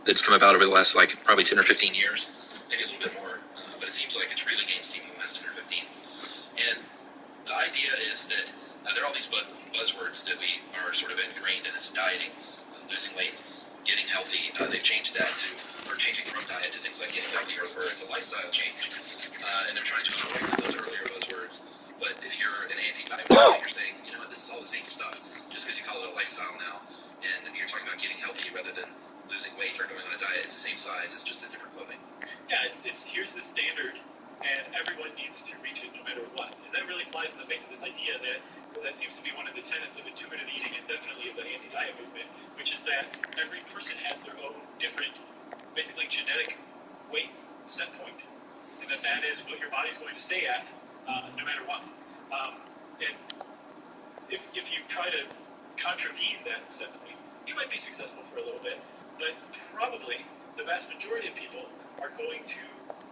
that's come about over the last probably 10 or 15 years, maybe a little bit more, but it seems like it's really gained steam in the last 10 or 15. And the idea is that there are all these buzzwords that we are sort of ingrained in. It's dieting, losing weight, getting healthy. They've changed that to, or changing from diet to things like getting healthier, where it's a lifestyle change. And they're trying to avoid those earlier buzzwords. But if you're an anti-diet person, you're saying, you know what, this is all the same stuff, just because you call it a lifestyle now, and you're talking about getting healthy rather than losing weight or going on a diet. It's the same size, it's just a different clothing. Yeah, it's here's the standard, and everyone needs to reach it no matter what. And that really flies in the face of this idea that seems to be one of the tenets of intuitive eating and definitely of the anti-diet movement, which is that every person has their own different, basically genetic weight set point, and that is what your body's going to stay at no matter what. And if you try to contravene that set point, you might be successful for a little bit, but probably the vast majority of people are going to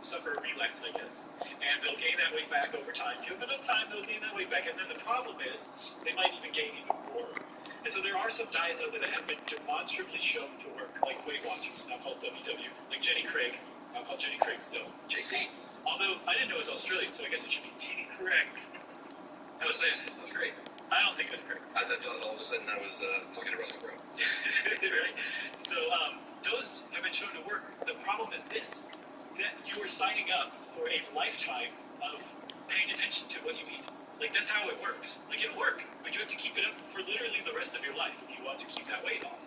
suffer a relapse, I guess, and they'll gain that weight back over time. Give them enough time, they'll gain that weight back, and then the problem is they might even gain even more. And so there are some diets out there that have been demonstrably shown to work, like Weight Watchers, now called WW, like Jenny Craig, now called Jenny Craig still, JC. Although I didn't know it was Australian, so I guess it should be Jenny Craig. How was that? That was great. I don't think it was correct. I thought all of a sudden I was talking to Russell Crowe. Right? So those have been shown to work. The problem is this, that you are signing up for a lifetime of paying attention to what you eat. Like, that's how it works. Like, it'll work, but you have to keep it up for literally the rest of your life if you want to keep that weight off.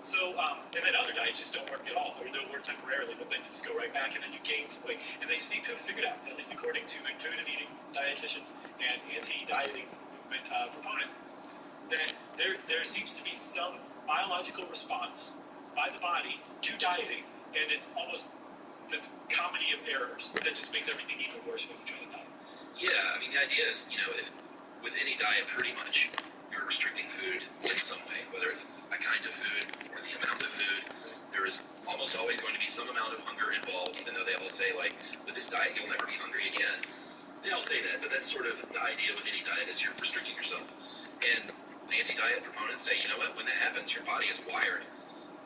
So, and then other diets just don't work at all, or they'll work temporarily, but then just go right back, and then you gain some weight. And they seem to have figured out, at least according to intuitive eating dietitians and anti-dieting movement proponents, that there seems to be some biological response by the body to dieting, and it's almost this comedy of errors that just makes everything even worse when you try to diet. Yeah, I mean, the idea is, if with any diet, pretty much, you're restricting food in some way, whether it's a kind of food or the amount of food. There is almost always going to be some amount of hunger involved, even though they all say, with this diet, you'll never be hungry again. They all say that, but that's sort of the idea with any diet is you're restricting yourself. And anti-diet proponents say, you know what, when that happens, your body is wired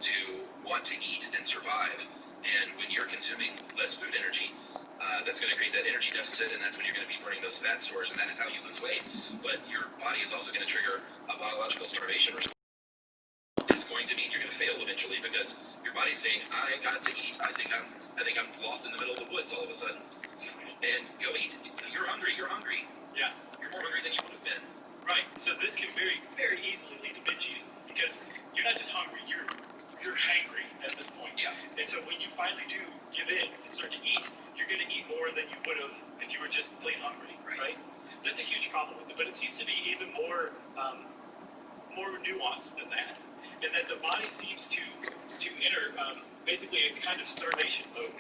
to want to eat and survive. And when you're consuming less food energy, that's going to create that energy deficit, and that's when you're going to be burning those fat stores, and that is how you lose weight. But your body is also going to trigger a biological starvation response. It's going to mean you're going to fail eventually because your body's saying, I got to eat. I think I'm lost in the middle of the woods all of a sudden. And go eat. You're hungry. Yeah. You're more hungry than you would have been. Right. So this can very, very easily lead to binge eating because you're not just hungry, you're hangry at this point. Yeah. And so when you finally do give in and start to eat, you're going to eat more than you would have if you were just plain hungry, right? That's a huge problem with it, but it seems to be even more nuanced than that, and that the body seems to enter basically a kind of starvation mode,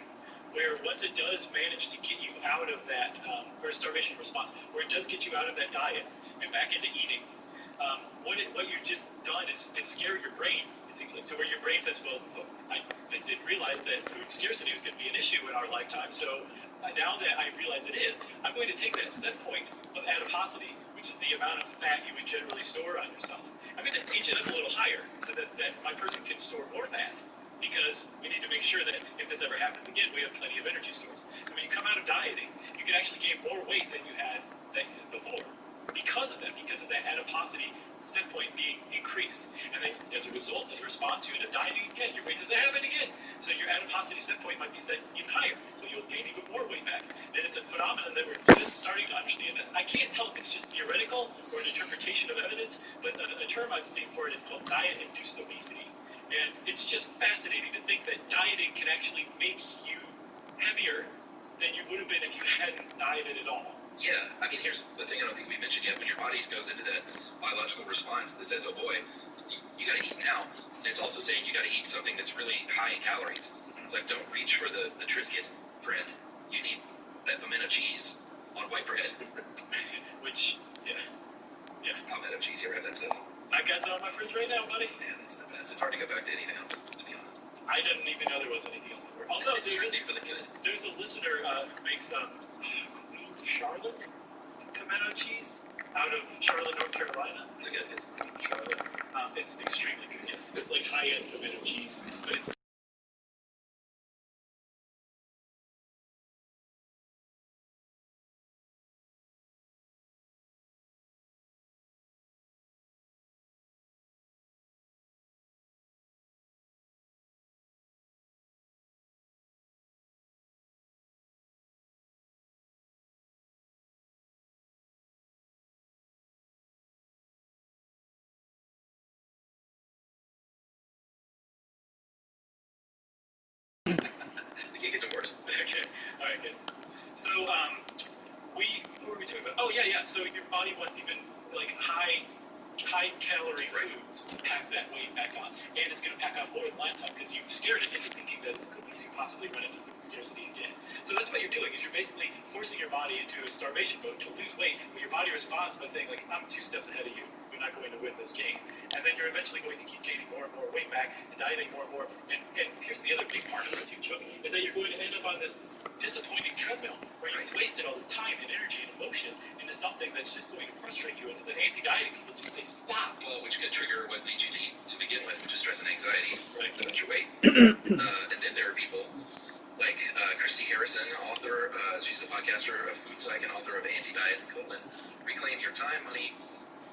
where once it does manage to get you out of that, or starvation response, where it does get you out of that diet and back into eating, what you've just done is scare your brain, it seems like. So where your brain says, well, I didn't realize that food scarcity was going to be an issue in our lifetime, so now that I realize it is, I'm going to take that set point of adiposity, which is the amount of fat you would generally store on yourself. I'm going to inch it up a little higher so that my person can store more fat, because we need to make sure that if this ever happens again, we have plenty of energy stores. So when you come out of dieting, you can actually gain more weight than you had before because of that adiposity set point being increased. And then as a result, as a response, you end up dieting again. Your brain says, it happened again. So your adiposity set point might be set even higher. So you'll gain even more weight back. And it's a phenomenon that we're just starting to understand. I can't tell if it's just theoretical or an interpretation of evidence, but a term I've seen for it is called diet-induced obesity. And it's just fascinating to think that dieting can actually make you heavier than you would have been if you hadn't dieted at all. Yeah, I mean, here's the thing I don't think we mentioned yet. When your body goes into that biological response that says, oh boy, you got to eat now, it's also saying you got to eat something that's really high in calories. It's like, don't reach for the Triscuit, friend. You need that pimento cheese on white bread. Which, yeah. Palmetto cheese, you ever have that stuff? I've got some on my fridge right now, buddy. Man, it's the best. It's hard to go back to anything else, to be honest. I didn't even know there was anything else that worked. Although there's a listener who makes Queen Charlotte pimento cheese out of Charlotte, North Carolina. Is it good? It's Queen Charlotte. It's extremely good, yes. It's like high-end pimento cheese, but it's can't get divorced. Okay. All right. Good. So what were we talking about? Oh yeah. So your body wants even like high calorie foods to pack that weight back on, and it's going to pack on more than last time because you've scared it into thinking that it's going to possibly run into scarcity again. So that's what you're doing, is you're basically forcing your body into a starvation mode to lose weight, where your body responds by saying, like, I'm 2 steps ahead of you, you're not going to win this game. And then you're eventually going to keep gaining more and more weight back and dieting more and more. And here's the other big part of it too, Chuck, is that you're going to end up on this disappointing treadmill where you've wasted all this time and energy and emotion into something that's just going to frustrate you. And the anti-dieting people just say, stop. Well, which can trigger what leads you to eat to begin with, which is stress and anxiety about your weight. And then there are people like Christy Harrison, author, she's a podcaster of Food Psych and author of Anti-Diet: Reclaim Your Time, Money,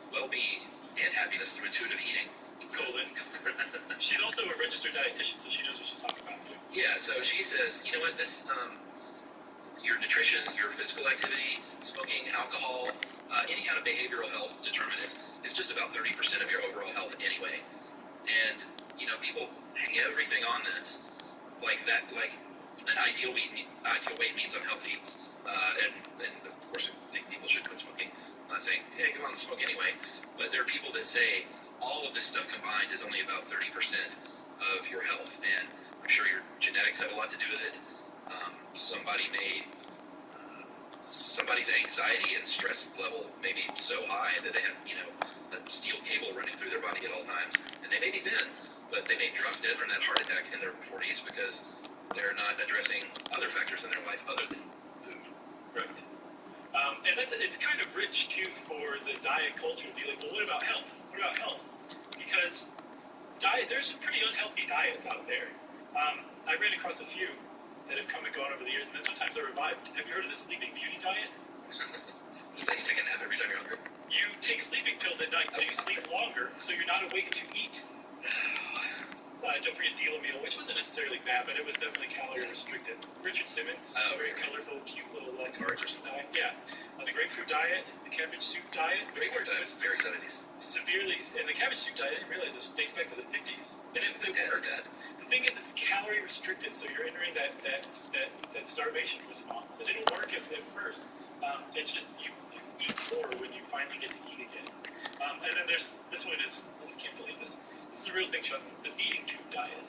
Well-Being, and Happiness Through Intuitive Eating. She's also a registered dietitian, so she knows what she's talking about too. Yeah, so she says, you know what, this, your nutrition, your physical activity, smoking, alcohol, any kind of behavioral health determinant is just about 30% of your overall health anyway. And, you know, people hang everything on this, like that, like an ideal weight means I'm healthy. And of course, I think people should quit smoking. I'm not saying, hey, go on and smoke anyway. But there are people that say all of this stuff combined is only about 30% of your health. And I'm sure your genetics have a lot to do with it. Somebody's anxiety and stress level may be so high that they have, you know, a steel cable running through their body at all times. And they may be thin, but they may drop dead from that heart attack in their 40s because they're not addressing other factors in their life other than food. Right. And it's kind of rich, too, for the diet culture to be like, well, what about health? What about health? Because there's some pretty unhealthy diets out there. I ran across a few that have come and gone over the years, and then sometimes are revived. Have you heard of the Sleeping Beauty diet? Is that you take a nap every time you're hungry? You take sleeping pills at night, so you sleep longer, so you're not awake to eat. Don't forget Deal a Meal, which wasn't necessarily bad, but it was definitely calorie restricted. Richard Simmons, very colorful, cute little cards or something. Yeah. The grapefruit diet, the cabbage soup diet. Grapefruit diet is very 70s. Severely, and the cabbage soup diet, I didn't realize this dates back to the 50s. And it works. The thing is, it's calorie restricted, so you're entering that starvation response. And it'll work at first. It's just you eat more when you finally get to eat again. And then there's this one is, I just can't believe this. This is a real thing, Chuck. The feeding tube diet.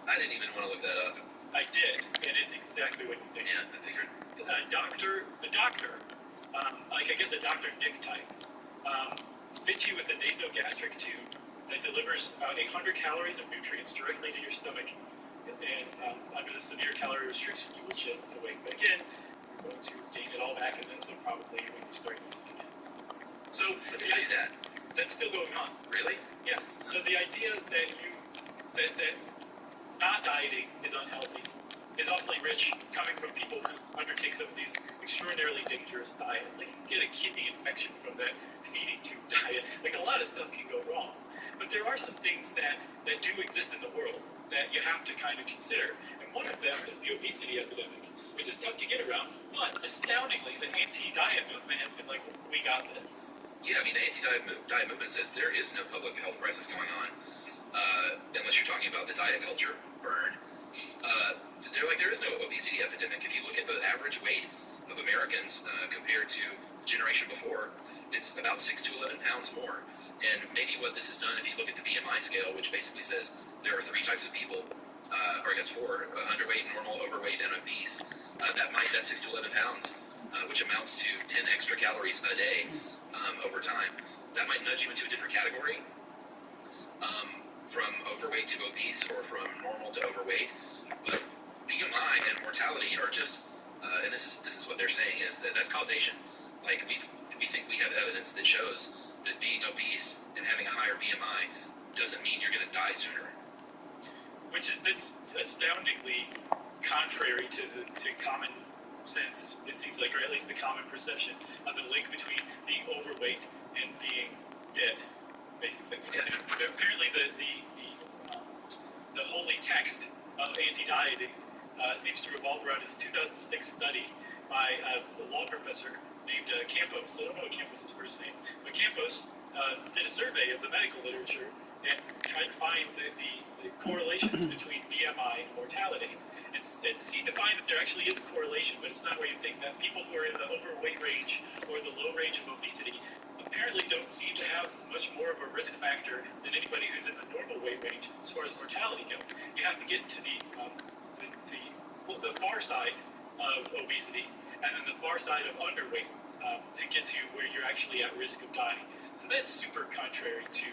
I didn't even want to look that up. I did, and it's exactly what you think. Yeah, I figured. A doctor, like I guess a Dr. Nick type, fits you with a nasogastric tube that delivers about 800 calories of nutrients directly to your stomach, and under the severe calorie restriction, you will shed the weight. But again, you're going to gain it all back, and then some probably when you start eating again. So that's still going on. Really? Yes. So the idea that not dieting is unhealthy is awfully rich, coming from people who undertake some of these extraordinarily dangerous diets. Like, you can get a kidney infection from that feeding tube diet. Like, a lot of stuff can go wrong. But there are some things that do exist in the world that you have to kind of consider. And one of them is the obesity epidemic, which is tough to get around. But astoundingly, the anti-diet movement has been like, we got this. Yeah, I mean, the anti-diet movement says there is no public health crisis going on, unless you're talking about the diet culture, burn. They're like, there is no obesity epidemic. If you look at the average weight of Americans compared to the generation before, it's about 6 to 11 pounds more. And maybe what this has done, if you look at the BMI scale, which basically says there are 3 types of people, or I guess 4, underweight, normal, overweight, and obese, that 6 to 11 pounds, which amounts to 10 extra calories a day over time, that might nudge you into a different category, from overweight to obese or from normal to overweight. But BMI and mortality are just, and this is what they're saying, is that's causation. Like, we think we have evidence that shows that being obese and having a higher BMI doesn't mean you're going to die sooner. That's astoundingly contrary to common sense, it seems like, or at least the common perception of the link between being overweight and being dead, basically. Yeah. And apparently the holy text of anti-dieting seems to revolve around this 2006 study by a law professor named Campos. I don't know what Campos' first name, but Campos did a survey of the medical literature and tried to find the correlations between BMI and mortality. And and seem to find that there actually is a correlation, but it's not where you think. That people who are in the overweight range or the low range of obesity apparently don't seem to have much more of a risk factor than anybody who's in the normal weight range as far as mortality goes. You have to get to the far side of obesity and then the far side of underweight to get to where you're actually at risk of dying. So that's super contrary to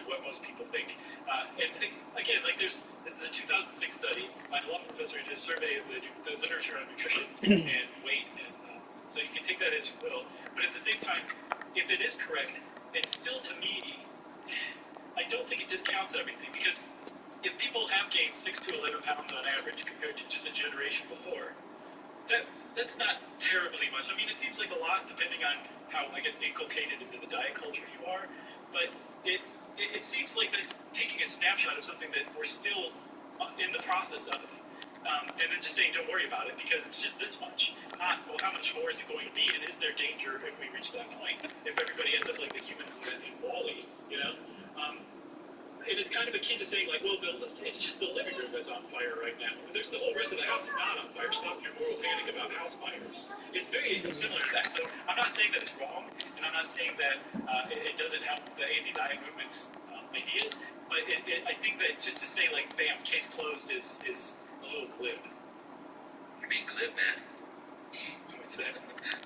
what most people think. And again, like this is a 2006 study by a law professor who did a survey of the literature on nutrition and weight, and so you can take that as you will. But at the same time, if it is correct, it's still, to me, I don't think it discounts everything, because if people have gained 6 to 11 pounds on average compared to just a generation before, that's not terribly much. I mean, it seems like a lot depending on how, I guess, inculcated into the diet culture you are, but it seems like that's taking a snapshot of something that we're still in the process of, and then just saying don't worry about it because it's just this much. Not, well, how much more is it going to be, and is there danger if we reach that point? If everybody ends up like the humans in Wall-E, you know? And it's kind of akin to saying, like, well, it's just the living room that's on fire right now. There's the whole rest of the house is not on fire. Stop your moral panic about house fires. It's very similar to that. So I'm not saying that it's wrong, and I'm not saying that it doesn't help the anti-diet movement's ideas, but I think that just to say, like, bam, case closed is a little glib. You're being glib, man. What's that?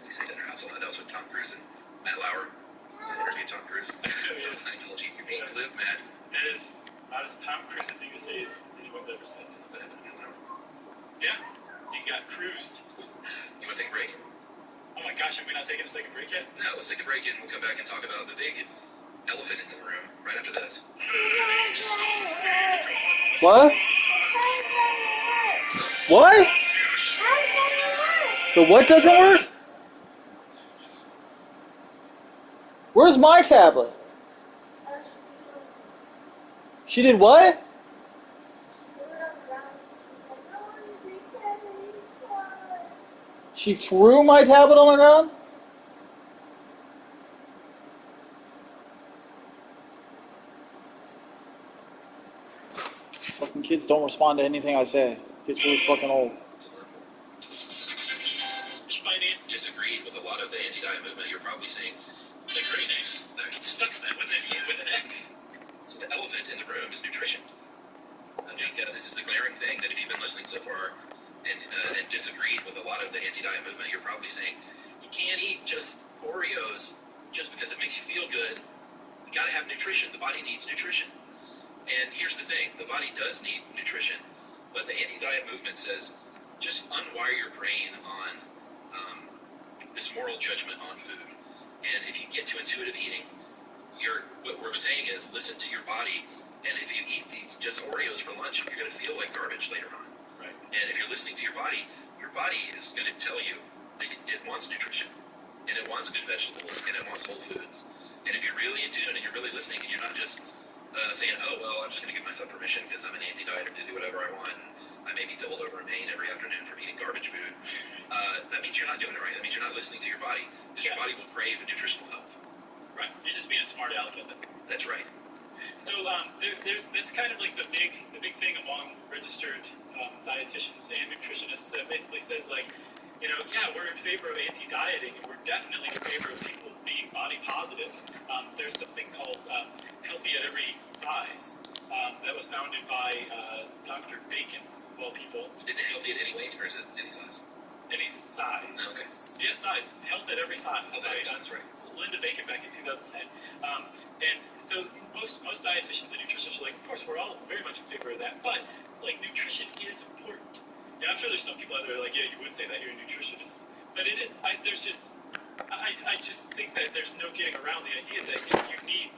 We say that in our house a lot. That was with Tom Cruise and Matt Lauer. Interview Tom Cruise. Yeah. Scientology. You're being glib, Matt. That is not as Tom Cruise thing to say as anyone's ever said. What happened to Matt Lauer? Yeah, he got cruised. You want to take a break? Oh my gosh, have we not taken a second break yet? No, let's take a break and we'll come back and talk about the big elephant in the room right after this. What? What? The what doesn't work? Where's my tablet? She did what? She threw my tablet on the ground? Fucking kids don't respond to anything I say. It's really fucking old. If I disagreed with a lot of the anti-diet movement, you're probably saying, it's a great name. Stuxnet with an X. So the elephant in the room is nutrition. I think this is the glaring thing that if you've been listening so far and disagreed with a lot of the anti-diet movement, you're probably saying, you can't eat just Oreos just because it makes you feel good. You gotta have nutrition. The body needs nutrition. And here's the thing, the body does need nutrition, but the anti-diet movement says, just unwire your brain on this moral judgment on food. And if you get to intuitive eating, what we're saying is listen to your body, and if you eat these just Oreos for lunch, you're going to feel like garbage later on. Right. And if you're listening to your body is going to tell you that it wants nutrition, and it wants good vegetables, and it wants whole foods. And if you're really in tune and you're really listening, and you're not just saying, oh, well, I'm just going to give myself permission because I'm an anti-dieter to do whatever I want, and I may be doubled over in pain every afternoon from eating garbage food, that means you're not doing it right. That means you're not listening to your body, because your body will crave nutritional health. Right. You're just being a smart aleck at it. That's right. So that's kind of like the big thing among registered dietitians and nutritionists that basically says, like, you know, yeah, we're in favor of anti-dieting, and we're definitely in favor of people being body positive. There's something called Healthy at Every Size that was founded by Dr. Bacon, of all people. Isn't it healthy at any weight, or is it any size? Any size. Okay. Yeah, size. Health at every size. That's right. Linda Bacon back in 2010. And so most dietitians and nutritionists are like, of course, we're all very much in favor of that, but like nutrition is important. And I'm sure there's some people out there like, yeah, you would say that you're a nutritionist, but it is. I just think that there's no getting around the idea that you need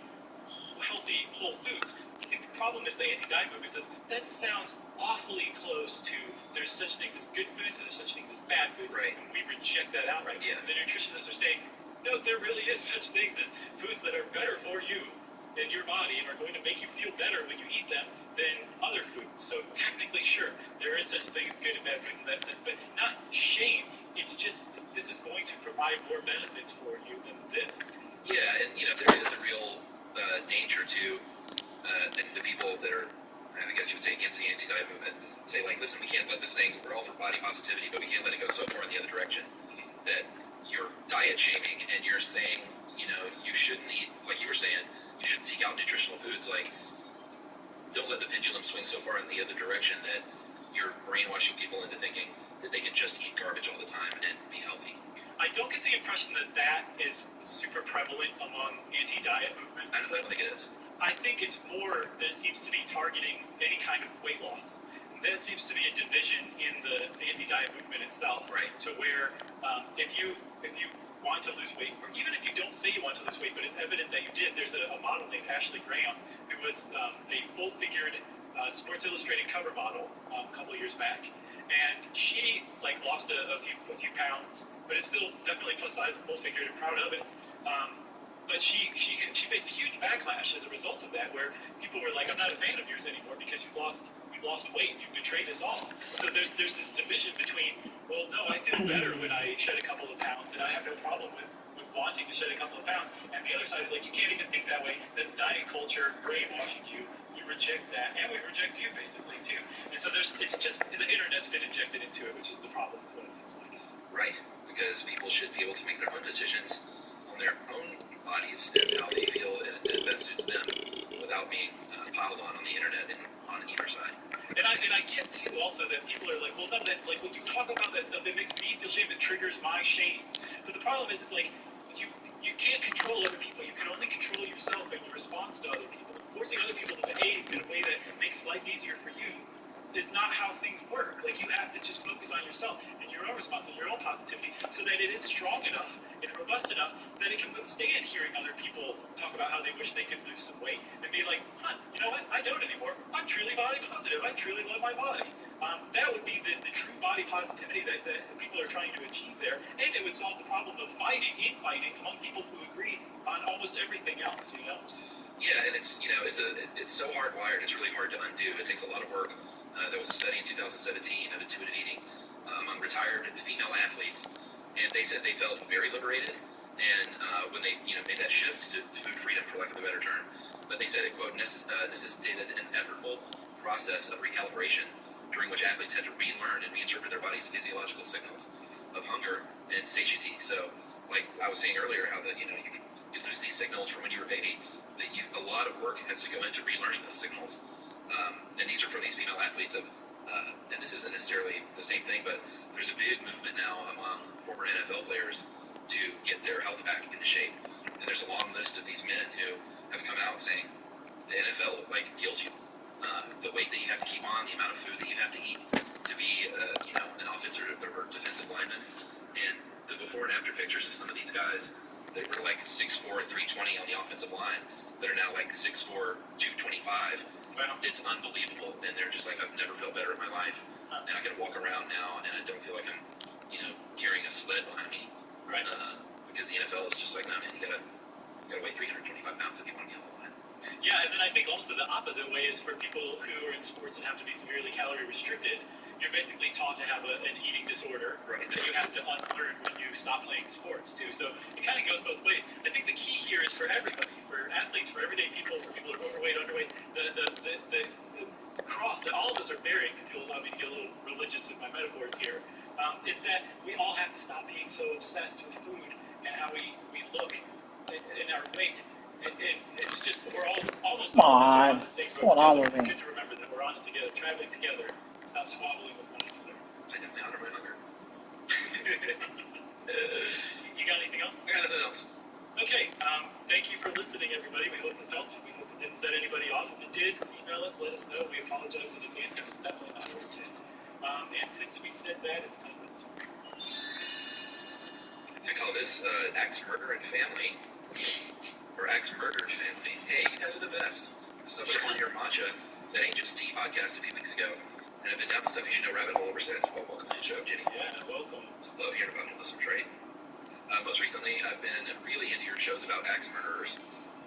healthy whole foods. I think the problem is the anti-diet movement says that sounds awfully close to there's such things as good foods and there's such things as bad foods. Right. And we reject that outright. Yeah. And the nutritionists are saying, no, there really is such things as foods that are better for you and your body and are going to make you feel better when you eat them than other foods. So technically, sure, there is such thing as good and bad foods in that sense, but not shame. It's just this is going to provide more benefits for you than this. Yeah, and you know there is a real danger to and the people that are, I guess you would say, against the anti-diet movement, say, like, listen, we can't let this thing, we're all for body positivity, but we can't let it go so far in the other direction that you're diet shaming and you're saying, you know, you shouldn't eat, like you were saying, you should seek out nutritional foods. Like, don't let the pendulum swing so far in the other direction that you're brainwashing people into thinking that they can just eat garbage all the time and be healthy. I don't get the impression that that is super prevalent among anti-diet movement. I don't think it is. I think it's more that it seems to be targeting any kind of weight loss. That seems to be a division in the anti-diet movement itself. Right. So where if you want to lose weight, or even if you don't say you want to lose weight, but it's evident that you did, there's a model named Ashley Graham who was a full-figured Sports Illustrated cover model a couple of years back. And she lost a few pounds, but is still definitely plus size and full figured and proud of it. But she faced a huge backlash as a result of that, where people were like, "I'm not a fan of yours anymore because you've lost weight, you've betrayed us all." So there's this division between, well, no, I feel better when I shed a couple of pounds, and I have no problem with wanting to shed a couple of pounds. And the other side is like, you can't even think that way. That's diet culture brainwashing you. We reject that, and we reject you basically too. And so it's just the internet's been injected into it, which is the problem, is what it seems like. Right, because people should be able to make their own decisions on their own bodies and how they feel and it best suits them without being piled on the internet and on either side. And I get too also that people are like, well, no, that like when you talk about that stuff, it makes me feel shame. It triggers my shame. But the problem is like you can't control other people. You can only control yourself and your response to other people. Forcing other people to behave in a way that makes life easier for you is not how things work. Like, you have to just focus on yourself and your own response and your own positivity so that it is strong enough and robust enough that it can withstand hearing other people talk about how they wish they could lose some weight and be like, you know what? I don't anymore. I'm truly body positive. I truly love my body. That would be the true body positivity that people are trying to achieve there, and it would solve the problem of fighting among people who agree on almost everything else, you know? Yeah, and it's so hardwired. It's really hard to undo. It takes a lot of work. There was a study in 2017 of intuitive eating among retired female athletes, and they said they felt very liberated, and when they made that shift to food freedom, for lack of a better term, but they said it, quote, necessitated an effortful process of recalibration during which athletes had to relearn and reinterpret their body's physiological signals of hunger and satiety. So, like I was saying earlier, how that you lose these signals from when you were a baby. That a lot of work has to go into relearning those signals. And these are from these female athletes and this isn't necessarily the same thing, but there's a big movement now among former NFL players to get their health back into shape. And there's a long list of these men who have come out saying the NFL kills you. The weight that you have to keep on, the amount of food that you have to eat to be an offensive or defensive lineman. And the before and after pictures of some of these guys, they were 6'4", 320 on the offensive line, that are now 6'4", 225. Wow. It's unbelievable, and they're just I've never felt better in my life, and I can walk around now, and I don't feel like I'm, carrying a sled behind me. Right. Because the NFL is just no, man, you gotta weigh 325 pounds if you want to be on the line. Yeah, and then I think also the opposite way is for people who are in sports and have to be severely calorie restricted. You're basically taught to have an eating disorder right. that you have to unlearn when you stop playing sports too. So it kind of goes both ways. I think the key here is for everybody, for athletes, for everyday people, for people who are overweight, underweight, the cross that all of us are bearing, if you'll allow me to get a little religious in my metaphors here, is that we all have to stop being so obsessed with food and how we look in our weight. And it's just, we're all almost all of us are on the same sort of journey. It's good to remember that we're on it together, traveling together. Stop squabbling with one another. I definitely honor my hunger. You got anything else? I got nothing else. Okay. Thank you for listening, everybody. We hope this helped. We hope it didn't set anybody off. If it did, email us, let us know. We apologize in advance. It was definitely not worth it. And since we said that, it's time for this one. I call this Axe Murder and Family. Or Axe Murdered Family. Hey, you guys are the best. Stuff on your matcha, that ain't just tea podcast a few weeks ago. And I've been down to Stuff You Should Know rabbit hole ever since. Well, welcome to the show, Jenny. Yeah, welcome. Just love hearing about new listeners, right? Most recently, I've been really into your shows about axe murderers.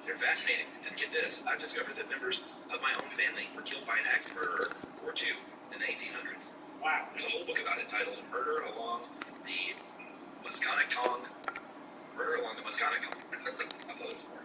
They're fascinating. And get this, I've discovered that members of my own family were killed by an axe murderer or two in the 1800s. Wow. There's a whole book about it titled Murder Along the Musconetcong. Murder Along the Musconetcong. I thought it was more.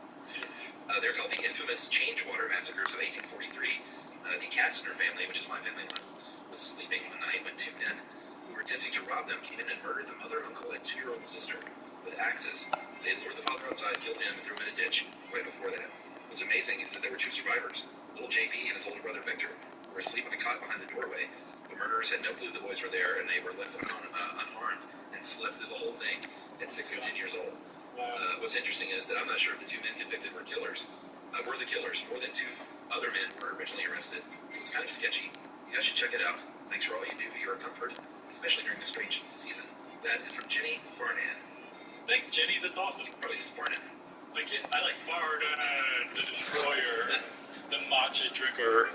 They're called the infamous Changewater Massacres of 1843. The Kastner family, which is my family line, was sleeping one night when two men who were attempting to rob them came in and murdered the mother, uncle, and 2-year-old sister with axes. They had lured the father outside, killed him, and threw him in a ditch right before that. What's amazing is that there were 2 survivors. Little JP and his older brother Victor were asleep on a cot behind the doorway. The murderers had no clue the boys were there, and they were left unharmed and slept through the whole thing at 6 and 10 years old. What's interesting is that I'm not sure if the 2 men convicted were killers. Were the killers. More than 2 other men were originally arrested, so it's kind of sketchy. You guys should check it out. Thanks for all you do. You're a comfort, especially during this strange season. That is from Jenny Farnan. Thanks, Jenny. That's awesome. Probably just Farnan. I like Farnan, the destroyer, the matcha drinker.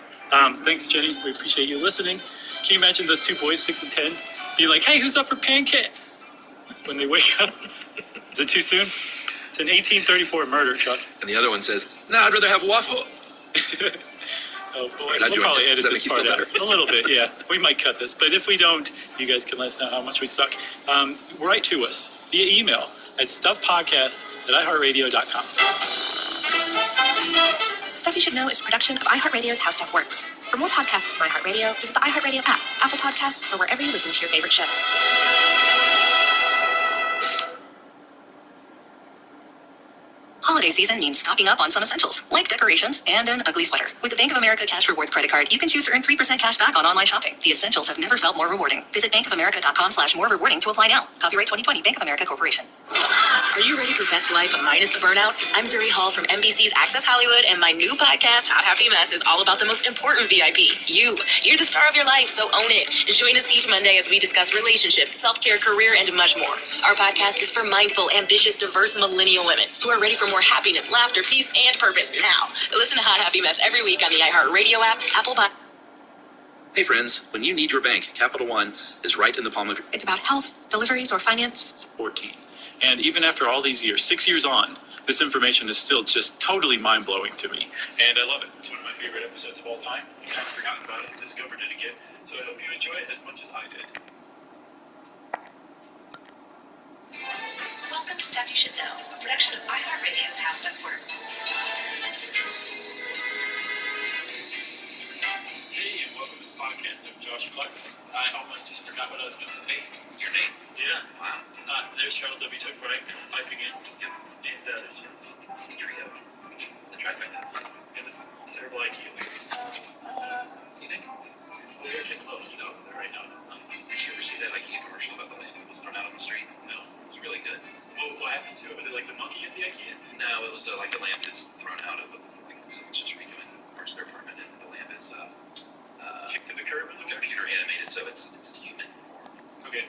Thanks, Jenny. We appreciate you listening. Can you imagine those 2 boys, 6 and 10, being like, "Hey, who's up for pancake?" when they wake up? Is it too soon? It's an 1834 murder, Chuck. And the other one says, "Nah, I'd rather have waffle." Oh boy, we'll probably edit this part out a little bit, yeah. We might cut this, but if we don't, you guys can let us know how much we suck. Write to us via email at stuffpodcast@iheartradio.com. Stuff You Should Know is a production of iHeartRadio's How Stuff Works. For more podcasts from iHeartRadio, visit the iHeartRadio app, Apple Podcasts, or wherever you listen to your favorite shows. Holiday season means stocking up on some essentials, like decorations and an ugly sweater. With the Bank of America Cash Rewards credit card, you can choose to earn 3% cash back on online shopping. The essentials have never felt more rewarding. Visit bankofamerica.com/more rewarding to apply now. Copyright 2020, Bank of America Corporation. Are you ready for best life minus the burnout? I'm Zuri Hall from NBC's Access Hollywood, and my new podcast, Hot Happy Mess, is all about the most important VIP, you. You're the star of your life, so own it. Join us each Monday as we discuss relationships, self-care, career, and much more. Our podcast is for mindful, ambitious, diverse millennial women who are ready for more happiness, laughter, peace, and purpose now. Listen to Hot Happy Mess every week on the iHeartRadio app, Apple Podcast. Hey friends, when you need your bank, Capital One is right in the palm of your... It's about health, deliveries, or finance. 14. And even after all these years, 6 years on, this information is still just totally mind-blowing to me. And I love it. It's one of my favorite episodes of all time. I kind of forgotten about it and discovered it again. So I hope you enjoy it as much as I did. Welcome to Stuff You Should Know, a production of iHeartRadio's How Stuff Works. Hey, and welcome to the podcast. I'm Josh Clark. I almost just forgot what I was going to say. Your name? Yeah. Wow. There's Charles W. Chuck Bright piping in. Yep. And Trio. The trifecta. and this terrible IKEA. You think? Well, we're getting close, you know, right now. Did you ever see that IKEA commercial about the lamp that was thrown out on the street? No. It was really good. What happened to it? Was it like the monkey at the IKEA? No, it was like a lamp that's thrown out of like someone's just redoing parts of their apartment, and the lamp is Kicked to the curb? computer animated, so it's human form. Okay.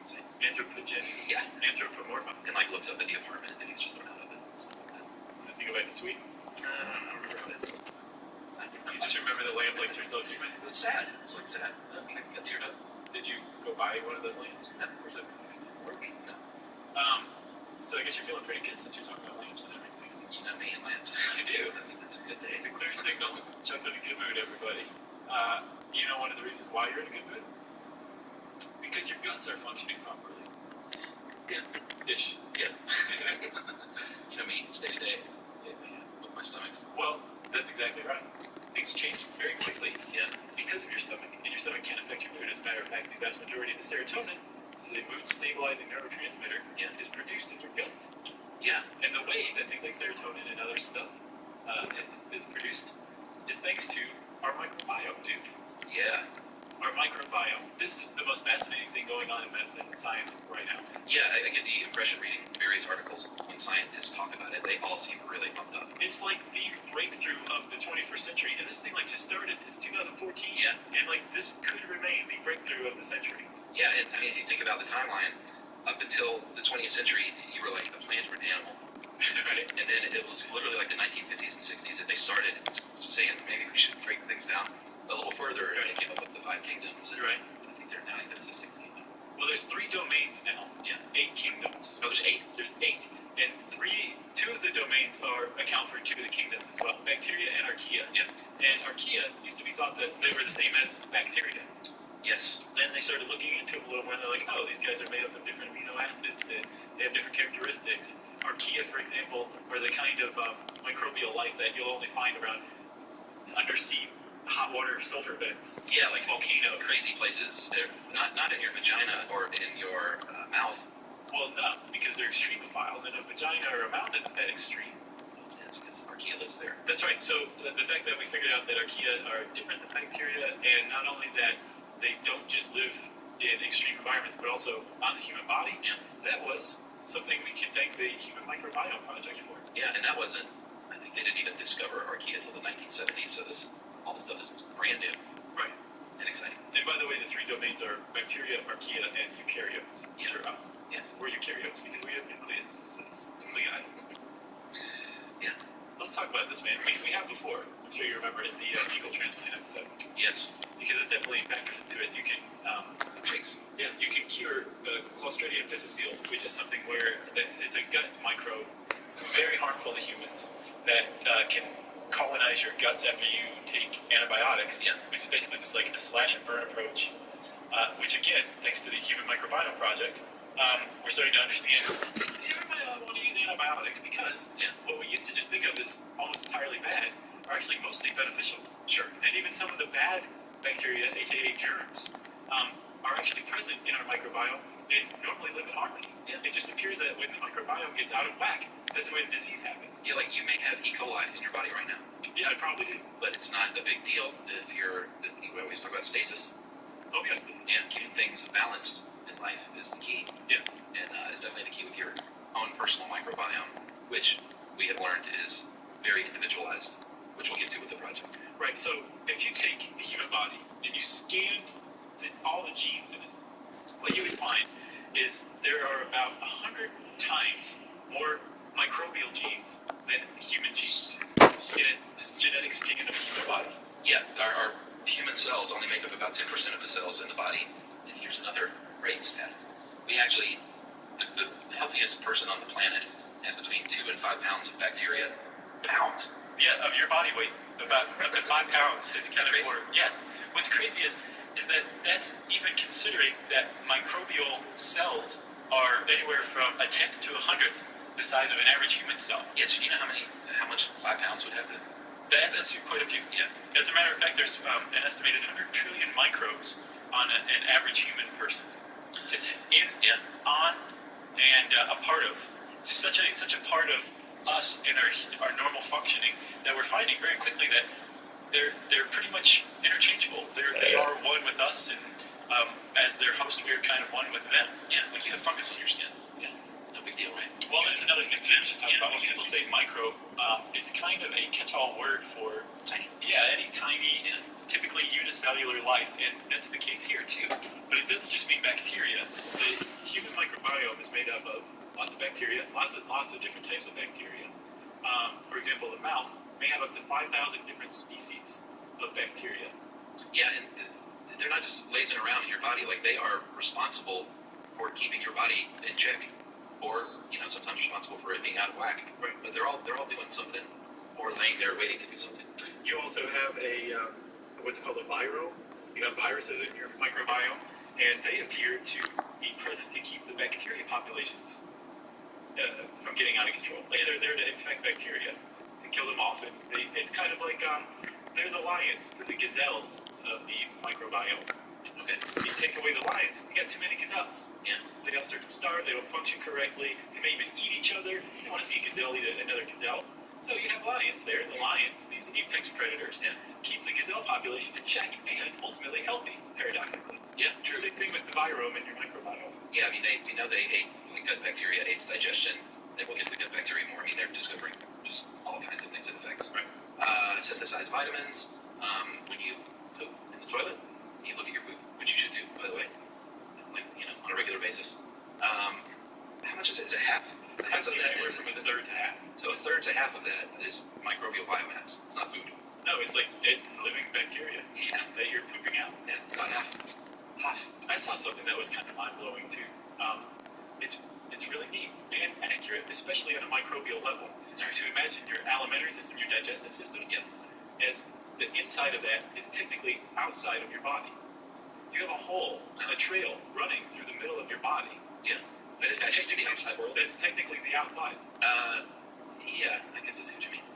Say. Anthropogen. Yeah. Anthropomorphic. And like looks up at the apartment, and then he's just thrown out of it. Something like that. Does he go back to Sweden? I don't remember what it is. You just remember the lamp like turns out human? It was sad. It was like sad. I got teared up. Did you go buy one of those lamps? No. Does it work? No. So I guess you're feeling pretty good since you're talking about lamps and everything. You know me and lamps. I do. That means it's a good day. It's a clear signal. Chuck's in a good mood, everybody. You know one of the reasons why you're in a good mood? Because your guts are functioning properly. Yeah. Ish. Yeah. You know me, it's day to day. With my stomach. Well, that's exactly right. Things change very quickly. Yeah. Because of your stomach, and your stomach can affect your mood. As a matter of fact, the vast majority of the serotonin, so the mood-stabilizing neurotransmitter, is produced in your gut. Yeah. And the way that things like serotonin and other stuff is produced is thanks to our microbiome, dude. Yeah. Our microbiome. This is the most fascinating thing going on in medicine and science right now. Yeah, I get the impression reading various articles when scientists talk about it, they all seem really pumped up. It's like the breakthrough of the 21st century, and this thing like just started. It's 2014. Yeah. And like this could remain the breakthrough of the century. Yeah, and I mean, if you think about the timeline, up until the 20th century, you were like a plant or an animal. Right. And then it was literally like the 1950s and 60s that they started saying maybe we should break things down a little further, and they came up with the 5 kingdoms. And Right. I think they're now there's a 6th kingdom. Well, there's 3 domains now. Yeah. 8 kingdoms. Oh, there's 8. There's 8, and 2 of the domains account for 2 of the kingdoms as well. Bacteria and archaea. Yeah. And archaea used to be thought that they were the same as bacteria. Yes. Then they started looking into them a little more, and they're like, oh, these guys are made up of different amino acids, and they have different characteristics. Archaea, for example, are the kind of microbial life that you'll only find around undersea hot water sulfur vents. Yeah, like volcano, crazy places. They're not in your vagina or in your mouth. Well, no, because they're extremophiles, and a vagina or a mouth isn't that extreme. Yes, because archaea lives there. That's right. So the fact that we figured out that archaea are different than bacteria, and not only that they don't just live in extreme environments, but also on the human body, that was something we can thank the Human Microbiome Project for. Yeah, and that wasn't, I think they didn't even discover archaea until the 1970s, so all this stuff is brand new. Right. And exciting. And by the way, the three domains are bacteria, archaea, and eukaryotes, which are us. Yes. We're eukaryotes because we have nuclei. Yeah. Let's talk about this, man. We have before. I'm sure you remember it in the fecal transplant episode. Yes. Because it definitely factors into it. You can, you can cure Clostridium difficile, which is something where it's a gut microbe. It's very harmful to humans that can colonize your guts after you take antibiotics. Yeah. Which is basically just like a slash and burn approach. Which again, thanks to the Human Microbiome Project, we're starting to understand everybody want to use antibiotics because what we used to just think of as almost entirely bad are actually mostly beneficial. Sure. And even some of the bad bacteria, aka germs, are actually present in our microbiome and normally live in harmony. Yeah. It just appears that when the microbiome gets out of whack, that's when disease happens. Yeah, like you may have E. coli in your body right now. Yeah, I probably do. But it's not a big deal if we always talk about stasis. Homeostasis. Yeah, keeping things balanced in life is the key. Yes. And it's definitely the key with your own personal microbiome, which we have learned is very individualized, which we'll get to with the project. Right, so if you take the human body and you scanned all the genes in it, what you would find is there are about 100 times more microbial genes than human genes in a genetic scan of a human body. Yeah, our human cells only make up about 10% of the cells in the body. And here's another great stat. We actually, the healthiest person on the planet has between 2 and 5 pounds of bacteria. Pounds? Yeah, of your body weight, about up to 5 pounds is kind of more. Yes. What's crazy is that that's even considering that microbial cells are anywhere from a tenth to 100th the size of an average human cell. Yes, you know how much 5 pounds would have to... That's quite a few. Yeah. As a matter of fact, there's an estimated 100 trillion microbes on an average human person. Just on, and a part of. Such a part of us in our normal functioning that we're finding very quickly that they're pretty much interchangeable. They are one with us, and as their host, we're kind of one with them. Yeah, like you have fungus on your skin. Yeah. No big deal, right? Well, that's another thing too we should talk about. When people say microbe, it's kind of a catch-all word for any tiny, typically unicellular life, and that's the case here too. But it doesn't just mean bacteria. The human microbiome is made up of lots of bacteria, lots of different types of bacteria. For example, the mouth may have up to 5,000 different species of bacteria. Yeah, and they're not just lazing around in your body. Like, they are responsible for keeping your body in check, or sometimes responsible for it being out of whack. Right. But they're all doing something, or laying there waiting to do something. You also have what's called a virome. You have viruses in your microbiome, and they appear to be present to keep the bacteria populations from getting out of control. Like, they're there to infect bacteria, to kill them off, and it's kind of like they're the lions, they're the gazelles of the microbiome. Okay. You take away the lions, you got too many gazelles. Yeah. They all start to starve, they don't function correctly, they may even eat each other. You don't want to see a gazelle eat another gazelle. So you have lions there, and the lions, these apex predators, keep the gazelle population in check and ultimately healthy, paradoxically. Yeah, true. Same thing with the virome in your microbiome. Yeah, I mean, we know they ate gut bacteria, aids digestion, and we'll get to gut bacteria more. I mean, they're discovering just all kinds of things it affects. Right. Synthesize vitamins. When you poop in the toilet, you look at your poop, which you should do, by the way, like, on a regular basis. How much is it? Is it half? I've seen anywhere from a third to half. So a third to half of that is microbial biomass. It's not food. No, it's like dead living bacteria that you're pooping out. Yeah, about half. Half. I saw something that was kind of mind-blowing too. It's really neat and accurate, especially on a microbial level. So imagine your alimentary system, your digestive system, as the inside of that is technically outside of your body. You have a hole, a trail running through the middle of your body. Yeah. That is actually the outside world. That's technically the outside. Yeah, I guess I see what you mean.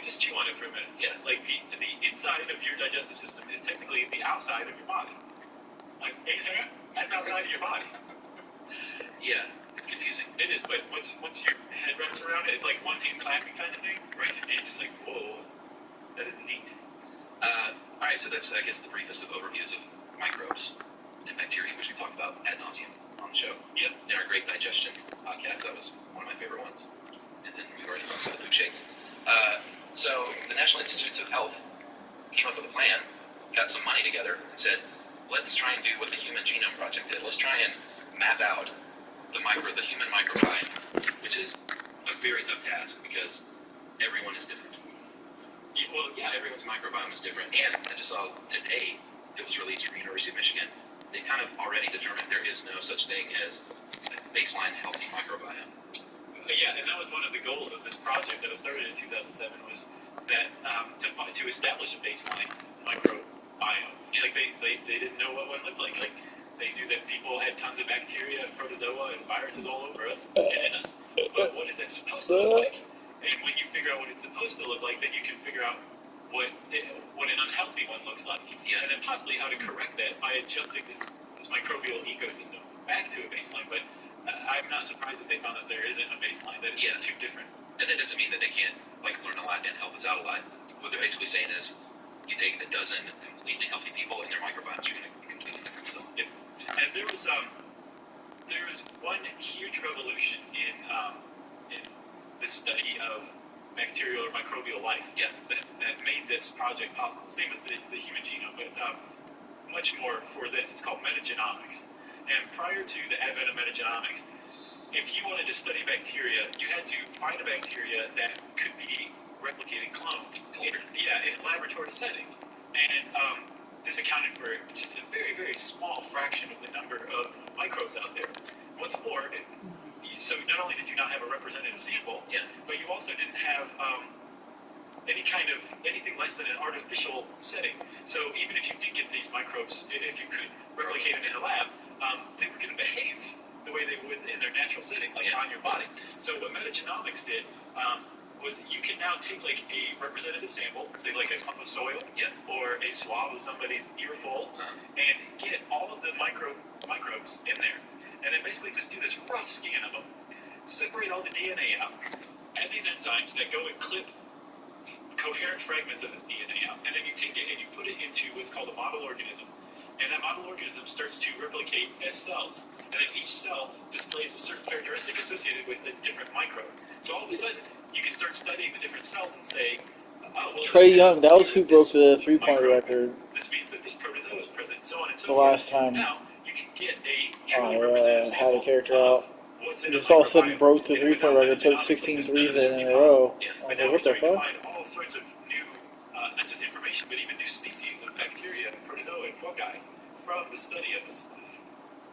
just chew on it for a minute. Yeah. Like the inside of your digestive system is technically the outside of your body. Like that's outside of your body. Yeah, it's confusing. It is, but once your head wraps around it, it's like one hand clapping kind of thing. Right. And you're just like, whoa, that is neat. All right, so that's, I guess, the briefest of overviews of microbes and bacteria, which we've talked about ad nauseum on the show. Yep. In our Great Digestion podcast, that was one of my favorite ones. And then we've already talked about the food shakes. So the National Institutes of Health came up with a plan, got some money together, and said, let's try and do what the Human Genome Project did. Let's try and map out the human microbiome, which is a very tough task because everyone is different. Well, yeah, everyone's microbiome is different. And I just saw today, it was released from University of Michigan, they kind of already determined there is no such thing as a baseline healthy microbiome. Yeah, and that was one of the goals of this project that was started in 2007 was that to establish a baseline microbiome. Yeah. Like they didn't know what one looked like. Like they knew that people had tons of bacteria, protozoa, and viruses all over us and in us. But what is that supposed to look like? And when you figure out what it's supposed to look like, then you can figure out what an unhealthy one looks like. Yeah. And then possibly how to correct that by adjusting this microbial ecosystem back to a baseline. But I'm not surprised that they found that there isn't a baseline, that it's just too different. And that doesn't mean that they can't learn a lot and help us out a lot. What they're basically saying is you take a dozen completely healthy people and their microbiomes are going to be completely different still. Yep. And there was one huge revolution in the study of bacterial or microbial life that made this project possible. Same with the human genome, but much more for this. It's called metagenomics. And prior to the advent of metagenomics, if you wanted to study bacteria, you had to find a bacteria that could be replicated, cloned, in a laboratory setting. And this accounted for just a very, very small fraction of the number of microbes out there. What's more, so not only did you not have a representative sample, but you also didn't have anything less than an artificial setting. So even if you did get these microbes, if you could replicate them in a lab, they were going to behave the way they would in their natural setting, on your body. So what metagenomics did was you can now take a representative sample, say like a clump of soil, or a swab of somebody's earful, and get all of the microbes in there, and then basically just do this rough scan of them, separate all the DNA out, add these enzymes that go and clip coherent fragments of this DNA out, and then you take it and you put it into what's called a model organism. And that model organism starts to replicate as cells. And then each cell displays a certain characteristic associated with a different microbe. So all of a sudden, you can start studying the different cells and say, Trey Young, that was who broke the three-point record. This means that this protozoa is present, so on and so the forth. last time. Now, you can get a truly representative sample. Had a character out. Just all of a sudden broke the three-point record, put 16 threes in a row. I was like, what the fuck? Find all sorts of new, not just information, but even new species of bacteria, protozoa, and fungi from the study of this stuff.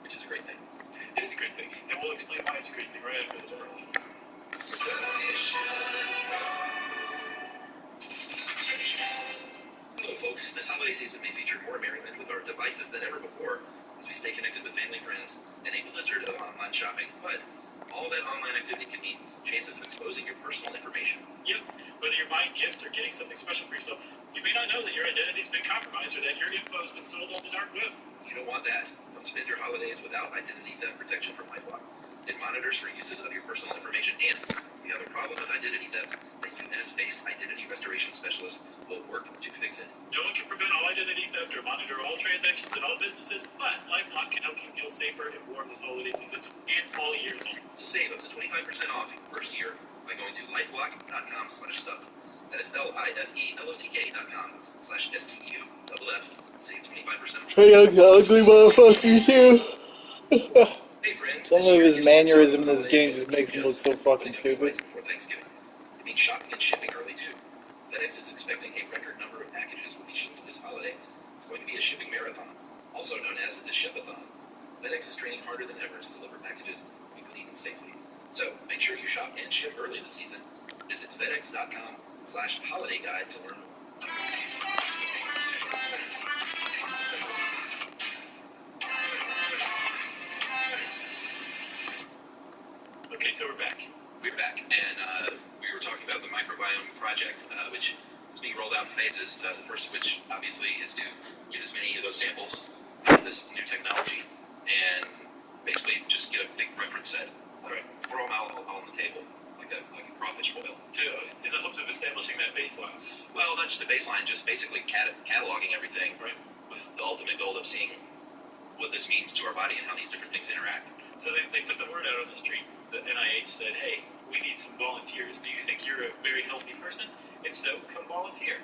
Which is a great thing. It is a great thing. And we'll explain why it's a great thing right after this break. Hello, folks. This holiday season may feature more merriment with our devices than ever before as we stay connected with family, friends, and a blizzard of online shopping. But all that online activity can mean chances of exposing your personal information. Yep. Whether you're buying gifts or getting something special for yourself, you may not know that your identity's been compromised or that your info has been sold on the dark web. You don't want that. Don't spend your holidays without identity theft protection from LifeLock. It monitors for uses of your personal information, and if you have a problem with identity theft, the U.S.-based identity restoration specialist will work to fix it. No one can prevent all identity theft or monitor all transactions at all businesses, but LifeLock can help you feel safer and warm this holiday season and all year long. So save up to 25% off your first year by going to lifelock.com/stuff. That is LIFELOCK.com/STUFF. Save 25% off. Trey Young's an ugly motherfucker too. Hey friends, some of his mannerism in this game just makes him look so fucking stupid. Before Thanksgiving. It means shopping and shipping early too. FedEx is expecting a record number of packages will be shipped this holiday. It's going to be a shipping marathon, also known as the Shipathon. FedEx is training harder than ever to deliver packages quickly and safely. So make sure you shop and ship early this season. Visit FedEx.com/holidayguide to learn more. Okay, so we're back. We're back, and we were talking about the microbiome project, which is being rolled out in phases. The first of which, obviously, is to get as many of those samples of this new technology and basically just get a big reference set. Right. Throw them all on the table, like a crawfish boil. In the hopes of establishing that baseline. Well, not just a baseline, just basically cataloging everything, right, with the ultimate goal of seeing what this means to our body and how these different things interact. So they put the word out on the street. The NIH said, hey, we need some volunteers. Do you think you're a very healthy person? If so, come volunteer.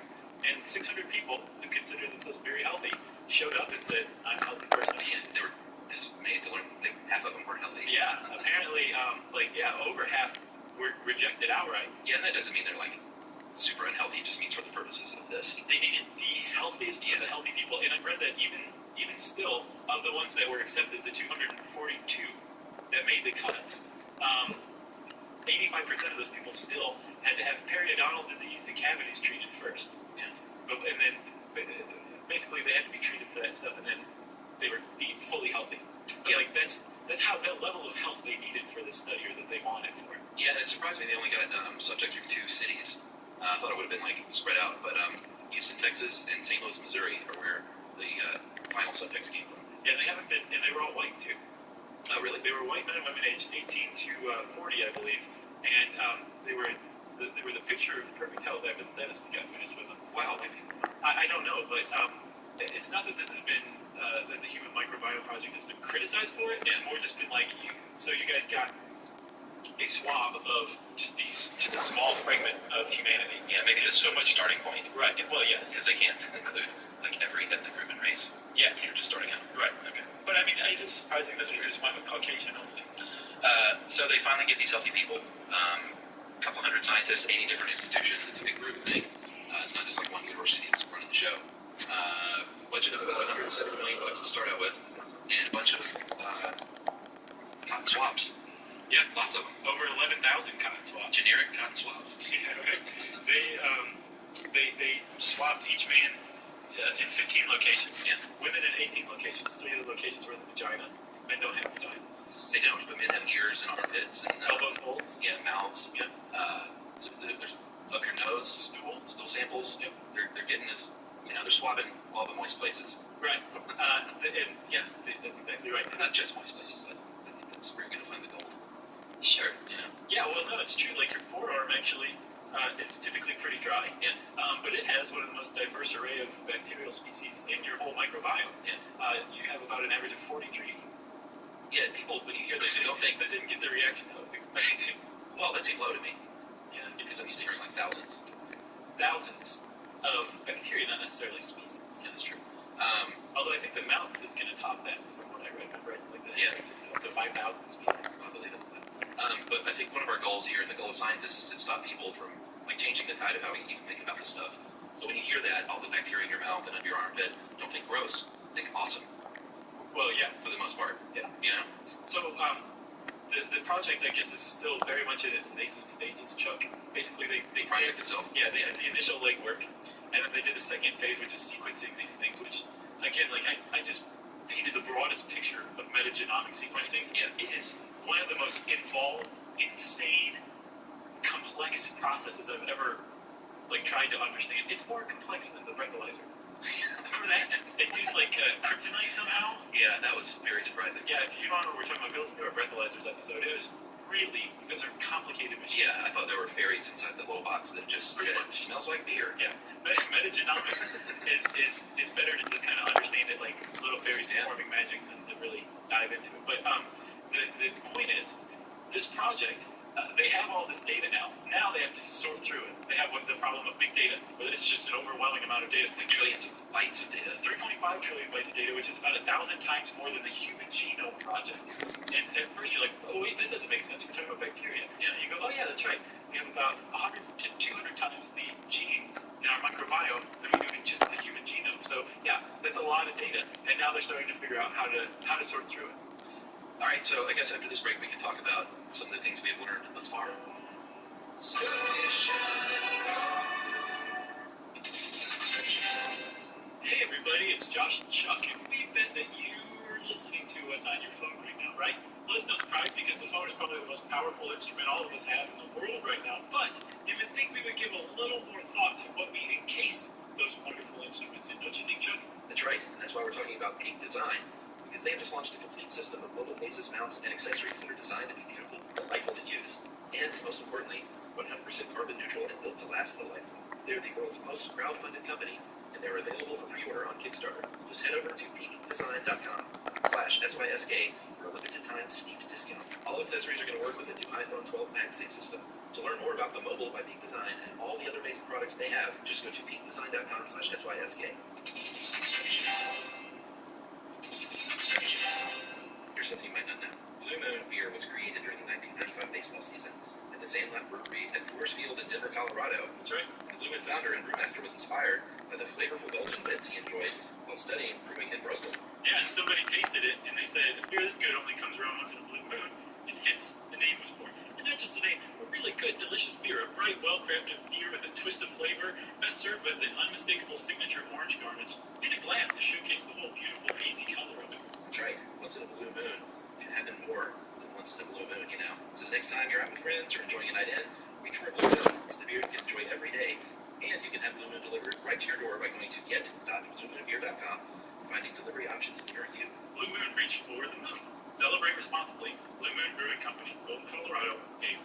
And 600 people who consider themselves very healthy showed up and said, I'm a healthy person. Yeah, they were dismayed to learn that half of them weren't healthy. Yeah, apparently, over half were rejected outright. Yeah, and that doesn't mean they're like super unhealthy. It just means for the purposes of this. They needed the healthiest of the healthy people. And I read that even still, of the ones that were accepted, the 242 that made the cut, 85% of those people still had to have periodontal disease and cavities treated first. Yeah. And then basically they had to be treated for that stuff, and then they were fully healthy. But yeah. That's how that level of health they needed for this study, or that they wanted for it. Yeah, and it surprised me they only got subjects from 2 cities. I thought it would have been like spread out, but Houston, Texas, and St. Louis, Missouri are where the final subjects came from. Yeah, they haven't been, and they were all white too. Oh, really? They were white men and women aged 18 to 40, I believe, and they were the picture of perfect health. I bet the dentist got finished with them. Wow, maybe. I don't know, but it's not that this has been that the Human Microbiome Project has been criticized for it. It's more just been like, you guys got a swab of just a small fragment of humanity. Yeah, maybe there's so much starting point. Right. Well, yes, because they can't include like every ethnic group and race. Yeah, you're just starting out. Right. Okay. But I mean, it is surprising that they just went with Caucasian only. So they finally get these healthy people. A couple hundred scientists, 80 different institutions. It's a big group thing. It's not just like one university that's running the show. Budget of about $170 million to start out with, and a bunch of cotton swabs. Yeah, lots of them. Over 11,000 cotton swabs. Generic cotton swabs. Yeah, right. They swabbed each man in 15 locations. Yeah. Women in 18 locations. 3 of the locations were in the vagina. Men don't have vaginas. They don't, but men have ears and armpits and elbow folds. Yeah, mouths. Yeah. So there's up your nose, stool samples. Yep. They're getting this. They're swabbing all the moist places. Right. That's exactly right. Not just moist places, but I think that's where you're gonna find the gold. Sure. Yeah. Well, no, it's true. Like your forearm actually is typically pretty dry. Yeah. But it has one of the most diverse array of bacterial species in your whole microbiome. Yeah. You have about an average of 43. Yeah. People, when you hear this, don't think that didn't get the reaction I was expecting. Well, that seemed low to me. Yeah. Because I'm used to hearing like thousands. Thousands of bacteria, not necessarily species. Yeah, that's true. Although I think the mouth is going to top that from what I read. Like that. Yeah. Up to 5,000 species. I believe it. But I think one of our goals here, and the goal of scientists, is to stop people from like changing the tide of how we even think about this stuff. So when you hear that, all the bacteria in your mouth and under your armpit, don't think gross. Think awesome. Well, yeah, for the most part. Yeah. So the project, I guess, is still very much in its nascent stages, Chuck. Basically, they project itself. Yeah, they had the initial legwork, and then they did the second phase, which is sequencing these things. Which, again, like I just painted the broadest picture of metagenomic sequencing. Yeah. It is one of the most involved, insane, complex processes I've ever tried to understand. It's more complex than the breathalyzer. Remember that? It used kryptonite somehow. Yeah, that was very surprising. Yeah, if you don't know what we're talking about, go listen to our breathalyzers episode. Those are complicated machines. Yeah, I thought there were fairies inside the little box that just said, smells like beer. Yeah, metagenomics is better to just kind of understand it like little fairies performing magic than to really dive into it. But the point is, this project, they have all this data now. Now they have to sort through it. They have the problem of big data, where it's just an overwhelming amount of data. Like trillions of bytes of data. 3.5 trillion bytes of data, which is about 1,000 times more than the Human Genome Project. And at first you're like, oh wait, that doesn't make sense. We're talking about bacteria. Yeah. And you go, oh yeah, that's right. We have about 100 to 200 times the genes in our microbiome than we do in just the human genome. So yeah, that's a lot of data. And now they're starting to figure out how to sort through it. All right, so I guess after this break we can talk about some of the things we have learned thus far. Hey everybody, it's Josh and Chuck, and we bet that you're listening to us on your phone right now, right? Well, it's no surprise because the phone is probably the most powerful instrument all of us have in the world right now. But you would think we would give a little more thought to what we encase those wonderful instruments in, don't you think, Chuck? That's right, and that's why we're talking about Peak Design, because they have just launched a complete system of mobile cases, mounts, and accessories that are designed to be beautiful, delightful to use, and most importantly, 100% carbon neutral and built to last a lifetime. They're the world's most crowd-funded company, and they're available for pre-order on Kickstarter. Just head over to peakdesign.com/SYSK for a limited time steep discount. All accessories are going to work with the new iPhone 12 MagSafe system. To learn more about the mobile by Peak Design and all the other amazing products they have, just go to peakdesign.com/SYSK. Here's something you might not know. Blue Moon beer was created during the 1995 baseball season at the Sandlot Brewery at Coors Field in Denver, Colorado. That's right. The Blue Moon founder and brewmaster was inspired by the flavorful Belgian wits he enjoyed while studying brewing in Brussels. Yeah, and somebody tasted it, and they said, beer this good only comes around once in a blue moon, and hence the name was born. And not just a name, a really good, delicious beer, a bright, well-crafted beer with a twist of flavor, best served with an unmistakable signature orange garnish in a glass to showcase the whole beautiful, hazy color of it. That's right. Once in a blue moon can happen more than once in a blue moon, you know. So the next time you're out with friends or enjoying a night in, reach for a Blue Moon. It's the beer you can enjoy every day. And you can have Blue Moon delivered right to your door by going to get.bluemoonbeer.com and finding delivery options near you. Blue Moon reached for the moon. Celebrate responsibly. Blue Moon Brewing Company, Golden, Colorado. Hey.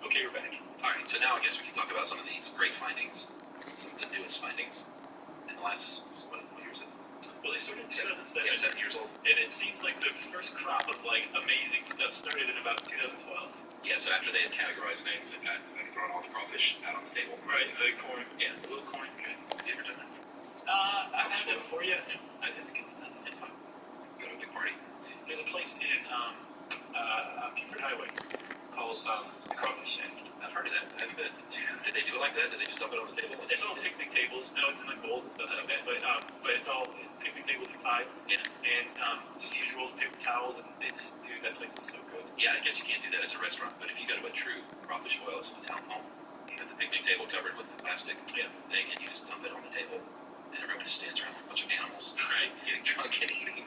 Okay, we're back. All right, so now I guess we can talk about some of these great findings, some of the newest findings in the last, what year is it? Well, they started in 2007. Yeah, 7 years old. And it seems like the first crop of amazing stuff started in about 2012. Yeah, so after they had categorized things and got thrown all the crawfish out on the table. Right, the corn. Yeah. The little corn's good. Have you ever done that? I've had that before, yeah. It's good stuff. It's fun. Go to a big party. There's a place in Buford Highway called the Crawfish Shack. I've heard of that. I haven't been. Did they do it like that? Did they just dump it on the table? It's all picnic tables. No, it's in bowls and stuff like that. But it's all picnic tables inside. Yeah. And just huge rolls of paper towels. And dude, that place is so good. Yeah, I guess you can't do that as a restaurant. But if you go to a true crawfish boils in town home, you have the picnic table covered with the plastic thing, and you just dump it on the table, and everyone just stands around like a bunch of animals, right? Getting drunk and eating,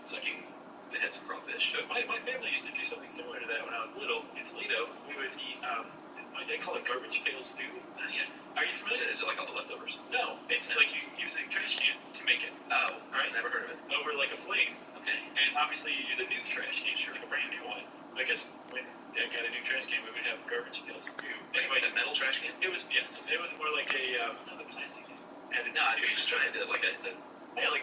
sucking the heads of crawfish. My family used to do something similar to that when I was little. In Toledo, we would eat. My dad called it garbage pail stew. Yeah. Are you familiar? Is it like all the leftovers? No, it's like you use a trash can to make it. Oh, right. Never heard of it. Over like a flame. Okay. And obviously you use a new trash can, like a brand new one. So I guess when Dad got a new trash can, we would have garbage pail stew. Anyway, a metal trash can? It was more like a the plastic just added. No, you're just trying to like a like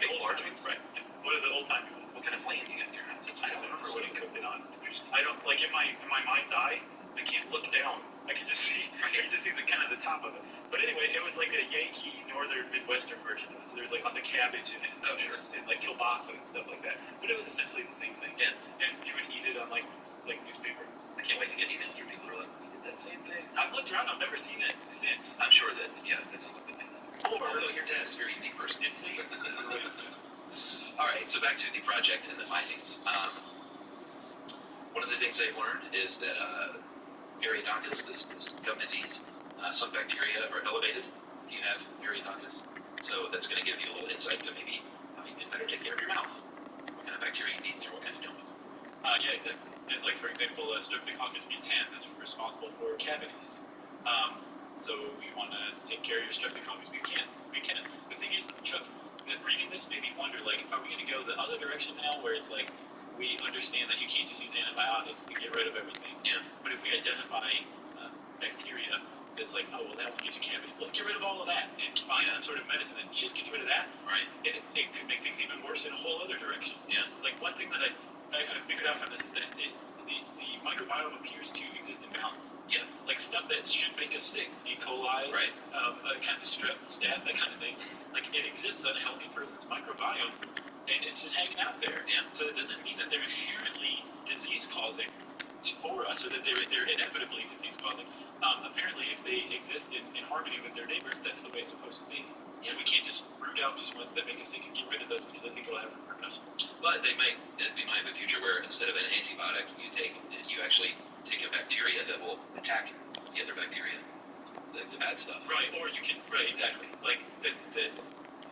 the big old large ones, right? What are the old timey ones? What kind of flame you got in your house? I don't remember what he cooked it on. I don't like in my mind's eye. I can't look down. I can just see. I can just see the kind of the top of it. But anyway, it was like a Yankee Northern Midwestern version of it. So there's like lots of cabbage in it, and like kielbasa and stuff like that. But it was essentially the same thing. Yeah. And you would eat it on like newspaper. I can't wait to get emails from people who are like, we did that same thing. I've looked around. I've never seen it since. I'm sure that that sounds like a good thing. Although your dad is a very unique person. Insane. All right, so back to the project and the findings. One of the things they've learned is that Periodontus, this gum disease, some bacteria are elevated if you have Periodontus. So that's going to give you a little insight to maybe how you can better take care of your mouth. What kind of bacteria you need in there, what kind you don't. Yeah, exactly. And like, for example, Streptococcus mutans is responsible for cavities. So we want to take care of your Streptococcus mutans. The thing is, Chuck, that reading this made me wonder, like, are we going to go the other direction now, where it's like, we understand that you can't just use antibiotics to get rid of everything. Yeah. But if we identify bacteria, it's like, oh, well, that one gives you cavities. Let's get rid of all of that and find some sort of medicine that just gets rid of that. Right. And it could make things even worse in a whole other direction. Yeah. Like, one thing that I figured out from this is that the microbiome appears to exist in balance. Yeah. Like stuff that should make us sick, E. coli, right. Kinds of strep, staph, that kind of thing. Like, it exists on a healthy person's microbiome, and it's just hanging out there. Yeah. So it doesn't mean that they're inherently disease-causing for us, or that they're inevitably disease-causing. Apparently, if they exist in harmony with their neighbors, that's the way it's supposed to be. Yeah, we can't just root out just ones that make us sick and get rid of those because I think it'll have repercussions. But we might have a future where instead of an antibiotic, you actually take a bacteria that will attack the other bacteria, the bad stuff. Right, or you can, right, exactly. Like,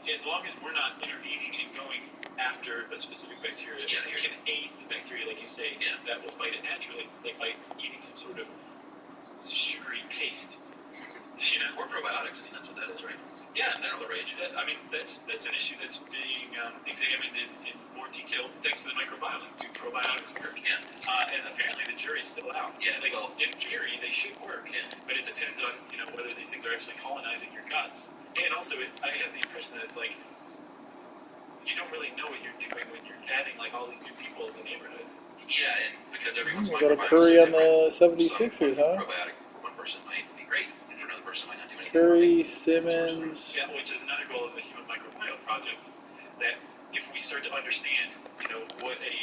as long as we're not intervening and going after a specific bacteria, yeah, you can aid the bacteria, like you say, that will fight it naturally, like by eating some sort of sugary paste. You know? Or probiotics, I mean, that's what that is, right? Yeah, they're all the rage. I mean, that's an issue that's being examined in more detail thanks to the microbiome. Do probiotics work? Yeah. And apparently the jury's still out. Yeah. Like, in theory, they should work. Yeah. But it depends on, whether these things are actually colonizing your guts. And also, I have the impression that it's like, you don't really know what you're doing when you're adding, like, all these new people in the neighborhood. Yeah, and because everyone's You got a Curry on the 76ers, huh? Probiotic for one person might be great, and for another person might not do anything. Curry, Simmons. Yeah, which is another goal of the Human Microbiome Project, that if we start to understand, what a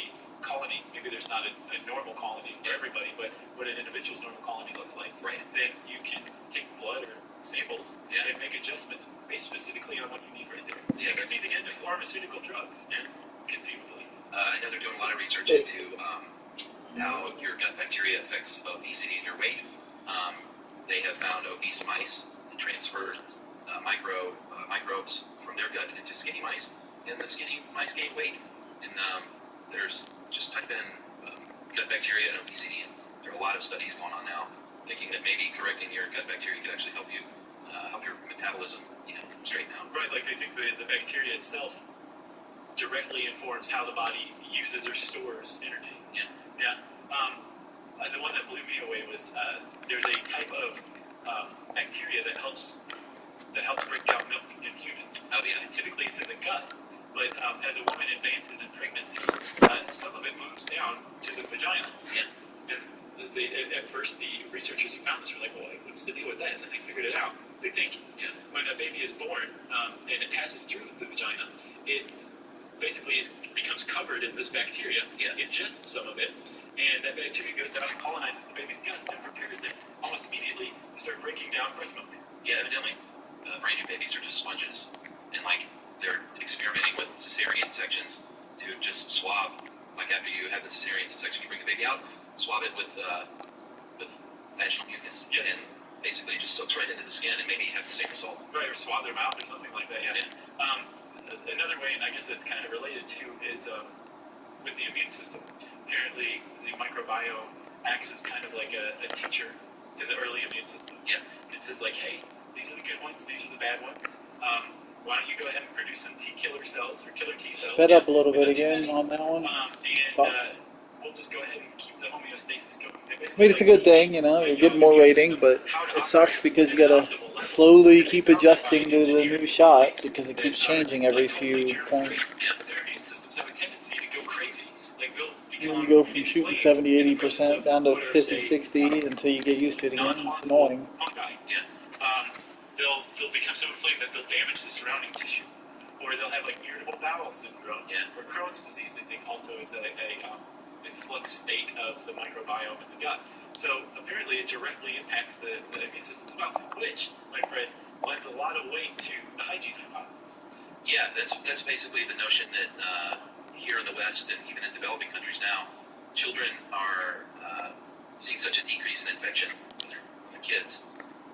colony, maybe there's not a normal colony for everybody, but what an individual's normal colony looks like, right? Then you can take blood or samples and make adjustments based specifically on what you need right there. Yeah, it could be the end of pharmaceutical drugs, conceivably. I know they're doing a lot of research into how your gut bacteria affects obesity and your weight. They have found obese mice and transferred microbes from their gut into skinny mice, and the skinny mice gain weight. And there's just type in gut bacteria and obesity, and there are a lot of studies going on now thinking that maybe correcting your gut bacteria could actually help you help your metabolism, straighten out. Right, like they think the bacteria itself directly informs how the body uses or stores energy. Yeah. Yeah. The one that blew me away was there's a type of bacteria that helps break down milk in humans. Oh yeah. And typically it's in the gut, but as a woman advances in pregnancy, some of it moves down to the vagina. Yeah. And at first the researchers who found this were like, well, what's the deal with that? And then they figured it out. They think when a baby is born and it passes through the vagina, it basically becomes covered in this bacteria, ingests some of it, and that bacteria goes down and colonizes the baby's guts and prepares it almost immediately to start breaking down breast milk. Yeah, evidently, brand new babies are just sponges, and they're experimenting with cesarean sections to just swab, after you have the cesarean section, you bring the baby out, swab it with vaginal mucus, and basically it just soaks right into the skin and maybe have the same result. Right, or swab their mouth or something like that. Yeah. Another way, and I guess that's kind of related to, is with the immune system. Apparently, the microbiome acts as kind of like a teacher to the early immune system. Yeah. It says like, hey, these are the good ones, these are the bad ones. Why don't you go ahead and produce some T killer cells or killer T cells? Sped up a little bit again on that one. Sucks. We'll just go ahead and keep the homeostasis going. I mean, it's a good thing, you're getting more rating, but it sucks because you gotta slowly keep adjusting to the new shot because it keeps changing every few points. Their immune systems have a tendency to go crazy. You go from shooting 70-80% down to 50-60 until you get used to it again. It's annoying. Fungi, they'll become so inflamed that they'll damage the surrounding tissue, or they'll have irritable bowel syndrome, or Crohn's disease. They think also is a flux state of the microbiome in the gut. So apparently it directly impacts the immune system as well, which, my friend, lends a lot of weight to the hygiene hypothesis. Yeah, that's basically the notion that here in the West and even in developing countries now, children are seeing such a decrease in infection with their kids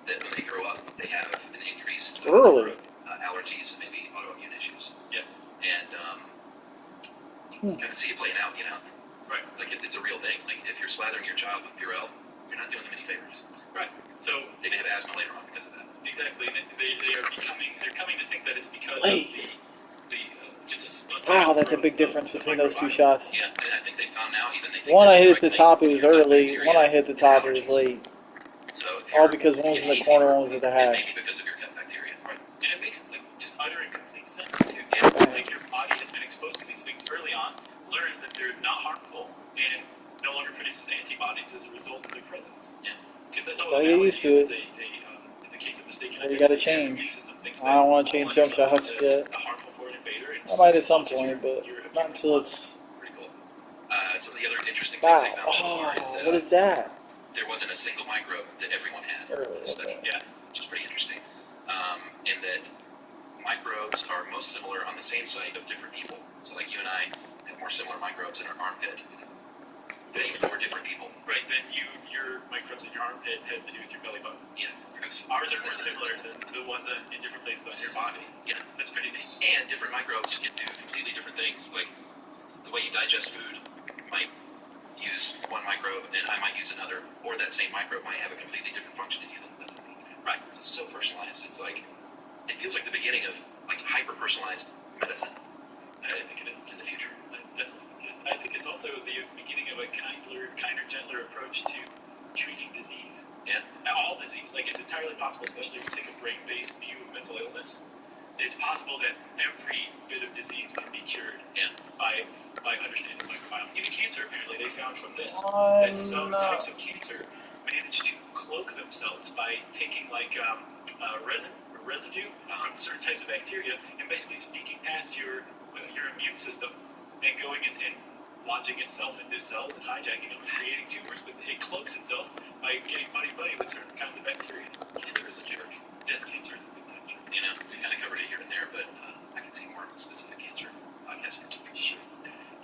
that when they grow up, they have an increased number of allergies and maybe autoimmune issues. Yeah. And you kind of see it playing out, Right. It's a real thing. If you're slathering your child with Purell, you're not doing them any favors. Right. So they may have asthma later on because of that. Exactly. They're coming to think that it's because of the just a wow, that's a big difference between those two shots. Yeah, and I think they found now even they think one I hit at the top, it was early. One I hit the top, it was late. So all because one was in the corner, one was at the hash. Maybe because of your gut bacteria. Right. And it makes just utter and complete sense too. Your body has been exposed to these things early on, learned that they're not harmful, and no longer produces antibodies as a result of their presence. Yeah. Because that's all. Gotta get used to it. It's a case of mistaken identity. You gotta change. I don't want to change jump shots yet. I might at some point, but not until it's some of the other interesting things they found so far is that what is that? there wasn't a single microbe that everyone had in the study. Yeah. Which is pretty interesting. In that microbes are most similar on the same site of different people. So like you and I have more similar microbes in our armpit than more different people. Right, then your microbes in your armpit has to do with your belly button. Yeah. Ours are more similar than the ones in different places on your body. Yeah. That's pretty neat. And different microbes can do completely different things. Like the way you digest food might use one microbe and I might use another, or that same microbe might have a completely different function in you than it does in me. Right. It's so personalized. It's like, it feels like the beginning of like hyper-personalized medicine. I think it is. In the future. I definitely think it is. I think it's also the beginning of a kinder, gentler approach to treating disease. Yeah. All disease. Like, it's entirely possible, especially if you take a brain-based view of mental illness, it's possible that every bit of disease can be cured by understanding the microbiome. Even cancer, apparently, they found from this that some types of cancer manage to cloak themselves by taking, like, residue from certain types of bacteria and basically sneaking past your immune system and going and launching itself into cells and hijacking them and creating tumors. But it cloaks itself by getting buddy-buddy with certain kinds of bacteria. Cancer is a jerk. Yes, cancer is a big time jerk. You know, we kind of covered it here and there, but I can see more specific cancer podcasts. Sure.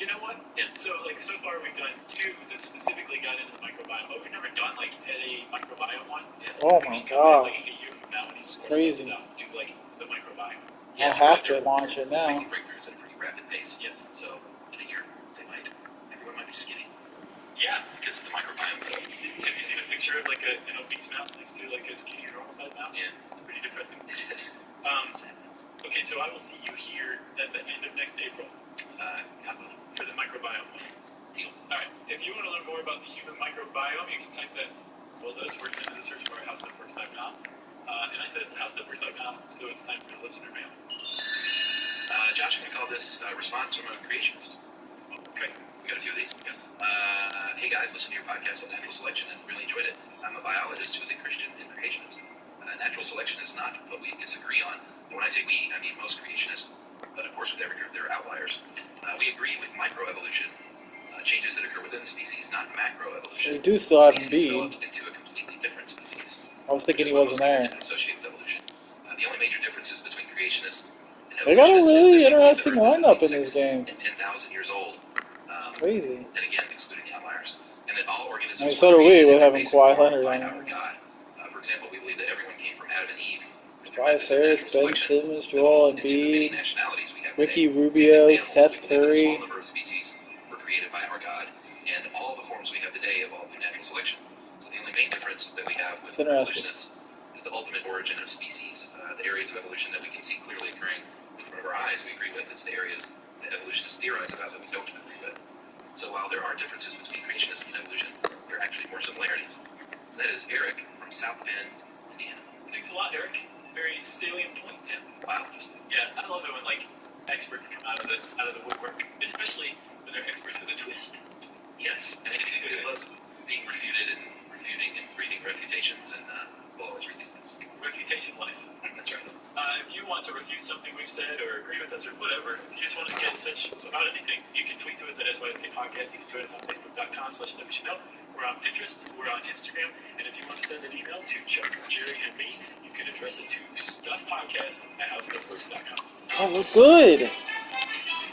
You know what? Yeah. So far we've done 2 that specifically got into the microbiome, but we've never done like a microbiome one. Yeah. Oh my gosh. Like a year from now, when It's crazy. out, do like the microbiome. Yeah, I have to launch it now. Making breakthroughs at a pretty rapid pace. Yes. So in a year, everyone might be skinny Yeah. because of the microbiome. Have you seen a picture of like an obese mouse next to like a skinny or normal sized mouse? Yeah. It's pretty depressing. It is. Okay, so I will see you here at the end of next April God willing. for the microbiome one. Deal. All right. If you want to learn more about the human microbiome, you can type those words into the search bar at howstuffworks.com. And I said howstuffworks.com, so it's time for the listener mail. Josh, I'm going to call this response from a creationist. Okay. We got a few of these. Hey guys, listen to your podcast on natural selection and really enjoyed it. I'm a biologist who is a Christian and creationist. Natural selection is not what we disagree on. And when I say we, I mean most creationists. But of course, with every group, there are outliers. We agree with microevolution, changes that occur within the species, not macroevolution. We do still have species Embiid. developed into a completely different species. I was thinking he wasn't there. Associate with evolution. The only major differences between creationists and They got a evolutionists really is that interesting the Earth is lineup in between this 6 game. and 10,000 years old. It's crazy. And again, excluding the outliers. And that all organisms. I mean, so do we with having Kawhi Leonard by on our it. God. For example, we believe that everyone came from Adam and Eve. Tobias Harris, Ben Simmons, Joel Embiid, Ricky Rubio, Seth Curry. A small number of species were created by our God, and all the forms we have today evolved through natural selection. So the only main difference that we have with evolutionists is the ultimate origin of species. The areas of evolution that we can see clearly occurring in front of our eyes we agree with. It's the areas that evolutionists theorize about that we don't agree with. So while there are differences between creationism and evolution, there are actually more similarities. That is Eric from South Bend, Indiana. Thanks a lot, Eric. Very salient point. Wow. Yeah, I love it when like experts come out of the woodwork, especially when they're experts with a twist. Yes, and I love being refuted and refuting and reading reputations, and we'll always read these things. Refutation life. That's right. If you want to refute something we've said or agree with us or whatever, if you just want to get in touch about anything, you can tweet to us at SYSK Podcast. You can tweet us on Facebook.com/WCHNO. We're on Pinterest. We're on Instagram. And if you want to send an email to Chuck, Jerry, and me, you can address it to stuffpodcast@howstuffworks.com. Oh, we're good.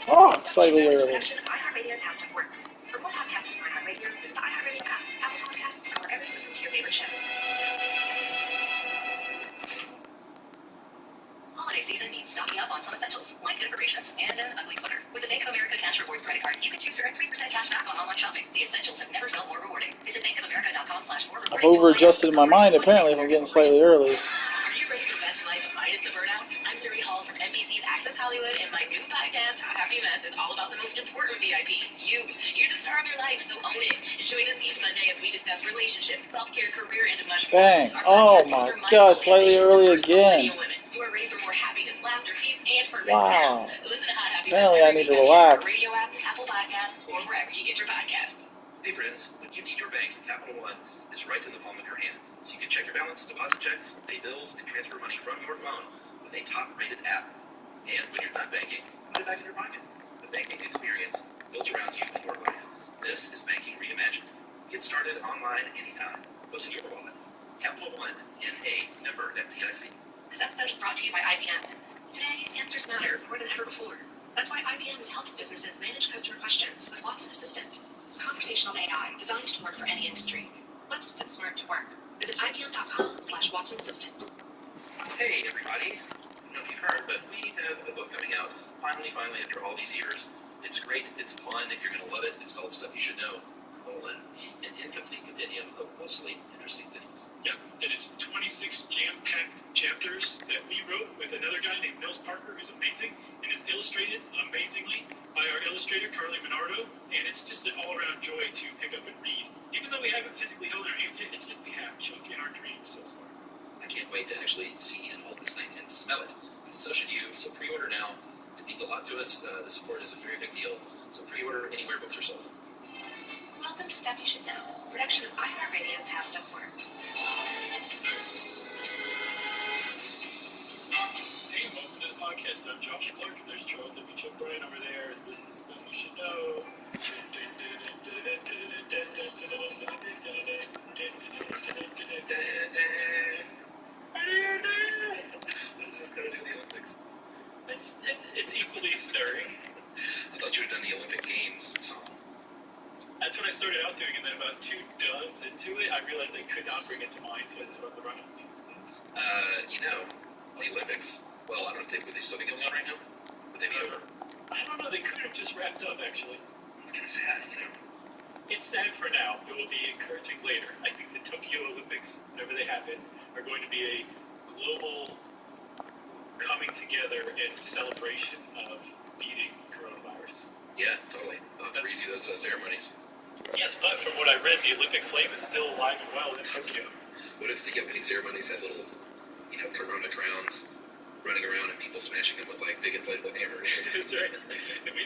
Oh, slightly early. Production of iHeartRadio's How Stuff Works. For more podcasts from iHeartRadio, visit the iHeartRadio app, Apple Podcasts, or wherever you listen to your favorite shows. Holiday season means stocking up on some essentials, like decorations and an ugly sweater. With the Bank of America Cash Rewards credit card, you can choose to earn 3% cash back on online shopping. The essentials have never felt more rewarding. Visit bankofamerica.com/more rewarding. I've over-adjusted in my mind, apparently, if I'm getting slightly early. Are you ready to invest your life minus the burnout? I'm Zuri Hall from NBC's Access Hollywood, and my new podcast, How Happy Mess, is all about the most important VIP. You. You're the star of your life, so own it. Join us each Monday as we discuss relationships, self-care, career, and much more. Bang. Oh my God, slightly early again. You are ready for more happiness, laughter, peace, and purpose. Wow. Listen to How Happy Apparently Mess I need to relax. Radio app, Apple Podcasts, or wherever you get your podcasts. Hey friends, when you need your bank, Capital One is right in the palm of your hand. So you can check your balance, deposit checks, pay bills, and transfer money from your phone with a top-rated app. And when you're not banking, put it back in your pocket. The banking experience built around you and your life. This is banking reimagined. Get started online anytime. What's in your wallet? Capital One, NA, member FDIC. This episode is brought to you by IBM. Today, answers matter more than ever before. That's why IBM is helping businesses manage customer questions with Watson Assistant. It's conversational AI designed to work for any industry. Let's put smart to work. Visit IBM.com/Watson Assistant. Hey, everybody. I don't know if you've heard, but we have a book coming out. Finally, after all these years. It's great. It's fun. You're going to love it. It's called Stuff You Should Know, an incomplete compendium of mostly interesting things. Yep, and it's 26 jam-packed chapters that we wrote with another guy named Nils Parker, who's amazing, and is illustrated amazingly by our illustrator, Carly Minardo, and it's just an all-around joy to pick up and read. Even though we haven't physically held in our hands yet, it's like we have Chuck in our dreams so far. I can't wait to actually see and hold this thing and smell it. And so should you. So pre-order now. It means a lot to us. The support is a very big deal. So pre-order anywhere books are sold. Welcome to Stuff You Should Know, production of iHeartRadio's How Stuff Works. Hey, welcome to the podcast. I'm Josh Clark. There's Charles W. Chuck Bryan over there. This is Stuff You Should Know. This is going to do the Olympics. It's equally stirring. I thought you had done the Olympic Games song. That's what I started out doing, and then about 2 duns into it, I realized I could not bring it to mind, so I just wrote the Russian thing instead. The Olympics. Well, I don't think would they still be going on right now? Would they be over? I don't know. They could have just wrapped up, actually. It's kind of sad, It's sad for now. It will be encouraging later. I think the Tokyo Olympics, whenever they happen, are going to be a global coming together and celebration of beating coronavirus. Yeah, totally. They'll have to redo those ceremonies. Yes, but from what I read, the Olympic flame is still alive and well in Tokyo. What if the opening ceremonies had little, corona crowns running around and people smashing them with big inflatable hammers? That's right.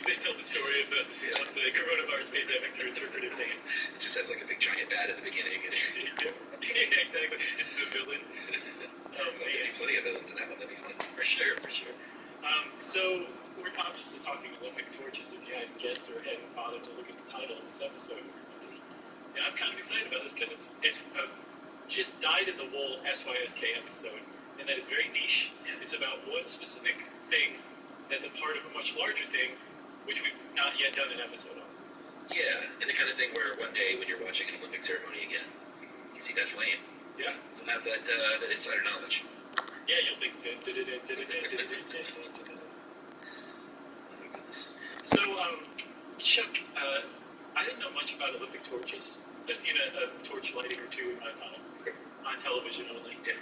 They tell the story of the coronavirus pandemic through interpretive dance. It just has a big giant bat at the beginning. Yeah, exactly. It's the villain. There'd be plenty of villains in that one. That'd be fun. For sure. So we're obviously talking Olympic torches. If you hadn't guessed or hadn't bothered to look at the title of this episode, yeah, I'm kind of excited about this because it's just dyed in the wool SYSK episode, and that is very niche. It's about one specific thing that's a part of a much larger thing, which we've not yet done an episode on. Yeah, and the kind of thing where one day when you're watching an Olympic ceremony again, you see that flame. Yeah. You'll have that insider knowledge. Yeah, you'll think. So, Chuck, I didn't know much about Olympic torches. I've seen a torch lighting or two in my time on television only. Yeah.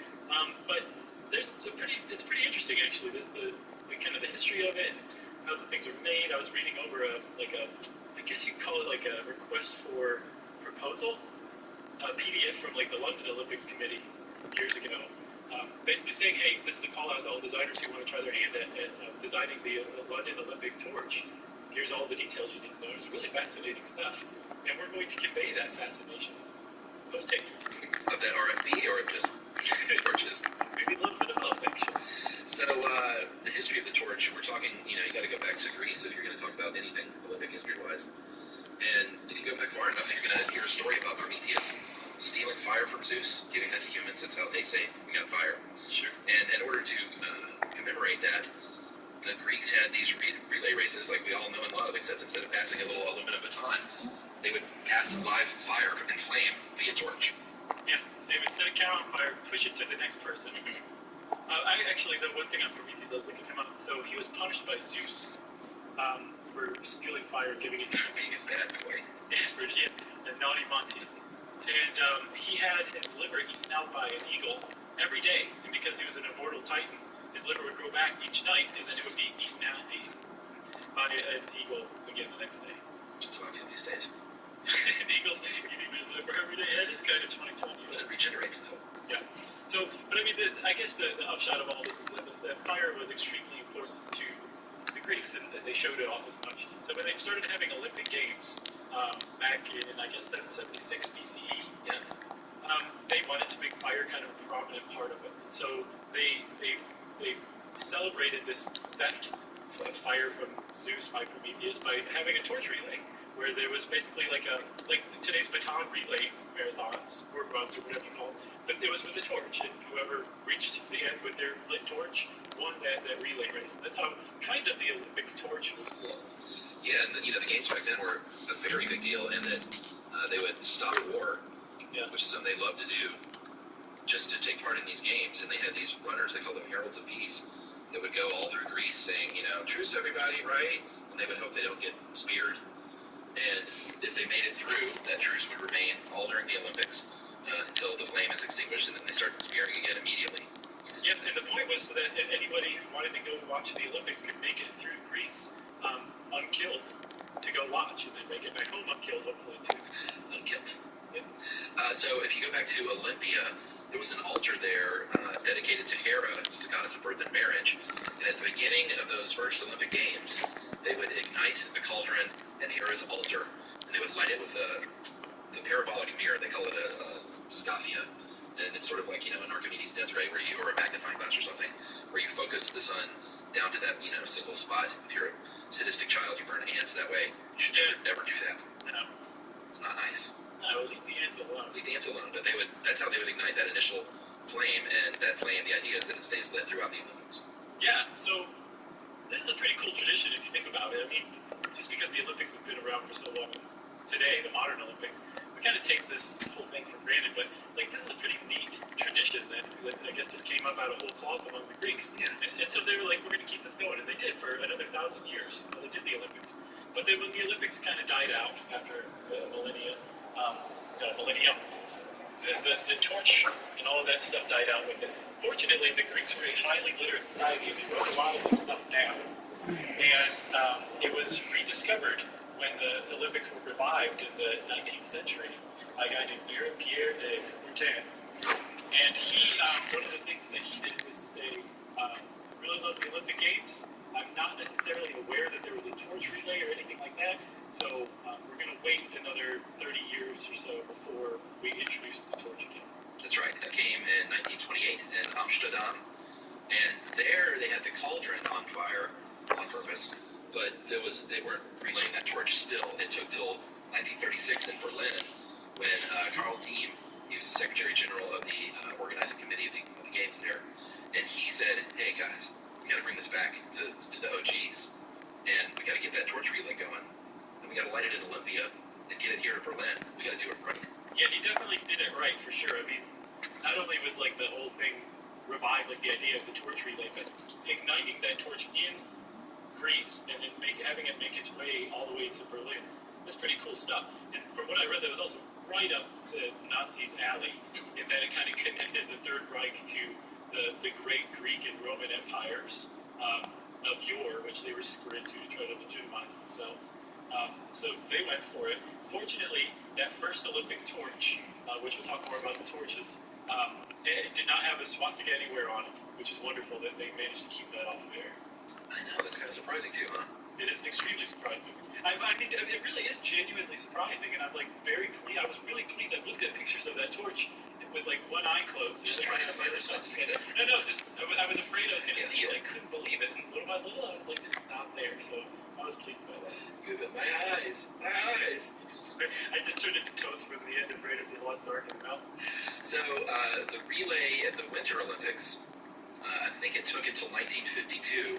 But it's pretty interesting actually. The kind of the history of it, and how the things are made. I was reading over I guess you'd call it like a request for proposal, a PDF from the London Olympics Committee years ago. Basically saying, hey, this is a call out to all designers who want to try their hand at designing the London Olympic torch. Here's all the details you need to know. It's really fascinating stuff. And we're going to convey that fascination post-haste. Of that RFP or of just torches? Maybe a little bit of both, actually. So, the history of the torch, we're talking, you got to go back to Greece if you're going to talk about anything Olympic history-wise. And if you go back far enough, you're going to hear a story about Prometheus stealing fire from Zeus, giving that to humans. That's how they say we got fire. Sure. And in order to commemorate that, the Greeks had these relay races like we all know and love, except instead of passing a little aluminum baton, they would pass live fire and flame via torch. Yeah, they would set a cow on fire, push it to the next person. The one thing on Prometheus, I was looking him up. So he was punished by Zeus for stealing fire and giving it to humans. Being a bad boy. A naughty Monty. And he had his liver eaten out by an eagle every day. And because he was an immortal titan, his liver would grow back each night, and then it would be eaten by an eagle again the next day. That's how I feel these days. Eagles eating their liver every day. That is kind of 2020. But it regenerates, though. Yeah. So, but I guess the upshot of all this is that fire was extremely important to the Greeks, and they showed it off as much. So when they started having Olympic Games back in, I guess, 776 BCE, yeah. They wanted to make fire kind of a prominent part of it. So they celebrated this theft fire from Zeus by Prometheus by having a torch relay, where there was basically like today's baton relay marathons or runs or whatever you call them, but it was with a torch, and whoever reached the end with their lit torch won that relay race. That's how kind of the Olympic torch was born. Yeah, and the games back then were a very big deal in that they would stop war, which is something they loved to do, just to take part in these games. And they had these runners, they called them heralds of peace, that would go all through Greece saying, truce everybody, right? And they would hope they don't get speared. And if they made it through, that truce would remain all during the Olympics until the flame is extinguished, and then they start spearing again immediately. Yeah, and the point was so that anybody who wanted to go watch the Olympics could make it through Greece unkilled to go watch, and then make it back home unkilled, hopefully, too. Unkilled. Yeah. So if you go back to Olympia, there was an altar there dedicated to Hera, who's the goddess of birth and marriage. And at the beginning of those first Olympic Games, they would ignite the cauldron at Hera's altar, and they would light it with the parabolic mirror. They call it a scaphia. And it's sort of like, an Archimedes' death ray, or a magnifying glass or something, where you focus the sun down to that, single spot. If you're a sadistic child, you burn ants that way. You should never do that. No. It's not nice. No, leave the ants alone. Leave the ants alone. But that's how they would ignite that initial flame, and that flame, the idea is that it stays lit throughout the Olympics. Yeah, so this is a pretty cool tradition if you think about it. I mean, just because the Olympics have been around for so long today, the modern Olympics, we kind of take this whole thing for granted, but this is a pretty neat tradition that I guess just came up out of whole cloth among the Greeks. Yeah. And so they were like, we're going to keep this going, and they did for another 1,000 years. They did the Olympics. But then when the Olympics kind of died out after millennium, the torch and all of that stuff died out with it. Fortunately, the Greeks were a highly literate society, and they wrote a lot of this stuff down. And it was rediscovered when the Olympics were revived in the 19th century by a guy named Pierre de Coubertin. And he, one of the things that he did was to say, I really love the Olympic Games. I'm not necessarily aware that there was a torch relay or anything like that, so we're going to wait another 30 years or so before we introduce the torch again. That's right. That came in 1928 in Amsterdam, and there they had the cauldron on fire on purpose, but they weren't relaying that torch still. It took till 1936 in Berlin when Karl Diem, he was the Secretary General of the organizing committee of the games there, and he said, hey guys, we got to bring this back to the OGs, and we got to get that torch relay going, and we got to light it in Olympia and get it here to Berlin. We got to do it right. Yeah, he definitely did it right for sure. I mean, not only was the whole thing revived, the idea of the torch relay, but igniting that torch in Greece and then having it make its way all the way to Berlin. That's pretty cool stuff. And from what I read, that was also right up the Nazis' alley, in that it kind of connected the Third Reich to the great Greek and Roman empires of yore, which they were super into to try to legitimize themselves. So they went for it. Fortunately, that first Olympic torch, which we'll talk more about the torches, it did not have a swastika anywhere on it, which is wonderful that they managed to keep that off of air. I know, that's kind of surprising too, huh? It is extremely surprising. I mean, it really is genuinely surprising, and I'm very pleased. I was really pleased. I looked at pictures of that torch with one eye closed. Just trying to find the swastika. No, I was afraid I was going to see it. I couldn't believe it, and little by little, I was like, it's not there. So I was pleased by that. Good, but my eyes. I just turned into Toth from the end of Raiders of the Lost Ark in the mountain. So the relay at the Winter Olympics, I think it took until 1952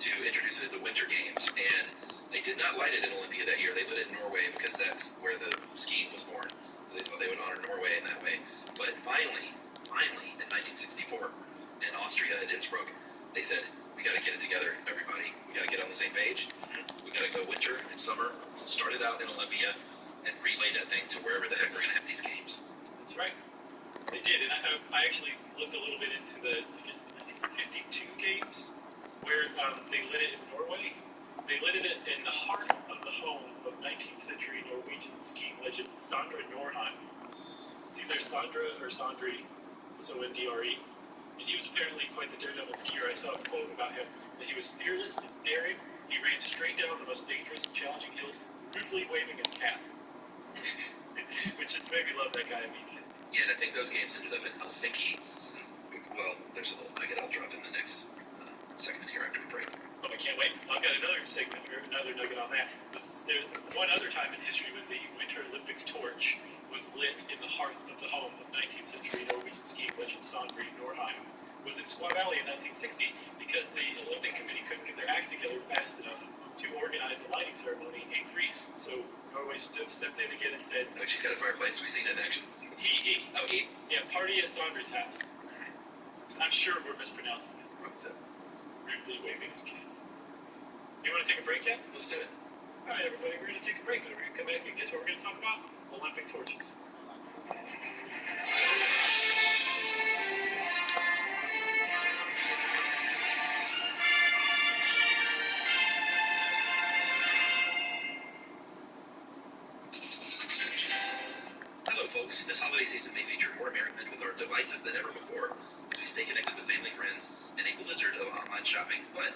to introduce it at the Winter Games, and they did not light it in Olympia that year. They lit it in Norway because that's where the skiing was born. So they thought they would honor Norway in that way. But finally, in 1964, in Austria at Innsbruck, they said, we got to get it together, everybody. We got to get on the same page. We got to go winter and summer, start it out in Olympia, and relay that thing to wherever the heck we're going to have these games. That's right. They did, and I actually looked a little bit into the 1952 games, where they lit it in Norway. They lit it in the heart of the home of 19th century Norwegian skiing legend Sondre Norheim. It's either Sondre or Sondre, Sondre, and he was apparently quite the daredevil skier. I saw a quote about him, that he was fearless and daring. He ran straight down the most dangerous and challenging hills, rudely waving his cap. Which just made me love that guy immediately. Yeah, and I think those games ended up in Helsinki. Well, there's a little nugget I'll drop in the next segment here after we break. Oh, I can't wait. I've got another segment or another nugget on that. There's one other time in history when the Winter Olympic torch was lit in the hearth of the home of 19th century Norwegian skiing legend Sondre Norheim was in Squaw Valley in 1960 because the Olympic Committee couldn't get their act together fast enough to organize a lighting ceremony in Greece. So Norway stepped in again and said, Oh, she's got a fireplace. We've seen it in action. he. Oh, he? Yeah, party at Sondre's house. I'm sure we're mispronouncing it. What's that? Rudely waving his cane. You want to take a break yet? Let's do it. All right, everybody, we're going to take a break. We're going to come back and guess what we're going to talk about? Olympic torches. Hello, folks. This holiday season may feature more merriment with our devices than ever before as we stay connected with family, friends, and a blizzard of online shopping. But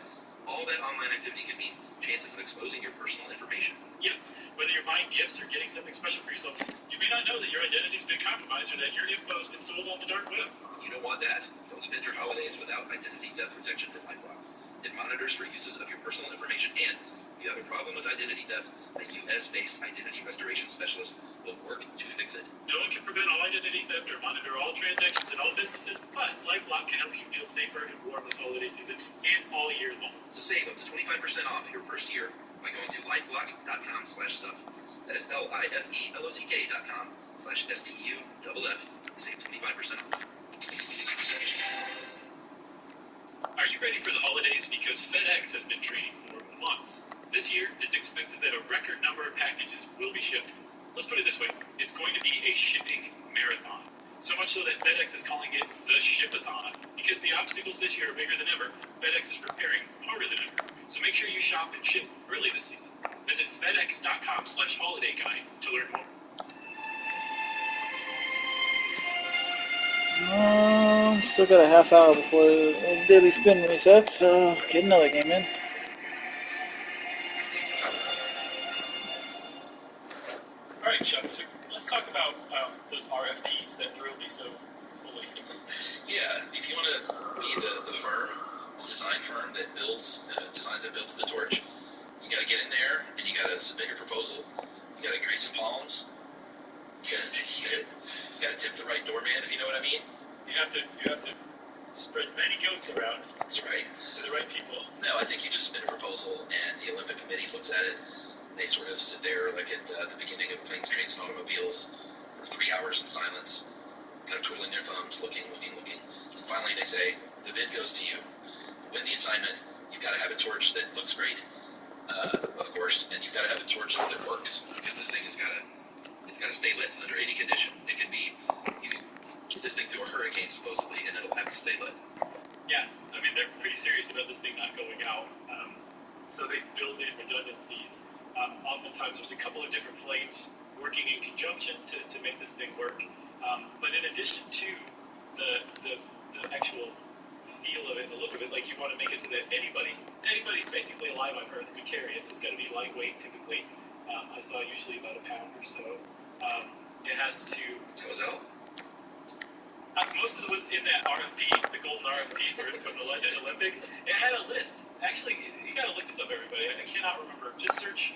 all that online activity can mean chances of exposing your personal information. Yep. Whether you're buying gifts or getting something special for yourself, you may not know that your identity's been compromised or that your info has been sold on the dark web. You don't want that. Don't spend your holidays without identity theft protection from LifeLock. It monitors for uses of your personal information, and if you have a problem with identity theft, a U.S.-based identity restoration specialist will work to fix it. No one can prevent all identity theft or monitor all transactions in all businesses, but LifeLock can help you feel safer and warm this holiday season and all year long. So save up to 25% off your first year by going to lifelock.com/stuff. That is LIFELOCK.com/STUFF. Save 25% off. Are you ready for the holidays? Because FedEx has been training for months. This year, it's expected that a record number of packages will be shipped. Let's put it this way. It's going to be a shipping marathon. So much so that FedEx is calling it the Shipathon. Because the obstacles this year are bigger than ever, FedEx is preparing harder than ever. So make sure you shop and ship early this season. Visit FedEx.com/holiday guide to learn more. Still got a half hour before daily spin resets, so get another game in. All right, Chuck, so let's talk about those RFPs that thrilled me so fully. Yeah, if you want to be the firm, the design firm that designs and builds the torch, you got to get in there and you got to submit your proposal. You got to grease some palms. You got to tip the right doorman, if you know what I mean. You have to spread many goats around. That's right. To the right people. No, I think you just submit a proposal and the Olympic Committee looks at it. They sort of sit there like at the beginning of Planes, Trains, and Automobiles for 3 hours in silence, kind of twiddling their thumbs, looking. And finally they say, the bid goes to you. You win the assignment. You've got to have a torch that looks great, of course, and you've got to have a torch that works, because this thing it's got to stay lit under any condition. It can be, you can get this thing through a hurricane, supposedly, and it'll have to stay lit. Yeah, I mean, they're pretty serious about this thing not going out. So they build in redundancies. Oftentimes there's a couple of different flames working in conjunction to make this thing work. But in addition to the actual feel of it, the look of it, like you want to make it so that anybody basically alive on Earth could carry it. So it's got to be lightweight typically. I saw usually about a pound or so. It has to... So is that all? Most of the ones in that RFP, the golden RFP for the London Olympics, it had a list. Actually, you got to look this up, everybody. I cannot remember. Just search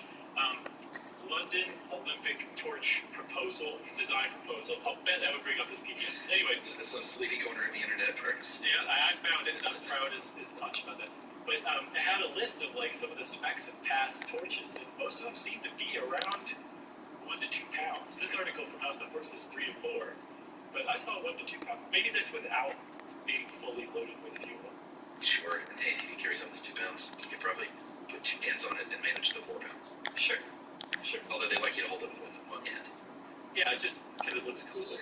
London Olympic torch proposal, design proposal. I'll bet that would bring up this PDF. Anyway. That's some sleepy corner of the internet, perhaps. Yeah, I found it, and I'm proud as much about that. But it had a list of like some of the specs of past torches, and most of them seem to be around 1 to 2 pounds. This article from How Stuff Works is 3 to 4. But I saw 1 to 2 pounds. Maybe that's without being fully loaded with fuel. Sure. Hey, if you can carry something that's 2 pounds, you could probably put 2 hands on it and manage the 4 pounds. Sure. Although they like you to hold it with one hand. Yeah, just because it looks cooler.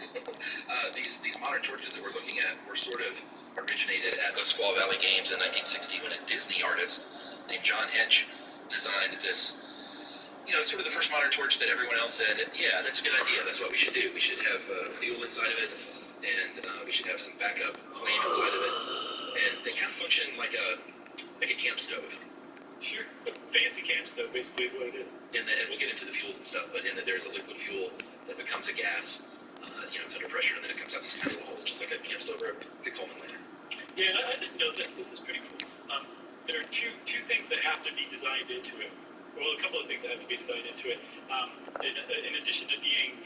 These modern torches that we're looking at were sort of originated at the Squaw Valley Games in 1960 when a Disney artist named John Hench designed this. You know, it's sort of the first modern torch that everyone else said, yeah, that's a good idea. That's what we should do. We should have fuel inside of it, and we should have some backup flame inside of it. And they kind of function like a camp stove. Sure. A fancy camp stove, basically, is what it is. And we'll get into the fuels and stuff, but in that there's a liquid fuel that becomes a gas. It's under pressure, and then it comes out these tiny little holes, just like a camp stove or a Coleman lantern. Yeah, and I didn't know this. This is pretty cool. There are two things that have to be designed into it. Well, a couple of things that have to be designed into it. In addition to being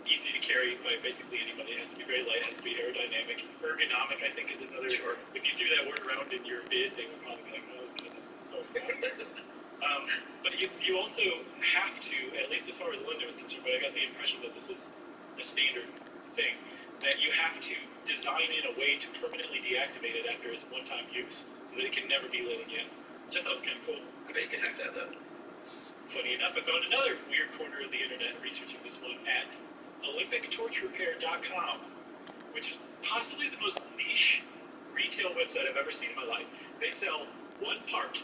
easy to carry by basically anybody, it has to be very light, it has to be aerodynamic. Ergonomic, I think, is another. Sure. If you threw that word around in your bid, they would probably be like, "Oh, this kid is so bad." But you also have to, at least as far as London was concerned, but I got the impression that this was a standard thing, that you have to design in a way to permanently deactivate it after its one-time use, so that it can never be lit again. Which I thought was kind of cool. I bet you could have that. Funny enough, I found another weird corner of the internet researching this one at OlympicTorchRepair.com, which is possibly the most niche retail website I've ever seen in my life. They sell one part,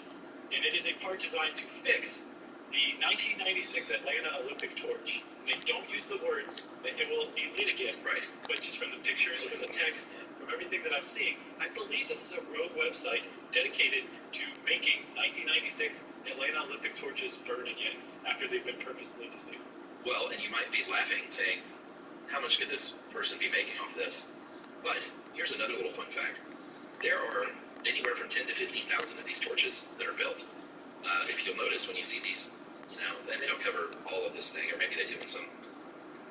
and it is a part designed to fix the 1996 Atlanta Olympic torch. And they don't use the words that it will be lit again, Right. but just from the pictures, from the text, from everything that I'm seeing, I believe this is a rogue website dedicated to making 1996 Atlanta Olympic torches burn again after they've been purposefully disabled. Well, and you might be laughing, saying, how much could this person be making off this? But here's another little fun fact. There are anywhere from 10 to 15,000 of these torches that are built. If you'll notice when you see these, and they don't cover all of this thing, or maybe they do in some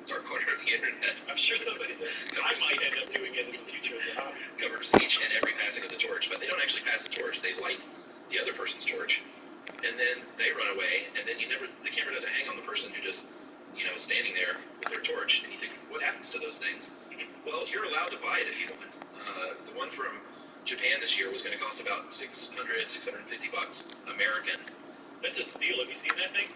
dark corner of the internet. I'm sure somebody does. I might end up doing it in the future as a hobby. Covers each and every passing of the torch, but they don't actually pass the torch. They light the other person's torch, and then they run away, and then the camera doesn't hang on the person who just, standing there with their torch, and you think, what happens to those things? Well, you're allowed to buy it if you want. The one from Japan this year was going to cost about $650 American. That's a steal. Have you seen that thing?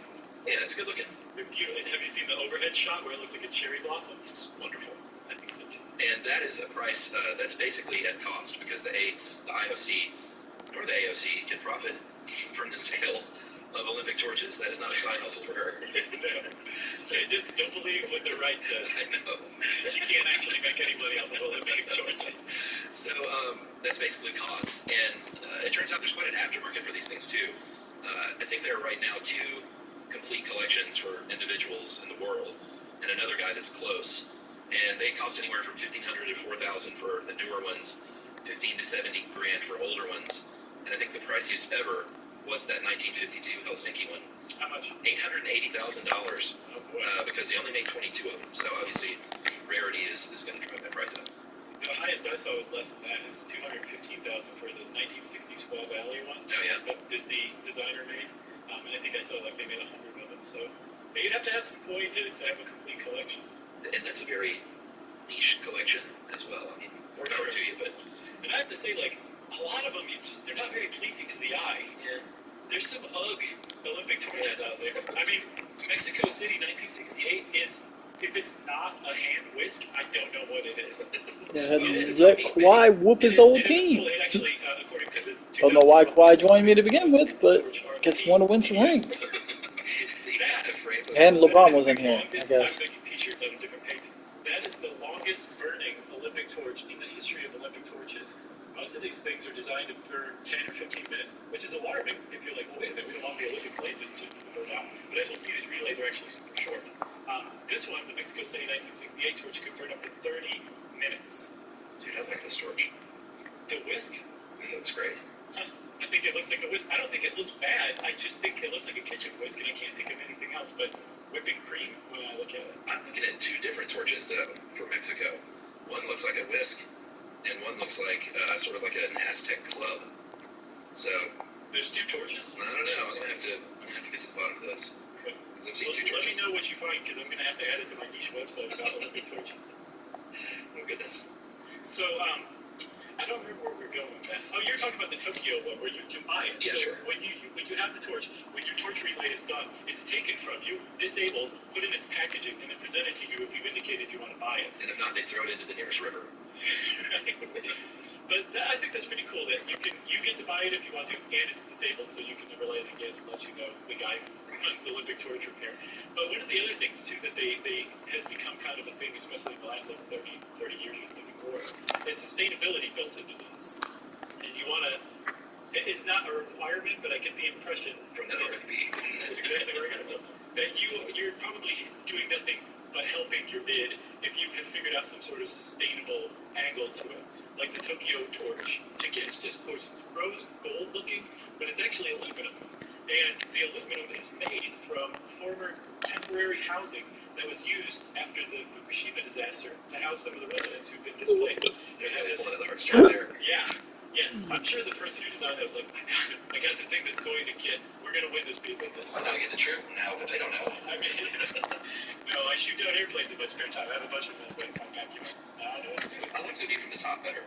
Yeah, it's good looking. They're beautiful. Have you seen the overhead shot where it looks like a cherry blossom? It's wonderful. I think so too. And that is a price that's basically at cost, because the IOC nor the AOC can profit from the sale of Olympic torches. That is not a side hustle for her. No. So just don't believe what the right says. I know. She can't actually make any money off of Olympic torches. So that's basically cost. And it turns out there's quite an aftermarket for these things too. I think there are right now 2 complete collections for individuals in the world, and another guy that's close. And they cost anywhere from $1,500 to $4,000 for the newer ones, $15,000 to $70,000 for older ones. And I think the priciest ever was that 1952 Helsinki one. How much? $880,000. Oh boy. Because they only made 22 of them. So obviously, rarity is going to drive that price up. The highest I saw was less than that. It was $215,000 for the 1960 Squaw Valley one. Oh yeah. That Disney designer made. And I think I saw like they made 100 of them. So you'd have to have some coin to have a complete collection. And that's a very niche collection as well. I mean, more power to you, but... And I have to say, like, a lot of them, they're not very pleasing to the eye. Yeah. There's some Olympic torches out there. I mean, Mexico City 1968 is, if it's not a hand whisk, I don't know what it is. Yeah, let Kawhi whoop his old team. It actually, according to the Don't know why Kawhi joined me to begin with, but guess he wanted to win some rings. And LeBron was in here, I guess. I'm making t-shirts out of different pages. That is the longest burning Olympic torch in the history of Olympic torches. Most of these things are designed to burn 10 or 15 minutes, which is alarming if you're like, well, wait a minute, we don't want the Olympic flame to burn out. But as we'll see, these relays are actually super short. This one, the Mexico City 1968 torch, could burn up to 30 minutes. Dude, I like this torch. The whisk? I think it looks great. I think it looks like a whisk. I don't think it looks bad. I just think it looks like a kitchen whisk, and I can't think of anything else but whipping cream when I look at it. I'm looking at 2 different torches, though, for Mexico. One looks like a whisk, and one looks like sort of like an Aztec club. So there's 2 torches. I don't know. I'm gonna have to get to the bottom of this. Okay. Because I'm seeing 2 torches. Let me know what you find, because I'm gonna have to add it to my niche website about Olympic torches. Oh goodness. So I don't remember where we're going with that. Oh, you're talking about the Tokyo one where you can buy it. Yeah, so sure. when you have the torch, when your torch relay is done, it's taken from you, disabled, put in its packaging, and then presented to you if you've indicated you want to buy it. And if not, they throw it into the nearest river. But I think that's pretty cool that you get to buy it if you want to, and it's disabled, so you can never light it again unless you know the guy who runs the Olympic torch repair. But one of the other things too that they has become kind of a thing, especially in the last like 30 years or maybe more, is sustainability built into this. And you want to. It's not a requirement, but I get the impression From the NoEmpathy. that's exactly where we're going to go. That you're probably doing nothing but helping your bid if you have figured out some sort of sustainable angle to it, like the Tokyo torch. Again, it's just rose gold looking, but it's actually aluminum. And the aluminum is made from former temporary housing that was used after the Fukushima disaster to house some of the residents who've been displaced. It's one of the hard stuff there. Yeah. Yes. I'm sure the person who designed that was like, I got the thing that's going to get, we're going to win this bid with this. Well, now is it true? Now, but they don't know. I mean, no, I shoot down airplanes in my spare time. I have a bunch of them in my backyard. I know what to do. I like the view from the top better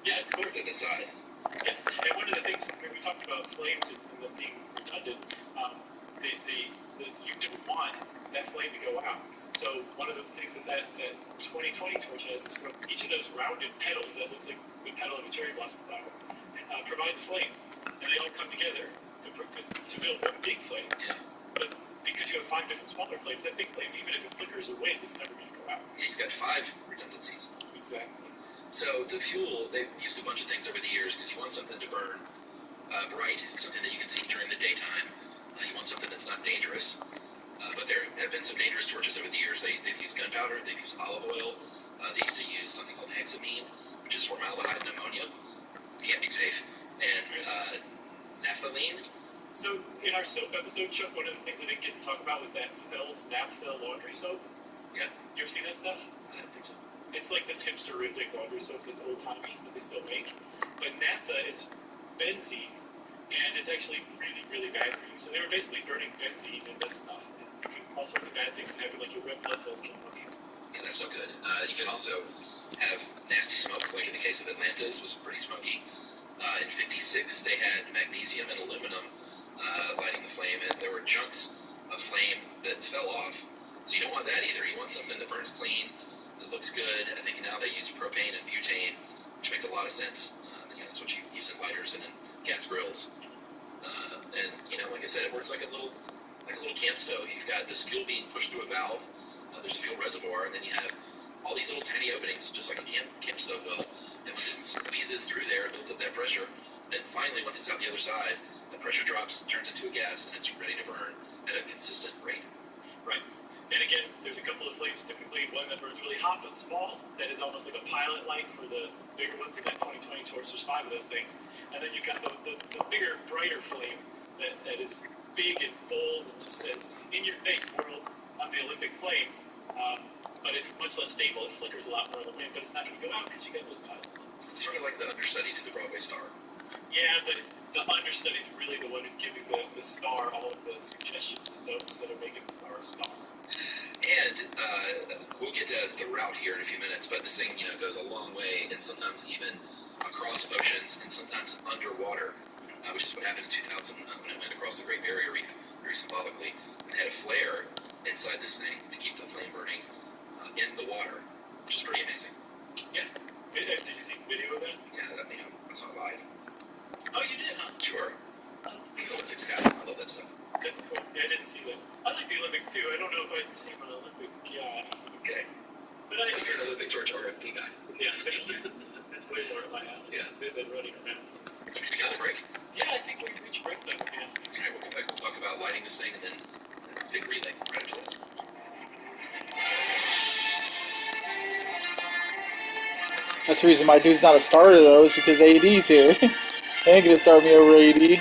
Yeah, it's than gorgeous. the side. Yes, and one of the things when we talked about flames and them being redundant, you don't want that flame to go out. So one of the things that 2020 torch has is from each of those rounded petals that looks like the petal of a cherry blossom flower provides a flame, and they all come together to build one big flame. Yeah. But because you have 5 different smaller flames, that big flame, even if it flickers or wanes, it's never going to go out. Yeah, you've got 5 redundancies. Exactly. So the fuel, they've used a bunch of things over the years because you want something to burn bright, something that you can see during the daytime. You want something that's not dangerous. But there have been some dangerous torches over the years. They've used gunpowder, they've used olive oil, they used to use something called hexamine, which is formaldehyde and ammonia. Can't be safe. And naphthalene. So in our soap episode, Chuck, one of the things I didn't get to talk about was that Fel's Naphtha laundry soap. Yeah. You ever seen that stuff? I don't think so. It's like this hipsterific laundry soap that's old-timey that they still make. But naphtha is benzene, and it's actually really, really bad for you. So they were basically burning benzene in this stuff. And all sorts of bad things can happen, like your red blood cells can function. Yeah, that's no good. You can also have nasty smoke, like in the case of Atlantis, was pretty smoky. In 56, they had magnesium and aluminum lighting the flame, and there were chunks of flame that fell off. So you don't want that either. You want something that burns clean, that looks good. I think now they use propane and butane, which makes a lot of sense. That's what you use in lighters and in gas grills. And like I said, it works like a little camp stove. You've got this fuel being pushed through a valve. There's a fuel reservoir, and then you have all these little tiny openings, just like a camp stove will. And once it squeezes through there, it builds up that pressure. Then finally, once it's out the other side, the pressure drops, turns into a gas, and it's ready to burn at a consistent rate. Right. And again, there's a couple of flames, typically one that burns really hot but small, that is almost like a pilot light for the bigger ones in that 2020 torch. There's 5 of those things. And then you've got the bigger, brighter flame that is big and bold and just says, in your face, world, I'm the Olympic flame. But it's much less stable. It flickers a lot more in the wind, but it's not going to go out because you got those pilot lights. It's sort of like the understudy to the Broadway star. Yeah, but the understudy is really the one who's giving the star all of the suggestions and notes that are making the star a star. And we'll get to the route here in a few minutes, but this thing, goes a long way, and sometimes even across oceans, and sometimes underwater, which is what happened in 2000 when it went across the Great Barrier Reef, very symbolically. It had a flare inside this thing to keep the flame burning in the water, which is pretty amazing. Yeah. Did you see the video of that? Yeah, I saw it live. Oh, you did, huh? Sure. That's The Olympics guy. I love that stuff. That's cool. Yeah, I didn't see that. I like the Olympics too. I don't know if I'd say I'm an Olympics guy. Okay. But You're an Olympic George RFP guy. Yeah, that's way more of my alley than running around. We got a break. Yeah, I think we reached break though. Yes. All right, we'll come back. We'll talk about lighting this thing and then big relay right after this. That's the reason my dude's not a starter though, is because AD's here. They ain't gonna start me over AD.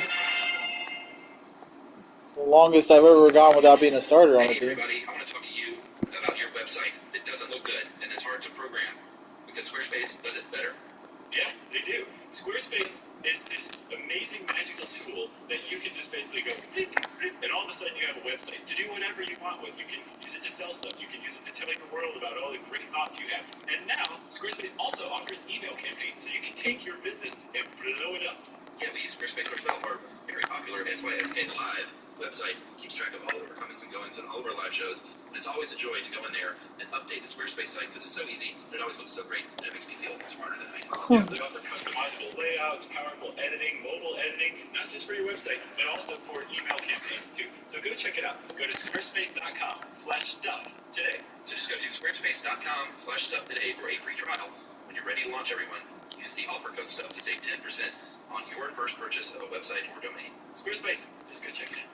The longest I've ever gone without being a starter on a Hey team. everybody, I want to talk to you about your website. It doesn't look good and it's hard to program because Squarespace does it better. Yeah, they do. Squarespace is this amazing magical tool that you can just basically go, and all of a sudden you have a website to do whatever you want with. You can use it to sell stuff. You can use it to tell the world about all the great thoughts you have. And now, Squarespace also offers email campaigns, so you can take your business and blow it up. Yeah, we use Squarespace ourselves. Our very popular SYSK Live website keeps track of all of our comings and goings and all of our live shows. And it's always a joy to go in there and update the Squarespace site because it's so easy and it always looks so great and it makes me feel smarter than I am. Yeah, they offer customizable layouts, powerful editing, mobile editing, not just for your website, but also for email campaigns too. So go check it out. Go to squarespace.com/stuff today. So just go to squarespace.com/stuff today for a free trial. When you're ready to launch, everyone, use the offer code STUFF to save 10% on your first purchase of a website or domain. Squarespace, just go check it out.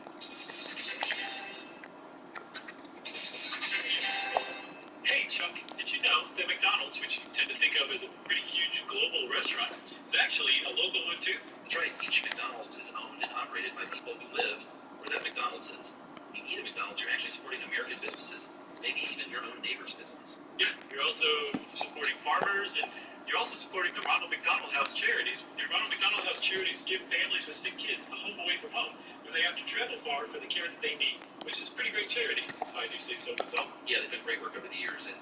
Hey Chuck, did you know No, the McDonald's, which you tend to think of as a pretty huge global restaurant, is actually a local one too. That's right. Each McDonald's is owned and operated by people who live where that McDonald's is. When you eat at McDonald's, you're actually supporting American businesses, maybe even your own neighbor's business. Yeah, you're also supporting farmers, and you're also supporting the Ronald McDonald House charities. The Ronald McDonald House charities give families with sick kids a home away from home when they have to travel far for the care that they need, which is a pretty great charity, if I do say so myself. Yeah, they've done great work over the years, and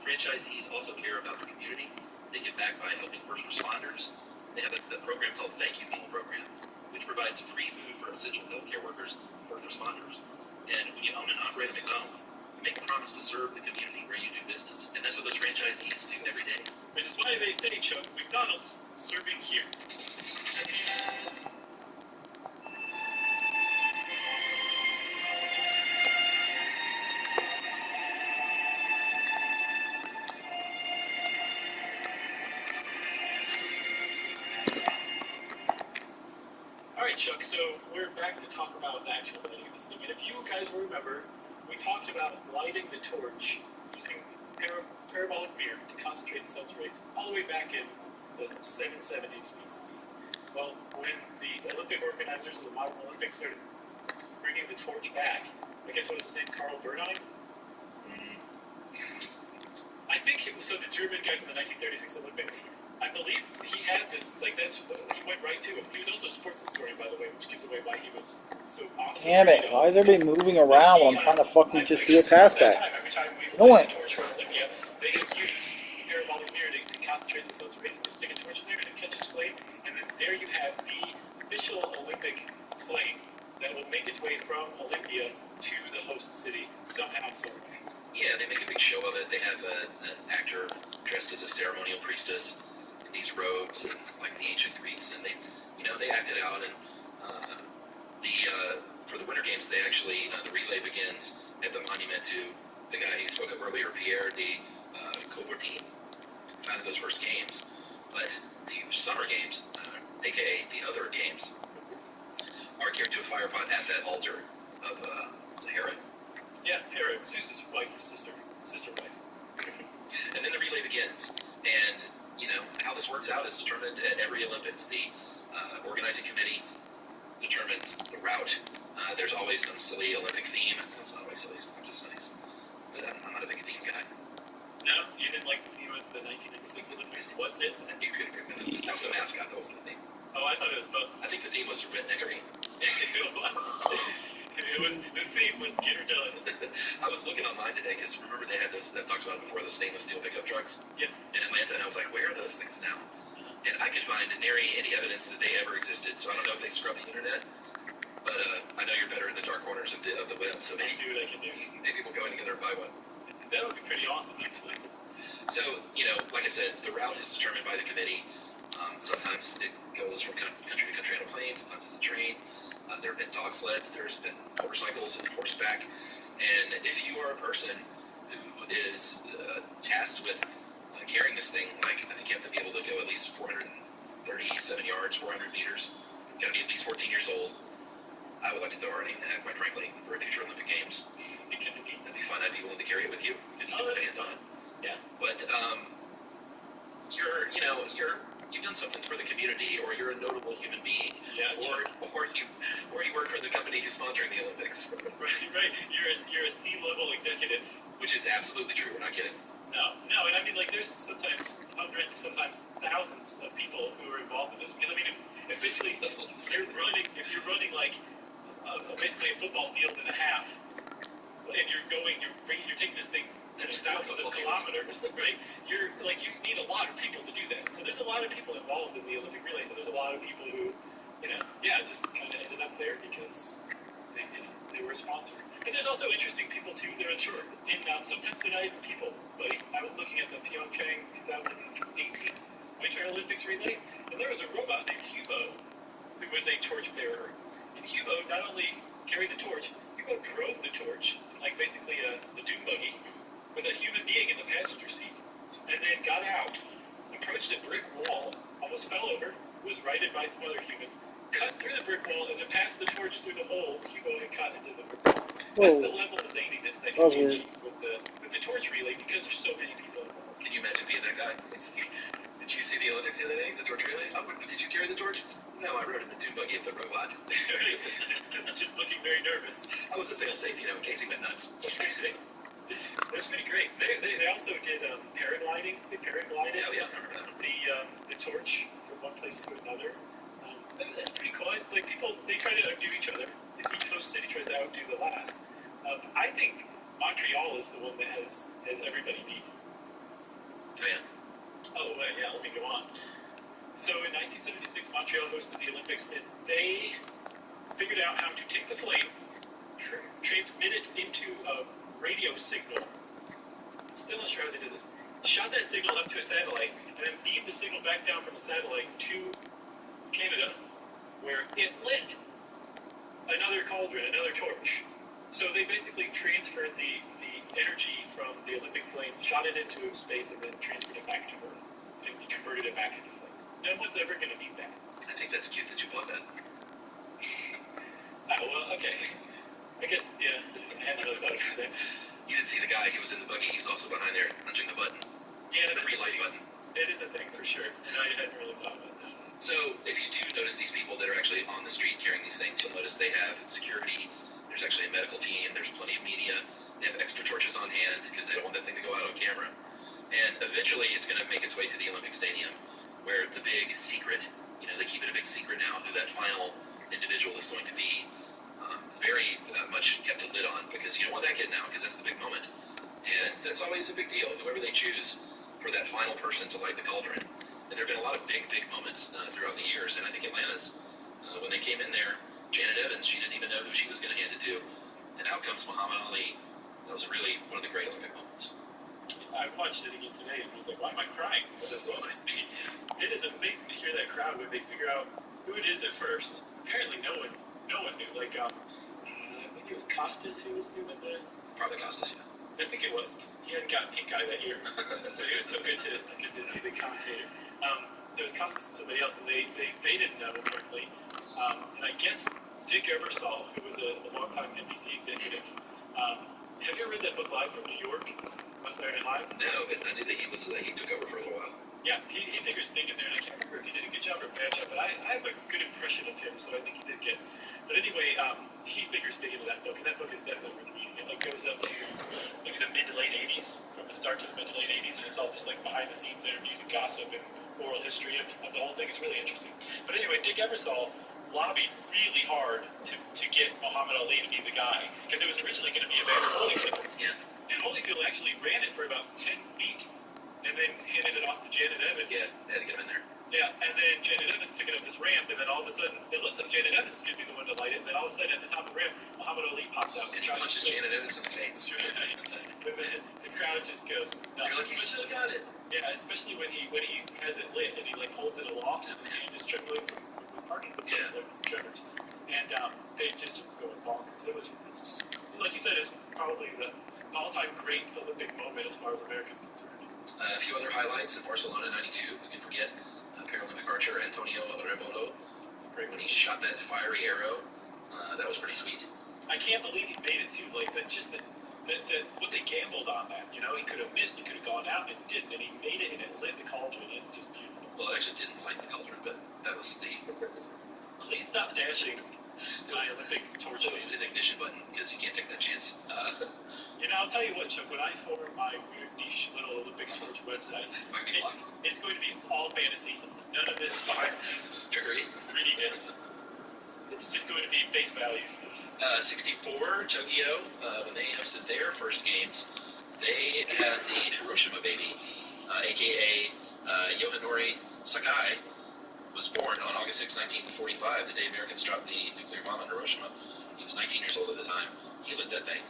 franchisees also care about their community. They give back by helping first responders. They have a program called Thank You Meal Program, which provides free food for essential healthcare workers, first responders. And when you own and operate a McDonald's, you make a promise to serve the community where you do business, and that's what those franchisees do every day. Which is why they say, Chuck, McDonald's serving here. Alright, Chuck, so we're back to talk about the actual lighting of this thing. And if you guys will remember, we talked about lighting the torch using parabolic mirror to concentrate the sun's rays all the way back in the 770s BC. Well, when the Olympic organizers of the modern Olympics started bringing the torch back, I guess what was his name, Karl Bernheim? I think it was, so the German guy from the 1936 Olympics, I believe he had this, like, that's, he went right to him. He was also a sports historian, by the way, which gives away why he was so awesome. Damn it, why is everybody moving around while I'm trying to fucking just do a pass back? Every time we It's annoying. light a torch for Olympia, they use parabolic mirror to concentrate the sun's rays, and just stick a torch in there and it catches flame, and then there you have the official Olympic flame that will make its way from Olympia to the host city somehow, some way. Yeah, they make a big show of it. They have an actor dressed as a ceremonial priestess in these robes, and, like the ancient Greeks, and they act it out. And for the Winter Games, they actually the relay begins at the monument to the guy you spoke of earlier, Pierre de Coubertin, founded those first games. But the Summer Games, aka the other games, are geared to a fire pot at that altar of Hera. Yeah, Hera, Zeus's wife, sister wife. And then the relay begins. And, how this works out is determined at every Olympics. The organizing committee determines the route. There's always some silly Olympic theme. It's not always silly, sometimes it's nice. But I'm not a big theme guy. No, you didn't like the 1996 Olympics. What's it? That was the mascot, that wasn't the theme. Oh, I thought it was both. I think the theme was redneckery. The theme was get her done. I was looking online today because remember they had those, I've talked about it before, those stainless steel pickup trucks Yeah. in Atlanta, and I was like, where are those things now? And I could find nary any evidence that they ever existed, so I don't know if they scrubbed the internet, but I know you're better in the dark corners of the web, so I'll maybe, see what I can do. maybe we'll go in together and buy one. That would be pretty awesome, actually. So, like I said, the route is determined by the committee. Sometimes it goes from country to country on a plane, sometimes it's a train. There have been dog sleds, there's been motorcycles and horseback. And if you are a person who is tasked with carrying this thing, like I think you have to be able to go at least 437 yards, 400 meters. You've got to be at least 14 years old. I would like to throw our name in that, quite frankly, for future Olympic Games. That'd be fun. I'd be willing to carry it with you. You could put a hand on it. Yeah. But you've done something for the community, or you're a notable human being, Yeah, or you work for the company who's sponsoring the Olympics. Right. You're a C-level executive. Which is absolutely true. We're not kidding. No, and I mean, like, there's sometimes hundreds, sometimes thousands of people who are involved in this. Because I mean, if you're running like basically a football field and a half, and you're taking this thing That's thousands of kilometers, right? You need a lot of people to do that. So there's a lot of people involved in the Olympic relays, and there's a lot of people who, just kind of ended up there because they were a sponsor. But there's also interesting people too. Sometimes they're not even people. But I was looking at the Pyeongchang 2018 Winter Olympics relay, and there was a robot named Hubo who was a torch bearer. And Hubo not only carried the torch, Hubo drove the torch, like basically a dune buggy, with a human being in the passenger seat, and then got out, approached a brick wall, almost fell over, was righted by some other humans, cut through the brick wall, and then passed the torch through the hole Hugo had cut into the brick wall. That's the level of zaniness that can be achieved with the torch relay because there's so many people involved. Did you see the Olympics the other day? The torch relay? Oh, did you carry the torch? No, I rode in the dune buggy of the robot. Just looking very nervous. I was a fail-safe, in case he went nuts. That's pretty great. They also did paragliding. They paraglided. Oh yeah, I remember that one. The torch from one place to another. That's pretty cool. Like people, they try to outdo each other. Each host city tries to outdo the last. I think Montreal is the one that has everybody beat. Oh yeah. Oh yeah. Let me go on. So in 1976, Montreal hosted the Olympics, and they figured out how to take the flame, transmit it into a radio signal. Still not sure how they did this. Shot that signal up to a satellite, and then beamed the signal back down from a satellite to Canada, where it lit another cauldron, another torch. So they basically transferred the energy from the Olympic flame, shot it into space, and then transferred it back to Earth, and converted it back into flame. No one's ever going to beat that. I think that's cute that you bought that. Well, okay. I guess, yeah, I hadn't really thought of that. You didn't see the guy. He was in the buggy. He was also behind there, punching the button. Yeah, the relight button. It is a thing for sure. No, I hadn't really thought about that. So if you do notice these people that are actually on the street carrying these things, you'll notice they have security. There's actually a medical team. There's plenty of media. They have extra torches on hand because they don't want that thing to go out on camera. And eventually it's going to make its way to the Olympic Stadium, where the big secret, they keep it a big secret now, who that final individual is going to be. Very much kept a lid on, because you don't want that kid now, because that's the big moment. And that's always a big deal, whoever they choose for that final person to light the cauldron. And there have been a lot of big moments throughout the years, and I think Atlanta's, when they came in there, Janet Evans, she didn't even know who she was going to hand it to. And out comes Muhammad Ali. That was really one of the great Olympic moments. I watched it again today, and I was like, why am I crying? It's so cool. It is amazing to hear that crowd when they figure out who it is at first. Apparently no one knew. Like, I think it was Costas who was doing the... Probably Costas, yeah. I think it was. He hadn't gotten pink eye that year. So he was still good to be the commentator. It was Costas and somebody else, and they didn't know, apparently. And I guess Dick Ebersol, who was a longtime NBC executive, have you ever read that book Live from New York on Saturday Night Live? No, but I knew that he took over for a little while. Yeah, he figures big in there, and I can't remember if he did a good job or a bad job, but I have a good impression of him, so I think he did good. But anyway, he figures big into that book, and that book is definitely worth reading. It goes up to maybe the mid to late 80s, from the start to the mid to late 80s, and it's all just like behind the scenes interviews and gossip and oral history of the whole thing. It's really interesting. But anyway, Dick Ebersol lobbied really hard to get Muhammad Ali to be the guy, because it was originally going to be Evander Holyfield. Yeah. And Holyfield actually ran it for about 10 feet. And then handed it off to Janet Evans. Yeah, they had to get him in there. Yeah, and then Janet Evans took it up this ramp, and then all of a sudden, it looks like Janet Evans is going to be the one to light it, and then all of a sudden, at the top of the ramp, Muhammad Ali pops out. And he punches Janet Evans in the face. And then the crowd just goes nuts. You're like, you should have got it. Yeah, especially when he has it lit, and he holds it aloft, and his hand is trembling from the parking tremors. And they just are going bonkers. It's like you said, it's probably the all-time great Olympic moment as far as America's concerned. A few other highlights in Barcelona '92. We can forget Paralympic archer Antonio Rebolo. It's great when he shot that fiery arrow. That was pretty sweet. I can't believe he made it too. Like that, just that what they gambled on that. He could have missed. He could have gone out and it didn't, and he made it, and it lit the cauldron. It's just beautiful. Well, it actually didn't light the cauldron, but that was the. Please stop dashing my Olympic torch. That was an ignition button, because you can't take that chance. I'll tell you what, Chuck. When I form my weird niche little Olympic torch website, it's going to be all fantasy. None of this behind the scenes grittiness. It's just going to be face value stuff. 64 Tokyo, when they hosted their first games, they had the Hiroshima baby, aka Yohanori Sakai, was born on August 6, 1945, the day Americans dropped the nuclear bomb on Hiroshima. He was 19 years old at the time. He lit that thing.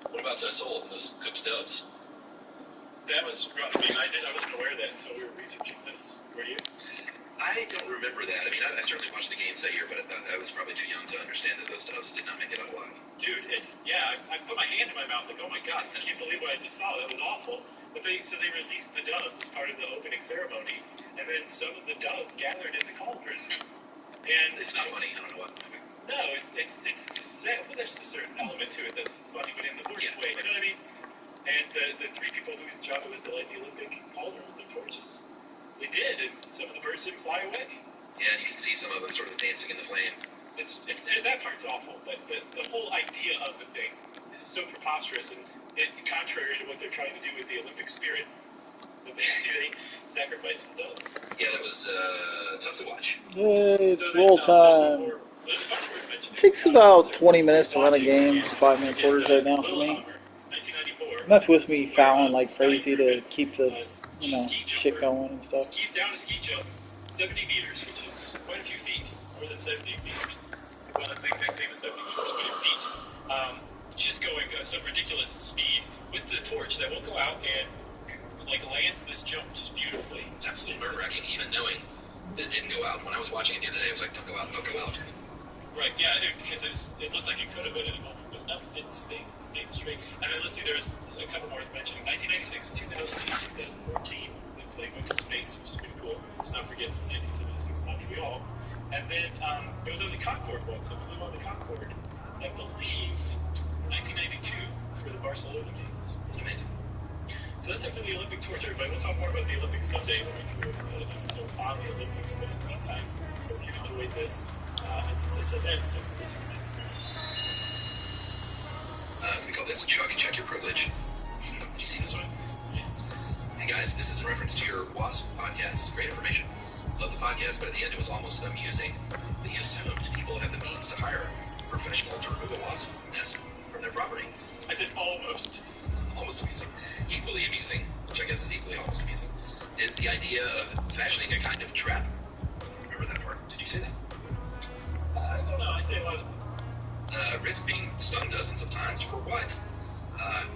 What about Seoul and those cooked doves? That was rough. I wasn't aware of that until we were researching this. Were you? I don't remember that. I certainly watched the games that year, but I was probably too young to understand that those doves did not make it out alive. Dude, I put my hand in my mouth like, oh my god, I can't believe what I just saw. That was awful. But they released the doves as part of the opening ceremony, and then some of the doves gathered in the cauldron. And it's not funny. I don't know what. No, it's sad. Well, there's a certain element to it that's funny, but in the worst way. You know what I mean? And the three people whose job it was to light the Olympic cauldron with their which is they did, and some of the birds didn't fly away. Yeah, and you can see some of them sort of dancing in the flame. It's that part's awful, but the whole idea of the thing is so preposterous and contrary to what they're trying to do with the Olympic spirit. They sacrifice some doves. Yeah, that was tough to watch. Yay, it's roll time. Takes about 20 minutes to run a game, 5-minute quarters right now for me. And that's with me fouling like crazy to keep the, shit going and stuff. Skis down a ski jump, 70 meters, which is quite a few feet, more than 70 meters. Well, that's the exact same as 70 meters, but in feet. Just going some ridiculous speed with the torch that will go out and lands this jump just beautifully. It's absolutely nerve-wracking, even knowing that it didn't go out. When I was watching it the other day, I was like, don't go out, don't go out. Right, yeah, because it looked like it could have been at a moment, but no, it stayed straight. And then let's see, there's a couple more worth mentioning. 1996, 2008, 2014, the flight went to space, which is pretty cool. Let's not forget 1976 Montreal. And then it was on the Concorde once. It flew on the Concorde, I believe, 1992 for the Barcelona games. Amazing. So that's it for the Olympic tours, everybody. We'll talk more about the Olympics someday when we can do an episode on the Olympics. But in the meantime, hope you enjoyed this. And since I said that, it's time for this one. We call this Chuck, check your privilege. Did you see this one? Yeah. Hey guys, this is in reference to your WASP podcast. Great information. Love the podcast, but at the end it was almost amusing that you assumed people have the means to hire a professional to remove a wasp nest from their property. I said almost. Almost amusing. Equally amusing, which I guess is equally almost amusing, is the idea of fashioning a kind of trap. Remember that part? Did you say that? I don't know. I say a lot of risk being stung dozens of times for what?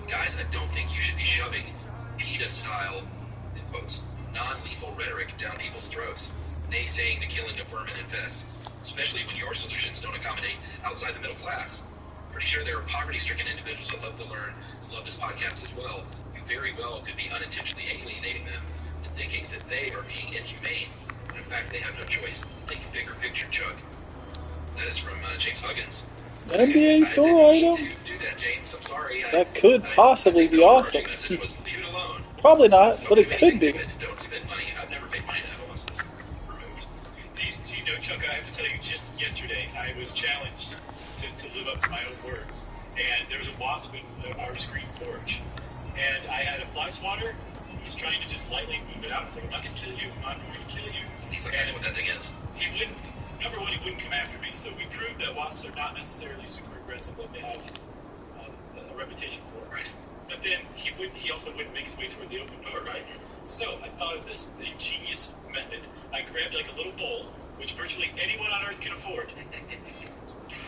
Guys, I don't think you should be shoving PETA-style, in quotes, non-lethal rhetoric down people's throats, naysaying the killing of vermin and pests, especially when your solutions don't accommodate outside the middle class. Pretty sure there are poverty-stricken individuals that love to learn and love this podcast as well. You very well could be unintentionally alienating them and thinking that they are being inhumane, when in fact they have no choice. Think bigger picture, Chuck. That is from James Huggins. NBA store item? To do that, James. I'm sorry. That could possibly be awesome. Message was leave it alone. Probably not, but it Don't could do be. anything to it. Don't spend money. I've never paid money to have a wasp nest removed. Do you know, Chuck, I have to tell you, just yesterday I was challenged to live up to my own words. And there was a wasp in our screen porch. And I had a fly swatter. He was trying to just lightly move it out. I was like, I'm not going to kill you. I'm not going to kill you. He's like, I know what that thing is. He wouldn't. Number one, he wouldn't come after me. So we proved that wasps are not necessarily super aggressive like they have a reputation for. Right. But then he also wouldn't make his way toward the open door. Right. So I thought of this ingenious method. I grabbed like a little bowl, which virtually anyone on Earth can afford.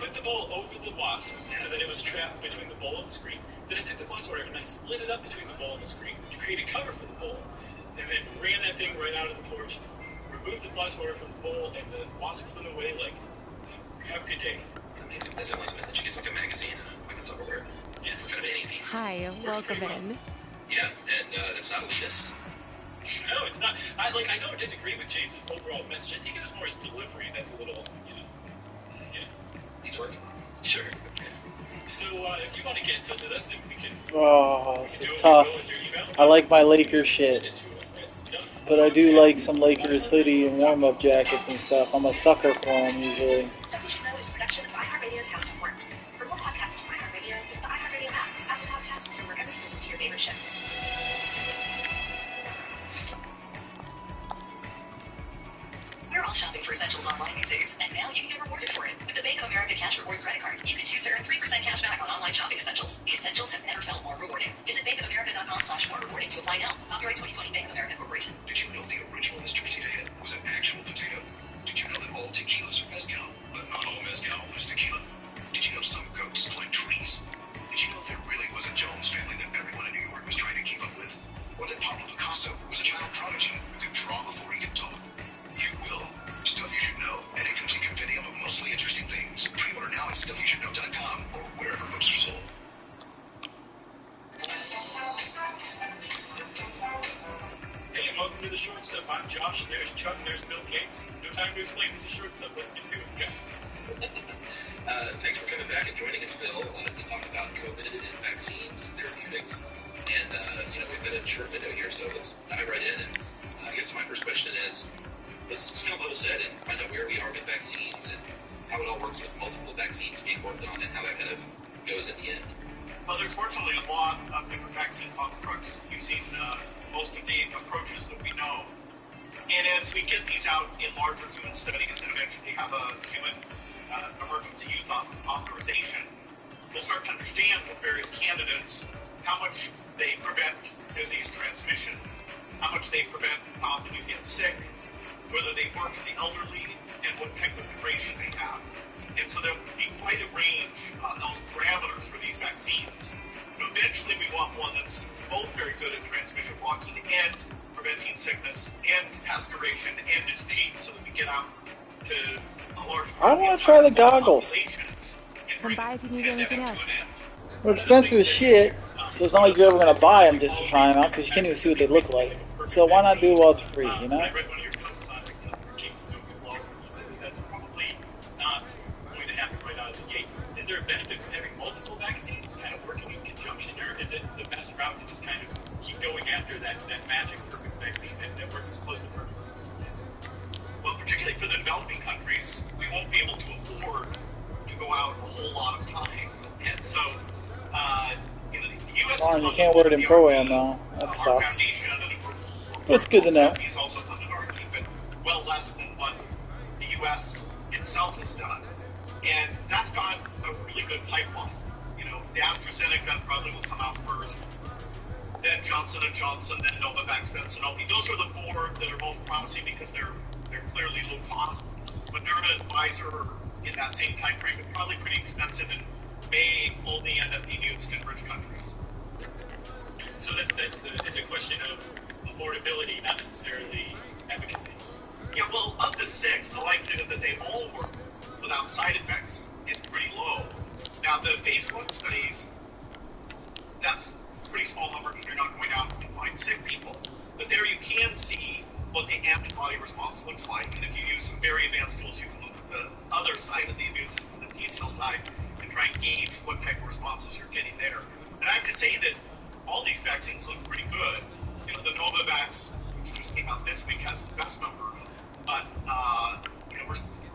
Put the bowl over the wasp so that it was trapped between the bowl and the screen. Then I took the fly swatter and I split it up between the bowl and the screen to create a cover for the bowl. And then ran that thing right out of the porch, removed the fly swatter from the bowl, and the wasp flew away like, have a good day. Amazing. That's a nice method. She gets like a magazine and like a Tupperware. Yeah, for kind of any piece. Hi, welcome in. Yeah, and that's not elitist. No, it's not. I don't disagree with James's overall message. I think it was more his delivery that's a little, He's working. Sure. So if you want to get in touch with us, if we can. Oh, this is tough. I like my Lakers shit, but I do like some Lakers hoodie and warm-up jackets and stuff. I'm a sucker for them usually. Stuff You Should Know is a production of iHeartRadio's House of Works. For more podcasts from iHeartRadio, visit the iHeartRadio app, Apple Podcasts, and wherever you listen to your favorite shows. We're all shopping for essentials online these days, and now you can get rewarded for it. With the Bank of America Cash Rewards credit card, you can choose to earn 3% cash back on online shopping essentials. The essentials have never felt more rewarding. Visit bankofamerica.com/more-rewarding to apply now. Copyright 2020 Bank of America Corporation. Did you know the original Mr. Potato Head was an actual potato? Did you know that all tequilas are mezcal, but not all mezcal is tequila? Did you know some goats climb trees? Did you know there really was a Jones family that everyone in New York was trying to keep up with? Or that Pablo Picasso was a child prodigy who could draw before he could talk? You will. Stuff You Should Know, an incomplete compendium of mostly interesting things. Pre-order now at StuffYouShouldKnow.com or wherever books are sold. Hey, and welcome to the Short Stuff. I'm Josh. There's Chuck. There's Bill Gates. No time to explain. This is Short Stuff. Let's get to it. Okay. Thanks for coming back and joining us, Bill, to talk about COVID and vaccines and therapeutics. And, we've got a short window here, so let's dive right in and guess my first question is, let's just kind of level set and find out where we are with vaccines and how it all works with multiple vaccines being worked on and how that kind of goes in the end. Well, there's fortunately a lot of different vaccine constructs using most of the approaches that we know. And as we get these out in larger human studies and eventually have a human emergency use authorization, we'll start to understand from various candidates how much they prevent disease transmission, how much they prevent how often you get sick, whether they work in the elderly, and what type of duration they have. And so there'll be quite a range on those parameters for these vaccines. But eventually we want one that's both very good at transmission blocking and preventing sickness and pasturation and is cheap so that we get out to a large I want to try the goggles. Come by if you need anything else. They're expensive as shit, so it's not like you're ever going to buy them just to try them out because you can't even see what they look like. So why not do it while it's free, you know? I read one of your posts on Gates no blogs, and you said that that's probably not going to happen right out of the gate. Is there a benefit from having multiple vaccines kind of working in conjunction, or is it the best route to just kind of keep going after that magic perfect vaccine that works as close to perfect? Well, particularly for the developing countries, we won't be able to afford to go out a whole lot of times. And so, the U.S. Darn, you can't wear it in Pro-Am now. That sucks. It's good to know. He's also funded R&D, but well less than what the U.S. itself has done. And that's got a really good pipeline. The AstraZeneca probably will come out first, then Johnson & Johnson, then Novavax, then Sanofi. Those are the four that are most promising because they're clearly low cost. Moderna and Pfizer in that same time frame are probably pretty expensive and may only end up being used in rich countries. So it's a question of affordability, not necessarily efficacy. Yeah, well, of the six, the likelihood that they all work without side effects is pretty low. Now, the phase 1 studies, that's pretty small numbers. You're not going out and find sick people. But there you can see what the antibody response looks like. And if you use some very advanced tools, you can look at the other side of the immune system, the T-cell side, and try and gauge what type of responses you're getting there. And I have to say that all these vaccines look pretty good. The Novavax, which just came out this week, has the best numbers. But,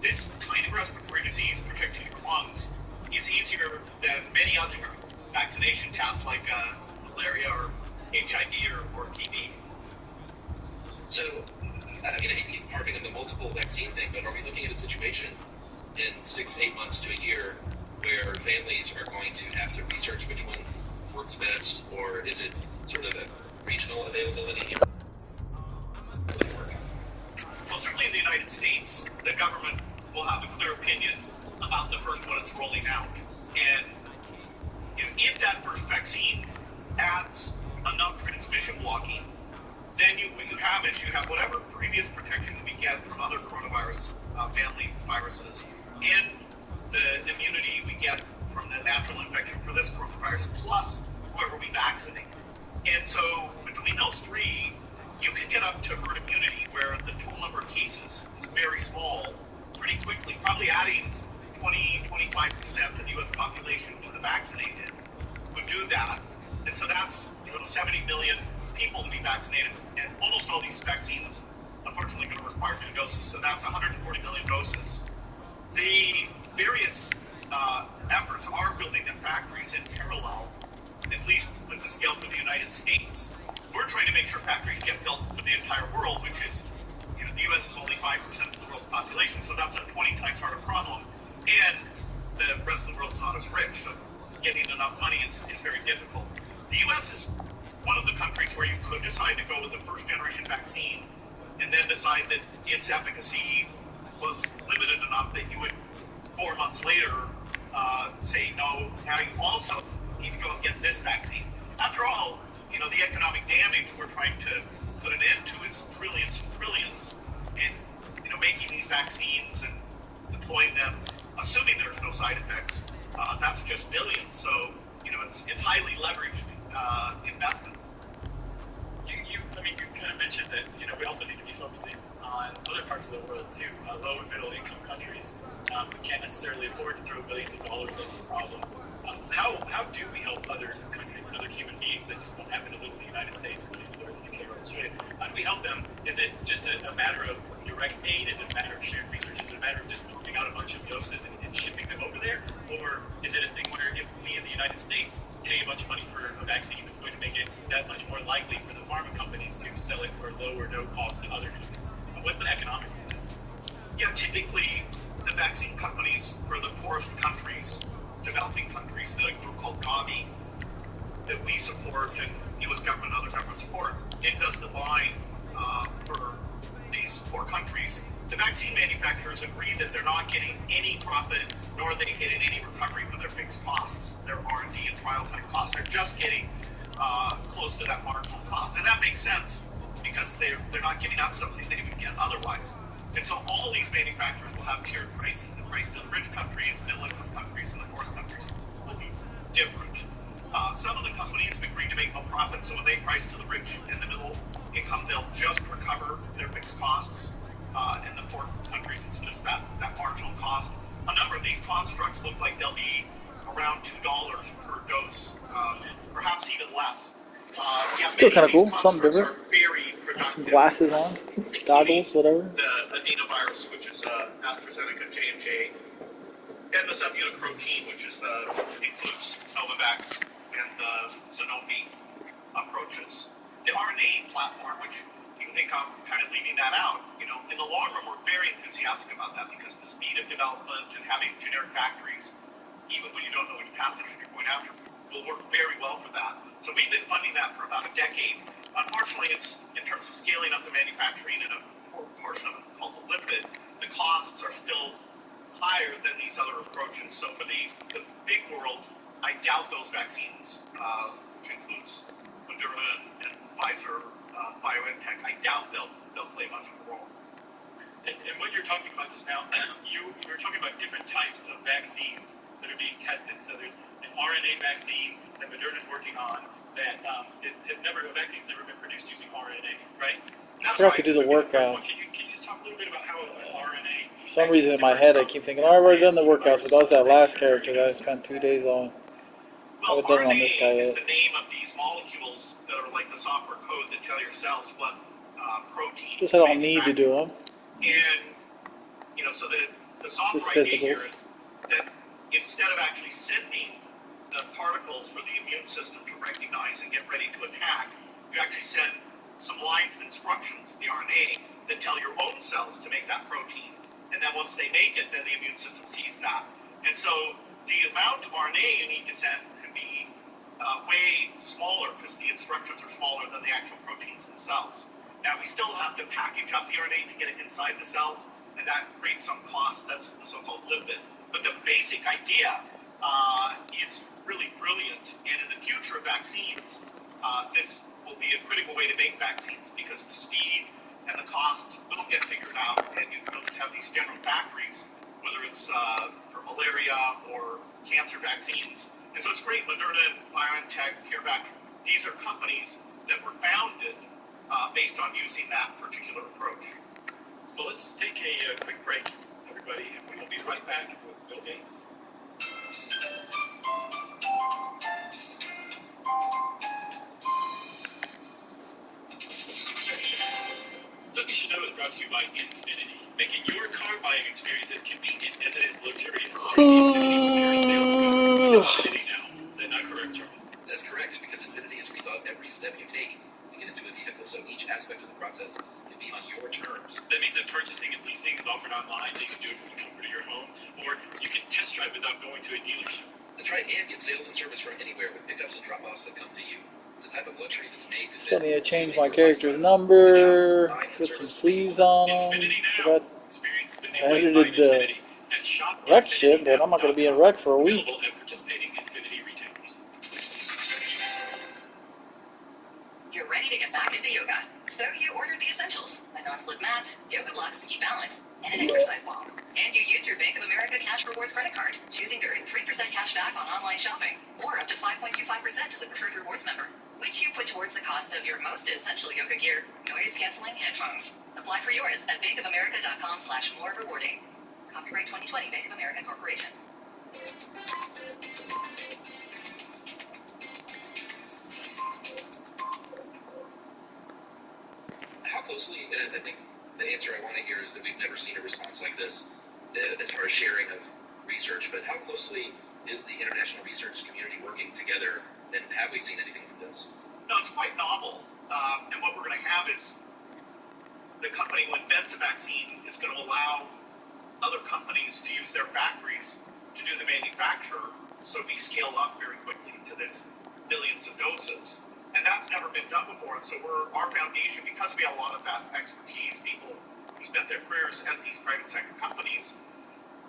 this kind of respiratory disease, particularly your lungs, is easier than many other vaccination tests like malaria or HIV or TB. So, I hate to keep harping on the multiple vaccine thing, but are we looking at a situation in 6-8 months to a year where families are going to have to research which one works best, or is it sort of a regional availability? Well, certainly in the United States, the government will have a clear opinion about the first one that's rolling out. And if that first vaccine adds enough transmission blocking, then what you have is you have whatever previous protection we get from other coronavirus family viruses and the immunity we get from the natural infection for this coronavirus, plus whoever we vaccinate. And so between those three, you can get up to herd immunity where the total number of cases is very small pretty quickly, probably adding 20-25% of the U.S. population to the vaccinated would do that. And so that's 70 million people to be vaccinated, and almost all these vaccines unfortunately going to require 2 doses, so that's 140 million doses. The various efforts are building in factories in parallel, at least with the scale for the United States. We're trying to make sure factories get built for the entire world, which is, the U.S. is only 5% of the world's population, so that's a 20 times harder problem, and the rest of the world's not as rich, so getting enough money is very difficult. The U.S. is one of the countries where you could decide to go with the first generation vaccine and then decide that its efficacy was limited enough that you would 4 months later say, no, now you also need to go and get this vaccine. After all, the economic damage we're trying to put an end to is trillions and trillions. And, making these vaccines and deploying them, assuming there's no side effects, that's just billions. So, it's highly leveraged investment. You kind of mentioned that, we also need to be focusing on other parts of the world too, low and middle income countries who can't necessarily afford to throw billions of dollars at this problem. How do we help other countries and other human beings that just don't happen to live in the United States or Canada or the care of Australia. How do we help them? Is it just a matter of direct aid? Is it a matter of shared research? Is it a matter of just pumping out a bunch of doses and shipping them over there? Or is it a thing where if we in the United States pay a bunch of money for a vaccine that's going to make it that much more likely for the pharma companies to sell it for low or no cost to other companies? What's the economics of that? Yeah, typically the vaccine companies for the poorest countries, developing countries, the group called Gavi, that we support and U.S. government and other government support, it does the buying for these poor countries. The vaccine manufacturers agree that they're not getting any profit, nor are they getting any recovery for their fixed costs, their R&D and trial type costs. They're just getting close to that marginal cost. And that makes sense because they're not giving up something they would get otherwise. And so all these manufacturers will have tiered pricing. The price to the rich countries, middle-income countries, and the poorest countries will be different. Some of the companies have agreed to make no profit, so when they price to the rich and the middle income, they'll just recover their fixed costs. In the poor countries, it's just that marginal cost. A number of these constructs look like they'll be around $2 per dose, perhaps even less. Still kind of cool. Something different. Very some glasses on, goggles, whatever. The adenovirus, which is AstraZeneca, J&J, and the subunit protein, which is includes Novavax and the Sanofi approaches. The RNA platform, which you can think I'm kind of leaving that out, in the long run, we're very enthusiastic about that because the speed of development and having generic factories, even when you don't know which pathogen you're going after, will work very well for that. So we've been funding that for about a decade. Unfortunately, it's in terms of scaling up the manufacturing in a portion of it called the lipid, the costs are still higher than these other approaches. So for the big world, I doubt those vaccines, which includes Moderna and Pfizer, BioNTech, I doubt they'll play much of a role. And what you're talking about just now, you were talking about different types of vaccines that are being tested. So there's an RNA vaccine that Moderna's working on that vaccine's never been produced using RNA, right? I forgot to do the workouts. Can you just talk a little bit about how RNA... For some reason in my head I keep thinking, I've already done the workouts, but that was that last character that I spent 2 days on. I haven't done it on this guy yet. RNA is the name of these molecules that are like the software code that tell your cells what proteins... Just I don't need to do them. And, so the software idea here is that instead of actually sending the particles for the immune system to recognize and get ready to attack, you actually send some lines of instructions, the RNA, that tell your own cells to make that protein. And then once they make it, then the immune system sees that. And so the amount of RNA you need to send could be way smaller because the instructions are smaller than the actual proteins themselves. Now, we still have to package up the RNA to get it inside the cells, and that creates some cost. That's the so-called lipid. But the basic idea is really brilliant. And in the future of vaccines, this will be a critical way to make vaccines because the speed and the cost will get figured out, and you don't have these general factories, whether it's for malaria or cancer vaccines. And so it's great. Moderna, BioNTech, CureVac, these are companies that were founded based on using that particular approach. Well, let's take a quick break, everybody, and we will be right back with Bill Gates. Something You Should Know is brought to you by Infinity, making your car buying experience as convenient as it is luxurious. Infinity now. Is that not correct, Charles? That's correct, because Infinity has rethought every step you take to get into a vehicle, so each aspect of the process can be on your terms. That means that purchasing and leasing is offered online, so you can do it from the comfort of your home, or you can test drive without going to a dealership. That's right, and get sales and service from anywhere with pickups and drop-offs that come to you. It's a type of luxury that's made to Still need to change my character's number, put some sleeves on them. I edited the rec shit, but I'm not going to be in rec for a week. You're ready to get back into yoga. So you ordered the essentials, a non-slip mat, yoga blocks to keep balance, and an exercise ball. And you used your Bank of America Cash Rewards credit card, choosing to earn 3% cash back on online shopping, or up to 5.25% as a preferred rewards member, which you put towards the cost of your most essential yoga gear, noise-canceling headphones. Apply for yours at bankofamerica.com/more-rewarding. Copyright 2020 Bank of America Corporation. how closely, and I think the answer I want to hear is that we've never seen a response like this as far as sharing of research, but how closely is the international research community working together, and have we seen anything like this? No, it's quite novel. And what we're going to have is the company who invents a vaccine is going to allow other companies to use their factories to do the manufacture, so we scale up very quickly to this billions of doses. And that's never been done before. And so our foundation, because we have a lot of that expertise, people who spent their careers at these private sector companies,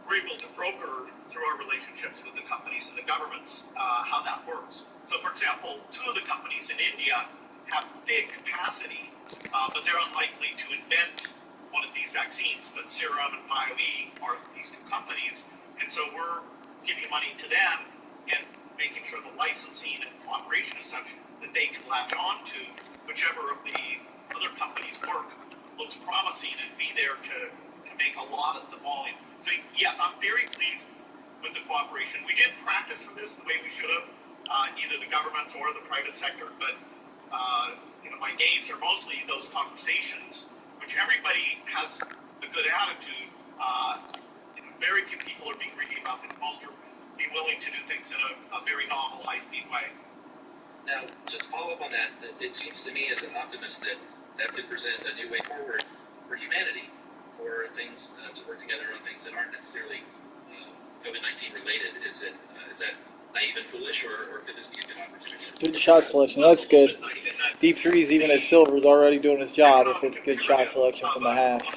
we're able to broker through our relationships with the companies and the governments how that works. So, for example, 2 of the companies in India have big capacity, but they're unlikely to invent one of these vaccines. But Serum and BioE are these 2 companies, and so we're giving money to them and making sure the licensing and cooperation is such that they can latch on to whichever of the other companies' work looks promising and be there to make a lot of the volume. So yes, I'm very pleased with the cooperation. We didn't practice for this the way we should have, either the governments or the private sector, but my days are mostly those conversations, which everybody has a good attitude. Very few people are being greedy about this. Most are being willing to do things in a very novel, high-speed way. Now, just follow up on that. It seems to me as an optimist that could present a new way forward for humanity, for things to work together on things that aren't necessarily COVID-19 related. Is that naive and foolish, or could this be a good opportunity? Good shot selection. That's good. Deep threes, even as silver, is already doing his job if it's good shot selection from the hash,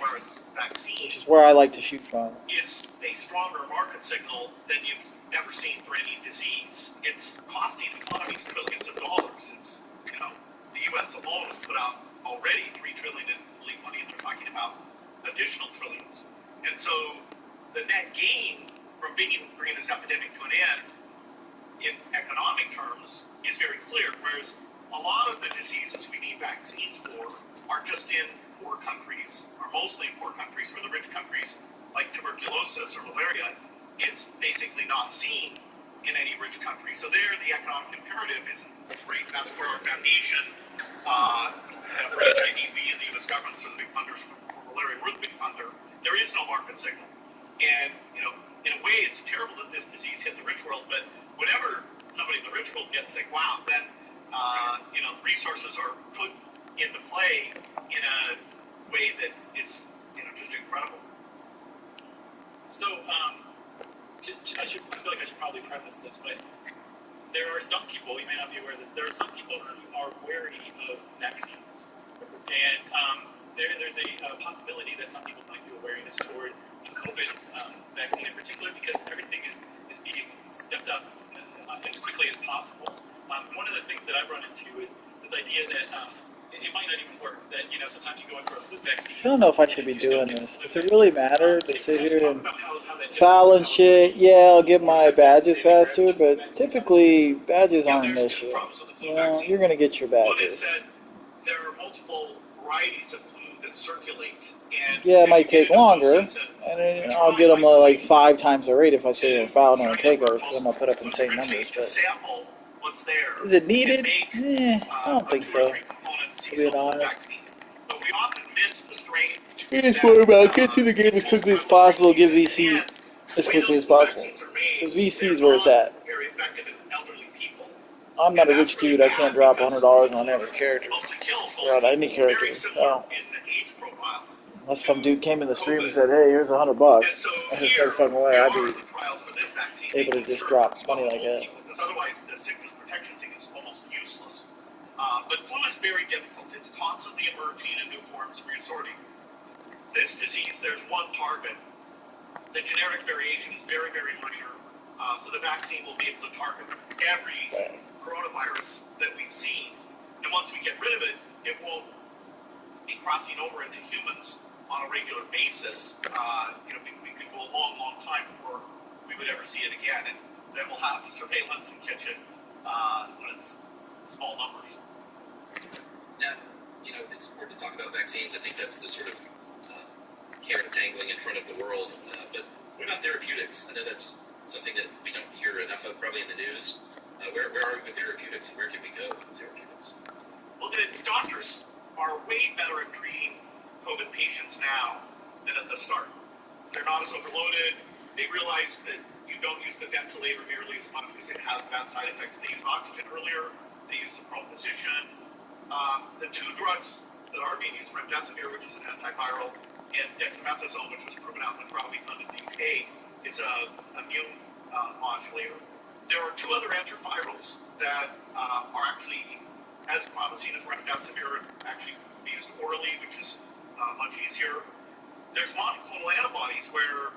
which is where I like to shoot from. Is a stronger market signal than you've ever seen for any disease. It's costing economies trillions of dollars. It's, the U.S. alone has put out already $3 trillion in relief money, and they're talking about additional trillions. And so the net gain from bringing this epidemic to an end in economic terms is very clear, whereas a lot of the diseases we need vaccines for are just in poor countries, or mostly in poor countries, where the rich countries, like tuberculosis or malaria, is basically not seen in any rich country. So there, the economic imperative isn't great. That's where our foundation, for HIV, we and the U.S. government are the big funders for malaria. We're the big funder. There is no market signal. And, in a way, it's terrible that this disease hit the rich world, but whenever somebody in the rich world gets sick, wow, then, resources are put into play in a way that is, just incredible. So, I feel like I should probably preface this, but there are some people, you may not be aware of this, there are some people who are wary of vaccines. And there's a possibility that some people might do a wariness toward the COVID vaccine in particular, because everything is being stepped up as quickly as possible. One of the things that I've run into is this idea that it might not even work, that, sometimes you go in for a flu vaccine. I don't know if I should be doing this. Does it really matter to sit here and foul and shit? Yeah, I'll get my badges faster, but typically badges aren't an issue. You're going to get your badges. There are multiple varieties of flu that circulate. And yeah, it might take longer, and I'll get them like 5 times the rate if I say they're foul and takeovers, because I'm going to put up insane numbers. But is it needed? I don't think so. To be honest. It's more about get to the game as quickly as possible, get VC as quickly as possible. Because VC is where it's at. I'm not a rich dude, I can't drop $100 on every character. Or on any character. No. Unless some dude came in the stream and said, hey, here's $100. And there's no fucking way I'd be able to just drop money like that. Because otherwise the sickness protection thing is almost useless. But flu is very difficult. It's constantly emerging in new forms, reassorting. This disease, there's one target. The genetic variation is very, very minor. So the vaccine will be able to target every coronavirus that we've seen. And once we get rid of it, it won't be crossing over into humans on a regular basis. We could go a long, long time before we would ever see it again. And then we'll have surveillance and catch it when it's small numbers. Now, it's important to talk about vaccines. I think that's the sort of carrot dangling in front of the world. But what about therapeutics? I know that's something that we don't hear enough of, probably in the news. Where are we with therapeutics, and where can we go with therapeutics? Well, the doctors are way better at treating COVID patients now than at the start. They're not as overloaded. They realize that you don't use the ventilator nearly as much because it has bad side effects. They use oxygen earlier. They use the prone position. The two drugs that are being used, remdesivir, which is an antiviral, and dexamethasone, which was proven out in the trial we done in the UK, is a immune modulator. There are two other antivirals that are actually as promising as remdesivir, and actually can be used orally, which is much easier. There's monoclonal antibodies where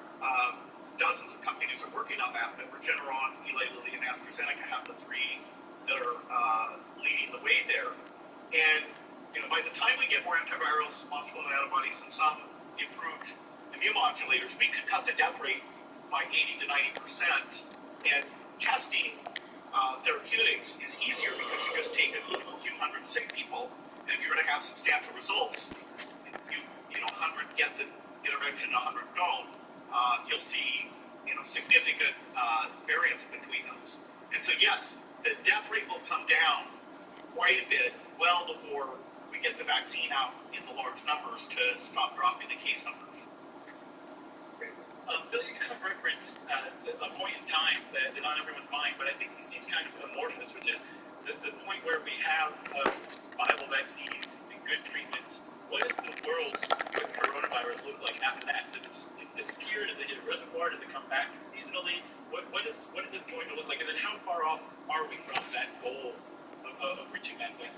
dozens of companies are working on that. Regeneron, Eli Lilly, and AstraZeneca have the three that are leading the way there. And by the time we get more antivirals, monoclonal antibodies, and some improved immune modulators, we could cut the death rate by 80 to 90%. And testing therapeutics is easier because you just take a few hundred sick people, and if you're going to have substantial results, 100 get the intervention, 100 don't. You'll see significant variance between those. And so yes, the death rate will come down quite a bit well before we get the vaccine out in the large numbers to stop dropping the case numbers. Bill, you kind of referenced a point in time that is on everyone's mind, but I think it seems kind of amorphous, which is the point where we have a viable vaccine and good treatments. What does the world with coronavirus look like after that? Does it just disappear? Does it hit a reservoir? Does it come back seasonally? What is it going to look like? And then how far off are we from that goal of reaching that goal?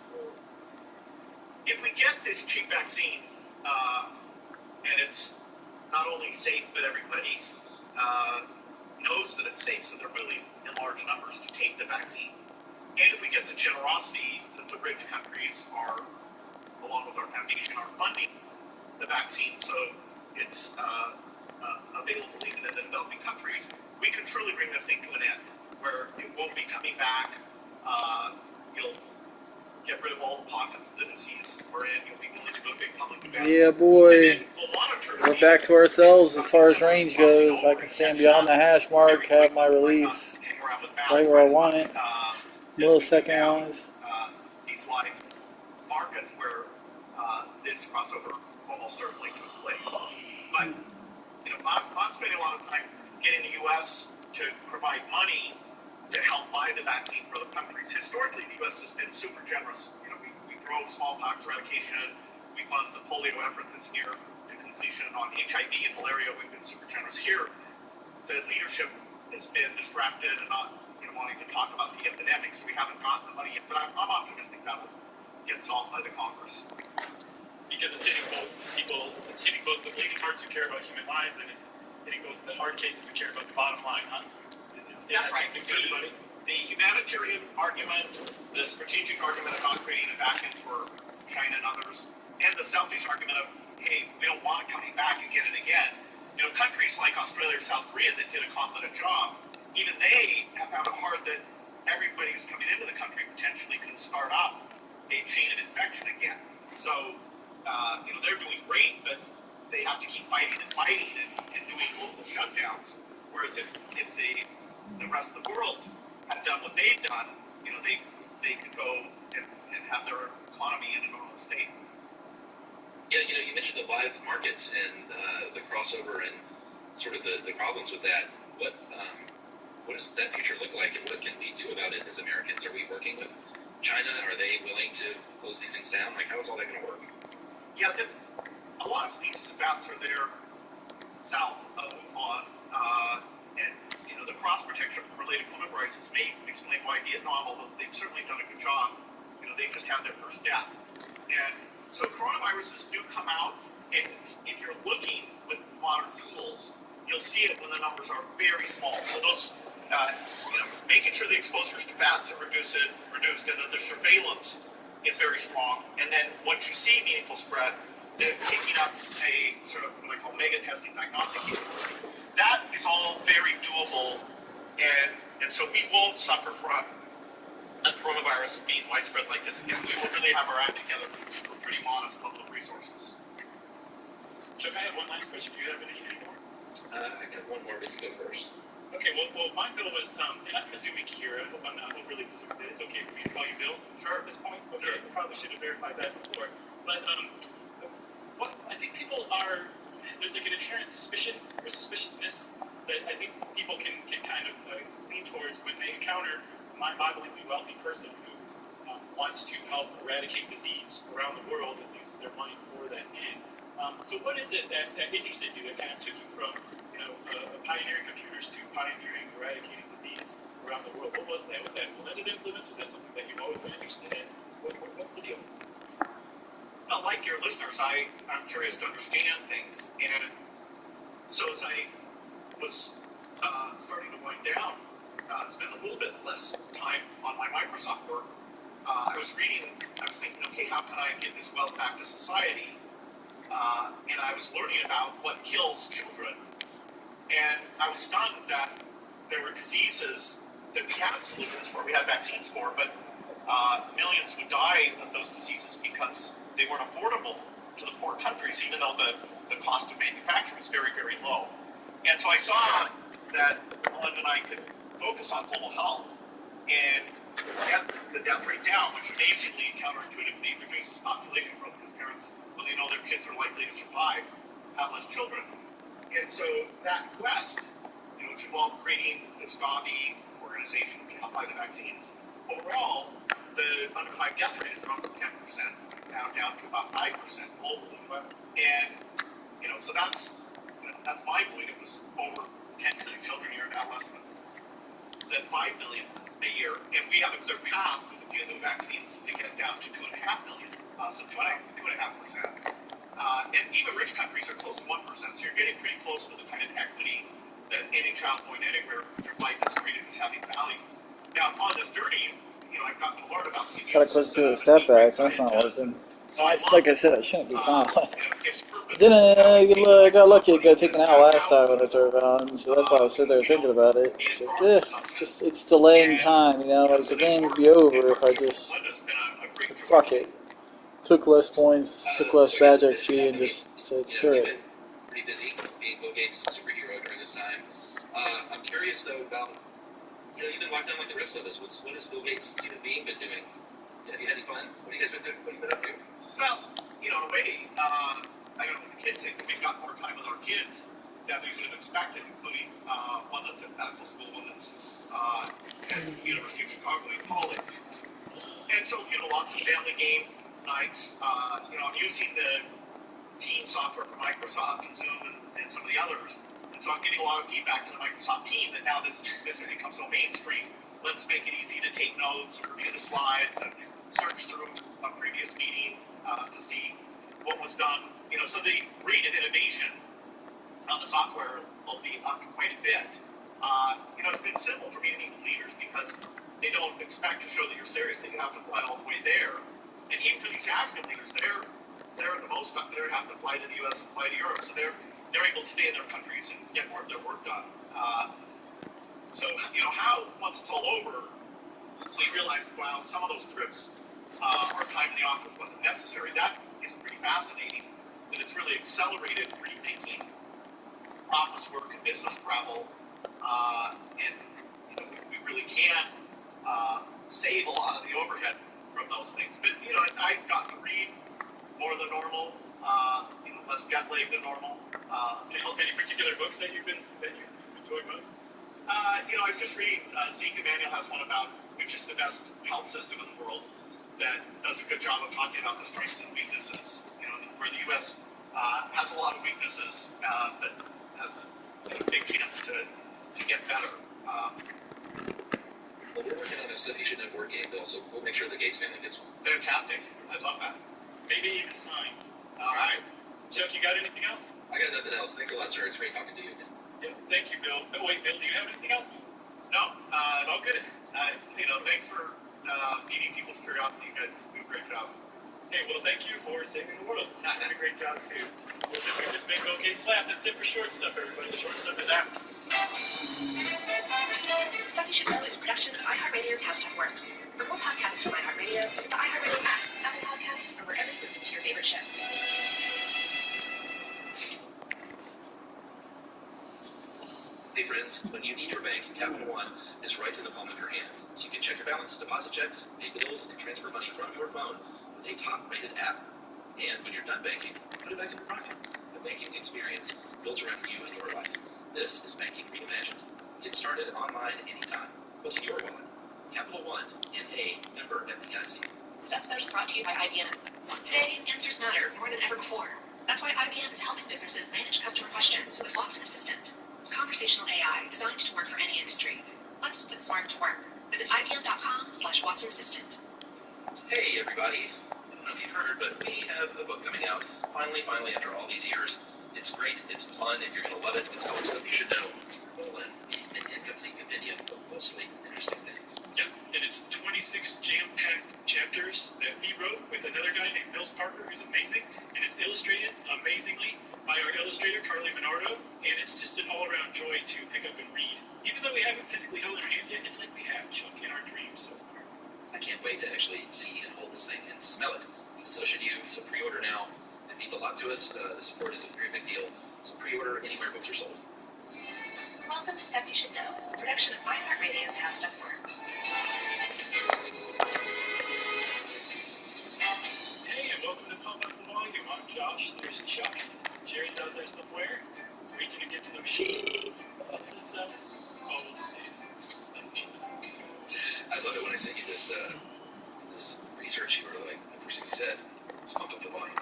If we get this cheap vaccine, and it's not only safe, but everybody knows that it's safe, so they're willing in large numbers to take the vaccine. And if we get the generosity that the rich countries are, along with our foundation, are funding the vaccine, so it's available even in the developing countries, we could truly bring this thing to an end, where it won't be coming back. You'll get rid of all the pockets the disease we're in. You'll be willing to go to big public events. Yeah, boy. We'll monitor. We're back to ourselves as far as range goes. I can stand beyond the hash mark, have my release right where I want it, millisecond-wise. These like markets where this crossover almost certainly took place. But I'm spending a lot of time getting the U.S. to provide money to help buy the vaccine for other countries. Historically, the U.S. has been super generous. We drove smallpox eradication. We fund the polio effort that's near the completion. On HIV and malaria, we've been super generous. Here, the leadership has been distracted and not wanting to talk about the epidemic, so we haven't gotten the money yet. But I'm optimistic that will get solved by the Congress. Because it's hitting both people, it's hitting both the bleeding hearts who care about human lives, and it's hitting both the hard cases who care about the bottom line, huh? That's right. The humanitarian argument, the strategic argument of not creating a vacuum for China and others, and the selfish argument of, hey, we don't want it coming back again and again. Countries like Australia or South Korea that did a competent job, even they have found it hard that everybody who's coming into the country potentially can start up a chain of infection again. So, they're doing great, but they have to keep fighting and doing local shutdowns. Whereas if the rest of the world had done what they've done, they could go and have their economy in a normal state. Yeah, you mentioned the live markets and the crossover and sort of the problems with that. What does that future look like, and what can we do about it as Americans? Are we working with China? Are they willing to close these things down? How is all that going to work? Yeah, a lot of species of bats are there south of Wuhan, and the cross protection from related coronaviruses may explain why Vietnam, although they've certainly done a good job, they just had their first death. And so coronaviruses do come out, and if you're looking with modern tools, you'll see it when the numbers are very small. So those, making sure the exposures to bats are reduced, and then the surveillance is very strong. And then once you see meaningful spread, then picking up a sort of what I call mega testing diagnostic capability. That is all very doable, and so we won't suffer from a coronavirus being widespread like this again. We will really have our act together with pretty modest level of resources. Chuck, I have one last question. Do you have any more? I got one more, but you go first. Okay, well, my Bill was, and I'm presuming Kira. I hope I'm not overly presuming that it's okay for me to call you Bill. Sure. At this point? Okay, I probably should have verified that before. But what I think people are, there's like an inherent suspicion or suspiciousness that I think people can kind of lean towards when they encounter a mind-bogglingly wealthy person who wants to help eradicate disease around the world and uses their money for that end. So what is it that interested you, that kind of took you from, pioneering computers to pioneering eradicating disease around the world? What was that? Was that Melinda's influence? Was that something that you've always been interested in? What's the deal? Well, like your listeners, I'm curious to understand things, and so as I was starting to wind down, spend a little bit less time on my Microsoft work, I was thinking, okay, how can I give this wealth back to society? And I was learning about what kills children, and I was stunned that there were diseases that we had solutions for, we had vaccines for, but millions would die of those diseases because they weren't affordable to the poor countries, even though the cost of manufacture was very, very low. And so I saw that Melinda and I could focus on global health and get the death rate down, which amazingly counterintuitively reduces population growth because parents, when they know their kids are likely to survive, have less children. And so that quest, which involved creating this Gavi organization to apply the vaccines, overall, the under 5 death rate has gone from 10% down to about 5% globally. And, so that's mind-blowing. It was over 10 million children a year, now less than 5 million a year. And we have a clear path with a few new vaccines to get down to 2.5 million, so 2.5%. And even rich countries are close to 1%, so you're getting pretty close to the kind of equity that any child going anywhere, your life is treated as having value. Now, on this journey, I've gotten to learn about the Gotta click to the step back, so that's not working. Like I said, I shouldn't be fine. Then I got lucky, it got taken out last time when I started on, so that's why I was sitting there thinking about it. It's like, it's delaying time, like the game would be over if I just said, fuck it. Took less points, took less badge XP, and just said, screw it. Pretty busy being Bill Gates' superhero during this time. I'm curious though about, you've been locked down like the rest of us. What has Bill Gates human being been doing? Have you had any fun? What have you guys been doing? What have you been up to? Well, in a way, I don't know what the kids think, but we've got more time with our kids than we would have expected, including one that's at medical school, one that's at the University of Chicago in college. And so, lots of family game nights. I'm using the team software from Microsoft and Zoom and some of the others. And so I'm getting a lot of feedback to the Microsoft team that now this has become so mainstream. Let's make it easy to take notes, review the slides, and search through a previous meeting to see what was done. So the rate of innovation on the software will be up quite a bit. It's been simple for me to meet leaders because they don't expect to show that you're serious, that you have to fly all the way there. And even for these African leaders, they're the most up there, have to fly to the U.S. and fly to Europe, so they're able to stay in their countries and get more of their work done. So how once it's all over, we realize, wow, some of those trips, our time in the office wasn't necessary. That is pretty fascinating. That it's really accelerated rethinking office work and business travel, and we really can save a lot of the overhead from those things. But I've gotten to read more than normal, less jet lag than normal. Any particular books that you've enjoyed most? I was just reading, Zeke Emanuel has one about which is the best health system in the world that does a good job of talking about the strengths and weaknesses, where the U.S. Has a lot of weaknesses, but has a big chance to get better. Well, we're working on a stuff you should have board game, Bill, so we'll make sure the Gates family gets one. Fantastic. I'd love that. Maybe even sign. All right. Chuck, you got anything else? I got nothing else. Thanks a lot, sir. It's great talking to you again. Yeah, thank you, Bill. Oh, wait, Bill, do you have anything else? No. Oh, good. Thanks for meeting people's curiosity. You guys do a great job. Hey, well, thank you for saving the world. You did a great job, too. Listen, we just made Bill Gates laugh. That's it for short stuff, everybody. Short stuff is out. Stuff You Should Know is a production of iHeartRadio's How Stuff Works. For more podcasts from iHeartRadio, visit the iHeartRadio app, Apple Podcasts, or wherever you listen to your favorite shows. Hey friends, when you need your bank, Capital One is right in the palm of your hand. So you can check your balance, deposit checks, pay bills, and transfer money from your phone with a top-rated app. And when you're done banking, put it back in your pocket. The banking experience built around you and your life. This is banking reimagined. Get started online anytime. What's in your wallet? Capital One, N.A., member FDIC. This episode is brought to you by IBM. Today, answers matter more than ever before. That's why IBM is helping businesses manage customer questions with Watson Assistant. It's conversational AI designed to work for any industry. Let's put smart to work. Visit IBM.com/Watson Assistant. Hey, everybody. I don't know if you've heard, but we have a book coming out. Finally, after all these years. It's great, it's fun, and you're going to love it. It's called Stuff You Should Know, an incomplete compendium of mostly interesting things. Yep, and it's 26 jam-packed chapters that he wrote with another guy named Mills Parker, who's amazing, and it's illustrated amazingly by our illustrator, Carly Minardo, and it's just an all-around joy to pick up and read. Even though we haven't physically held it in our hands yet, it's like we have Chuck in our dreams so far. I can't wait to actually see and hold this thing and smell it. And so should you. So pre-order now. It means a lot to us. The support is a very big deal. So pre-order anywhere books are sold. Welcome to Stuff You Should Know, a production of iHeartRadio's How Stuff Works. Hey, and welcome to Pump Up the Volume. I'm Josh. There's Chuck. Jerry's out there somewhere, reaching to get to the machine. This is, we'll just say it's Stuff You Should Know. I love it when I sent you this research. You were like, the first thing you said was Pump Up the Volume.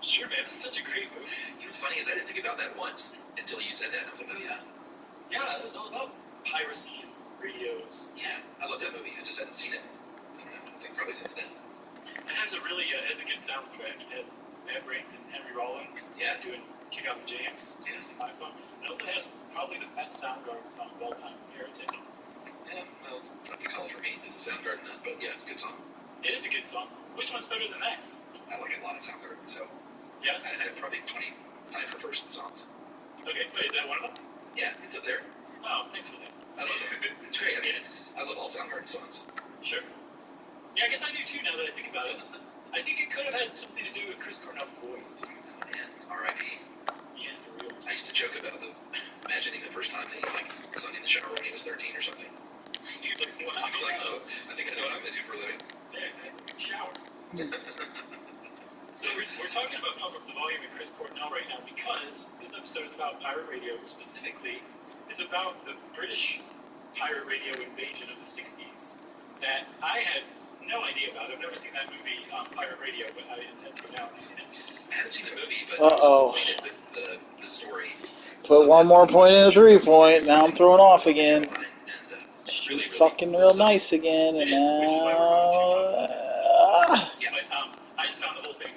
Sure, man. It's such a great movie. You know what's funny is I didn't think about that once until you said that. And I was like, oh, yeah. Yeah, it was all about piracy and radios. Yeah, I love that movie. I just hadn't seen it. I think probably since then. It has a really has a good soundtrack. It has Bad Brains and Henry Rollins doing Kick Out the Jams. Yeah. It's a nice song. It also has probably the best Soundgarden song of all time, Heretic. Yeah, well, it's tough to call for me as a Soundgarden nut, but yeah, good song. It is a good song. Which one's better than that? I like a lot of Soundgarden, so yeah, I have probably 20 tied for first songs. Okay, wait, is that one of them? Yeah, it's up there. Oh, thanks for that. I love it. It's great. I mean, I love all Soundgarden songs. Sure. Yeah, I guess I do too now that I think about it. I think it could have had something to do with Chris Cornell's voice too. Man, R.I.P. Yeah, for real. I used to joke about imagining the first time that he sung in the shower when he was 13 or something. You'd like, well, I'd be like, oh, I think I know what I'm going to do for a living. Yeah, exactly. Shower. So we're talking about Pump Up the Volume and Chris Cornell right now because this episode is about pirate radio. Specifically, it's about the British pirate radio invasion of the 60s that I had no idea about. I've never seen that movie, Pirate Radio, but I intend to now. Have you seen it? I haven't seen the movie, but I was related with the story. Put one more point in a 3-point. Now I'm throwing off again. Really fucking real nice again, and now. Yeah, but I just found the whole thing.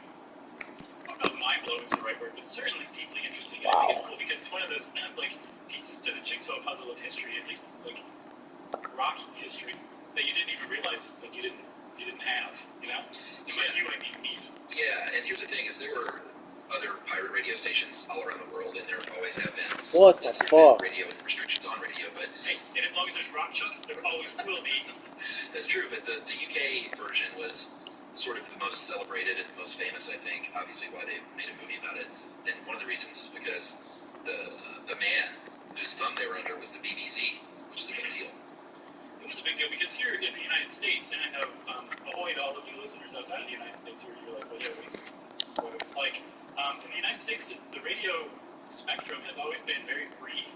I don't know if mind-blowing is the right word, but certainly deeply interesting. And I think it's cool because it's one of those pieces to the jigsaw puzzle of history, at least rock history, that you didn't even realize you didn't have. You know, I mean me. Yeah, and here's the thing: is there were other pirate radio stations all around the world, and there always have been. What the fuck? Radio and restrictions on radio, but hey, and as long as there's rock, Chuck, there always will be. That's true, but the UK version was sort of the most celebrated and the most famous, I think. Obviously, why they made a movie about it, and one of the reasons is because the man whose thumb they were under was the BBC, which is a big deal. It was a big deal because here in the United States, and I know ahoy to all of you listeners outside of the United States where you're like, well, yeah, this is what it was like. In the United States, the radio spectrum has always been very free.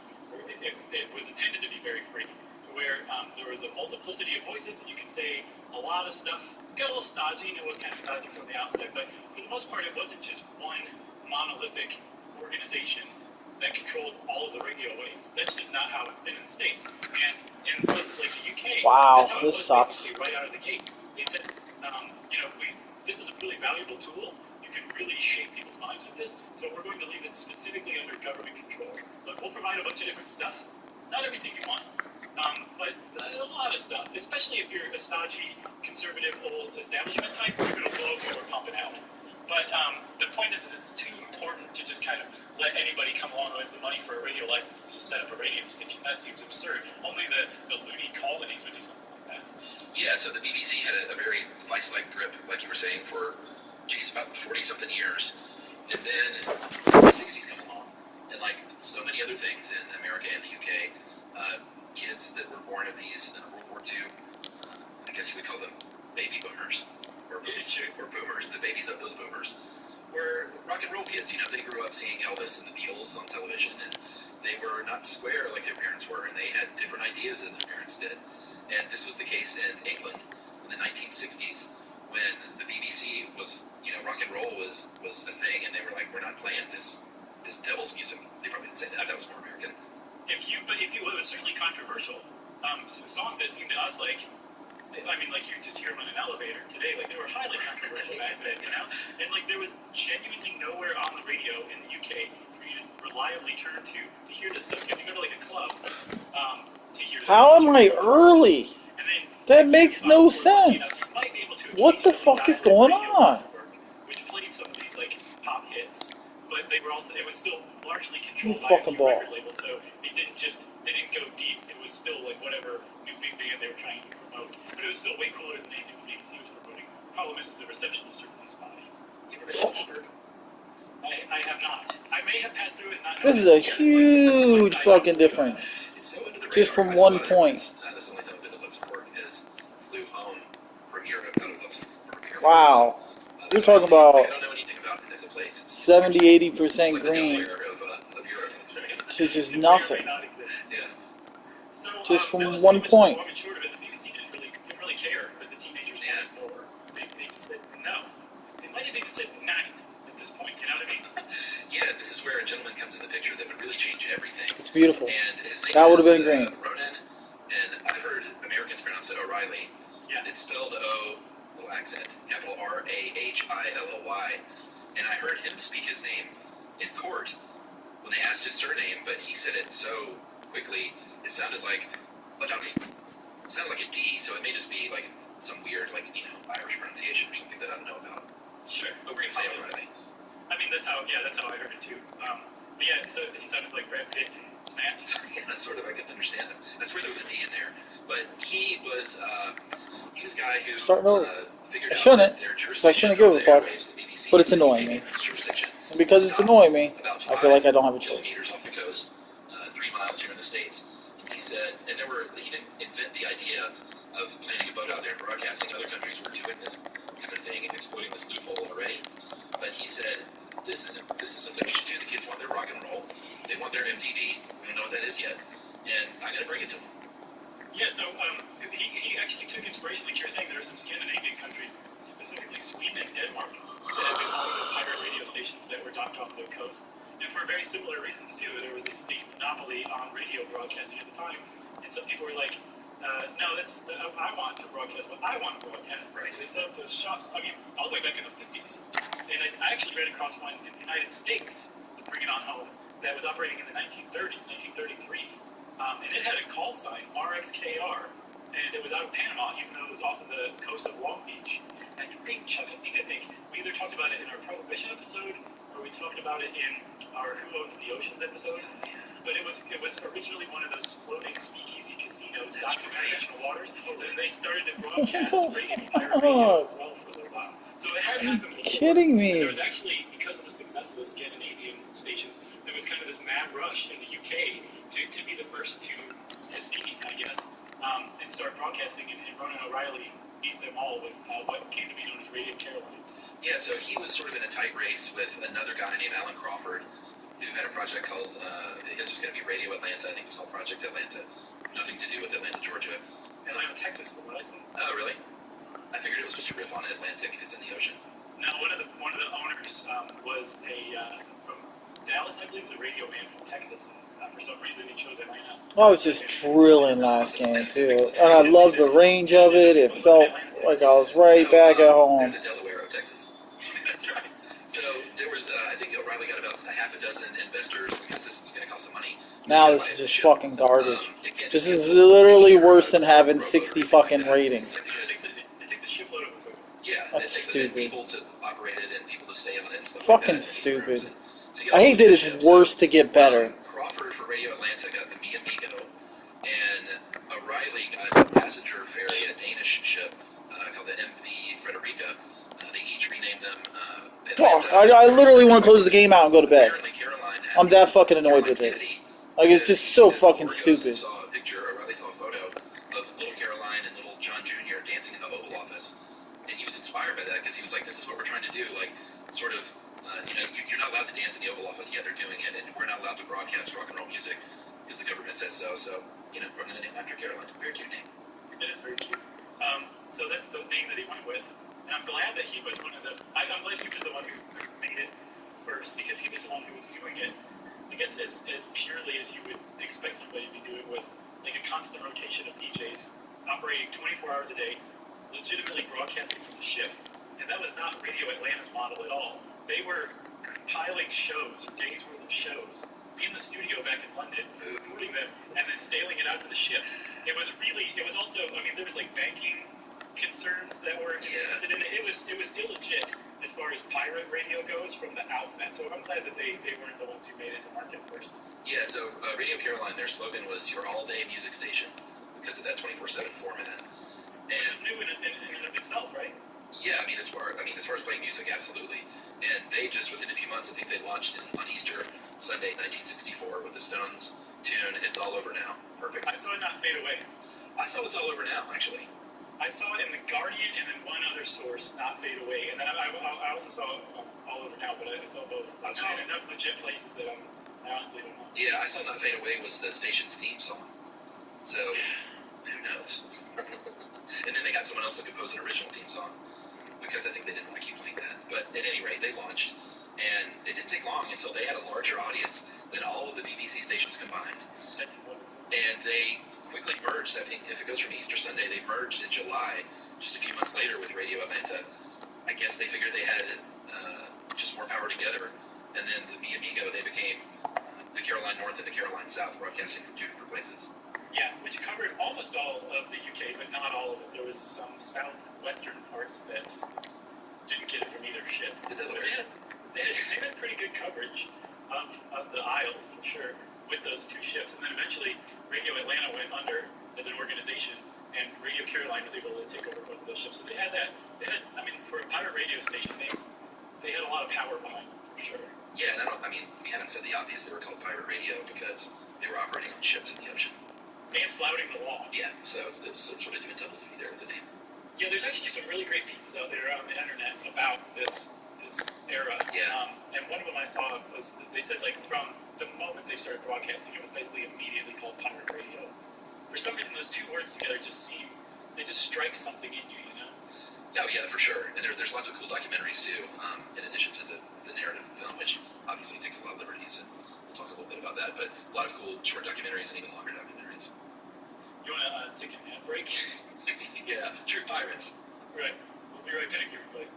It was intended to be very free, where there was a multiplicity of voices, and you could say a lot of stuff. It got a little stodgy, and it was kind of stodgy from the outset, but for the most part, it wasn't just one monolithic organization that controlled all of the radio waves. That's just not how it's been in the States. And in places like the UK, wow, that's how it was sucks. basically right out of the gate. They said, this is a really valuable tool. You can really shape people's minds with this, so we're going to leave it specifically under government control. Look, we'll provide a bunch of different stuff. Not everything you want, but a lot of stuff. Especially if you're a stodgy, conservative, old establishment type, you're going to love what we're pumping out. But the point is it's too important to just kind of let anybody come along with the money for a radio license to just set up a radio station. That seems absurd. Only the loony colonies would do something like that. Yeah, so the BBC had a very vice-like grip, like you were saying, for, about 40-something years. And then the 60s come along. And like so many other things in America and the UK, kids that were born of these World War II, I guess you would call them baby boomers, or boomers, the babies of those boomers, were rock and roll kids. They grew up seeing Elvis and the Beatles on television, and they were not square like their parents were, and they had different ideas than their parents did. And this was the case in England in the 1960s when the BBC was, rock and roll was a thing, and they were like, we're not playing this devil's music. They probably didn't say that. That was more American. It was certainly controversial. Some songs that seemed to us like you just hear them in an elevator today, like they were highly controversial back then, And like there was genuinely nowhere on the radio in the UK for you to reliably turn to hear this stuff. You have to go to like a club to hear. How am I early? And then, that makes no sense. What the fuck is going on? Which played some of these like pop hits, but it was still largely controlled by a fucking few ball. record labels, so they didn't go deep. It was still like whatever new big band they were trying to promote, but it was still way cooler than anything the BBC was promoting. Problem is the reception was certainly spotty. You ever been to Luxembourg? I have not. I may have passed through it. This is a huge fucking difference. Just from one point. That's the only time I've been to Luxembourg is flew home from Europe out of Luxembourg. Wow. You're talking about I don't know anything about it as a place. 70-80% green to just nothing. Yeah. Just from one point. The BBC didn't really care that the teenagers wanted more. They just said no. They might have even said 9 at this point. You know what I mean? Yeah, this is where a gentleman comes in the picture that would really change everything. It's beautiful. And his name that would have been is, green. Ronan, and I've heard Americans pronounce it O'Reilly. Yeah. It's spelled O, little accent, capital R-A-H-I-L-L-Y. And I heard him speak his name in court when they asked his surname, but he said it so quickly, it sounded like it sounded like a D, so it may just be like some weird, Irish pronunciation or something that I don't know about. Sure. But we're going to say O'Reilly. I mean, that's how I heard it too. But yeah, so he sounded like Brad Pitt and Snatch. Yeah, sort of. I couldn't understand him. I swear there was a D in there. But he was a guy who figured out that their jurisdiction, I shouldn't give a fuck, but it's annoying me. And because it's annoying me, I feel like I don't have a choice. Off the coast, 3 miles here in the States. And he said, he didn't invent the idea of planning a boat out there and broadcasting. Other countries were doing this kind of thing and exploiting this loophole already. But he said, this is something we should do. The kids want their rock and roll. They want their MTV. We don't know what that is yet. And I'm going to bring it to them. Yeah, so he actually took inspiration, like you were saying, there are some Scandinavian countries, specifically Sweden and Denmark, that have been home to pirate radio stations that were docked off the coast. And for very similar reasons, too. There was a state monopoly on radio broadcasting at the time. And some people were like, no, I want to broadcast what I want to broadcast. Right. So they set up those shops, all the way back in the 50s. And I actually ran across one in the United States, to bring it on home, that was operating in the 1930s, 1933. And it had a call sign, RXKR, and it was out of Panama, even though it was off of the coast of Long Beach. And I think, Chuck, I think we either talked about it in our Prohibition episode, or we talked about it in our Who Owns the Oceans episode. But it was originally one of those floating speakeasy casinos docked in international waters, and they started to broadcast pirate radio as well for a little while. So it had happened before. Kidding me. There was actually, because of the success of the Scandinavian stations, there was kind of this mad rush in the UK to be the first to see, I guess, and start broadcasting, and Ronan O'Reilly beat them all with what came to be known as Radio Caroline. Yeah, so he was sort of in a tight race with another guy named Alan Crawford, who had a project called, his was going to be Radio Atlanta. I think it's called Project Atlanta. Nothing to do with Atlanta, Georgia. Atlanta, Texas, from what I saw. Oh, really? I figured it was just a riff on Atlantic. It's in the ocean. No, one of the owners was from Dallas, I believe, was a radio man from Texas. And for some reason, he chose Atlanta. I was just drilling last game, too. And I loved the range of it. It felt like I was right back at home. They're the Delaware of Texas. That's right. So there was, I think O'Reilly got about a half a dozen investors because this is going to cost some money. Now this is just fucking garbage. This is literally worse than having 60 fucking rating. It takes a shipload of equipment. Yeah, that's stupid. People to operate it and people to stay on it and stuff fucking like that. Stupid. I hate that it's worse to get better. Crawford for Radio Atlanta got the Mi Amigo, and O'Reilly got a passenger ferry, a Danish ship called the MV Frederica. They each renamed them Fuck, I literally want to close the game out and go to bed. I'm that fucking annoyed with it. Like, it's just so fucking stupid. Saw a picture, O'Reilly saw a photo of little Caroline and little John Jr. dancing in the Oval Office, and he was inspired by that because he was like, this is what we're trying to do, like, sort of You're not allowed to dance in the Oval Office, yet they're doing it, and we're not allowed to broadcast rock and roll music because the government says so. So, we're going to name after Caroline. Very cute name. It is very cute. So that's the name that he went with. And I'm glad that he was one of the... I'm glad he was the one who made it first, because he was the one who was doing it, I guess, as purely as you would expect somebody to be doing, with like a constant rotation of DJs operating 24 hours a day, legitimately broadcasting from the ship. And that was not Radio Atlanta's model at all. They were compiling shows, days worth of shows, in the studio back in London, recording them, and then sailing it out to the ship. It was also, there was like banking concerns that were invested in it. It was illegit as far as pirate radio goes from the outset. So I'm glad that they weren't the ones who made it to market first. Yeah, so Radio Caroline, their slogan was your all-day music station because of that 24/7 format. Which is new in and of itself, right? Yeah, as far as playing music, absolutely. And they just, within a few months, I think they launched on Easter Sunday, 1964, with the Stones tune "It's All Over Now." Perfect. I saw it not fade away. I saw "It's All Over Now," actually. I saw it in The Guardian and then one other source, Not Fade Away. And then I also saw All Over Now, but I saw both. I saw it in enough legit places that I honestly don't know. Yeah, I saw Not Fade Away was the station's theme song. So, who knows? And then they got someone else to compose an original theme song, because I think they didn't want to keep playing that. But at any rate, they launched, and it didn't take long until they had a larger audience than all of the BBC stations combined. That's wonderful. And they quickly merged. I think if it goes from Easter Sunday, they merged in July, just a few months later, with Radio Atlanta. I guess they figured they had just more power together. And then the Mi Amigo, they became the Caroline North and the Caroline South, broadcasting from two different places. Yeah, which covered almost all of the UK, but not all of it. There was some southwestern parts that just didn't get it from either ship. The Delawares. They had pretty good coverage of the Isles, for sure, with those two ships. And then eventually, Radio Atlanta went under as an organization, and Radio Caroline was able to take over both of those ships. So they had that. For a pirate radio station, they had a lot of power behind them, for sure. Yeah, and we haven't said the obvious. They were called pirate radio because they were operating on ships in the ocean. And flouting the law. Yeah, so it was sort of doing double duty there with the name. Yeah, there's actually some really great pieces out there on the internet about this era. Yeah. And one of them I saw was, they said, like, from the moment they started broadcasting, it was basically immediately called pirate radio. For some reason, those two words together they just strike something in you, you know? Oh, yeah, for sure. And there's lots of cool documentaries, too, in addition to the narrative film, which obviously takes a lot of liberties, and we'll talk a little bit about that, but a lot of cool short documentaries and even longer documentaries. You want to take an ad break? Yeah, True Pirates. Right. We'll be right back, everybody.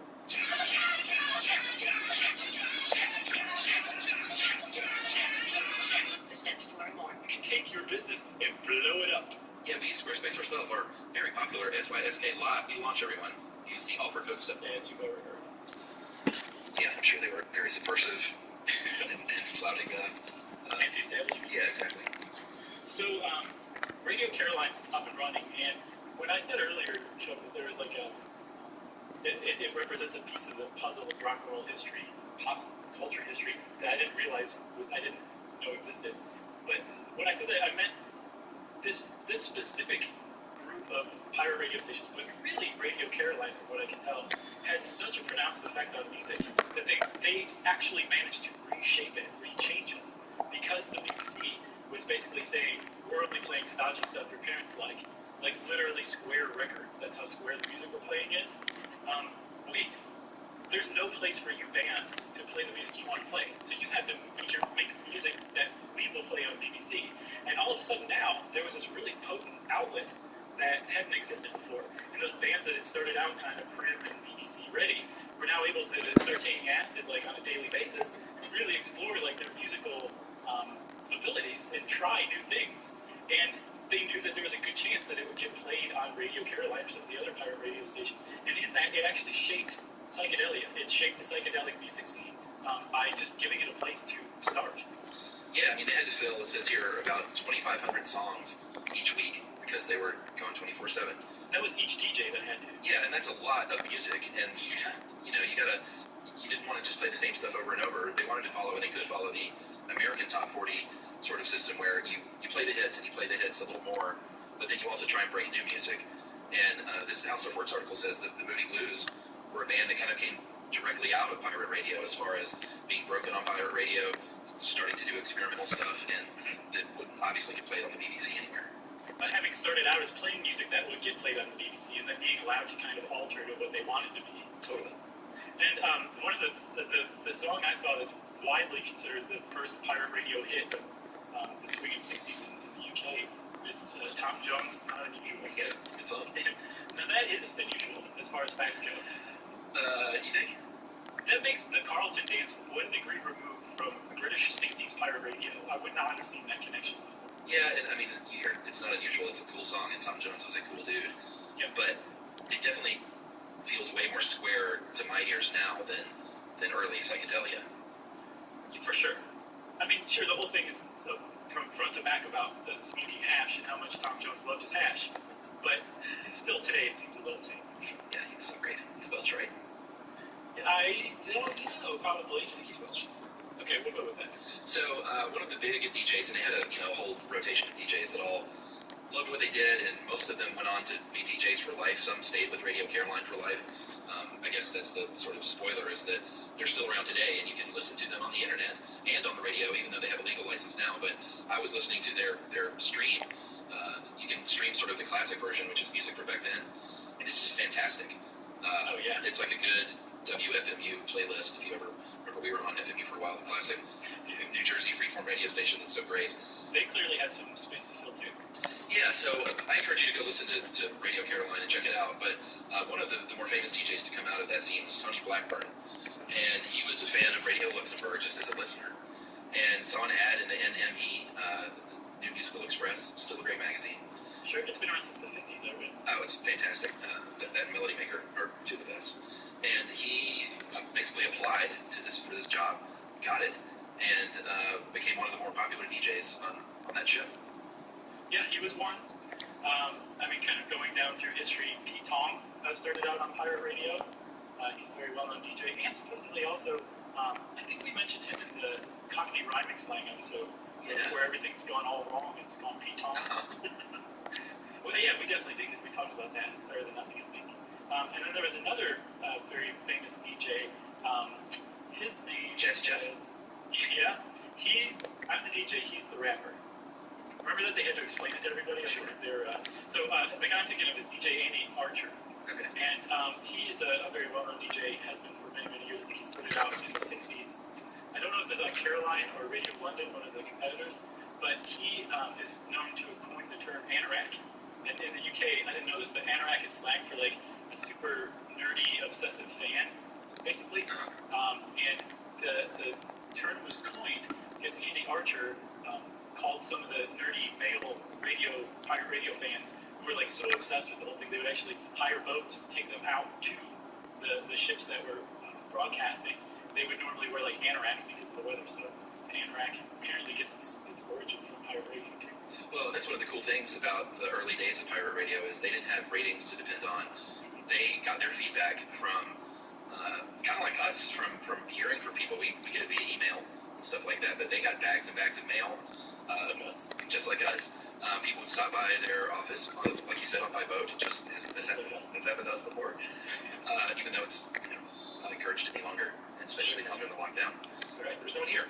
Assistant to learn more. You can take your business and blow it up. Yeah, we use Squarespace ourselves. Our very popular SYSK lot. We launch everyone. Use the offer code stuff. Ads you've ever heard. Yeah, I'm sure they were very subversive and flouting anti-establishment. Yeah, exactly. So, Radio Caroline's up and running, and when I said earlier, Chuck, that there was like it represents a piece of the puzzle of rock and roll history, pop culture history, that I didn't know existed. But when I said that, I meant this specific group of pirate radio stations, but really Radio Caroline, from what I can tell, had such a pronounced effect on music that they actually managed to reshape it, rechange it, because the BBC was basically saying, we're only playing stodgy stuff your parents like literally square records. That's how square the music we're playing is. There's no place for you bands to play the music you want to play. So you have to make music that we will play on BBC. And all of a sudden now, there was this really potent outlet that hadn't existed before. And those bands that had started out kind of prim and BBC ready were now able to start taking acid like on a daily basis and really explore like their musical abilities and try new things. And they knew that there was a good chance that it would get played on Radio Caroline or some of the other pirate radio stations. And in that, it actually shaped psychedelia. It shaped the psychedelic music scene by just giving it a place to start. Yeah, they had to fill, it says here, about 2,500 songs each week because they were going 24/7. That was each DJ that had to. Yeah, and that's a lot of music. And, you didn't want to just play the same stuff over and over. They wanted to follow, and they could follow the American Top 40 sort of system where you play the hits and you play the hits a little more, but then you also try and break new music. And this How Stuff Works article says that the Moody Blues were a band that kind of came directly out of pirate radio, as far as being broken on pirate radio, starting to do experimental stuff, and that would obviously get played on the BBC anywhere. Having started out as playing music that would get played on the BBC, and then being allowed to kind of alter to what they wanted to be. Totally. And one of the song I saw that's widely considered the first pirate radio hit of the swinging 60s in the UK is Tom Jones. It's Not Unusual. Yeah, it's on. Now that is unusual as far as facts go. You think? That makes the Carlton dance one degree removed from British 60s pirate radio. I would not have seen that connection before. Yeah, and I mean, you hear It's Not Unusual. It's a cool song, and Tom Jones was a cool dude. Yeah. But it definitely feels way more square to my ears now than early psychedelia. For sure. I mean, sure, the whole thing is from front to back about smoking hash and how much Tom Jones loved his hash. But still today, it seems a little tame, for sure. Yeah, he's so great. He's Welsh, right? I don't know, probably. I think he's Welsh. Okay, we'll go with that. So, one of the big DJs, and they had a whole rotation of DJs that all loved what they did, and most of them went on to be DJs for life. Some stayed with Radio Caroline for life. I guess that's the sort of spoiler, is that they're still around today, and you can listen to them on the internet and on the radio, even though they have a legal license now. But I was listening to their stream. You can stream sort of the classic version, which is music from back then, and it's just fantastic. Oh, yeah. It's like a good WFMU playlist. If you ever remember, we were on FMU for a while, the classic New Jersey freeform radio station that's so great. They clearly had some space to fill, too. Yeah, so I encourage you to go listen to Radio Caroline and check it out. But one of the more famous DJs to come out of that scene was Tony Blackburn. And he was a fan of Radio Luxembourg just as a listener. And saw an ad in the NME, New Musical Express, still a great magazine. Sure, it's been around since the 50s, I read. Oh, it's fantastic. That Melody Maker are two of the best. And he basically applied for this job, got it, and became one of the more popular DJs on that ship. Yeah, he was one. I mean, kind of going down through history, Pete Tong started out on pirate radio. He's a very well-known DJ, and supposedly also, I think we mentioned him in the Cockney Rhyming Slang episode, where everything's gone all wrong. It's gone Pete Tong. Well, yeah, we definitely did, because we talked about that. It's better than nothing, I think. And then there was another very famous DJ. His name Jazz Jeff. Yeah, I'm the DJ, he's the rapper. Remember that they had to explain it to everybody? Sure. So the guy I'm thinking of is DJ Andy Archer. Okay. And he is a very well-known DJ, has been for many, many years. I think he started out in the 60s. I don't know if it was on Caroline or Radio London, one of the competitors, but he is known to have coined the term anorak. And in the UK, I didn't know this, but anorak is slang for like a super nerdy, obsessive fan, basically. And the term was coined because Andy Archer called some of the nerdy male pirate radio fans who were like so obsessed with the whole thing, they would actually hire boats to take them out to the ships that were broadcasting. They would normally wear like anoraks because of the weather, so an anorak apparently gets its origin from pirate radio too. Well, that's one of the cool things about the early days of pirate radio is they didn't have ratings to depend on. They got their feedback from kind of like us, from hearing from people. We get it via email and stuff like that, but they got bags and bags of mail. Just like us. People would stop by their office, like you said, by boat. Just as happened to us before. Even though it's not encouraged any longer, especially now during the lockdown. Right, there's no one here.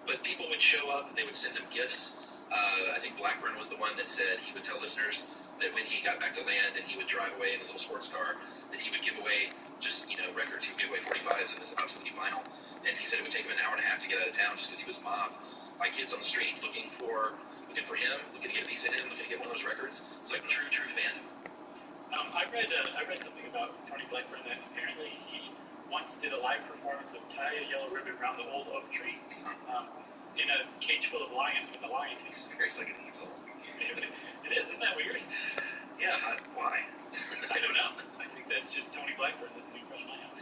But people would show up. They would send them gifts. I think Blackburn was the one that said he would tell listeners that when he got back to land and he would drive away in his little sports car, that he would give away just records. He would give away 45s and this obsolete vinyl. And he said it would take him an hour and a half to get out of town just because he was mobbed by kids on the street looking for him, looking to get a piece of him, looking to get one of those records. It's like true fandom. I read something about Tony Blackburn that apparently he once did a live performance of Tie a Yellow Ribbon Around the Old Oak Tree in a cage full of lions with a lion king. It's a very psychedelic song. It is, isn't that weird? Yeah, why? I don't know. I think that's just Tony Blackburn. That's the impression I have.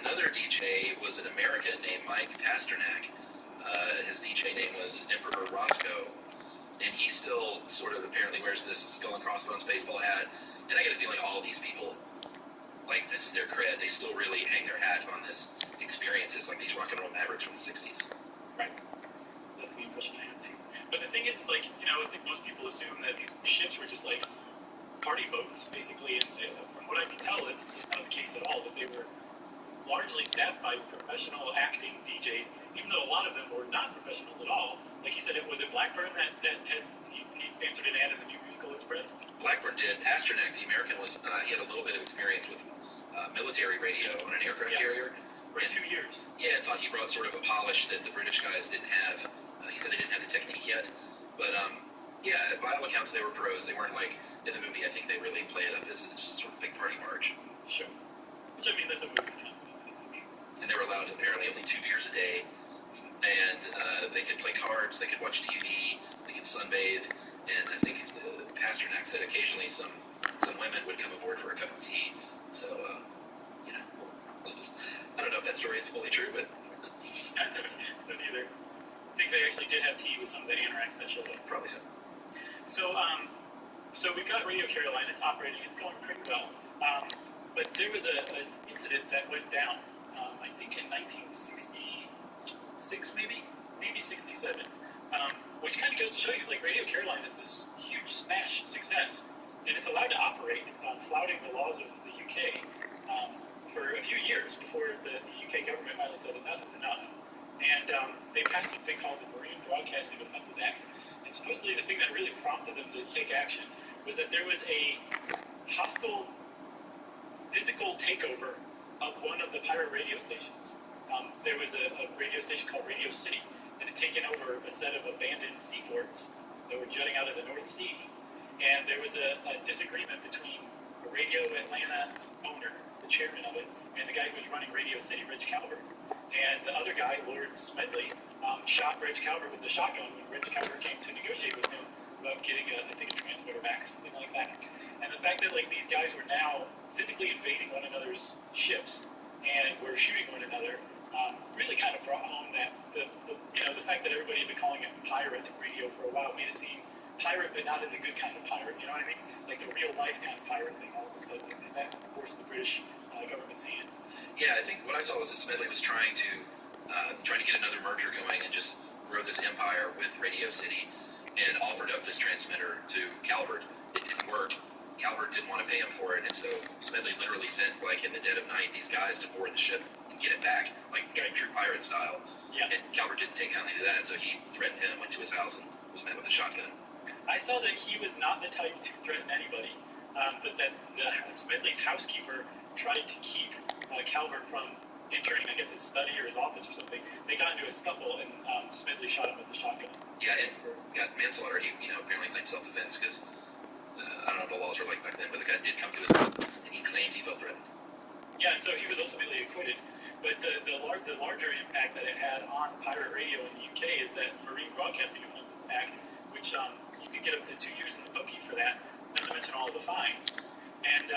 Another DJ was an American named Mike Pasternak. His DJ name was Emperor Roscoe, and he still sort of apparently wears this skull and crossbones baseball hat. And I get a feeling all these people, like, this is their cred. They still really hang their hat on this experience. It's like these rock and roll mavericks from the 60s. Right. That's the impression I have too. But the thing is like, I think most people assume that these ships were just like party boats, basically. And from what I can tell, it's just not the case at all. That they were largely staffed by professional acting DJs, even though a lot of them were not professionals at all. Like you said, was it Blackburn that had he answered an ad in the New Musical Express? Blackburn did. Pasternak, the American, he had a little bit of experience with military radio on an aircraft carrier. For 2 years. Yeah, and thought he brought sort of a polish that the British guys didn't have. He said they didn't have the technique yet. But, yeah, by all accounts, they were pros. They weren't like, in the movie, I think they really play it up as just sort of big party march. Sure. Which, I mean, that's a movie kind of thing. And they were allowed, apparently, only 2 beers a day. And they could play cards, they could watch TV, they could sunbathe. And I think Pasternak said occasionally some women would come aboard for a cup of tea. So, you know, I don't know if that story is fully true, but... I don't either. I think they actually did have tea with some of the anoraks that showed up. Probably so. So we've got Radio Caroline. It's operating. It's going pretty well. But there was an incident that went down, I think in 1966, maybe 67, which kind of goes to show you, like, Radio Caroline is this huge smash success, and it's allowed to operate, flouting the laws of the UK for a few years before the UK government finally said enough is enough. And they passed something called the Marine Broadcasting Offences Act. And supposedly the thing that really prompted them to take action was that there was a hostile physical takeover of one of the pirate radio stations. There was a radio station called Radio City that had taken over a set of abandoned sea forts that were jutting out of the North Sea. And there was a disagreement between a Radio Atlanta owner, the chairman of it, and the guy who was running Radio City, Reg Calvert. And the other guy, Lord Smedley, shot Reg Calvert with the shotgun when Reg Calvert came to negotiate with him about getting a transporter back or something like that. And the fact that, like, these guys were now physically invading one another's ships and were shooting one another really kind of brought home that the fact that everybody had been calling it pirate radio for a while made it seem pirate, but not in the good kind of pirate. You know what I mean? Like the real life kind of pirate thing all of a sudden, and that forced the British government's hand. Yeah, I think what I saw was that Smedley was trying to get another merger going and just grow this empire with Radio City, and offered up this transmitter to Calvert. It didn't work. Calvert didn't want to pay him for it, and so Smedley literally sent, like, in the dead of night, these guys to board the ship and get it back, like true pirate style. Yeah. And Calvert didn't take kindly to that, so he threatened him, went to his house, and was met with a shotgun. I saw that he was not the type to threaten anybody, but that Smedley's housekeeper tried to keep Calvert from entering, I guess, his study or his office or something. They got into a scuffle, and Smedley shot him with a shotgun. Yeah, and got manslaughter. He, apparently claimed self-defense because I don't know what the laws were like back then, but the guy did come to his house, and he claimed he felt threatened. Yeah, and so he was ultimately acquitted. But the larger impact that it had on pirate radio in the UK is that Marine Broadcasting Offences Act, which you could get up to 2 years in the pokey for that, not to mention all of the fines. And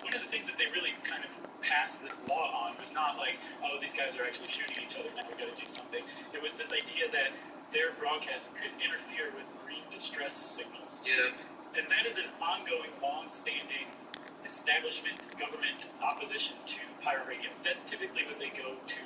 one of the things that they really kind of passed this law on was not like, oh, these guys are actually shooting each other, now we've got to do something. It was this idea that their broadcasts could interfere with marine distress signals. Yeah. And that is an ongoing, long-standing establishment, government opposition to pirate radio. That's typically what they go to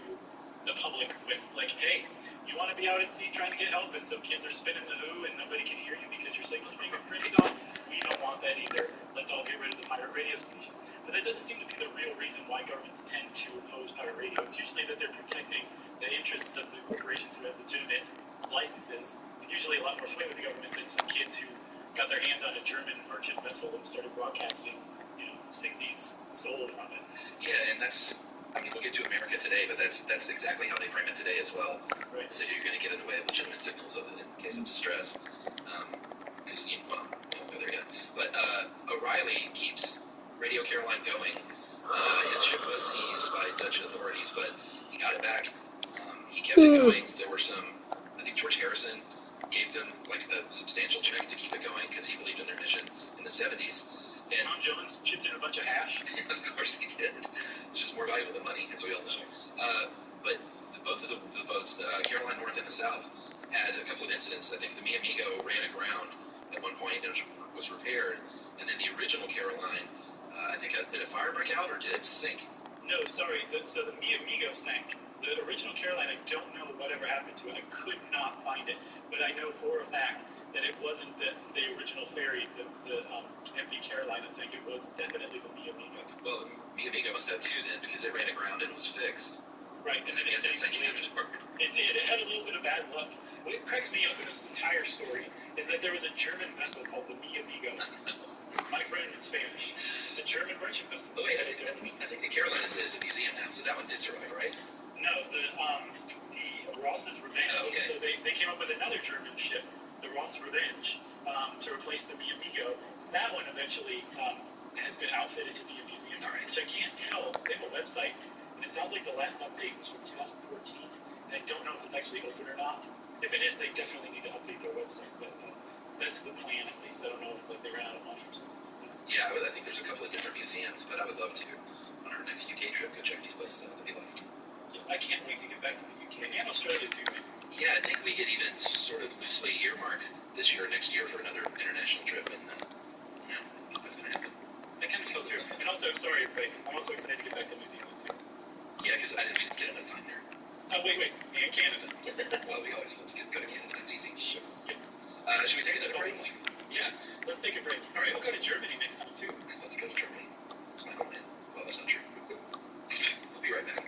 the public with, like, hey, you want to be out at sea trying to get help and some kids are spinning the hoo and nobody can hear you because your signal's being infringed on? We don't want that either. Let's all get rid of the pirate radio stations. But that doesn't seem to be the real reason why governments tend to oppose pirate radio. It's usually that they're protecting the interests of the corporations who have legitimate licenses, and usually a lot more sway with the government than some kids who got their hands on a German merchant vessel and started broadcasting, 60s soul from it. Yeah, and that's, we'll get to America today, but that's exactly how they frame it today as well. Right. They say you're going to get in the way of legitimate signals in case of distress. Because, we won't go there yet. But O'Reilly keeps Radio Caroline going. His ship was seized by Dutch authorities, but he got it back. He kept it going. There were I think George Harrison gave them like a substantial check to keep it going because he believed in their mission in the 70s. And Tom Jones chipped in a bunch of hash. Of course he did. It's just more valuable than money, as we all know. But both of the boats, the Caroline North and the South, had a couple of incidents. I think the Mi Amigo ran aground at one point and was repaired, and then the original Caroline, I think, did a fire break out or did it sink? No, sorry. So the Mi Amigo sank. The original Caroline, I don't know whatever happened to it. I could not find it, but I know for a fact that it wasn't the original ferry, the MV Carolina sank. It was definitely the Mi Amigo. Well, Mi Amigo must have two then, because it ran aground and was fixed. Right, and then it sank later. It did. It had a little bit of bad luck. What cracks me up in this entire story is that there was a German vessel called the Mi Amigo. My friend in Spanish. It's a German merchant vessel. Oh wait, I think the Carolinas is a museum now, so that one did survive, right? No, the Ross's Revenge. Oh, okay. So they came up with another German ship, the Ross Revenge, to replace the Mi Amigo. That one eventually has been outfitted to be a museum, which I can't tell. They have a website, and it sounds like the last update was from 2014, and I don't know if it's actually open or not. If it is, they definitely need to update their website. But that's the plan, at least. I don't know if they ran out of money or something. Yeah, I think there's a couple of different museums, but I would love to, on our next UK trip, go check these places out. That'd be lovely. I can't wait to get back to the UK and Australia too, man. Yeah, I think we had even sort of loosely earmarked this year or next year for another international trip, and I think that's going to happen. That kind of fell through. And also, sorry, but I'm also excited to get back to New Zealand too. Yeah, because I didn't even get enough time there. Oh, wait, and Canada. Well, we always love to go to Canada. That's easy. Sure. Yeah. Should we take another break? Yeah, let's take a break. All right, we'll go to Germany next time too. Let's go to Germany. It's my homeland. Well, that's not true. We'll be right back.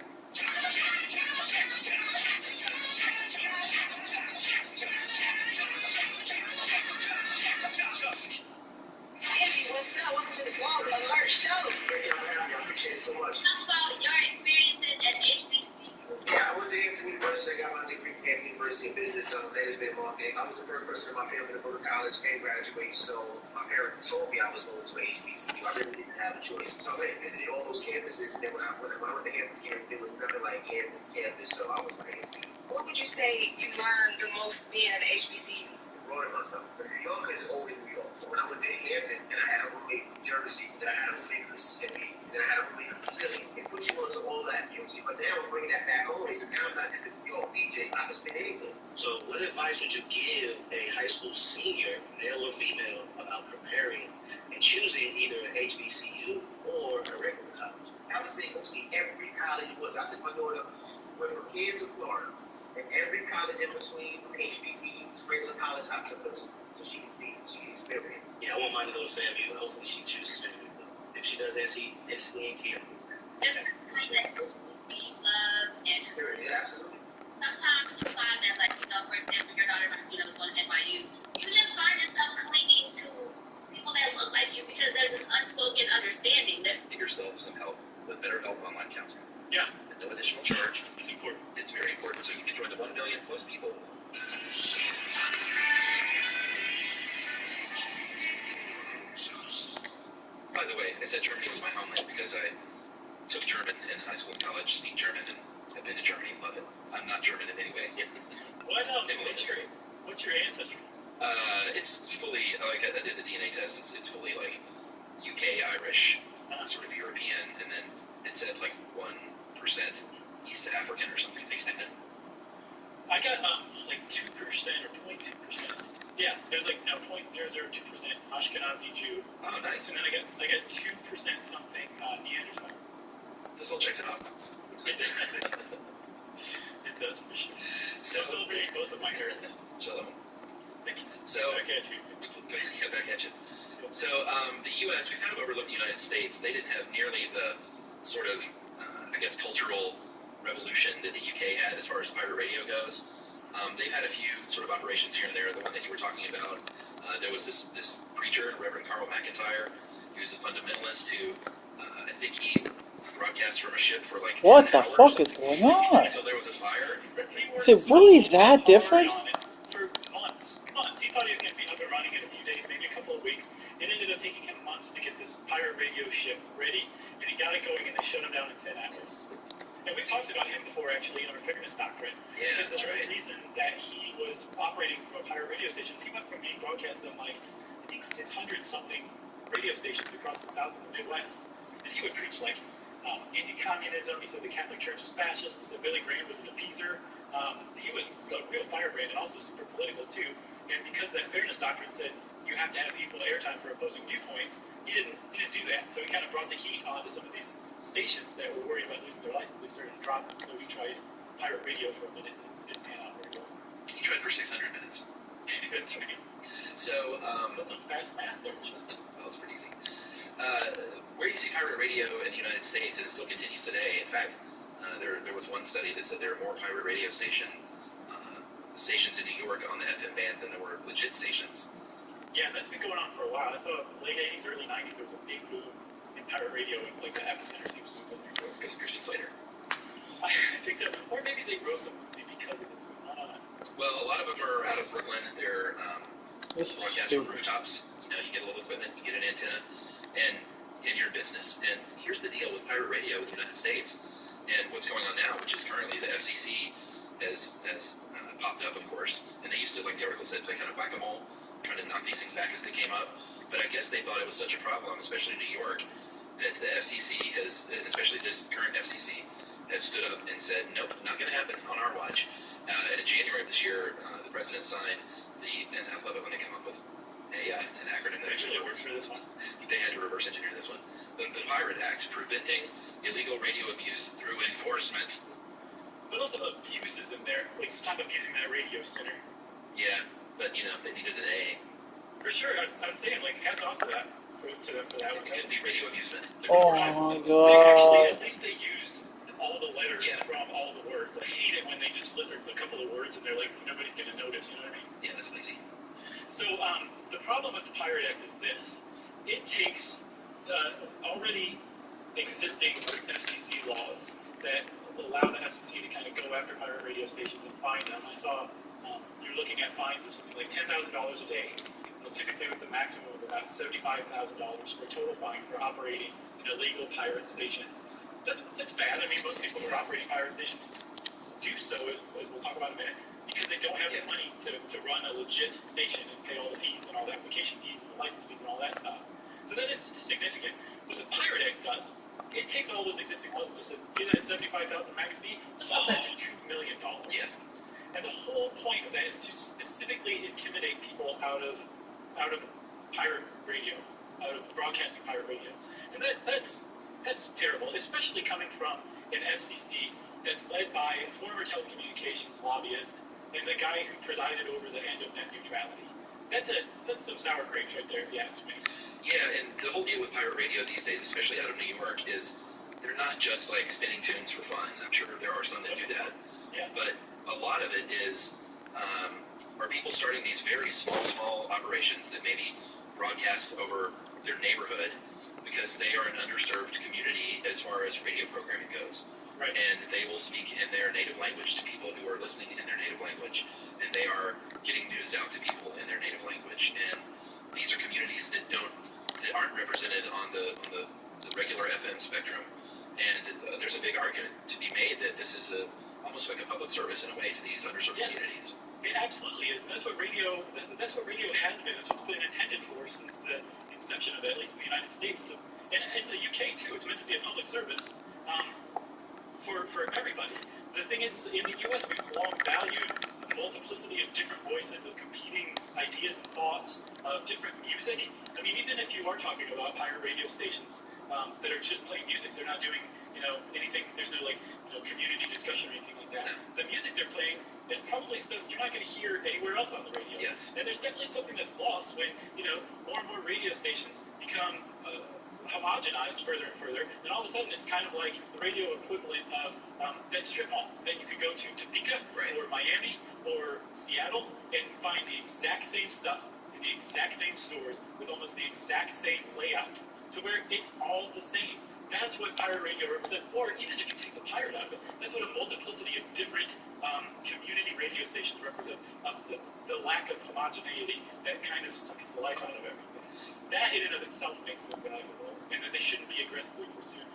Andy, what's up? Welcome to the Balls Alert Show. Great job having me. I appreciate it so much. Talk about your experiences at HBC. Yeah, I went to Hampton University. I got my degree from Hampton University in Business Management and Marketing. I was the first person in my family to go to college and graduate, so my parents told me I was going to HBCU. I really didn't have a choice. So I went and visited all those campuses, and then when I went to Hampton's campus, it was nothing like Hampton's campus, so I was like, What would you say you learned the most being at a HBCU? growing myself. New York is always New York. So when I went to Hampton and I had a roommate from Jersey, then I had a roommate from Mississippi, then I had a roommate from Philly, it puts you onto all that, you know what I'm saying? But now we're bringing that back home. So now I'm not just a New York DJ. I can spin anything. So what advice would you give a high school senior, male or female, about preparing and choosing either an HBCU or a regular college? I would say go see every college once. I took my daughter, went from here to Florida, and every college in between, HBCUs, regular college, I took her to, so she can see, she can experience. Yeah, I want mine to go to FAMU. Hopefully she chooses FAMU. If she does SEAT, Definitely like that HBC love and Experience, yeah, absolutely. sometimes you find that, like, for example, your daughter, is going to NYU, you just find yourself clinging to people that look like you because there's this unspoken understanding. Get yourself some help with BetterHelp online counseling. Yeah. At no additional charge. It's important. It's very important, so you can join the 1 million plus people. By the way, I said Germany was my homeland because I took German in high school and college, speak German, and have been to Germany and love it. I'm not German in any way. What's your ancestry? It's fully, like I did the DNA test, it's fully like UK Irish, sort of European, and then it said like 1% East African or something like that. I got like 2% or 0.2%. Yeah, it was like 0.002% Ashkenazi Jew. Oh, nice. And then I got 2% something Neanderthal. This all checks out. It does. It does for sure. So I'm celebrating both of my heritages. Shalom. Thank you. So back at you. Yeah, back at you. So the U.S., we've kind of overlooked the United States. They didn't have nearly the sort of, I guess, cultural revolution that the UK had as far as pirate radio goes. They've had a few sort of operations here and there. The one that you were talking about, there was this preacher, Reverend Carl McIntyre. He was a fundamentalist who, I think he broadcast from a ship for like 10 What the hours fuck is going on? until there was a fire. Is it really that different? For months. He thought he was going to be up and running in a few days, maybe a couple of weeks. It ended up taking him months to get this pirate radio ship ready, and he got it going, and they shut him down in 10 hours. And we've talked about him before, actually, in our fairness doctrine. Yeah, because that's the right. reason that he was operating from a pirate radio station is he went from being broadcast on, like, I think 600-something radio stations across the South and the Midwest. And he would preach, like, anti-communism. He said the Catholic Church was fascist. He said Billy Graham was an appeaser. He was a real firebrand and also super political, too. And because that fairness doctrine said you have to have equal airtime for opposing viewpoints, he didn't do that. So he kind of brought the heat onto some of these stations that were worried about losing their license. They started to drop them. So he tried pirate radio for a minute and it didn't pan out very well. He tried for 600 minutes. That's right. So, that's some fast math there. Well, it's pretty easy. Where you see pirate radio in the United States, and it still continues today. In fact, there was one study that said there are more pirate radio stations in New York on the FM band than there were legit stations. Yeah, that's been going on for a while. I saw late 80s, early 90s, there was a big boom in pirate radio, and like the epicenter seems to have been New York. It's because of Christian Slater. I think so. Or maybe they wrote the movie because of the boom. Well, a lot of them are out of Brooklyn. They're broadcast from rooftops. You know, you get a little equipment, you get an antenna, and you're in business. And here's the deal with pirate radio in the United States, and what's going on now, which is currently the FCC has popped up, of course, and they used to, like the article said, play kind of whack-a-mole, trying to knock these things back as they came up. But I guess they thought it was such a problem, especially in New York, that the FCC has, and especially this current FCC, has stood up and said, nope, not going to happen on our watch. And in January of this year, the president signed and I love it when they come up with an acronym that actually works for this one. They had to reverse engineer this one. The Pirate Act, preventing illegal radio abuse through enforcement. But also abuse is in there. Like, stop abusing that radio center. Yeah, but, you know, they needed an A. For sure, I'm saying, like, hats off to them for that one. It could be radio abusement. Oh my God. At least they used all the letters from all the words. I hate it when they just slip a couple of words and they're like, nobody's going to notice, you know what I mean? Yeah, that's lazy. So, the problem with the Pirate Act is this. It takes already existing FCC laws that allow the FCC to kind of go after pirate radio stations and find them. I saw you're looking at fines of something like $10,000 a day, typically with a maximum of about $75,000 for a total fine for operating an illegal pirate station. That's bad. I mean, most people who are operating pirate stations do so, as we'll talk about in a minute, because they don't have the money to run a legit station and pay all the fees and all the application fees and the license fees and all that stuff. So that is significant. What the Pirate Act does, it takes all those existing laws and just says, get that $75,000 max fee, let's up that to $2 million. Yeah. And the whole point of that is to specifically intimidate people out of pirate radio, out of broadcasting pirate radio. And that's terrible, especially coming from an FCC that's led by a former telecommunications lobbyist and the guy who presided over the end of net neutrality. That's some sour grapes right there, if you ask me. Yeah, and the whole deal with pirate radio these days, especially out of New York, is they're not just like spinning tunes for fun. I'm sure there are some that do that. Yeah. But a lot of it is are people starting these very small operations that maybe broadcast over their neighborhood because they are an underserved community as far as radio programming goes. Right. And they will speak in their native language to people who are listening in their native language, and they are getting news out to people in their native language. And these are communities that aren't represented on the regular FM spectrum. And there's a big argument to be made that this is almost like a public service in a way to these underserved communities. It absolutely is. And that's what radio has been. That's what's been intended for since the inception of it, at least in the United States. And in the UK too, it's meant to be a public service. For everybody. The thing is, in the U.S., we've long valued the multiplicity of different voices, of competing ideas and thoughts, of different music. I mean, even if you are talking about pirate radio stations that are just playing music, they're not doing, anything. There's no community discussion or anything like that. The music they're playing is probably stuff you're not going to hear anywhere else on the radio. Yes. And there's definitely something that's lost when more and more radio stations become homogenized further and further, and all of a sudden it's kind of like the radio equivalent of that strip mall that you could go to Topeka or Miami or Seattle and find the exact same stuff in the exact same stores with almost the exact same layout, to where it's all the same. That's what pirate radio represents. Or even if you take the pirate out of it, that's what a multiplicity of different community radio stations represents. The lack of homogeneity that kind of sucks the life out of everything. That in and of itself makes them valuable, and that they shouldn't be aggressively pursued.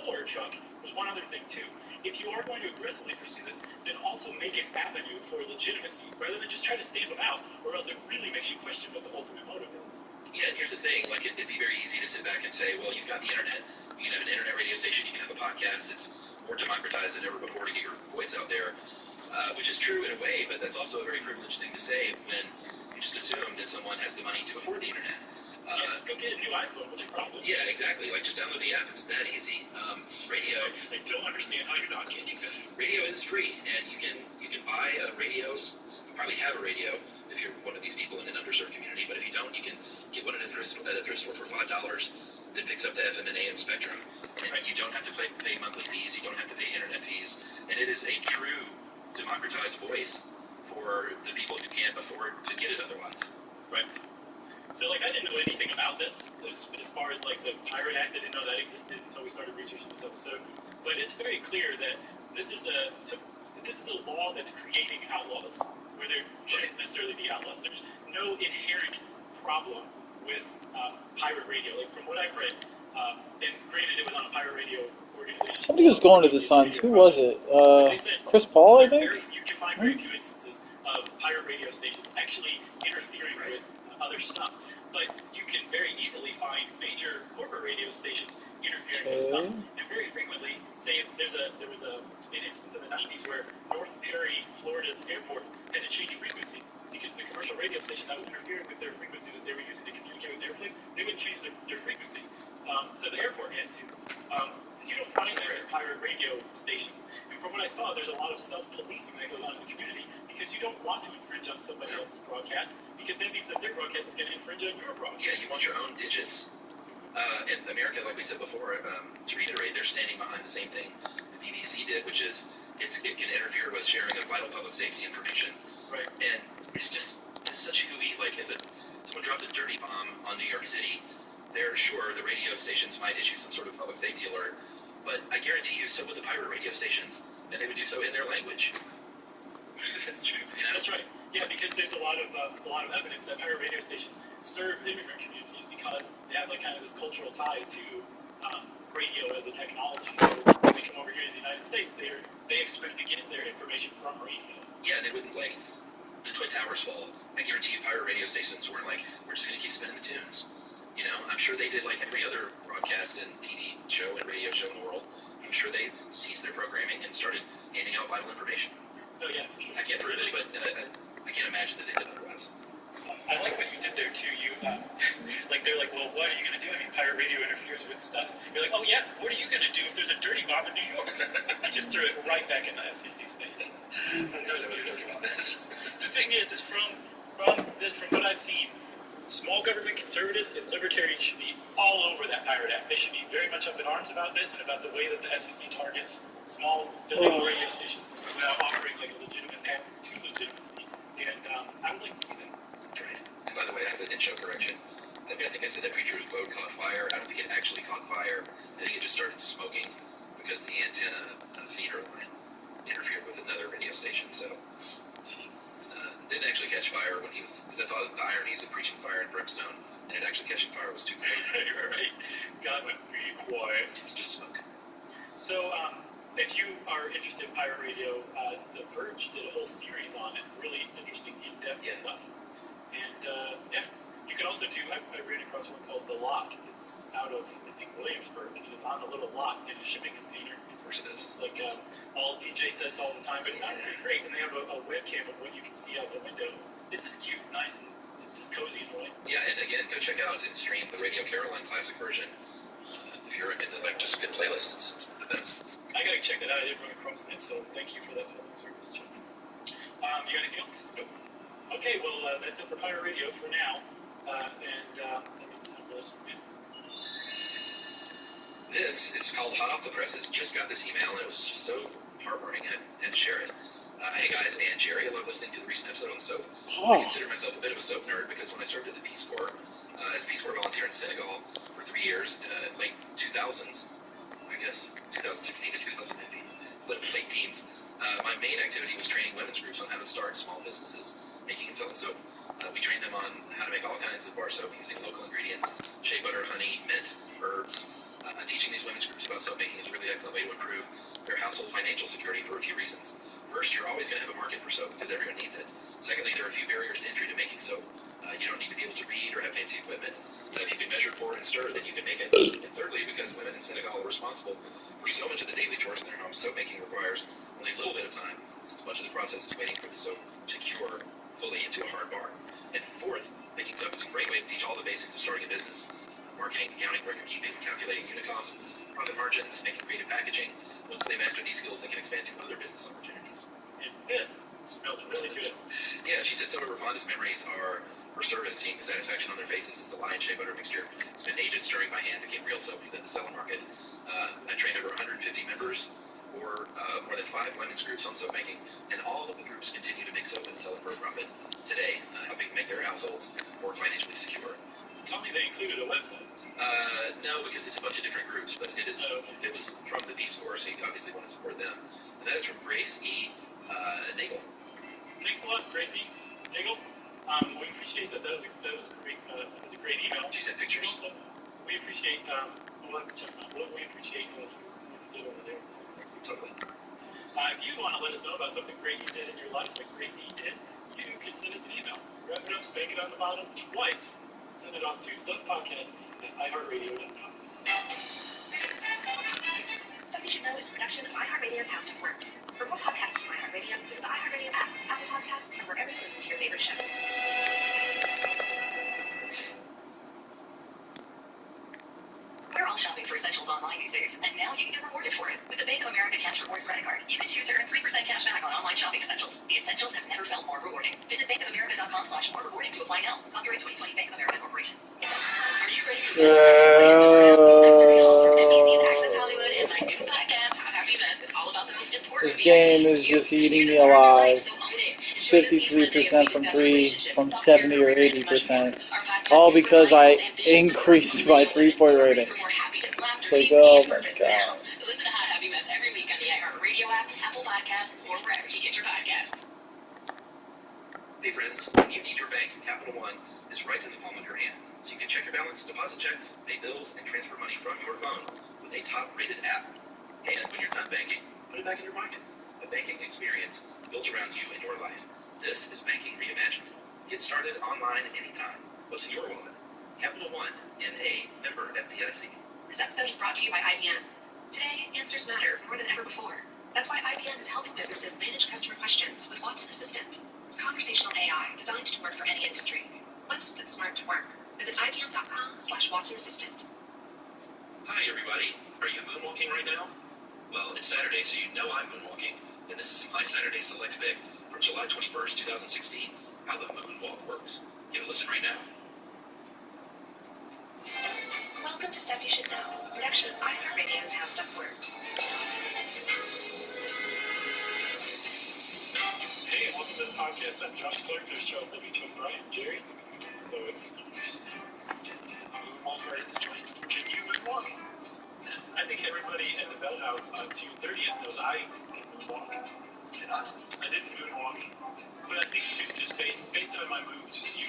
Or, Chuck, there's one other thing too. If you are going to aggressively pursue this, then also make an avenue for legitimacy, rather than just try to stamp them out, or else it really makes you question what the ultimate motive is. Yeah, and here's the thing, like it'd be very easy to sit back and say, well, you've got the internet, you can have an internet radio station, you can have a podcast, it's more democratized than ever before to get your voice out there, which is true in a way, but that's also a very privileged thing to say when you just assume that someone has the money to afford the internet. Just go get a new iPhone. What's your problem? Yeah, exactly. Like, just download the app. It's that easy. Radio. I don't understand how you're not getting this. Radio is free, and you can buy a radio. You probably have a radio if you're one of these people in an underserved community. But if you don't, you can get one at a thrift store for $5 that picks up the FM and AM spectrum. And you don't have to pay monthly fees. You don't have to pay internet fees. And it is a true democratized voice for the people who can't afford to get it otherwise. Right. So, like, I didn't know anything about this as far as, like, the Pirate Act. I didn't know that existed until we started researching this episode. But it's very clear that this is a law that's creating outlaws where there shouldn't necessarily be outlaws. There's no inherent problem with pirate radio. Like, from what I've read, and granted it was on a pirate radio organization. Somebody was going to the Suns. Who was it? Chris Paul, I think? You can find very few instances of pirate radio stations actually interfering with other stuff. But you can very easily find major corporate radio stations interfering with stuff. And very frequently, say there was an instance in the 90s where North Perry, Florida's airport, had to change frequencies because the commercial radio station that was interfering with their frequency that they were using to communicate with airplanes, they would change their frequency. So the airport had to. You don't find that in pirate radio stations. And from what I saw, there's a lot of self-policing that goes on in the community because you don't want to infringe on somebody else's broadcast because that means that their broadcast is going to infringe on your broadcast. Yeah, you want your own digits. In America, like we said before, to reiterate, they're standing behind the same thing the BBC did, which is it can interfere with sharing of vital public safety information. Right. And it's such hooey. Like if someone dropped a dirty bomb on New York City, they're sure the radio stations might issue some sort of public safety alert, but I guarantee you, so would the pirate radio stations, and they would do so in their language. That's true. Yeah, that's right. Yeah, because there's a lot of evidence that pirate radio stations serve immigrant communities because they have like kind of this cultural tie to radio as a technology. So when they come over here to the United States, they expect to get their information from radio. Yeah, they wouldn't like the Twin Towers fall. I guarantee you, pirate radio stations weren't like, we're just going to keep spinning the tunes. You know, I'm sure they did like every other broadcast and TV show and radio show in the world. I'm sure they ceased their programming and started handing out vital information. Oh yeah, for sure. I can't prove it, but I can't imagine that they did otherwise. I like what you did there too. You like they're like, well, what are you gonna do? I mean, pirate radio interferes with stuff. You're like, oh yeah, what are you gonna do if there's a dirty bomb in New York? You just threw it right back in the FCC's face. That was good. The thing is from what I've seen, small government conservatives and libertarians should be all over that Pirate Act. They should be very much up in arms about this and about the way that the FCC targets small illegal radio stations without offering like a legitimate path to legitimacy. And I would like to see that. Right. And by the way, I have an in-show correction. I think I said that preacher's boat caught fire. I don't think it actually caught fire. I think it just started smoking because the antenna feeder line interfered with another radio station. So didn't actually catch fire when he was, because I thought the ironies of preaching fire and brimstone and it actually catching fire was too quick. Right. God went, be quiet. It's just smoke. So, if you are interested in pirate radio, The Verge did a whole series on it. Really interesting, in-depth stuff. And, you can also do, I ran across one called The Lot. It's out of, I think, Williamsburg. It is on a little lot in a shipping container. Of course it is. It's like all DJ sets all the time, but it's not pretty great. And they have a webcam of what you can see out the window. It's just cute, nice, and it's just cozy in a way. Yeah, and again, go check out and stream the Radio Caroline Classic version. If you're into like just a good playlist, it's the best. I gotta check that out. I didn't run across that, so thank you for that public service, Chuck. You got anything else? Nope. Okay, well, that's it for Pirate Radio for now. Let me just have this. This is called Hot Off the Presses. Just got this email, and it was just so heartwarming. I had to share it. Hey guys, and Jerry, I love listening to the recent episode on soap. I consider myself a bit of a soap nerd because when I served at the Peace Corps, as a Peace Corps volunteer in Senegal for 3 years, late 2000s, I guess, 2016 to 2019, late teens, my main activity was training women's groups on how to start small businesses making and selling soap. We trained them on how to make all kinds of bar soap using local ingredients, shea butter, honey, mint, herbs. Teaching these women's groups about soap making is a really excellent way to improve their household financial security for a few reasons. First, you're always going to have a market for soap because everyone needs it. Secondly, there are a few barriers to entry to making soap. You don't need to be able to read or have fancy equipment. If you can measure, pour, and stir, then you can make it. And thirdly, because women in Senegal are responsible for so much of the daily chores in their homes, soap making requires only a little bit of time, since much of the process is waiting for the soap to cure fully into a hard bar. And fourth, making soap is a great way to teach all the basics of starting a business. Marketing, accounting, record keeping, calculating unit costs, profit margins, making creative packaging. Once they master these skills, they can expand to other business opportunities. And fifth, Smells really good. Yeah, she said some of her fondest memories are her service, seeing the satisfaction on their faces as the lion shea butter mixture spent ages stirring by hand became real soap for them to sell and market. I trained over 150 members or more than 5 women's groups on soap making, and all of the groups continue to make soap and sell it for a profit today, helping make their households more financially secure. Tell me they included a website. No, because it's a bunch of different groups, but it is. It was from the Peace Corps, so you obviously want to support them. And that is from Grace E. Nagel. Thanks a lot, Gracie Nagel. We appreciate that. That was a great email. She sent pictures. Also, we appreciate. We'll have to check out. We appreciate what you did over there. So totally. If you want to let us know about something great you did in your life, like Gracie did, you can send us an email. Wrap it up, spank it on the bottom twice. Send it off to stuffpodcast@iheartradio.com. Stuff You Should Know is a production of iHeartRadio's How Stuff Works. For more podcasts from iHeartRadio, visit the iHeartRadio app, Apple Podcasts, or wherever you listen to your favorite shows. We're all shopping for essentials online these days, and now you can get rewarded for it. With the Bank of America Cash Rewards credit card, you can choose to earn 3% cash back on online shopping essentials. The essentials have never felt more rewarding. Visit bankofamerica.com/more rewarding to apply now. Copyright 2020 Bank of America Corporation. Are you ready for I'm Suri Hall from NBC's Access Hollywood, and my new podcast, Hot Happy Mess, is all about the most important This game is just eating me alive. 53% from 3, from 70 or 80%. All because I increased my 3-point rating. It's like, oh my god. Listen to Hot Happy Mess every week on the iHeartRadio app, Apple Podcasts, or wherever you get your podcasts. Hey friends, when you need your bank, Capital One is right in the palm of your hand. So you can check your balance, deposit checks, pay bills, and transfer money from your phone with a top-rated app. And when you're done banking, put it back in your pocket. A banking experience built around you and your life. This is banking reimagined. Get started online anytime. What's in your wallet? Capital One, N.A., member FDIC. This episode is brought to you by IBM. Today, answers matter more than ever before. That's why IBM is helping businesses manage customer questions with Watson Assistant. It's conversational AI designed to work for any industry. Let's put smart to work. Visit IBM.com/Watson Assistant. Hi, everybody. Are you moonwalking right now? Well, it's Saturday, so you know I'm moonwalking. And this is my Saturday Select Pick from July 21st, 2016, how the moonwalk works. Give a listen right now. Welcome to Stuff You Should Know, a production of iHeartRadio's How Stuff Works. Hey, welcome to the podcast. I'm Josh Clark. There's Charles W. Chuck Bryan, Jerry. So it's moonwalk right at this joint. Can you moonwalk? I think everybody at the Bell House on June 30th knows I can moonwalk. Cannot. I didn't moonwalk, but I think you could just based on my moves, you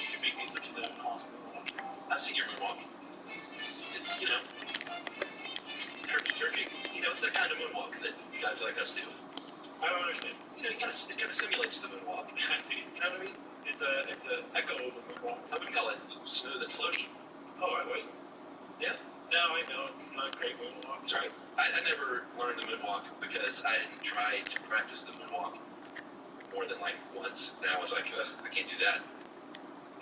could make the assumption that I'm an awesome moonwalker. I've seen your moonwalk. It's, herky-jerky. It's that kind of moonwalk that guys like us do. I don't understand. It kind of simulates the moonwalk. I see. You know what I mean? It's a echo of the moonwalk. I wouldn't call it smooth and floaty. Oh, I would. Yeah. No, I know. It's not a great moonwalk. That's right. I never learned the moonwalk because I didn't try to practice the moonwalk more than once. And I was like, I can't do that.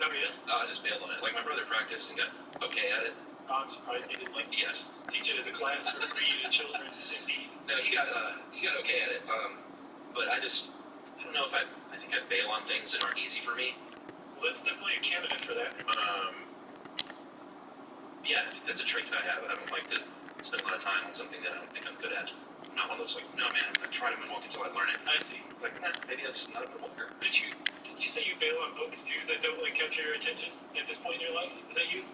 Oh, yeah? I just bailed on it. My brother practiced and got okay at it. Oh, I'm surprised he didn't Yes. teach it as a class for free to children in need. No, he got okay at it. But I don't know if I think I bail on things that aren't easy for me. Well, that's definitely a candidate for that. Yeah, I think that's a trait that I have. I don't like to spend a lot of time on something that I don't think I'm good at. I'm not one of those no man, I'm gonna try to moonwalk until I learn it. I see. It's maybe I'm just not a moonwalker. Did you say you bail on books too that don't capture your attention at this point in your life? Is that you?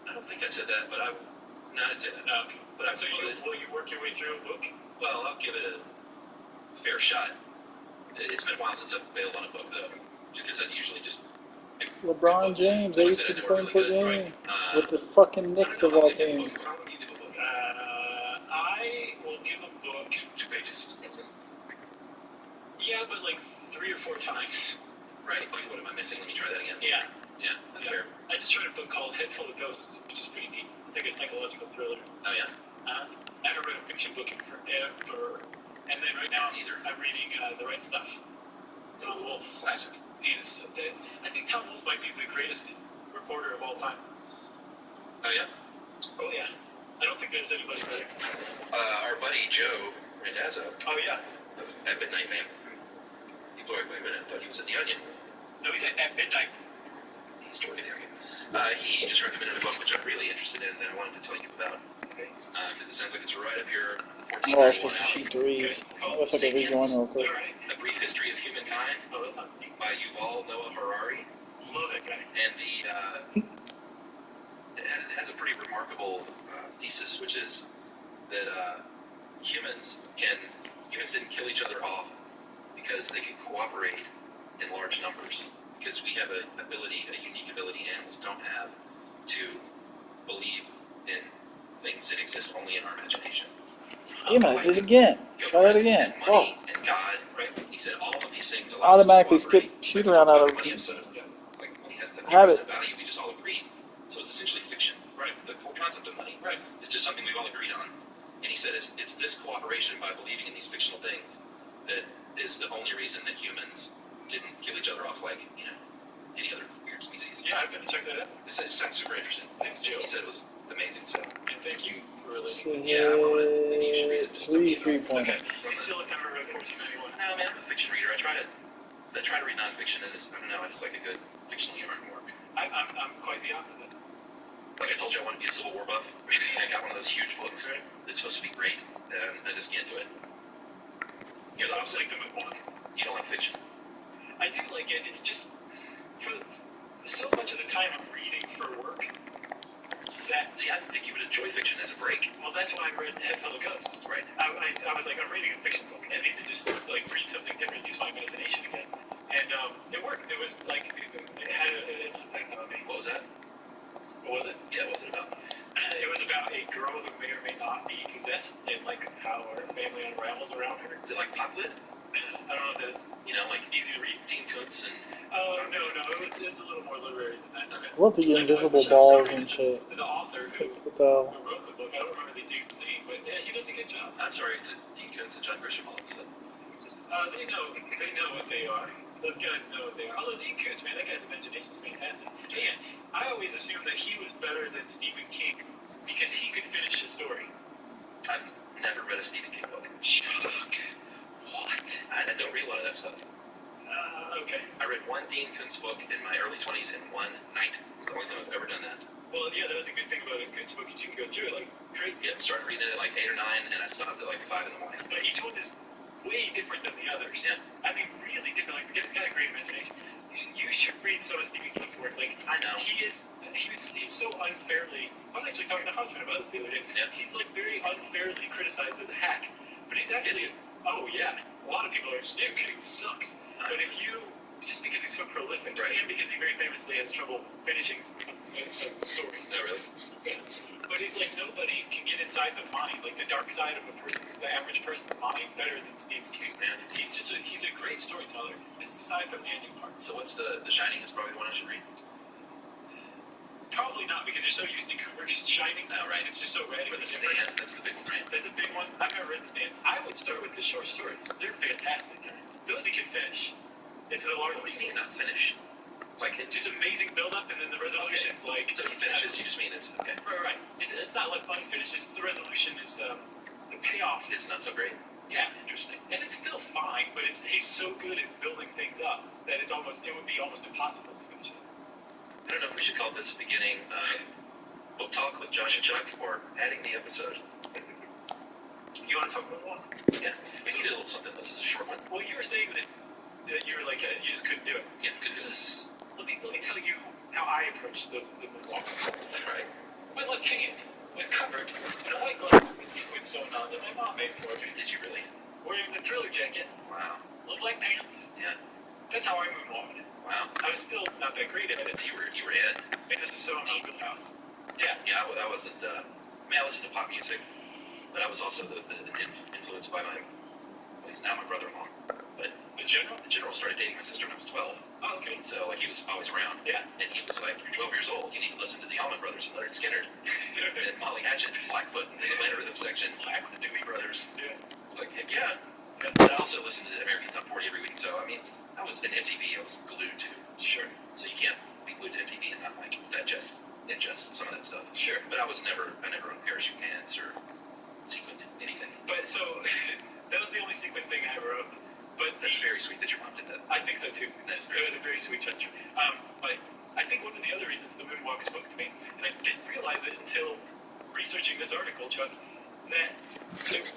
I don't think I said that, but I didn't say that. Oh, okay. But So will you work your way through a book? Well, I'll give it a fair shot. It's been a while since I've bailed on a book though, because I usually just LeBron James, I used to play per game with the fucking Knicks of all teams. I will give a book 2 pages. Yeah, but 3 or 4 times. Right. What am I missing? Let me try that again. Yeah. Yeah. That's fair. I just read a book called Head Full of Ghosts, which is pretty neat. It's like a psychological thriller. Oh yeah. I haven't read a fiction book in forever. And then right now I'm reading The Right Stuff. Tom Wolfe. Classic. Yes. I think Tom Wolfe might be the greatest reporter of all time. Oh yeah. Oh yeah. I don't think there's anybody better. Our buddy Joe Randazzo. Oh yeah. At Midnight Fam. He wait a minute, I thought he was at The Onion. No, he's at midnight. He's working there again. He just recommended a book which I'm really interested in that I wanted to tell you about. Okay. Because it sounds like it's right up your 14. Oh, I was supposed to shoot threes. Okay. Unless I can read one real quick. Right. A Brief History of Humankind. Oh, that sounds neat. By Yuval Noah Harari. Love that guy. And it has a pretty remarkable thesis, which is that humans didn't kill each other off because they can cooperate in large numbers. Because we have a unique ability animals don't have to believe in things that exist only in our imagination. Damn it, I did it again. Try that again. Money and God, right? He said all of these things automatically skip shoot around out of money has the habit. value we just all agreed. So it's essentially fiction, right? The whole concept of money, right? It's just something we've all agreed on. And he said it's this cooperation by believing in these fictional things that is the only reason that humans didn't kill each other off like, any other weird species. Yeah, I've got to check that out. It sounds super interesting. Thanks, Joe. He said it was amazing, so. And thank you for listening. Yeah, maybe you should read it. Just three points. Okay. You still have never read 1491? No, man, I'm a fiction reader. I try to read nonfiction, and I don't know, I just like a good fictional yarn work. I'm quite the opposite. Like I told you, I want to be a Civil War buff. I got one of those huge books that's supposed to be great, and I just can't do it. You're the opposite. Like the Moonwalk. You don't like fiction. I do like it. It's just for so much of the time I'm reading for work. See, I think you would enjoy fiction as a break. Well, that's why I read Head Full of Ghosts. Right. I was like, I'm reading a fiction book. I need to just read something different, use my imagination again. And it worked. It was like it had an effect on me. What was that? What was it? Yeah, what was it about? It was about a girl who may or may not be possessed, and how her family unravels around her. Is it like pop lit? I don't know what that is. Like easy to read, Dean Koontz and. Oh no, it was a little more literary than that. Okay. What the invisible balls and shit. The author who What the hell? wrote the book, I don't remember the dude's name, but yeah, he does a good job. I'm sorry, Dean Koontz and John Grisham all said. They know what they are. Those guys know what they are. Although Dean Koontz, man, that guy's imagination's fantastic. And I always assumed that he was better than Stephen King because he could finish a story. I've never read a Stephen King book. Shock. What? I don't read a lot of that stuff. Okay. I read one Dean Koontz book in my early 20s in one night. It's the only time I've ever done that. Well, yeah, that was a good thing about a Koontz book, is you can go through it like crazy. Yeah, I started reading it at like 8 or 9, and I stopped at like 5 in the morning. But each one is way different than the others. Yeah. I mean, really different. Like, the guy's got a great imagination. You should read some of Stephen King's work. Like, I know. He's so unfairly. I was actually talking to Hodgman about this the other day. Yeah. He's like very unfairly criticized as a hack, but he's actually. Oh yeah, a lot of people are. Stephen King sucks. But if you, just because he's so prolific, right, and because he very famously has trouble finishing a story. No, really. Yeah. But he's like, nobody can get inside the mind, like the dark side of the average person's mind, better than Stephen King. Man, he's a great storyteller. Aside from the ending part. So what's the Shining is probably the one I should read? Probably not, because you're so used to Kubrick's Shining. Oh, right. It's just so radically different. Stand, that's the big one, right? That's a big one. I've never read The Stand. I would start with the short stories. They're fantastic. Those he can finish. It's a large. What do you mean not finish? Like just amazing build-up, and then the resolution's like. So he finishes. You just mean it's okay. Right. It's not like unfinished. It's the resolution is the payoff. It's not so great. Yeah, interesting. And it's still fine, but he's so good at building things up that it would be almost impossible to finish it. I don't know if we should call this beginning book talk with Josh and Chuck or adding the episode. You want to talk about one? Yeah. We can do a little something. This is a short one. Well, you were saying that you were like you just couldn't do it. Yeah, couldn't do it. Let me tell you how I approached the moonwalk. Right. My left hand was covered in a white glove with sequins sewn on that my mom made for me. Did you really? Wearing the Thriller jacket. Wow. Little black pants. Yeah. That's how I moonwalked. Wow. I was still not that great at it. You were in. And this is so in my wheelhouse. Yeah. Yeah, I wasn't. I listened to pop music, but I was also influenced by he's now my brother-in-law. But the general started dating my sister when I was 12. Oh, okay. So he was always around. Yeah. And he was like, "You're 12 years old. You need to listen to the Allman Brothers and Leonard Skinner, and Molly Hatchet, Blackfoot, and the Atlanta Rhythm Section, the Doobie Brothers." Yeah. Like, heck yeah. But I also listened to American Top 40 every week. So I mean, I was in MTV. I was glued to. Sure. So you can't be glued to MTV and not like ingest some of that stuff. Sure. But I never owned parachute pants or sequined anything. But so that was the only sequin thing I ever owned. But that's very sweet that your mom did that. I think so too. It was a very sweet gesture. But I think one of the other reasons the moonwalk spoke to me, and I didn't realize it until researching this article, Chuck, that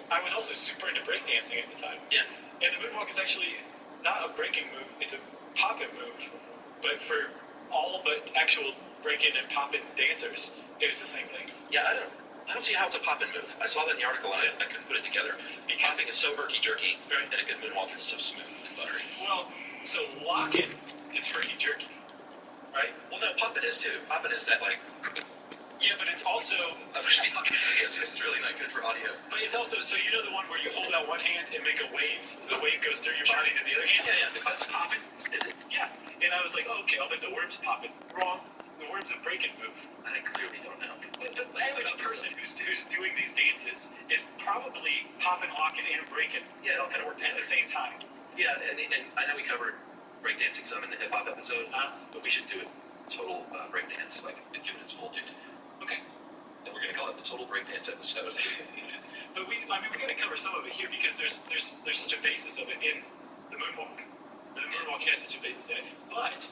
I was also super into breakdancing at the time. Yeah. And the moonwalk is actually not a breaking move; it's a pop-in move. But for all but actual break-in and pop-in dancers, it was the same thing. Yeah, I don't see how it's a pop-in move. I saw that in the article and I couldn't put it together. Because popping is so herky-jerky, right? And a good moonwalk is so smooth and buttery. Well, so lock-in is herky-jerky, right? Well, no, pop-in is too. Pop-in is that like. Yeah, but it's also. I wish the audience could see this. It's really not good for audio. But it's also, so you know the one where you hold out one hand and make a wave? The wave goes through your body to the other hand? Yeah. That's popping. Is it? Yeah. And I was like, oh, okay, I'll bet the worm's popping. Wrong. The worm's a break-in move. I clearly don't know. But the average person who's doing these dances is probably popping, locking, and breaking. Yeah, it all kind of worked at the same time. Yeah, and I know we covered breakdancing some in the hip-hop episode, but we should do a total breakdance, like give it its full dude. Okay. And we're going to call it the total breakdance episode. But we're going to cover some of it here because there's such a basis of it in the moonwalk. The moonwalk has such a basis in it. But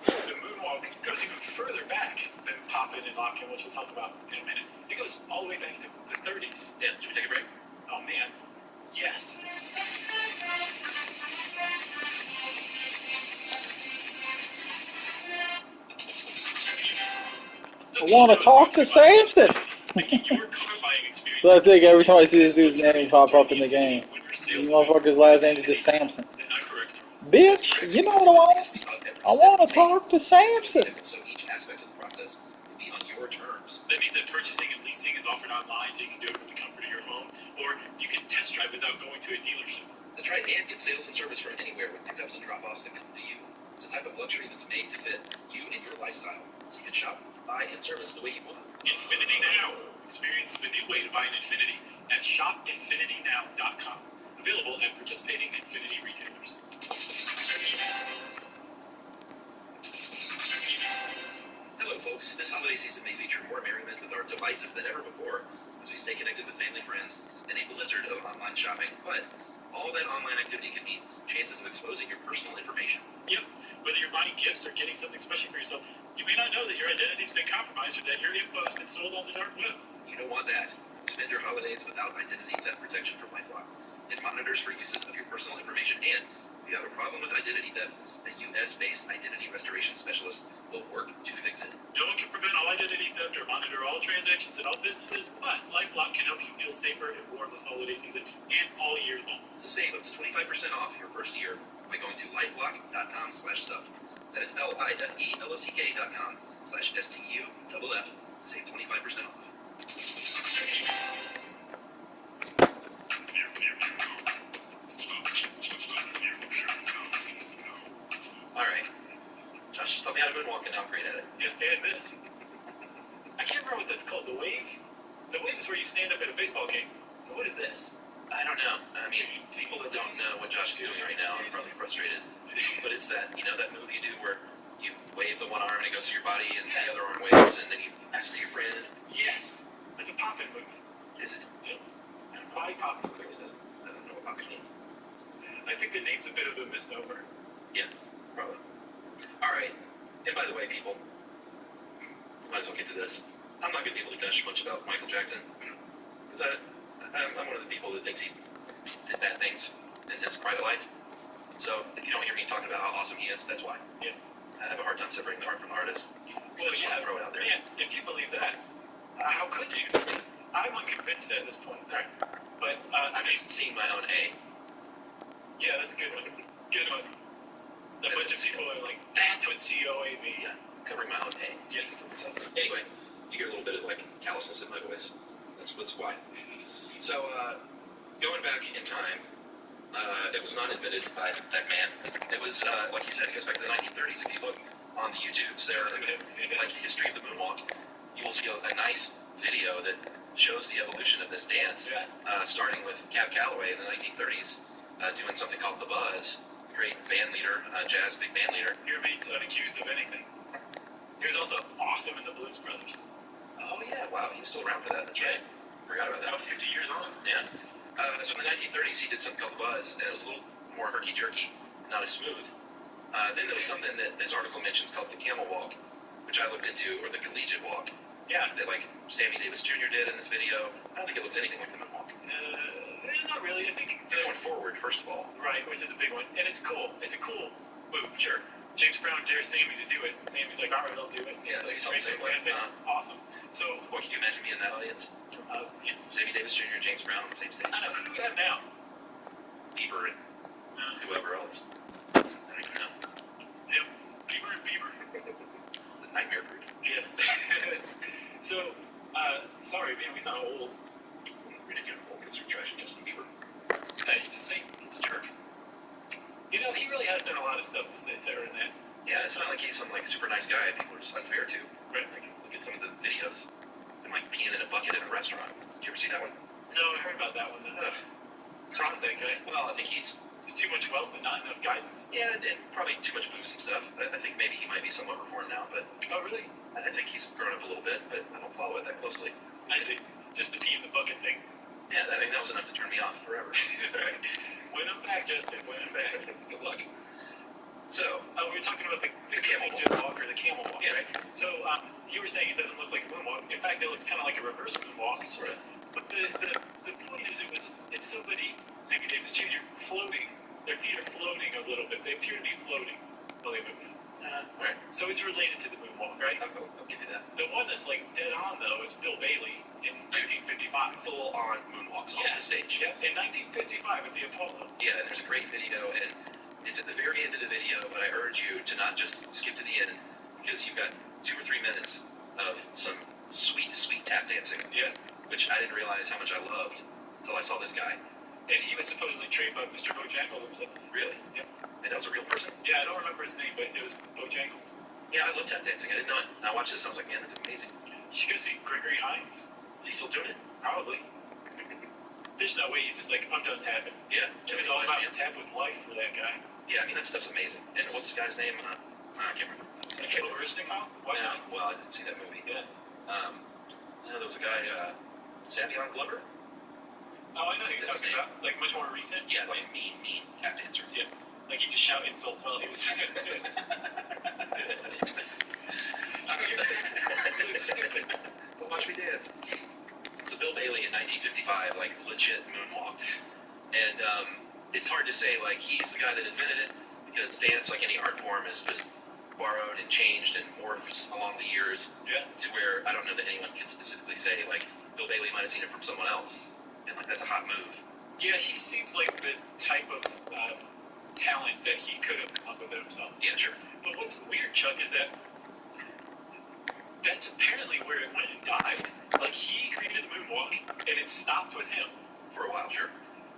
the moonwalk goes even further back than pop-in and lock-in, which we'll talk about in a minute. It goes all the way back to the 30s. Yeah, should we take a break? Oh, man. Yes. I want to talk to Samson. So I think every time I see this dude's name pop up in the game, the motherfucker's last name is just Samson. Bitch, you know what I want? I want to talk to Samson. So each aspect of the process will be on your terms. That means that purchasing and leasing is offered online, so you can do it from the comfort of your home, or you can test drive without going to a dealership. That's right, and get sales and service from anywhere with pickups and drop-offs that come to you. It's a type of luxury that's made to fit you and your lifestyle, so you can shop, buy, and service the way you want. Infinity Now. Experience the new way to buy an Infinity at shopinfinitynow.com. Available at participating Infinity retailers. Hello, folks. This holiday season may feature more merriment with our devices than ever before as we stay connected with family, friends, and a blizzard of online shopping. But all that online activity can mean chances of exposing your personal information. Yep. Whether you're buying gifts or getting something special for yourself, you may not know that your identity's been compromised or that your info has been sold on the dark web. You don't want that. Spend your holidays without identity theft protection from LifeLock. It monitors for uses of your personal information, and if you have a problem with identity theft, a U.S.-based identity restoration specialist will work to fix it. No one can prevent all identity theft or monitor all transactions at all businesses, but LifeLock can help you feel safer and more this holiday season and all year long. So save up to 25% off your first year by going to lifelock.com/stuff. That is LIFELOCK.com/STUFF to save 25% off. Alright. Josh just taught me how to moonwalk and now I'm great at it. Yeah, and this. I can't remember what that's called. The wave? The wave is where you stand up at a baseball game. So what is this? I don't know. I mean, people that don't know what Josh is doing right now are probably frustrated. But it's that, that move you do where you wave the one arm and it goes to your body and the other arm waves and then you ask to your friend. Yes. That's a pop-in move. Is it? Yeah. Body pop-in. Clearly doesn't. I don't know what pop-in means. I think the name's a bit of a misnomer. Yeah, probably. Alright. And by the way, people, we might as well get to this. I'm not going to be able to gush much about Michael Jackson. Because I'm one of the people that thinks he did bad things in his private life. So if you don't hear me talking about how awesome he is, that's why. Yeah. I have a hard time separating the art from the artist. Well, I just want to throw it out there. Man, if you believe that, how could you? I'm unconvinced at this point. All right. But I'm just seeing my own A. Yeah, that's a good one. Good one. A bunch of people are like, that's what COA means. Yeah, covering my own A. Yeah, for myself. Anyway, you hear a little bit of callousness in my voice. That's why. So, going back in time, it was not invented by that man. It was, like you said, it goes back to the 1930s. If you look on the YouTubes there, history of the moonwalk, you will see a nice video that shows the evolution of this dance, starting with Cab Calloway in the 1930s, doing something called the Buzz. Great band leader, jazz big band leader. He remains unaccused of anything. He was also awesome in the Blues Brothers. Oh yeah, wow, he was still around for that. That's right. Forgot about that. About 50 years on. Yeah. So in the 1930s, he did something called the Buzz, and it was a little more herky-jerky, not as smooth. Then there was something that this article mentions called the camel walk, which I looked into, or the collegiate walk. Yeah. That like Sammy Davis Jr. did in this video. I don't think it looks anything like the moonwalk. Not really. I think they're going forward, first of all. Right, which is a big one, and it's cool. It's a cool move. Sure. James Brown dares Sammy to do it. Sammy's like, all right, I'll do it. Yeah, so like, the same way. Awesome. So, what can you imagine me in that audience? Yeah. Sammy Davis Jr., James Brown on the same stage. I don't know. Who do we have now? Bieber and whoever else. I don't even know. Yep. Bieber and Bieber. It's a nightmare group. Yeah. So, sorry, man, we sound old. We're gonna get old because we're trashing Justin Bieber. Hey, just say he's a jerk. You know, he really has done a lot of stuff to say to her in that. Yeah, it's not like he's some like super nice guy people are just unfair to. Right. Like, look at some of the videos. Him like peeing in a bucket in a restaurant. Did you ever see that one? No, I heard about that one. What's wrong with that guy? Well, I think he's too much wealth and not enough guidance. Yeah, and probably too much booze and stuff. I think maybe he might be somewhat reformed now, but... Oh, really? I think he's grown up a little bit, but I don't follow it that closely. I see. Just the pee in the bucket thing. Yeah, I think that was enough to turn me off forever. Right. Win him back, Justin. Win him back. Good luck. So... we were talking about the camel walk, or the camel walk, yeah. Right? So, you were saying it doesn't look like a moonwalk. In fact, it looks kind of like a reverse moonwalk. Sort of. But the point is, it's somebody, Sammy Davis Jr., floating. Their feet are floating a little bit. They appear to be floating while they move. Right. So it's related to the moonwalk, right? I'll give you that. The one that's like dead on, though, is Bill Bailey in 1955. Full on moonwalks off the stage. Yeah, in 1955 at the Apollo. Yeah, and there's a great video, and it's at the very end of the video, but I urge you to not just skip to the end, because you've got 2 or 3 minutes of some sweet, sweet tap dancing. Yeah. Which I didn't realize how much I loved until I saw this guy. And he was supposedly trained by Mr. Bojangles himself. Really? Yep. And that was a real person? Yeah, I don't remember his name, but it was Bojangles. Yeah, I love tap dancing. I didn't know it. And I watched this, I was like, man, that's amazing. You should go see Gregory Hines. Is he still doing it? Probably. There's no way he's just like, I'm done tapping. Yeah. It was all about tap was life for that guy. Yeah, I mean, that stuff's amazing. And what's the guy's name? I can't remember. Mikhail Baryshnikov? Why not? Well, I didn't see that movie. Yeah. There was a guy, Savion Glover? Oh, I know who you're talking about. Like, much more recent? Yeah, like mean tap dancer. Yeah. Like, he just shout insults while he was doing it. You look stupid. But watch me dance. So Bill Bailey in 1955, like, legit moonwalked. And it's hard to say, like, he's the guy that invented it, because dance, like any art form, is just borrowed and changed and morphs along the years. Yeah. To where I don't know that anyone can specifically say, like, Bill Bailey might have seen it from someone else. And, like, that's a hot move. Yeah, he seems like the type of talent that he could have come up with it himself. Yeah, sure. But what's weird, Chuck, is that that's apparently where it went and died. Like, he created the moonwalk, and it stopped with him. For a while, sure.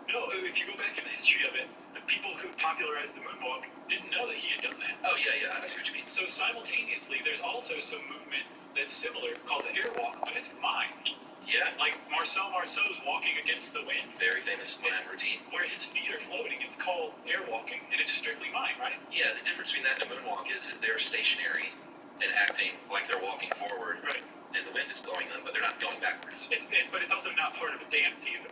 No, if you go back in the history of it, the people who popularized the moonwalk didn't know that he had done that. Oh, yeah, I see what you mean. So simultaneously, there's also some movement that's similar called the airwalk, but it's mime. Yeah. Like Marcel Marceau's walking against the wind. Very famous mime routine. Where his feet are floating, it's called airwalking, and it's strictly mime, right? Yeah, the difference between that and a moonwalk is that they're stationary and acting like they're walking forward. Right. And the wind is blowing them, but they're not going backwards. But it's also not part of a dance either.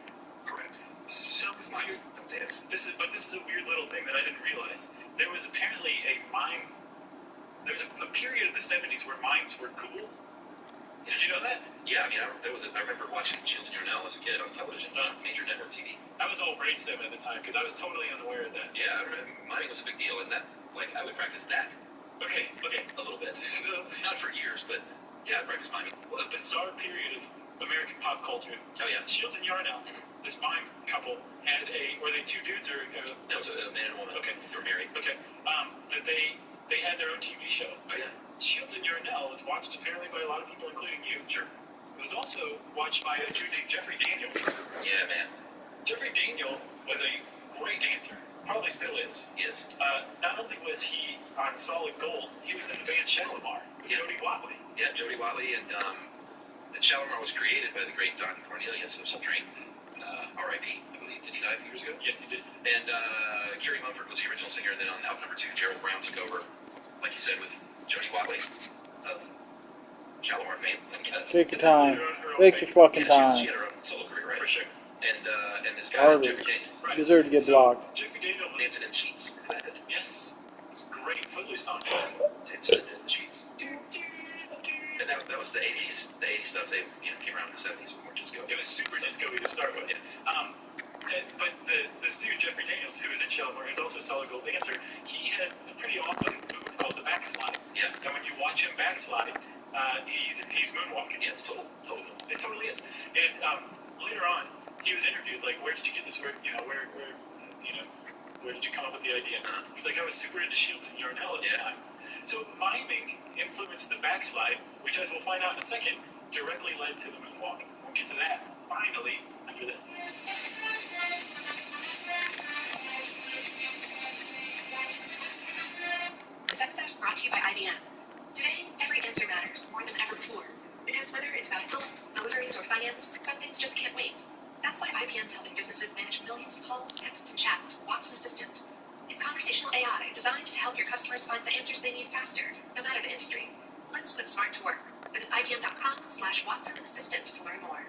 Correct. So mimes don't dance. This is a weird little thing that I didn't realize. There was apparently there was a period of the 70s where mimes were cool. Did you know that? Yeah, I mean, I remember watching Shields and Yarnell as a kid on television, major network TV. I was all brainstem at the time, because I was totally unaware of that. Yeah, I remember miming was a big deal, and that, like, I would practice that. Okay. A little bit. Not for years, but yeah, I practiced miming. What a bizarre period of American pop culture. Oh, yeah. Shields and Yarnell, this mime couple had were they two dudes or? That was a man and a woman. Okay. They were married. Okay. That they had their own TV show. Oh, yeah. Shields and Yarnell was watched apparently by a lot of people, including you. Sure. It was also watched by a dude named Jeffrey Daniel. Yeah, man. Jeffrey Daniel was a great dancer. Probably still is. He is. Not only was he on Solid Gold, he was in the band Shalimar with Jody Watley. Yeah, Jody Watley, and Shalimar was created by the great Don Cornelius of Subtrain. R.I.P. I believe. Did he die a few years ago? Yes, he did. And Gary Mumford was the original singer, and then on album number 2, Gerald Brown took over, like you said, with Jody Watley of Shalimar fame, I guess. Take your time. Take your fucking time. She had her own solo career, right? For sure. And this guy, Garbage. Jeffrey Daniel. Right. Deserve to get blocked. Jeffrey Daniel was dancing in song. Dancing in the sheets. And that was the 80s. The 80s stuff, they came around in the 70s with more disco. It was super disco-y to start with. Yeah. But this dude, Jeffrey Daniels, who was in Shelmore, who's also a solid gold dancer, he had a pretty awesome move called the backslide. Yeah. And when you watch him backslide, he's moonwalking. Yeah, it's total. It totally is. And later on, he was interviewed, like, where did you get this? Where did you come up with the idea? He's like, I was super into Shields and Yarnell at the time. So miming influenced the backslide, which, as we'll find out in a second, directly led to the moonwalk. We'll get to that, finally, after this. This episode is brought to you by IBM. Today, every answer matters more than ever before. Because whether it's about health, deliveries, or finance, some things just can't wait. That's why IBM's helping businesses manage millions of calls, texts, and chats with Watson Assistant. It's conversational AI designed to help your customers find the answers they need faster, no matter the industry. Let's put smart to work. Visit IBM.com/Watson Assistant to learn more.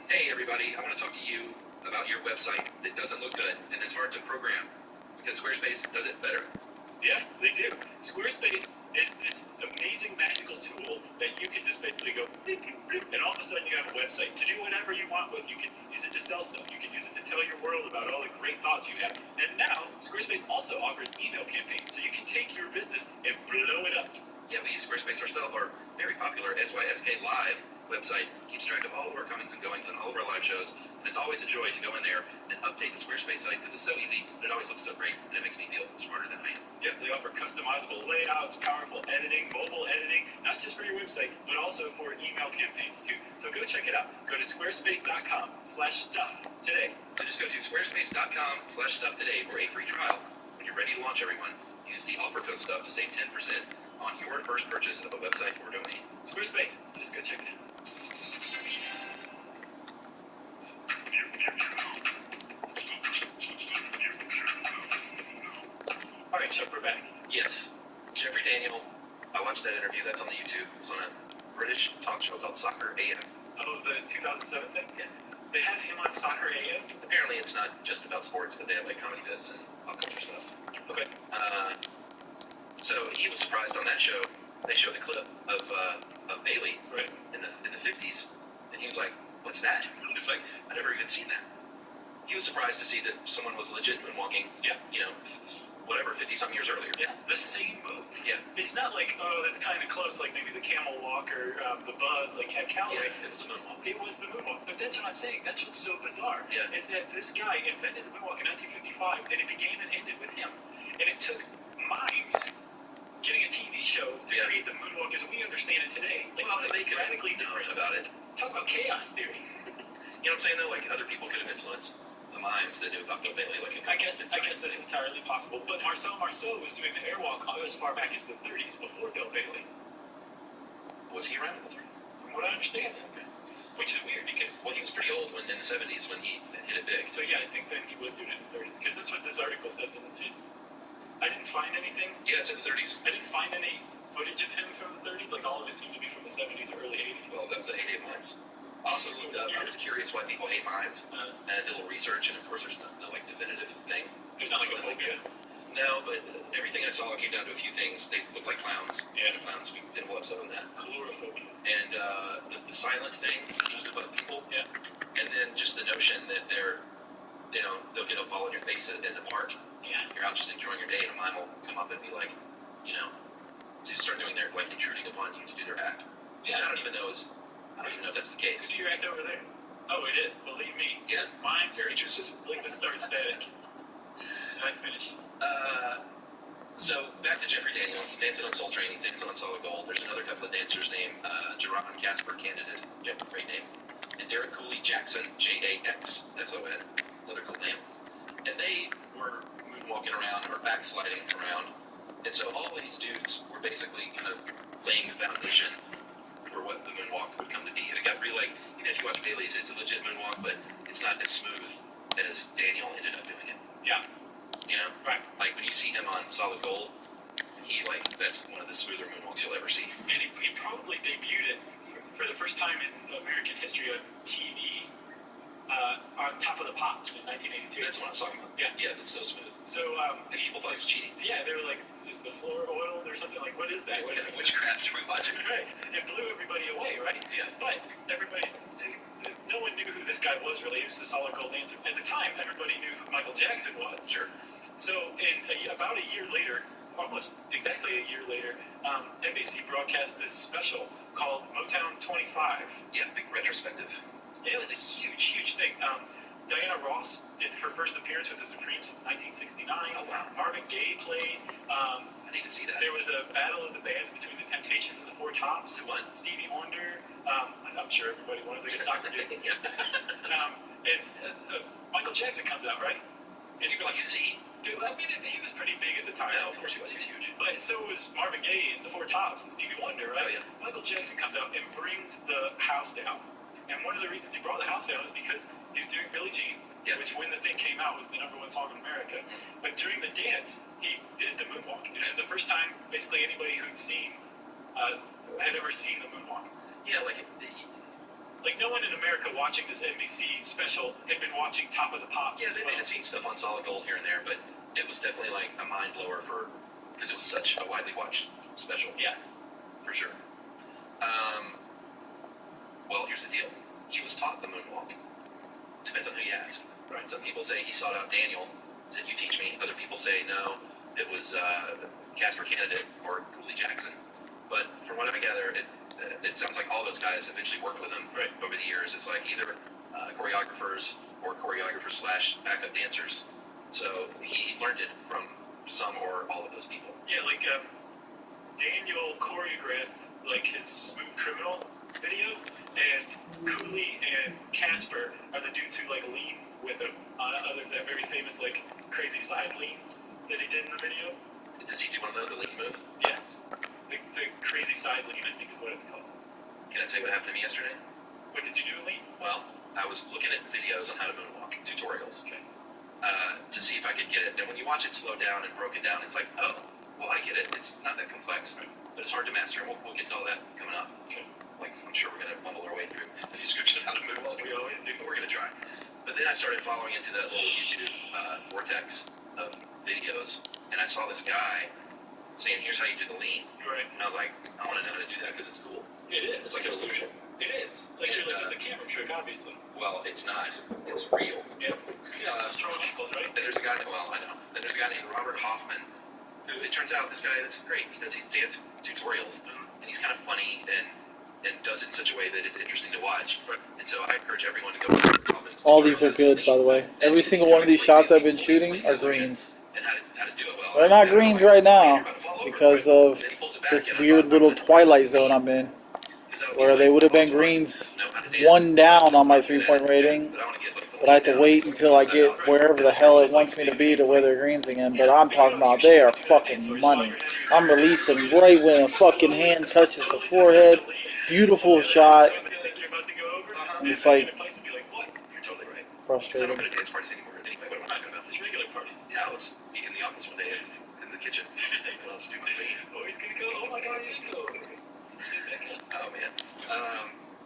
Hey everybody, I want to talk to you about your website that doesn't look good and is hard to program, because Squarespace does it better. Yeah, they do. Squarespace is this amazing magical tool that you can just basically go bleep, bleep, bleep, and all of a sudden you have a website to do whatever you want with. You can use it to sell stuff. You can use it to tell your world about all the great thoughts you have. And now, Squarespace also offers email campaigns, so you can take your business and blow it up. Yeah, we use Squarespace ourselves. Our very popular SYSK Live website keeps track of all of our comings and goings and all of our live shows, and it's always a joy to go in there and update the Squarespace site because it's so easy, but it always looks so great, and it makes me feel smarter than I am. Yeah, they offer customizable layouts, powerful editing, mobile editing, not just for your website, but also for email campaigns too. So go check it out. Go to squarespace.com/stuff today. So just go to squarespace.com/stuff today for a free trial. When you're ready to launch, everyone, use the offer code STUFF to save 10% on your first purchase of a website or domain. Squarespace, just go check it out. All right, Chuck, we're back. Yes. Jeffrey Daniel, I watched that interview. That's on the YouTube. It was on a British talk show called Soccer AM. Oh, the 2007 thing? Yeah. They had him on Soccer AM? Apparently it's not just about sports, but they have like comedy bits and pop culture stuff. Okay. So he was surprised on that show. They showed the clip of Bailey in the 50s, and he was like, "What's that?" It's like, I'd never even seen that. He was surprised to see that someone was legit moonwalking. Yeah. 50-something years earlier. Yeah, the same move. Yeah. It's not like, oh, that's kind of close, like maybe the camel walk or the buzz, like Cat Calloway. Yeah, it was a moonwalk. It was the moonwalk, but that's what I'm saying. That's what's so bizarre. Yeah. Is that this guy invented the moonwalk in 1955, and it began and ended with him. And it took mimes getting a TV show to create the moonwalk as we understand it today. Like, well, they could radically different about it. Talk about chaos theory. You know what I'm saying, though? Like, other people could have influenced the mimes that knew about Bill Bailey. Like, I guess that's entirely possible. But Marcel Marceau was doing the airwalk as far back as the 30s before Bill Bailey. Was he around in the 30s? From what I understand. Okay. Which is weird because... Well, he was pretty old in the 70s when he hit it big. So, yeah, I think then he was doing it in the 30s. Because that's what this article says. I didn't find anything. Yeah, it's in the 30s. I didn't find any footage of him from the 30s. Like, all of it seemed to be from the 70s or early 80s. Well, the heyday of mimes. Also looked up, I was curious why people hate mimes, and I did a little research, and of course there's no like definitive thing. There's not like a phobia. No, but everything I saw came down to a few things. They look like clowns. Yeah, the clowns. We did a whole episode on that. Calorophobia. And the silent thing, seems to bug people. Yeah. And then just the notion that they'll get a ball in your face in the park. Yeah. You're out just enjoying your day, and a mime will come up and be like, to start doing their, like, intruding upon you to do their act. Yeah. Which I don't even know if that's the case. Do your act over there? Oh, it is. Believe me. Yeah. Mine's very intrusive. Like the start static. And I finish. So back to Jeffrey Daniel. He's dancing on Soul Train. He's dancing on Solid Gold. There's another couple of dancers named Geron Casper, Candidate. Yep, great name. And Derek Cooley Jackson, Jaxson. Another cool name. And they were moonwalking around or backsliding around. And so all of these dudes were basically kind of laying the foundation for what the moonwalk would come to be. And it got really, like, even if you watch Bailey's, it's a legit moonwalk, but it's not as smooth as Daniel ended up doing it. Yeah. Right. Like, when you see him on Solid Gold, that's one of the smoother moonwalks you'll ever see. And he probably debuted it for the first time in American history on TV on Top of the Pops in 1982. That's what I'm talking about. Yeah, that's so smooth. So, and people thought he was cheating. Yeah, they were like, is the floor oiled or something? Like, what is that? What kind of witchcraft are we watching? Right. It blew everybody away, right? Yeah. But no one knew who this guy was, really. He was a solid gold dancer. At the time, everybody knew who Michael Jackson was. Sure. So, about a year later, almost exactly a year later, NBC broadcast this special called Motown 25. Yeah, big retrospective. It was a huge, huge thing. Diana Ross did her first appearance with the Supremes since 1969. Oh, wow. Marvin Gaye played. I need to see that. There was a battle of the bands between the Temptations and the Four Tops. Who won? Stevie Wonder. I'm sure everybody won. It was like a soccer game. Yeah. Michael Jackson comes out, right? And you'd be like, who's he? Dude, I mean, he was pretty big at the time. Yeah, of course he was. He was huge. But so was Marvin Gaye and the Four Tops and Stevie Wonder, right? Oh, yeah. Michael Jackson comes out and brings the house down. And one of the reasons he brought the house down is because he was doing Billie Jean, which when the thing came out was the #1 song in America. But during the dance, he did the moonwalk. And it was the first time basically anybody who'd seen, had ever seen the moonwalk. Yeah, like no one in America watching this NBC special had been watching Top of the Pops. Yeah, they may have seen stuff on Solid Gold here and there, but it was definitely like a mind blower because it was such a widely watched special. Yeah. For sure. Well, here's the deal. He was taught the moonwalk. Depends on who you ask. Right. Some people say he sought out Daniel, said, you teach me. Other people say, no, it was Casper Candidate or Cooley Jackson. But from what I gather, it sounds like all those guys eventually worked with him over the years. It's like either choreographers or choreographers / backup dancers. So he learned it from some or all of those people. Yeah, like Daniel choreographed like his Smooth Criminal video, and Cooley and Casper are the dudes who like lean with him on that very famous like crazy side lean that he did in the video. Does he do one of those, the lean move? Yes. The crazy side lean, I think is what it's called. Can I tell you what happened to me yesterday? What did you do, lean? Well, I was looking at videos on how to moonwalk, tutorials, to see if I could get it. And when you watch it slowed down and broken down, it's like, oh, well, I get it. It's not that complex, but it's hard to master, and we'll get to all that coming up. Okay. Like, I'm sure we're going to bumble our way through the description of how to moonwalk. We always do. But we're going to try. But then I started following into that little YouTube vortex of videos, and I saw this guy saying, here's how you do the lean. Right. And I was like, I want to know how to do that because it's cool. It is. It's like an illusion. It is. Like you're looking at the camera trick, obviously. Well, it's not. It's real. Yeah. Strong ankles, right? And there's a guy, well, I know. And there's a guy named Robert Hoffman, who it turns out this guy is great. He does these dance tutorials, and he's kind of funny and does it in such a way that it's interesting to watch. And so I encourage everyone to go to Robert Hoffman's. All these are good, by the way. Every single one of these shots I've been shooting are greens. And how to do it well. They're not greens right now because of this weird little twilight zone I'm in, where they would have been greens 1 down on my 3-point rating, but I have to wait until I get wherever the hell it wants me to be to where they're greens again. But I'm talking about they are fucking money. I'm releasing right when a fucking hand touches the forehead. Beautiful shot. It's like frustrating. I don't go to dance parties anymore. Anyway, what am I talking about? Just regular parties. Yeah, I'll just be in the office one day in the kitchen. And I'll just do my thing. Oh, he's gonna go. Oh my God, he did go. Oh man.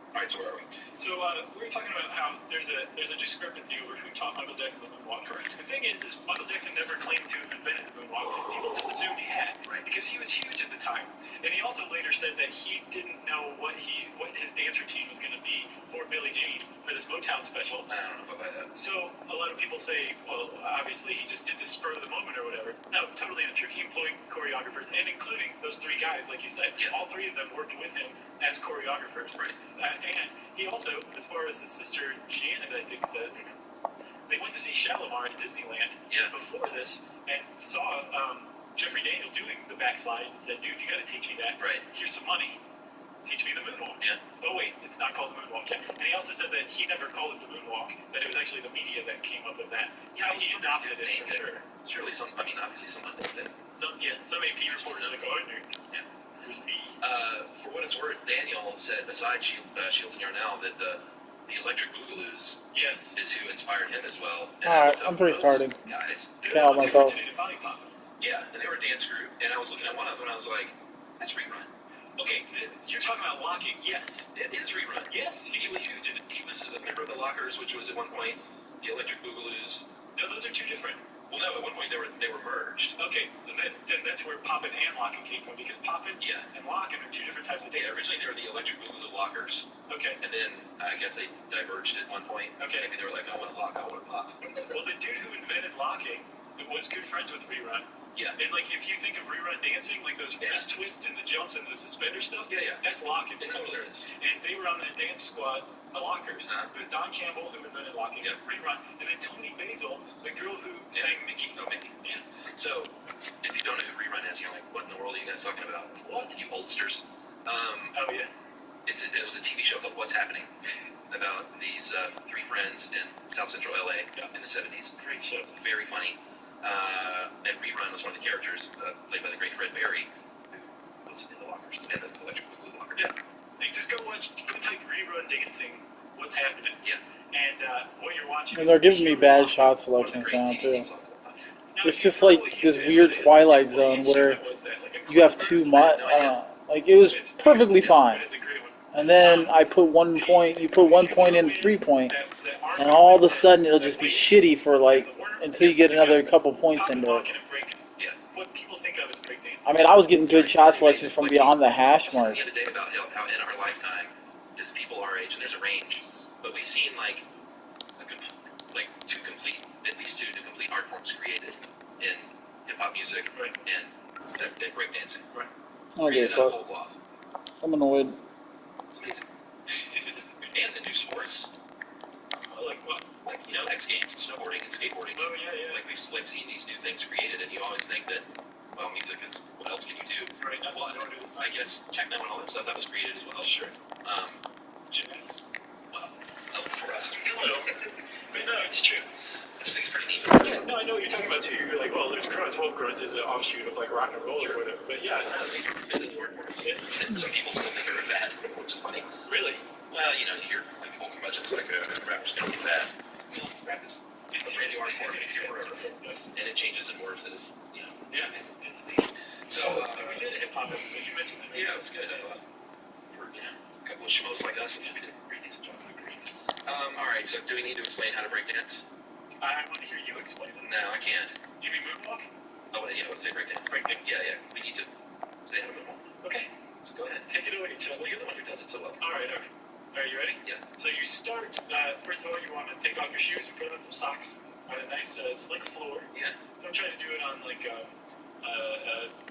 All right, so where are we? So we were talking about how there's a discrepancy over who taught Michael Jackson the moonwalk. Correct. The thing is Michael Jackson never claimed to have invented the moonwalk. People just assumed he had, right? Because he was huge at the time, and he also later said that he didn't know what his dance routine was going to be for Billie Jean for this Motown special. I don't know if I buy that. So a lot of people say, well, obviously he just did this spur of the moment or whatever. No, totally untrue. He employed choreographers, and including those 3 guys, like you said. Yeah. All 3 of them worked with him as choreographers. Right. And he also, as far as his sister Janet, I think, says, they went to see Shalimar at Disneyland before this and saw Jeffrey Daniel doing the backslide and said, dude, you got to teach me that. Right. Here's some money. Teach me the moonwalk. Yeah. Oh, wait, it's not called the moonwalk yet. And he also said that he never called it the moonwalk, that it was actually the media that came up with that. Yeah, he adopted it for sure. Surely obviously someone did it. Some AP reporters are like, oh, I knew. Yeah. For what it's worth, Daniel said, besides Shields and Yarnell, that the Electric Boogaloo's is who inspired him as well. Alright, I'm pretty started. Guys. Can't help myself. Yeah, and they were a dance group, and I was looking at one of them, and I was like, that's Rerun. Okay, you're talking about locking. Yes. It is Rerun. Yes, He was huge. He was a member of the Lockers, which was at one point the Electric Boogaloos. No, those are two different. Well, no, at one point they were merged. Okay, then that's where Poppin' and Lockin' came from, because Poppin' and Lockin' are two different types of dance. Yeah, originally they were the Electric Boogaloo Lockers. Okay. And then I guess they diverged at one point. Okay. Maybe they were like, I want to lock, I want to pop. Well, the dude who invented locking was good friends with Rerun. Yeah. And like, if you think of Rerun dancing, like those wrist twists and the jumps and the suspender stuff, that's locking. It totally is. And they were on that dance squad, the Lockers. It was Don Campbell who invented locking, Rerun, and then Tony Basil, the girl who sang Mickey. Oh, Mickey. Yeah. So, if you don't know who Rerun is, you're like, what in the world are you guys talking about? What? You oldsters. Oh, yeah. It was a TV show called What's Happening about these three friends in South Central LA in the 70s. Great show. Very funny. And Rerun was one of the characters played by the great Fred Berry, who was in the Lockers, and the Electric Boogaloo Locker. Yeah. Like, just go type Rerun dancing, What's Happening. Yeah. And what you're watching. And they're giving me bad shot selections now too. It's just like this weird Twilight Zone where you have too much. Like, it was perfectly fine. And then I put 1 point, you put 1 point in 3 point, and all of a sudden it'll just be shitty for like, until you get another couple points into it. I mean, I was getting good shot selections from beyond the hash mark. The other day about how in our lifetime, as people our age, and there's a range, but we've seen like at least two complete art forms created in hip-hop music and breakdancing. I don't give a fuck. I'm annoyed. It's amazing. And the new sports. Like what? Like, X Games, snowboarding and skateboarding. Oh, yeah. Like, we've seen these new things created, and you always think that, well, music is, what else can you do? Right. Well, I guess techno and all that stuff, that was created as well. Sure. Jazz. Well, that was before us. But no, it's true. This thing's pretty neat. Yeah, no, I know what you're talking about too. You're like, well, there's grunge. Well, grunge is an offshoot of like rock and roll or whatever. But yeah, and some people still think they're bad, which is funny. Really? Well, you hear like whole curmudgeons like rappers gonna get bad. Rap is a brand new art form, it's here forever, and it changes and morphs as Yeah, it's neat. So we did a hip hop episode. You mentioned that. Yeah, it was good. I thought for a couple of schmoes like us, we did a pretty decent job. All right, so do we need to explain how to break dance? I want to hear you explain it. No, I can't. You mean moonwalk? Oh, yeah, I would say breakdance. Breakdance. Yeah. We need to stay out of moonwalk. Okay. So go ahead. Take it away, Chuck. Well, you're the one who does it so well. All right. Are you ready? Yeah. So you start, first of all, you want to take off your shoes and put on some socks on a nice slick floor. Yeah. Don't try to do it on like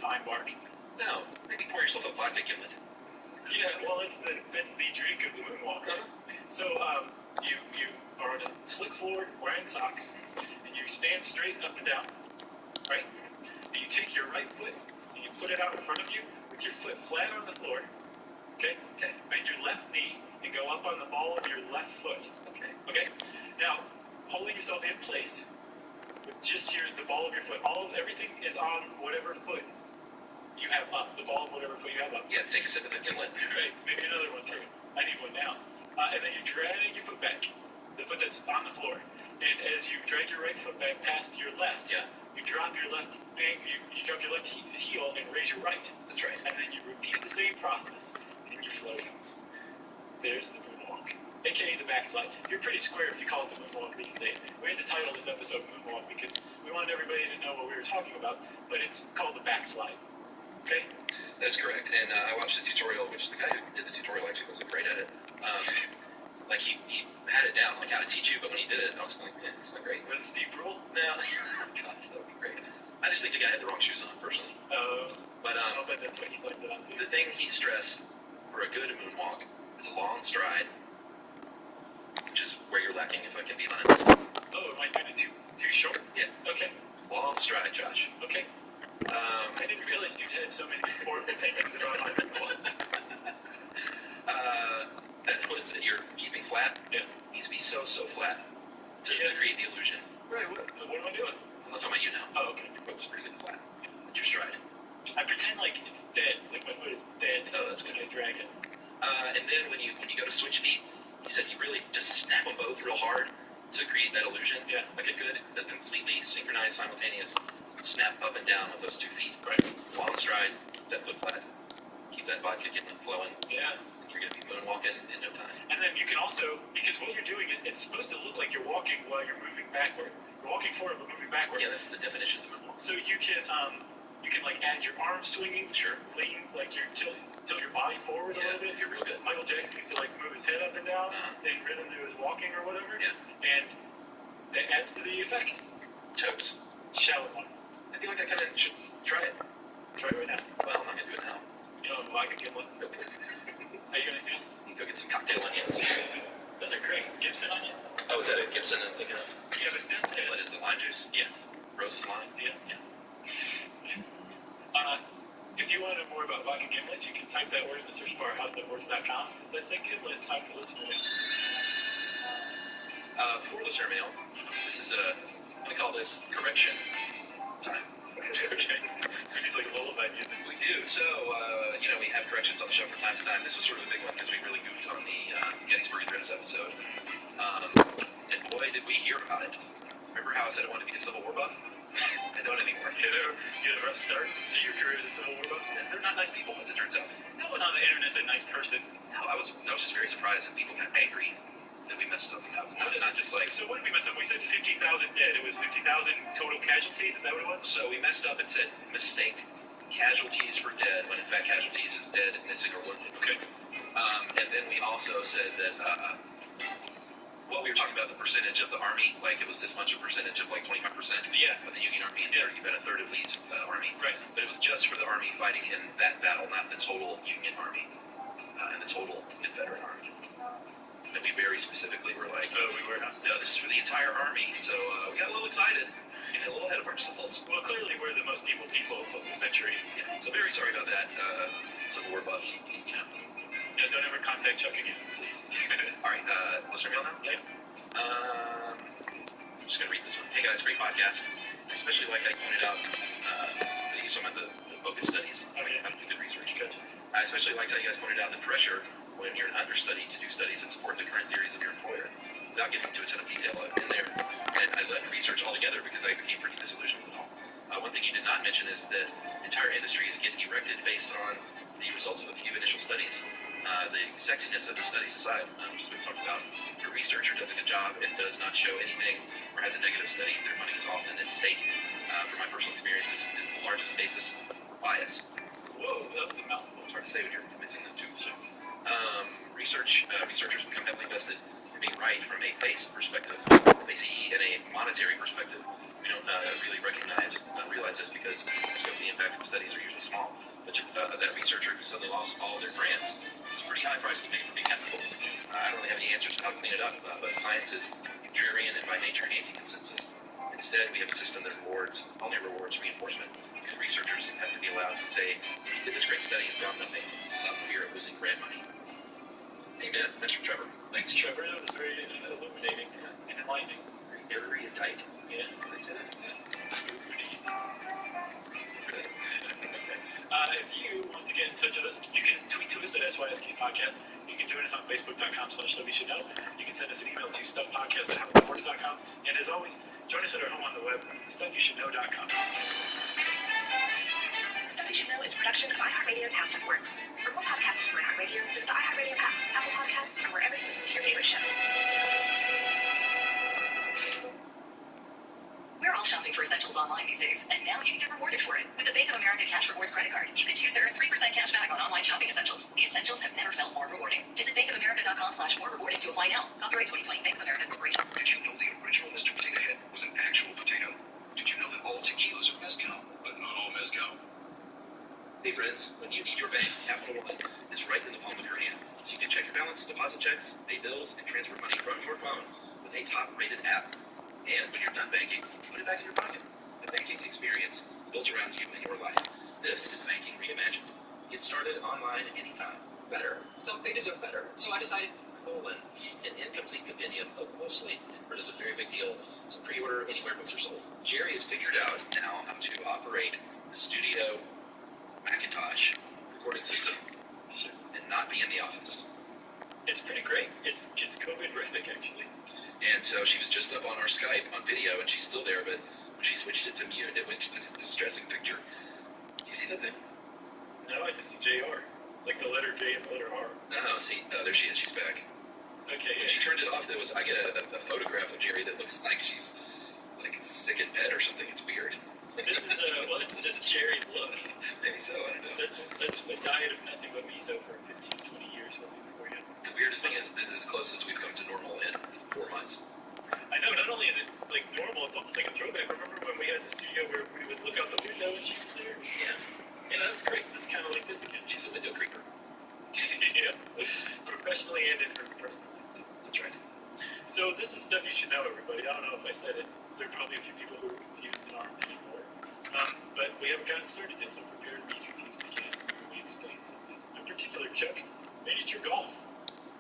pine bark. No. Maybe pour yourself a vodka gimlet. Yeah, well, that's the drink of the moonwalker. So you are on a slick floor wearing socks, and you stand straight up and down, right? And you take your right foot and you put it out in front of you with your foot flat on the floor. Okay. Bend your left knee and go up on the ball of your left foot. Okay. Now, holding yourself in place with just the ball of your foot. Everything is on whatever foot you have up. The ball of whatever foot you have up. Yeah. Take a sip of the gimlet. Right. Maybe another one too. I need one now. And then you drag your foot back, the foot that's on the floor. And as you drag your right foot back past your left, you drop your left heel and raise your right. That's right. And then you repeat the same process, and you're floating. There's the moonwalk, aka the backslide. You're pretty square if you call it the moonwalk these days. We had to title this episode Moonwalk because we wanted everybody to know what we were talking about, but it's called the backslide. Okay? That's correct. And I watched the tutorial, which the guy who did the tutorial actually wasn't great at it. Like he had it down, like how to teach you, but when he did it, I was like, it's not great. Was it Steve Brule? No. Gosh, that would be great. I just think the guy had the wrong shoes on, personally. But I'll bet that's what he blamed it on too. The thing he stressed for a good moonwalk is a long stride, which is where you're lacking, if I can be honest. Oh, it might be too short? Yeah. Okay. Long stride, Josh. Okay. I didn't realize you had so many important opinions about my moonwalk. That foot that you're keeping flat needs to be so flat to create the illusion. Right, what am I doing? I'm not talking about you now. Oh, okay. Your foot was pretty good and flat. That's your stride. I pretend like it's dead, like my foot is dead. Oh, that's good. I drag it. And then when you go to switch feet, he said you really just snap them both real hard to create that illusion. Yeah. Like a completely synchronized, simultaneous snap up and down with those 2 feet. Right. Long stride, that foot flat. Keep that vodka getting flowing. Yeah. And you're going to be moonwalking in no time. And then you can also, because what you're doing, it's supposed to look like you're walking while you're moving backward. You're walking forward but moving backward. Yeah, that's the definition of moonwalk. So you can like add your arms swinging. Sure. Lean, like you're tilt your body forward a little bit. You're real good. Michael Jackson used to like move his head up and down in rhythm to his walking or whatever. Yeah. And it adds to the effect. Totes. Shallow one. I feel like I kind of should try it. Try it right now. Well, I'm not going to do it now. You know, vodka gimlet. Nope. Are you got anything else? You go get some cocktail onions. Those are great. Gibson onions. Oh, is that a Gibson I'm thinking of? Yeah, but that's it. What is the lime juice? Yes. Rose's lime? Yeah. If you want to know more about vodka gimlets, you can type that word in the search bar at housethatworks.com. Since I think it's time for listener mail. Before listener mail, this is I'm going to call this correction time. Okay. We need like lullaby music. We do. So, we have corrections on the show from time to time. This was sort of a big one because we really goofed on the Gettysburg Address episode. And boy, did we hear about it. Remember how I said I wanted to be a Civil War buff? I don't anymore. You had a rough start to your career as a Civil War buff? They're not nice people, as it turns out. No one on the internet's a nice person. No, I was just very surprised that people got angry that we messed something up. Not just like, so what did we mess up? We said 50,000 dead. It was 50,000 total casualties. Is that what it was? So we messed up and said mistake casualties for dead, when in fact casualties is dead, missing, or wounded. Okay. And then we also said that, we were talking about the percentage of the Army, like it was this much a percentage of like 25% of the Union Army, and about a third of Lee's Army. Right. But it was just for the Army fighting in that battle, not the total Union Army and the total Confederate Army. And we very specifically were like, oh, we were not. No, this is for the entire Army. So we got a little excited and a little ahead of ourselves. Well, clearly we're the most evil people of the century. Yeah. So very sorry about that, Civil War buffs. Yeah, don't ever contact Chuck again, please. All right, listener mail now? Yeah. I'm just going to read this one. Hey guys, great podcast. I especially like how you pointed out that you talking about the focus studies. Okay. How to do good research. Gotcha. I especially liked how you guys pointed out the pressure when you're an understudy to do studies that support the current theories of your employer. Without getting into a ton of detail in there. And I left research altogether because I became pretty disillusioned with it all. One thing you did not mention is that entire industries get erected based on the results of a few initial studies. The sexiness of the studies aside, which is what we talked about, if a researcher does a good job and does not show anything or has a negative study, their money is often at stake. From my personal experience, this is the largest basis of bias. Whoa, that was a mouthful. It's hard to say when you're missing the two. So, researchers become heavily invested in being right from a face perspective, ACE, and a monetary perspective. We don't really realize this because the scope of the impact of the studies are usually small. But that researcher who suddenly lost all of their grants is a pretty high price to pay for being ethical. I don't really have any answers to how to clean it up, but science is contrarian and by nature anti-consensus. Instead, we have a system that only rewards reinforcement. Good researchers have to be allowed to say, he did this great study and found nothing without fear of losing grant money. Amen. That's from Trevor. Thanks, Trevor. That was very illuminating and enlightening. Very erudite. Yeah. Can I say that? If you want to get in touch with us, you can tweet to us at SYSK Podcast. You can join us on Facebook.com/StuffYouShouldKnow. You can send us an email to StuffPodcast@howthatworks.com. And as always, join us at our home on the web, StuffYouShouldKnow.com. Stuff You Should Know is a production of iHeartRadio's How Stuff Works. For more podcasts from iHeartRadio, visit the iHeartRadio app, Apple Podcasts, or wherever you listen to your favorite shows. We're all shopping for essentials online these days, and now you can get rewarded for it. With the Bank of America Cash Rewards credit card, you can choose to earn 3% cash back on online shopping essentials. The essentials have never felt more rewarding. Visit bankofamerica.com/more-rewarding to apply now. Copyright 2020 Bank of America Corporation. Did you know the original Mr. Potato Head was an actual potato? Did you know that all tequilas are mezcal, but not all mezcal? Hey friends, when you need your bank, Capital One is right in the palm of your hand. So you can check your balance, deposit checks, pay bills, and transfer money from your phone with a top-rated app. And when you're done banking, put it back in your pocket. A banking experience built around you and your life. This is banking reimagined. Get started online anytime. Better. Some they deserve better. So I decided an incomplete compendium of mostly, or does a very big deal. So pre-order anywhere books are sold. Jerry has figured out now how to operate the Studio Macintosh recording system and not be in the office. It's pretty great. It's COVID-rific, actually. And so she was just up on our Skype on video, and she's still there, but when she switched it to mute, it went to the distressing picture. Do you see that thing? No, I just see JR. Like the letter J and the letter R. Oh, see, there she is. She's back. Okay. When she turned it off, I get a photograph of Jerry that looks like she's like sick in bed or something. It's weird. This is well, it's just Jerry's look. Maybe so. I don't know. That's a diet of nothing but miso for 15, 20 years. I'll do for you. The weirdest thing is this is as close as we've come to normal in 4 months. I know. Not only is it like normal, it's almost like a throwback. Remember when we had the studio where we would look out the window and she was there? Yeah. Yeah, that was great. It's kind of like this again. She's a window creeper. Yeah, professionally and in her personal life. That's right. So this is stuff you should know, everybody. I don't know if I said it. There are probably a few people who are confused and aren't anymore. But we haven't gotten started yet, so prepare to be confused again when we explain something. In particular, Chuck, miniature golf.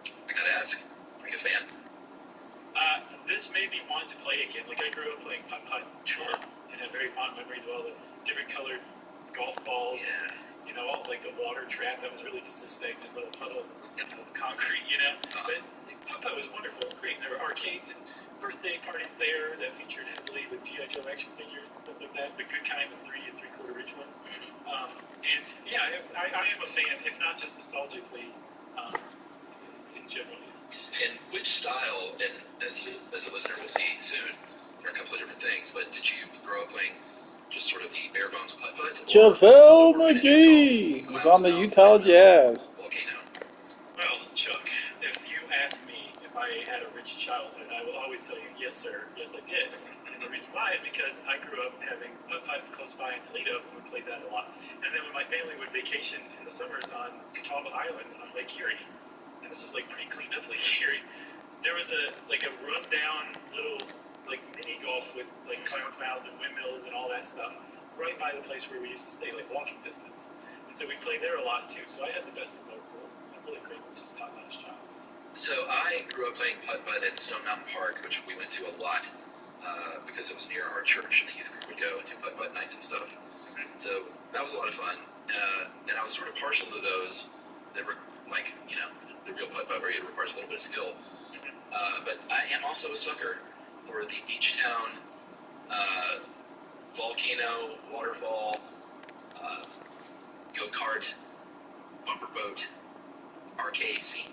I gotta ask, are you a fan? This made me want to play again. Like, I grew up playing putt-putt, Sure. and had very fond memories of all the different colored golf balls. Yeah. You know, all, like the water trap that was really just a stagnant little puddle of concrete, you know. But putt-putt was wonderful and great. And there were arcades and birthday parties there that featured heavily with G.I. Joe action figures and stuff like that. The good kind, the 3 3/4 inch ones. And yeah, I am a fan, if not just nostalgically, in general. Yes. And which style, and as a listener will see soon, there are a couple of different things, but did you grow up playing just sort of the bare bones putt-putt? JaVale McGee is on the Utah Jazz. Volcano. Well, Chuck, if you ask me if I had a rich childhood, I will always tell you, yes, sir, yes, I did. And the reason why is because I grew up having putt-putt close by in Toledo, and we played that a lot. And then when my family would vacation in the summers on Catawba Island on Lake Erie, and this was like pre-cleaned up Lake Erie, there was a rundown little like mini golf with like clowns' mouths and windmills and all that stuff right by the place where we used to stay, like walking distance. And so we played there a lot too. So I had the best of both worlds. I'm really great, just top-notch child. So I grew up playing putt-putt at Stone Mountain Park, which we went to a lot because it was near our church, and the youth group would go and do putt-putt nights and stuff. So that was a lot of fun. And I was sort of partial to those that were like, you know, the real putt-putt where it requires a little bit of skill. But I am also a sucker for the beach town, volcano, waterfall, go-kart, bumper boat, arcade scene.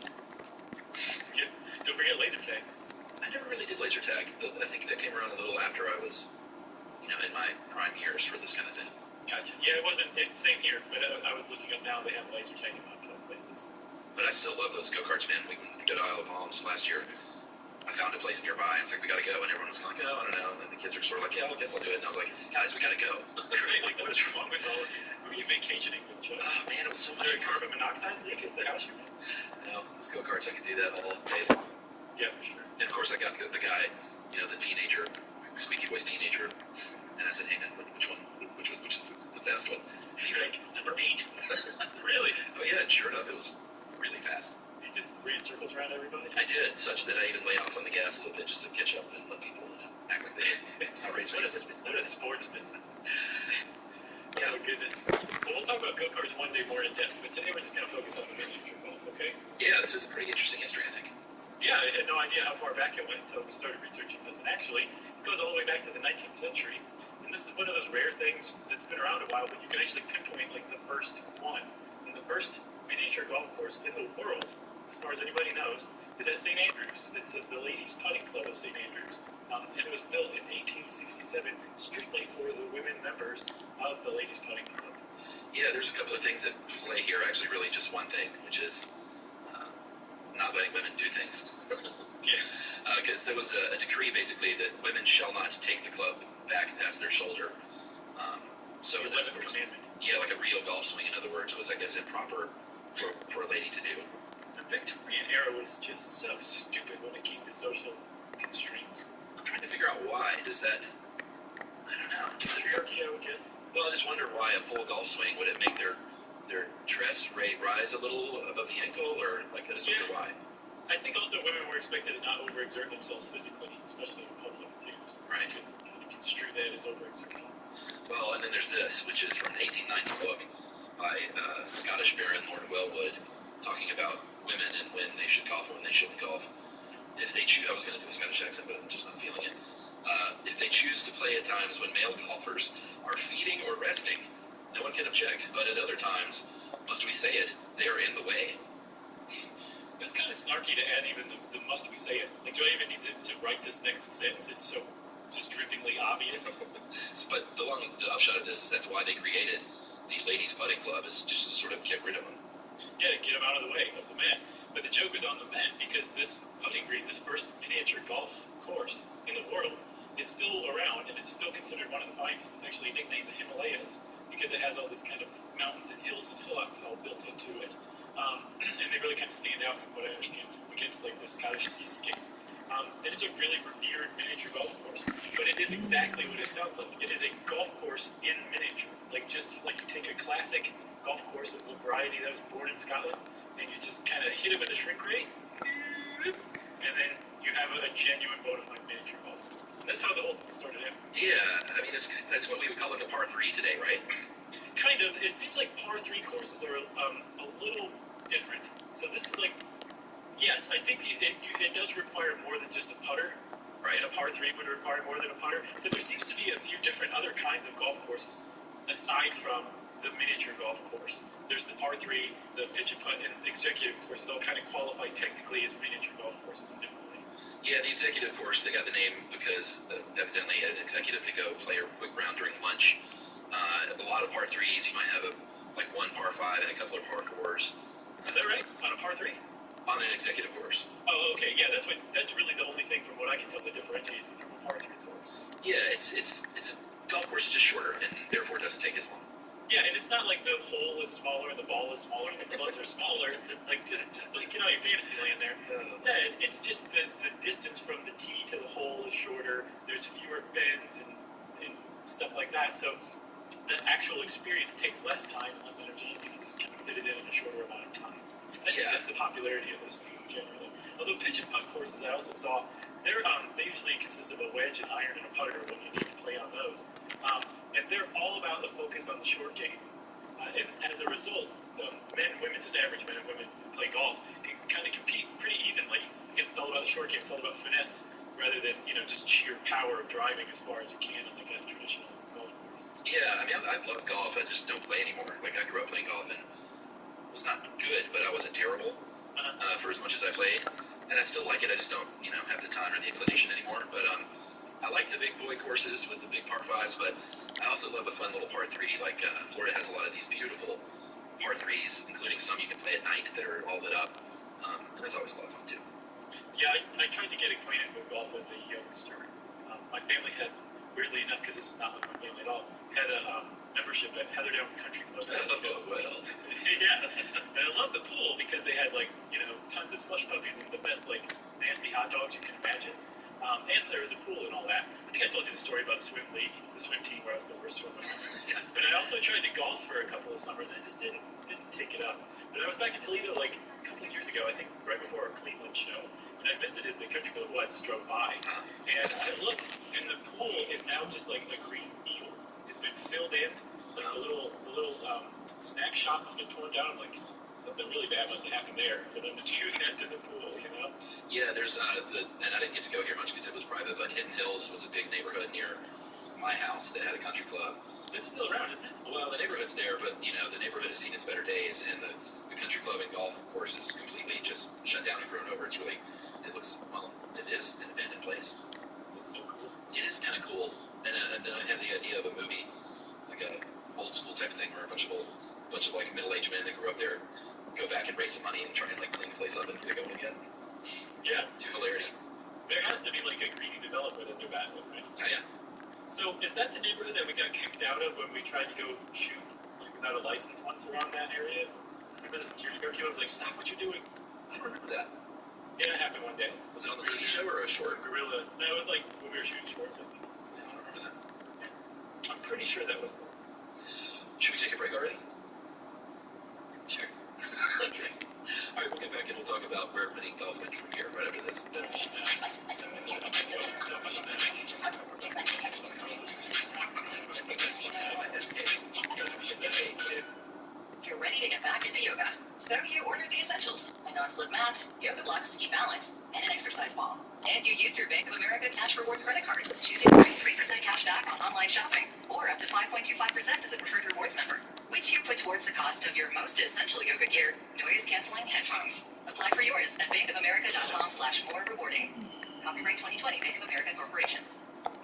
Yeah. Don't forget laser tag. I never really did laser tag. I think that came around a little after I was, you know, in my prime years for this kind of thing. Gotcha. Yeah, it wasn't. Same here, but I was looking up now. They have laser tag in a lot of places. But I still love those go-karts, man. We went to Isle of Palms last year. I found a place nearby, and it's like, we gotta go. And everyone was like, oh, I don't know. And then the kids were sort of like, yeah, I guess I'll do it. And I was like, guys, we gotta go. Right, like, what is wrong with all of you? Who are you vacationing with, Chuck? Oh, man, it was so much fun. Is there a carbon monoxide leak at the house you're in? No, those go-karts, I could do that all day. Yeah, for sure. And, of course, I got the guy, you know, the teenager, squeaky voice teenager. And I said, hey, man, which is the fast one? And he was like, number 8. Really? Oh, yeah, and sure enough, it was really fast. You just ran circles around everybody? I did, such that I even lay off on the gas a little bit just to catch up and let people act like they race me. What a sportsman. Yeah, oh, goodness. Well, we'll talk about go-karts one day more in depth, but today we're just going to focus on the miniature golf, okay? Yeah, this is a pretty interesting history, I think. Yeah, I had no idea how far back it went until we started researching this. And actually, it goes all the way back to the 19th century. And this is one of those rare things that's been around a while, but you can actually pinpoint, like, the first one. And the first miniature golf course in the world, as far as anybody knows, is at St. Andrews. It's at the Ladies' Putting Club of St. Andrews. And it was built in 1867 strictly for the women members of the Ladies' Putting Club. Yeah, there's a couple of things at play here. Actually, really just one thing, which is not letting women do things. Yeah. Because there was a decree, basically, that women shall not take the club back past their shoulder. So the 11th commandment. Yeah, like a real golf swing, in other words, was, I guess, improper for a lady to do. The Victorian era was just so stupid when it came to social constraints. I'm trying to figure out why. Does that... I don't know. Patriarchy, I would guess. Well, I just wonder why a full golf swing, would it make their dress rate rise a little above the ankle, or like, I just wonder why. I think also women were expected to not overexert themselves physically, especially in public too. Right. You could kind of construe that as overexertion. Well, and then there's this, which is from an 1890 book by Scottish Baron Lord Wellwood, talking about women and when they should golf and when they shouldn't golf. If they choose, I was going to do a Scottish accent, but I'm just not feeling it. If they choose to play at times when male golfers are feeding or resting, no one can object. But at other times, must we say it, they are in the way. It's kind of snarky to add even the must we say it. Like, do I even need to write this next sentence? It's so just drippingly obvious. But the upshot of this is that's why they created the ladies putting club, is just to sort of get rid of them. Yeah, to get them out of the way of the men. But the joke is on the men, because this putting green, this first miniature golf course in the world, is still around, and it's still considered one of the finest. It's actually nicknamed the Himalayas, because it has all this kind of mountains and hills and hillocks all built into it. And they really kind of stand out, from what I understand, against like the Scottish seascape. And it's a really revered miniature golf course, but it is exactly what it sounds like. It is a golf course in miniature, like just like you take a classic golf course of the variety that was born in Scotland, and you just kind of hit it with a shrink ray, and then you have a genuine bona fide miniature golf course. And that's how the whole thing started out. Yeah, I mean, that's what we would call like a par 3 today, right? Kind of. It seems like par 3 courses are a little different. So this is like, yes, I think it does require more than just a putter. Right, a par 3 would require more than a putter. But there seems to be a few different other kinds of golf courses aside from the miniature golf course. There's the par 3, the pitch and putt, and executive courses all kind of qualify technically as miniature golf courses in different ways. Yeah, the executive course, they got the name because evidently an executive could go play a quick round during lunch. A lot of par 3s, you might have like one par 5 and a couple of par 4s. Is that right? On a par 3? On an executive course. Oh, okay. Yeah, that's really the only thing from what I can tell that differentiates it from a par 3 course. Yeah, it's golf course is just shorter and therefore doesn't take as long. Yeah, and it's not like the hole is smaller and the ball is smaller and the clubs are smaller, like just like your fantasy land there. Instead, it's just the distance from the tee to the hole is shorter. There's fewer bends and stuff like that. So the actual experience takes less time and less energy, and you can just kind of fit it in a shorter amount of time. I think that's the popularity of those things generally. Although pitch and putt courses, I also saw they usually consist of a wedge, an iron, and a putter when you need to play on those. And they're all about the focus on the short game. And as a result, men and women, just average men and women who play golf, can kind of compete pretty evenly because it's all about the short game. It's all about finesse rather than just sheer power of driving as far as you can on like a traditional golf course. Yeah, I mean, I love golf. I just don't play anymore. Like, I grew up playing golf and was not good, but I wasn't terrible for as much as I played. And I still like it. I just don't, have the time or the inclination anymore. But I like the big boy courses with the big par 5s, but I also love a fun little par 3. Like, Florida has a lot of these beautiful par 3s, including some you can play at night that are all lit up. And that's always a lot of fun, too. Yeah, I tried to get acquainted with golf as a youngster. My family had, weirdly enough, because this is not like my family at all, had a membership at Heather Downs Country Club. Oh, well. Yeah, and I loved the pool because they had tons of slush puppies and the best nasty hot dogs you can imagine. And there was a pool and all that. I think I told you the story about the swim league, the swim team where I was the worst swimmer. Yeah. But I also tried to golf for a couple of summers and I just didn't take it up. But I was back in Toledo a couple of years ago, I think right before our Cleveland show, and I visited the country club. I just drove by, and I looked, and the pool is now just like a green field. It's been filled in. Like the little snack shop has been torn down. Like something really bad must have happened there for them to do that to the pool, Yeah, there's and I didn't get to go here much because it was private, but Hidden Hills was a big neighborhood near my house that had a country club. It's still around, isn't it? Well, the neighborhood's there, but the neighborhood has seen its better days, and the country club and golf course is completely just shut down and grown over. It is an abandoned place. It's so cool. It is kind of cool, and then I had the idea of a movie, like a old school type thing, where a bunch of middle-aged men that grew up there go back and raise some money and try and clean the place up and get it going again. Yeah, to hilarity. There has to be a greedy development in their backwood, right? Oh, yeah. So is that the neighborhood that we got kicked out of when we tried to go shoot without a license once around that area? Remember the security guard came up and was like, "Stop what you're doing." I don't remember that. Yeah, it happened one day. Was it on the TV show or a short? Gorilla. No, it was when we were shooting shorts, I think. Yeah, I don't remember that. Yeah. I'm pretty sure that was the... Should we take a break already? Sure. Okay. All right, we'll get back and we'll talk about where mini golf went from here right after this. You're ready to get back into yoga. So you ordered the essentials: a non-slip mat, yoga blocks to keep balance, and an exercise ball. and you used your Bank of America Cash Rewards credit card, choosing to earn 3% cash back on online shopping, or up to 5.25% as a preferred rewards member, which you put towards the cost of your most essential yoga gear, noise-canceling headphones. Apply for yours at bankofamerica.com/more rewarding. Copyright 2020 Bank of America Corporation.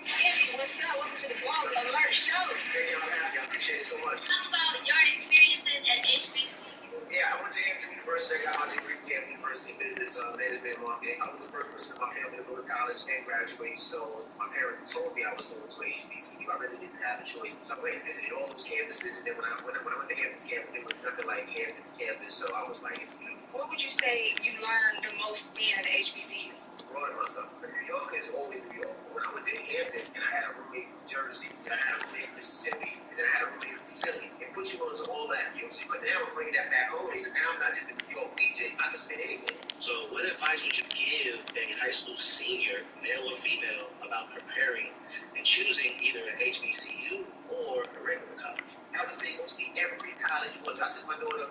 Hey, what's up? Welcome to the Quality Alert Show. Hey, y'all have you. I appreciate it so much. Talk about your experiences at HBCU. Yeah, I went to Hampton University. I got my degree from Hampton University in business management and marketing. I was the first person in my family to go to college and graduate, so my parents told me I was going to a HBCU. I really didn't have a choice. So I went and visited all those campuses, and then when I went to Hampton's campus, it was nothing like Hampton's campus, so I was like, What would you say you learned the most being at HBCU? growing myself. New York is always New York. When I went to Hampton, and I had a roommate in Jersey, and I had a roommate in Mississippi, and then I had a roommate in Philly, it put you onto all that, you know what I'm saying? But now I'm bringing that back home, so now I'm not just a New York DJ, I can spin anywhere. So what advice would you give a high school senior, male or female, about preparing and choosing either an HBCU or a regular college? I would say go see every college once. I took my daughter,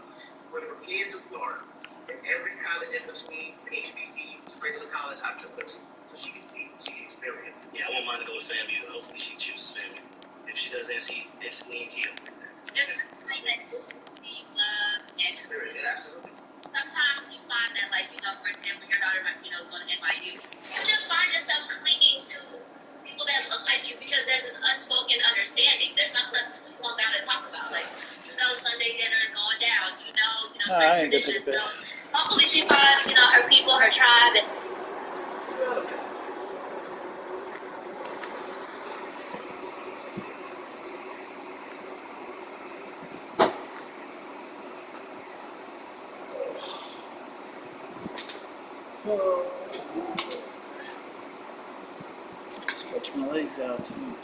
went from here to Florida, and every college in between, HBCU, regular college, I took her to, so she can see, she can experience. Yeah, I want mine to go to FAMU. Hopefully she chooses FAMU. If she does SENT, There's nothing like that HBCU love and Experience, yeah, absolutely. sometimes you find that, like, for example, your daughter, is going to NYU. You just find yourself clinging to people that look like you because there's this unspoken understanding. There's some stuff you don't got to talk about. Like, Sunday dinner is going down. Certain traditions. So hopefully she finds, her people, her tribe, and Stretch my legs out some.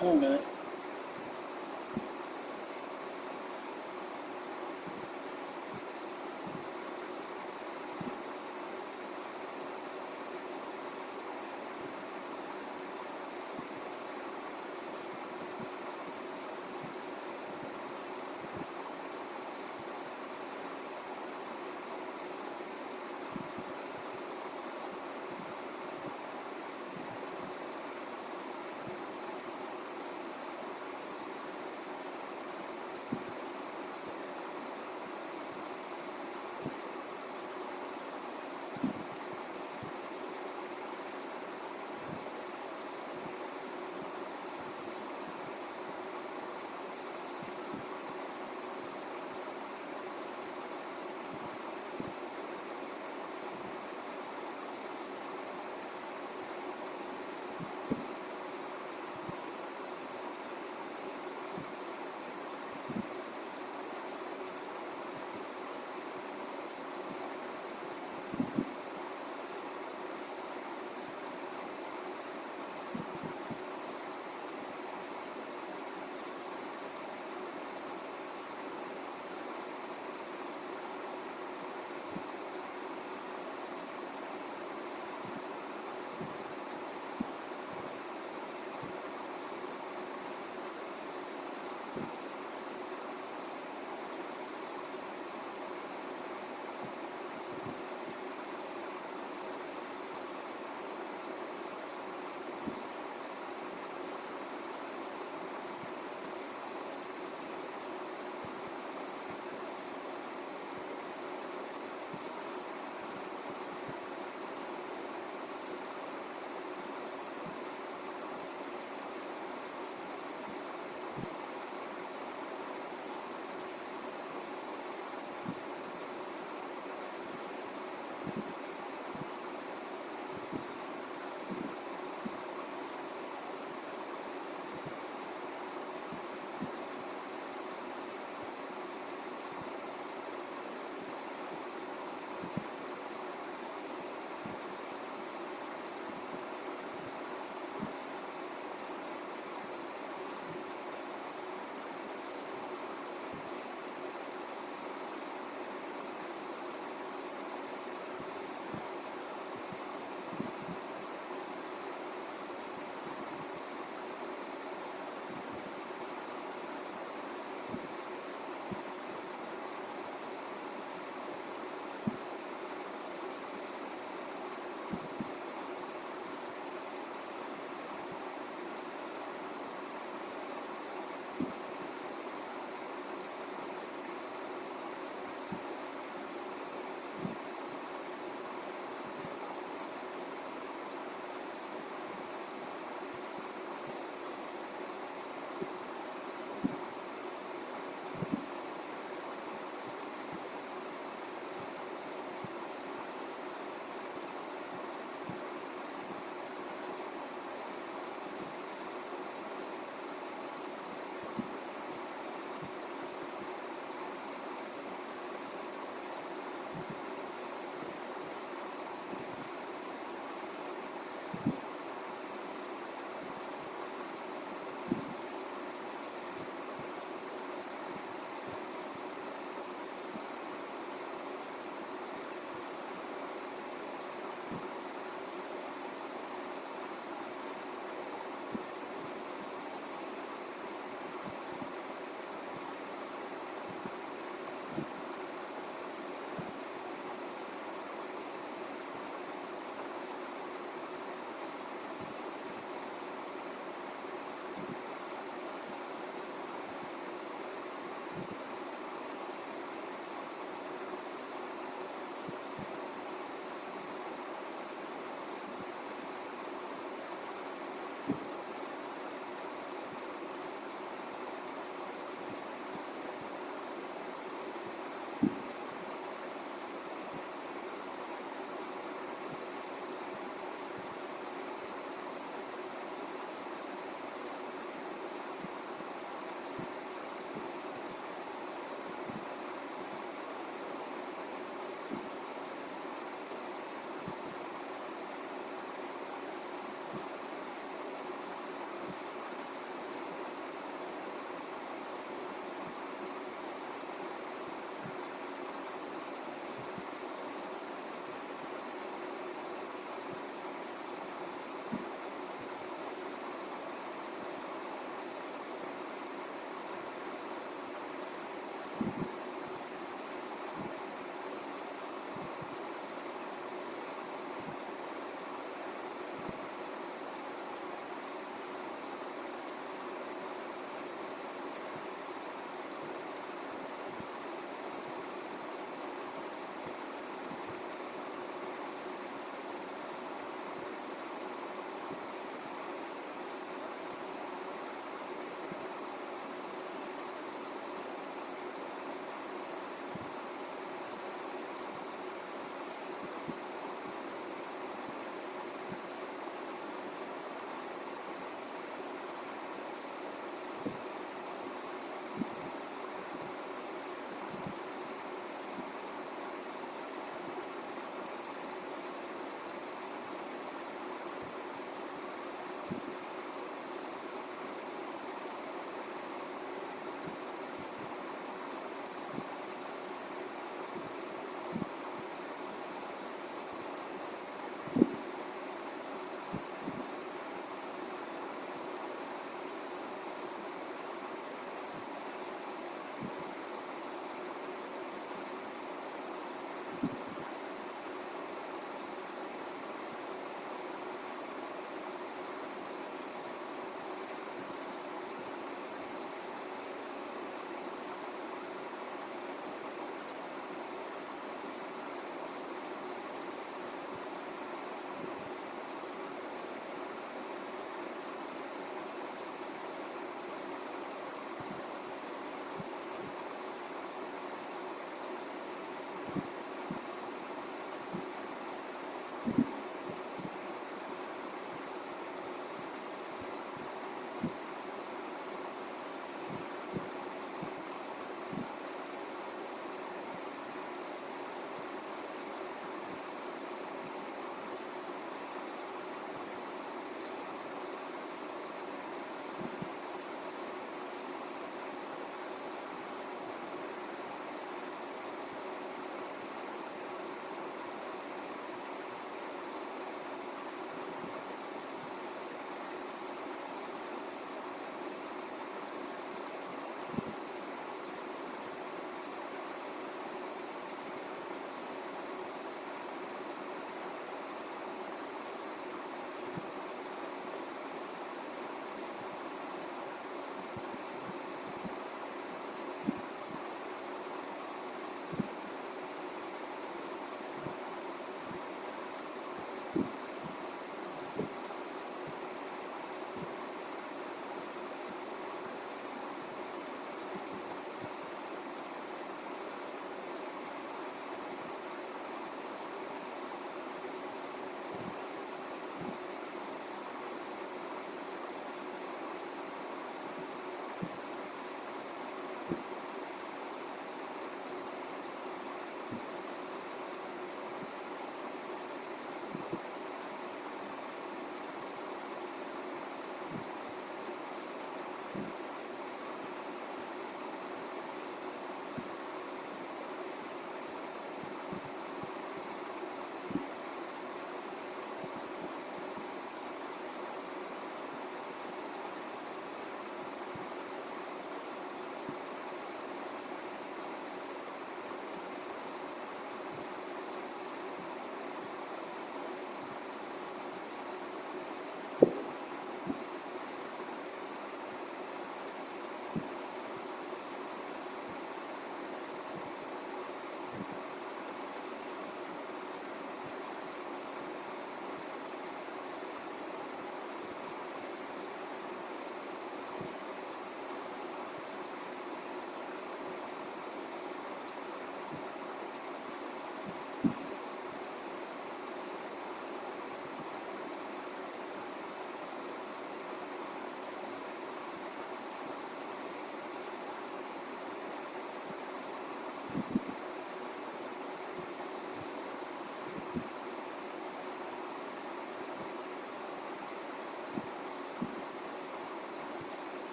Oh, a minute.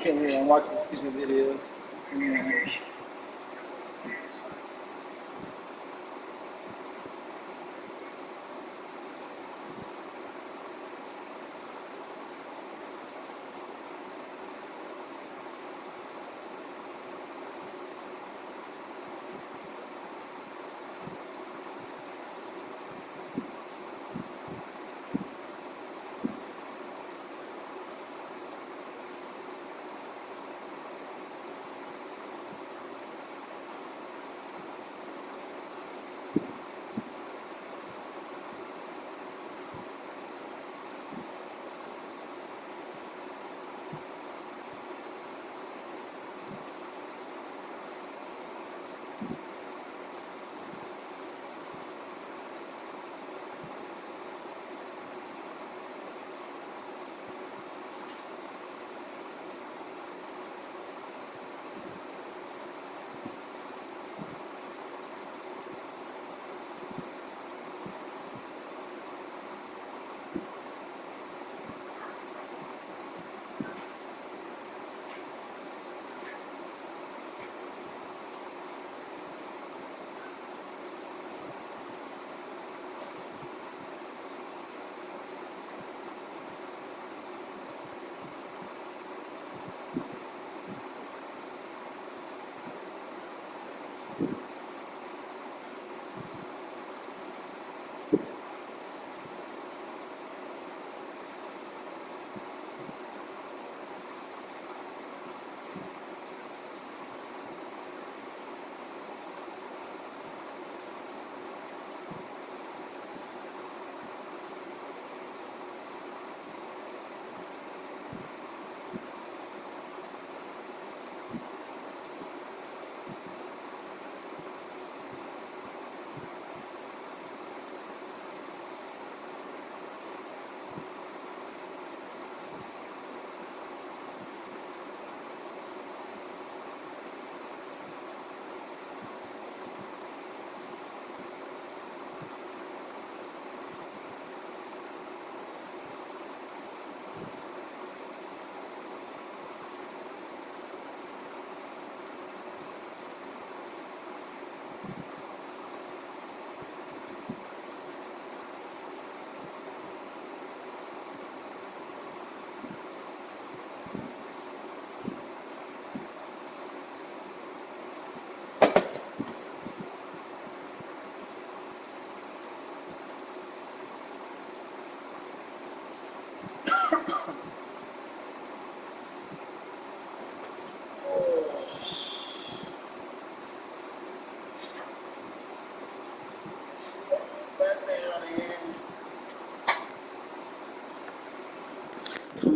Okay, I'm watching this stupid video.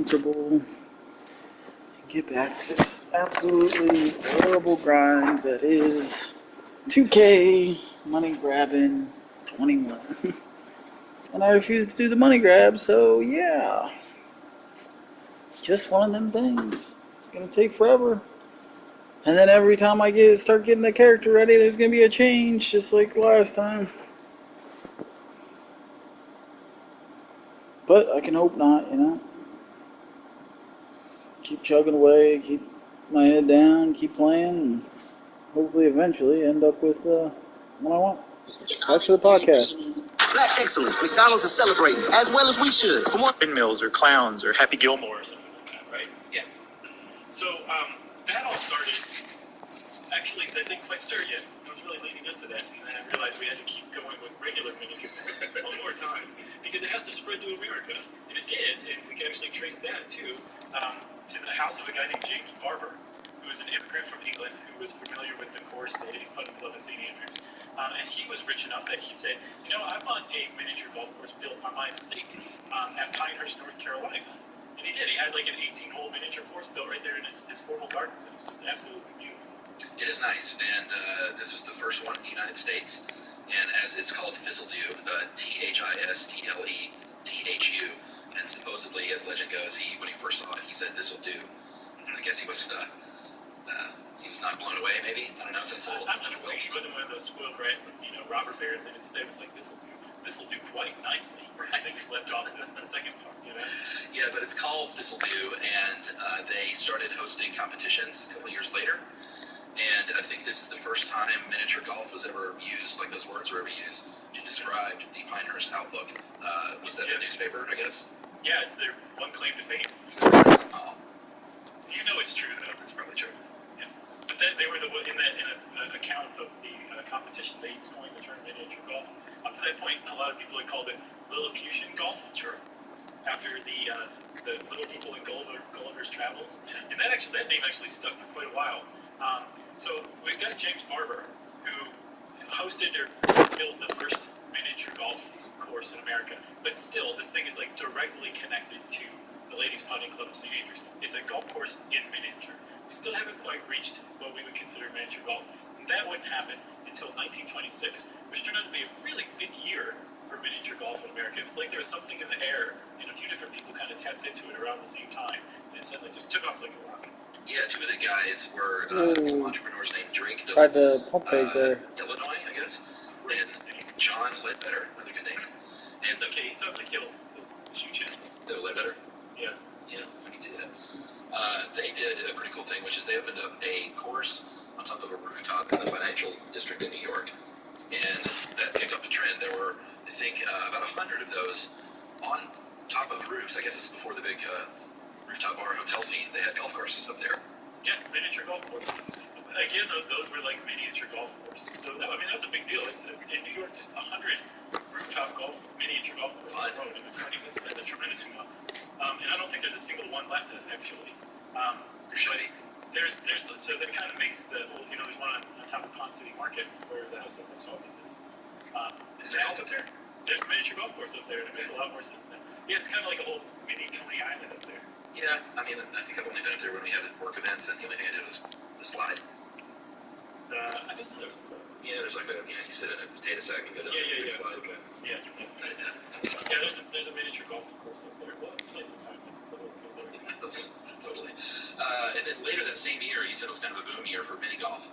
comfortable. Get back to this absolutely horrible grind that is 2K money grabbing 21. And I refuse to do the money grab, so yeah. Just one of them things. It's gonna take forever. And then every time I start getting the character ready, there's gonna be a change, just like last time. But I can hope not, you know. Keep chugging away, keep my head down, keep playing, and hopefully eventually end up with what I want. Back to the podcast. Black excellence. McDonald's is celebrating, as well as we should. For more Windmills or clowns or Happy Gilmore or something like that, right? Yeah. So that all started. Actually, that didn't quite start yet. I was really leading up to that, and then I realized we had to keep going with regular miniature one more time because it has to spread to America, and it did. And we can actually trace that to the house of a guy named James Barber, who was an immigrant from England who was familiar with the course, the Ladies Putting Club at St. Andrews. And he was rich enough that he said, you know, I want a miniature golf course built on my estate at Pinehurst, North Carolina. And he did. He had like an 18-hole miniature course built right there in his formal gardens. And it's just absolutely beautiful. It is nice, and this was the first one in the United States, and as it's called Thistledew, Thistlethu, and supposedly, as legend goes, when he first saw it, he said, "This'll do." I guess he was not blown away, maybe. I don't know. Since I'm sure he wasn't one of those spoiled brat, robber bears that instead was like, "This'll do quite nicely." Right. They just left off the second part, Yeah, but it's called Thistledew, and they started hosting competitions a couple of years later. And I think this is the first time miniature golf was ever used, like those words were ever used, to describe the Pinehurst Outlook. Was that the newspaper, I guess? Yeah, it's their one claim to fame. Oh. You know it's true, though. It's probably true. Yeah. But they were in an account of the competition, they coined the term miniature golf. Up to that point, a lot of people had called it Lilliputian golf. Sure. After the little people in Gulliver's Travels. And that name actually stuck for quite a while. So we've got James Barber, who hosted or built the first miniature golf course in America. But still, this thing is like directly connected to the Ladies Putting Club of St. Andrews. It's a golf course in miniature. We still haven't quite reached what we would consider miniature golf. And that wouldn't happen until 1926, which turned out to be a really big year for miniature golf in America. It was like there was something in the air, and a few different people kind of tapped into it around the same time, and it suddenly just took off like a rocket. Yeah, two of the guys were some entrepreneurs named Drake. Tried to pump fake there. Illinois, I guess. And John Ledbetter, another good name. And it's okay, he sounds like he'll shoot you. No, Ledbetter? Yeah. Yeah, I can see that. They did a pretty cool thing, which is they opened up a course on top of a rooftop in the financial district in New York. And that kicked off a trend. There were, I think, about 100 of those on top of roofs. I guess this is before the big rooftop bar hotel scene. They had golf courses up there. Yeah, miniature golf courses. Again, those were like miniature golf courses. So, that was a big deal. In New York, just 100 rooftop miniature golf courses on the road. That's a tremendous amount. And I don't think there's a single one left, actually. There should be. So that kind of makes there's one on top of Pond City Market where the House of Folks office is. Is there golf up there? There's a miniature golf course up there, and it makes a lot more sense now. Yeah, it's kind of like a whole mini Coney Island up there. Yeah, I mean, I think I've only been up there when we had work events, and the only thing I did was the slide. I think there was a slide. Yeah, there's like you sit in a potato sack and go down the slide. Okay. Yeah. There's a miniature golf course up there. Well, place of time. Totally. And then later that same year, he said it was kind of a boom year for mini golf.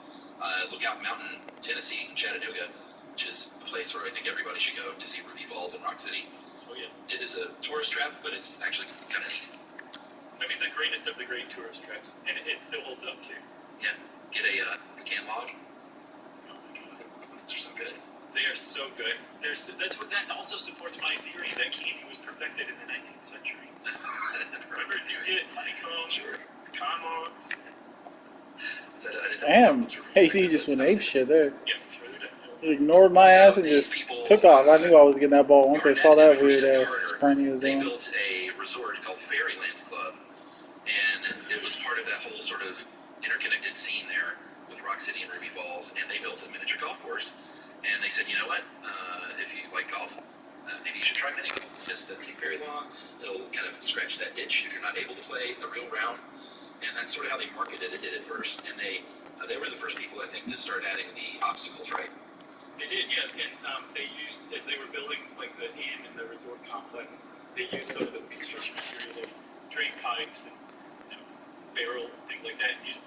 Lookout Mountain, Tennessee, Chattanooga, which is a place where I think everybody should go to see Ruby Falls and Rock City. Oh, yes. It is a tourist trap, but it's actually kind of neat. I mean, the greatest of the great tourist traps, and it still holds up, too. Yeah. Get a pecan log. Oh, my God. They're so good. They are so good. That also supports my theory that candy was perfected in the 19th century. Remember, you get honeycomb, pecan logs. Damn, HD just went ape shit there. Yeah, sure they He ignored my ass and just took off. I knew I was getting that ball once I saw that weird ass sprint he was doing. They built a resort called Fairyland Club, and it was part of that whole sort of interconnected scene there with Rock City and Ruby Falls, and they built a miniature golf course. And they said, you know what, if you like golf, maybe you should try mini golf. It just doesn't take very long. It'll kind of scratch that itch if you're not able to play a real round. And that's sort of how they marketed it at first. And they were the first people, I think, to start adding the obstacles, right? They did, yeah. And they used, as they were building like the inn and the resort complex, they used some of the construction materials like drain pipes and barrels and things like that, and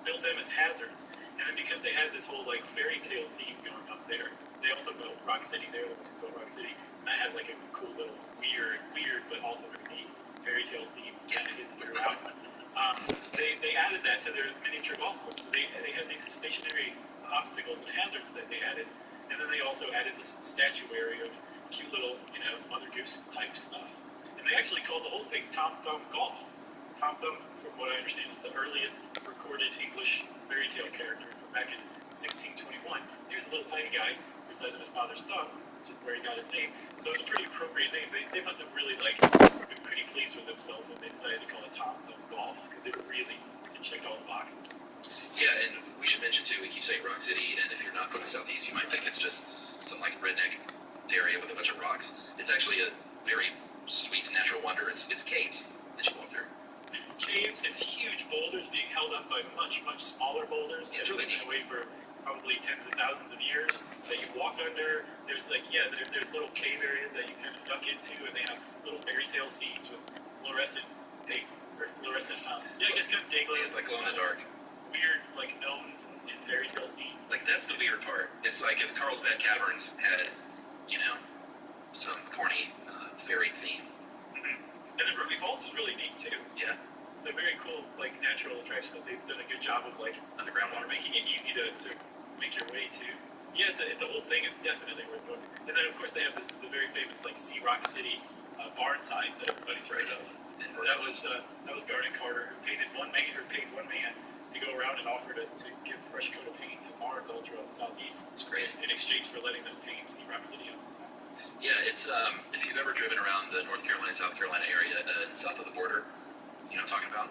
built them as hazards. And then because they had this whole like fairy tale theme going up there, they also built Rock City. They're the ones who built Rock City, and that has like a cool little weird, but also very neat fairy tale theme kind of hidden throughout. They added that to their miniature golf course. So they had these stationary obstacles and hazards that they added, and then they also added this statuary of cute little, Mother Goose type stuff. And they actually called the whole thing Tom Thumb Golf. Tom Thumb, from what I understand, is the earliest recorded English fairy tale character from back in 1621. He was a little tiny guy the size of his father's thumb, which is where he got his name. So it's a pretty appropriate name. They must have really been pretty pleased with themselves when they decided to call it Tom Thumb Golf, because it checked all the boxes. Yeah, and we should mention too, we keep saying Rock City, and if you're not from the Southeast, you might think it's just some like redneck area with a bunch of rocks. It's actually a very sweet natural wonder. It's caves that you walk through. Caves, it's huge boulders being held up by much, much smaller boulders that have been away for probably tens of thousands of years that you walk under. There's there's little cave areas that you kind of duck into, and they have little fairy tale scenes with fluorescent kind of dangling. It's like glow in the dark. Weird, like gnomes and fairy tale scenes. Like that's the weird part. It's like if Carlsbad Caverns had, some corny fairy theme. Mm-hmm. And then Ruby Falls is really neat too. Yeah. It's a very cool, natural attraction that they've done a good job of, underground water, making it easy to make your way to. Yeah, the whole thing is definitely worth going to. And then, of course, they have the very famous, Sea Rock City barn signs that everybody's heard of. And that was Garnet Carter, who paid one man to go around and offer to give a fresh coat of paint to barns all throughout the Southeast. It's great. In exchange for letting them paint Sea Rock City on the side. Yeah, it's, if you've ever driven around the North Carolina, South Carolina area, south of the border, you know what I'm talking about?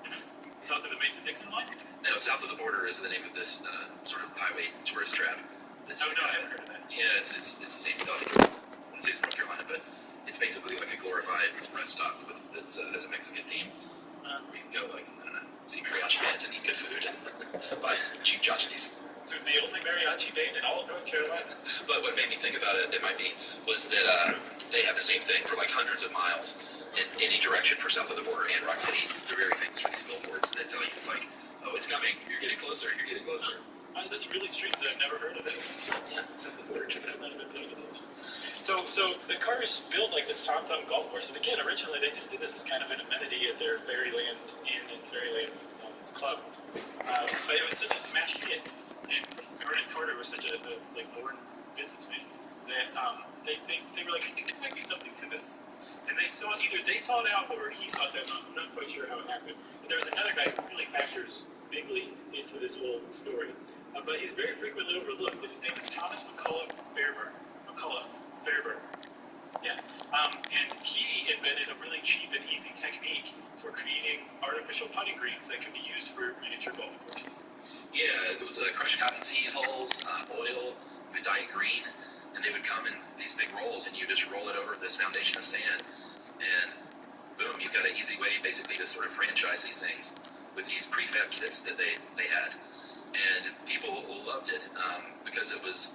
Mm-hmm. South of the Mason-Dixon line? No, south of the border is the name of this sort of highway tourist trap. I haven't heard of that. Yeah, it's the same thing. I wouldn't say it's North Carolina, but it's basically like a glorified rest stop that has a Mexican theme. Where you can go, see mariachi band and eat good food and buy cheap tchotchkes. The only mariachi band in all of North Carolina. But what made me think about it was that they have the same thing for hundreds of miles in any direction for south of the border and Rock City. They're very famous for these billboards that tell you, oh, it's coming, you're getting closer. That's really strange that I've never heard of it. Yeah, south of the border. I've not even paying attention. So the Carters built this Tom Thumb golf course, and again, originally they just did this as kind of an amenity at their Fairyland Inn and Fairyland Club. But it was such a smash hit, and Garnet Carter was such a born businessman that they were like, I think there might be something to this. And they saw it out or he saw it out. I'm not quite sure how it happened. But there was another guy who really factors bigly into this whole story. But he's very frequently overlooked, and his name is Thomas McCulloch Fairburn. Yeah. And he invented a really cheap and easy technique for creating artificial putting greens that could be used for miniature golf courses. Yeah, it was crushed cotton seed hulls, oil, would dye it green, and they would come in these big rolls, and you just roll it over this foundation of sand, and boom, you've got an easy way basically to sort of franchise these things with these prefab kits that they had. And people loved it because it was,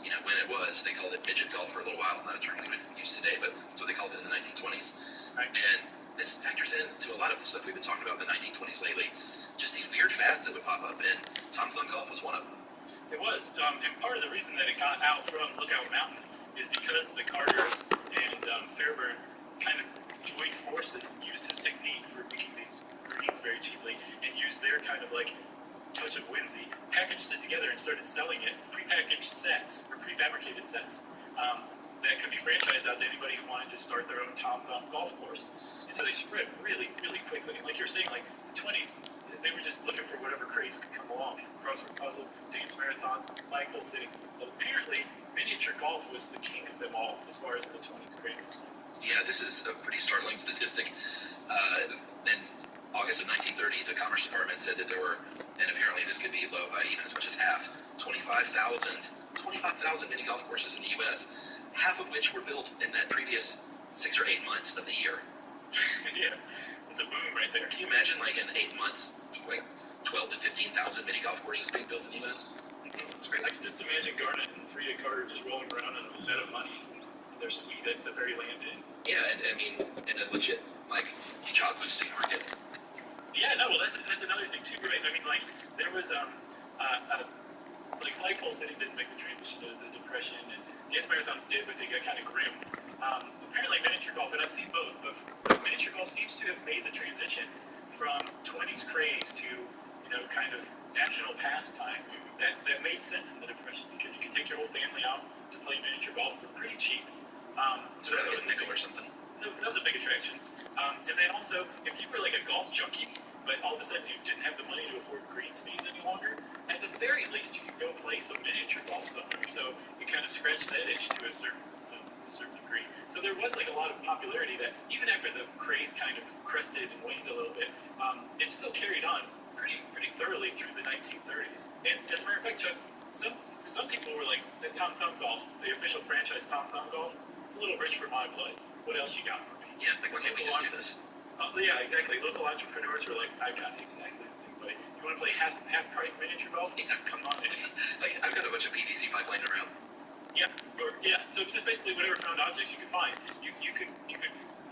when it was, they called it midget golf for a little while, not a term we would use today, but that's what they called it in the 1920s. Right. And this factors into a lot of the stuff we've been talking about in the 1920s lately, just these weird fads that would pop up, and Tom Thumb Golf was one of them. It was, and part of the reason that it got out from Lookout Mountain is because the Carters and Fairburn kind of joined forces, used his technique for making these greens very cheaply, and used their kind of touch of whimsy, packaged it together and started selling it, prepackaged sets, or prefabricated sets, that could be franchised out to anybody who wanted to start their own Tom Thumb golf course. And so they spread really, really quickly. And like you're saying, the 20s, they were just looking for whatever craze could come along. Crossword puzzles, dance marathons, flagpole sitting. But apparently, miniature golf was the king of them all as far as the 20s craze. Yeah, this is a pretty startling statistic. In August of 1930, the Commerce Department said that there were, and apparently this could be low by even as much as half, 25,000 mini golf courses in the U.S. half of which were built in that previous 6 or 8 months of the year. Yeah, it's a boom right there. Can you imagine, like, in 8 months, like 12 to 15,000 mini golf courses being built in the U.S.? That's crazy. I can just imagine Garnett and Frida Carter just rolling around in a bed of money. Their suite at the very land inn. Yeah, and I mean, in a legit, like, job boosting market. Yeah, no, well, that's another thing too, right? I mean, like, there was like flagpole setting didn't make the transition to the Depression, and yes, marathons did, but they got kind of grim. Apparently, miniature golf, and I've seen both, but miniature golf seems to have made the transition from 20s craze to, kind of national pastime that made sense in the Depression, because you could take your whole family out to play miniature golf for pretty cheap. So that was nickel or something. That was a big attraction. And then also, if you were like a golf junkie, but all of a sudden you didn't have the money to afford greens fees any longer, at the very least you could go play some miniature golf somewhere. So it kind of scratched that itch to a certain degree. So there was like a lot of popularity that even after the craze kind of crested and waned a little bit, it still carried on pretty thoroughly through the 1930s. And as a matter of fact, Chuck, some people were like, the Tom Thumb Golf, the official franchise Tom Thumb Golf, it's a little rich for my blood. What else you got for me? Yeah, like, why can't we just do this? Yeah, exactly. Local entrepreneurs were like, I got exactly the thing, buddy. You want to play half-price miniature golf? Yeah. Come on in. Like, I've got a bunch of PVC pipe laying around. Yeah, so just basically whatever found objects you could find. You could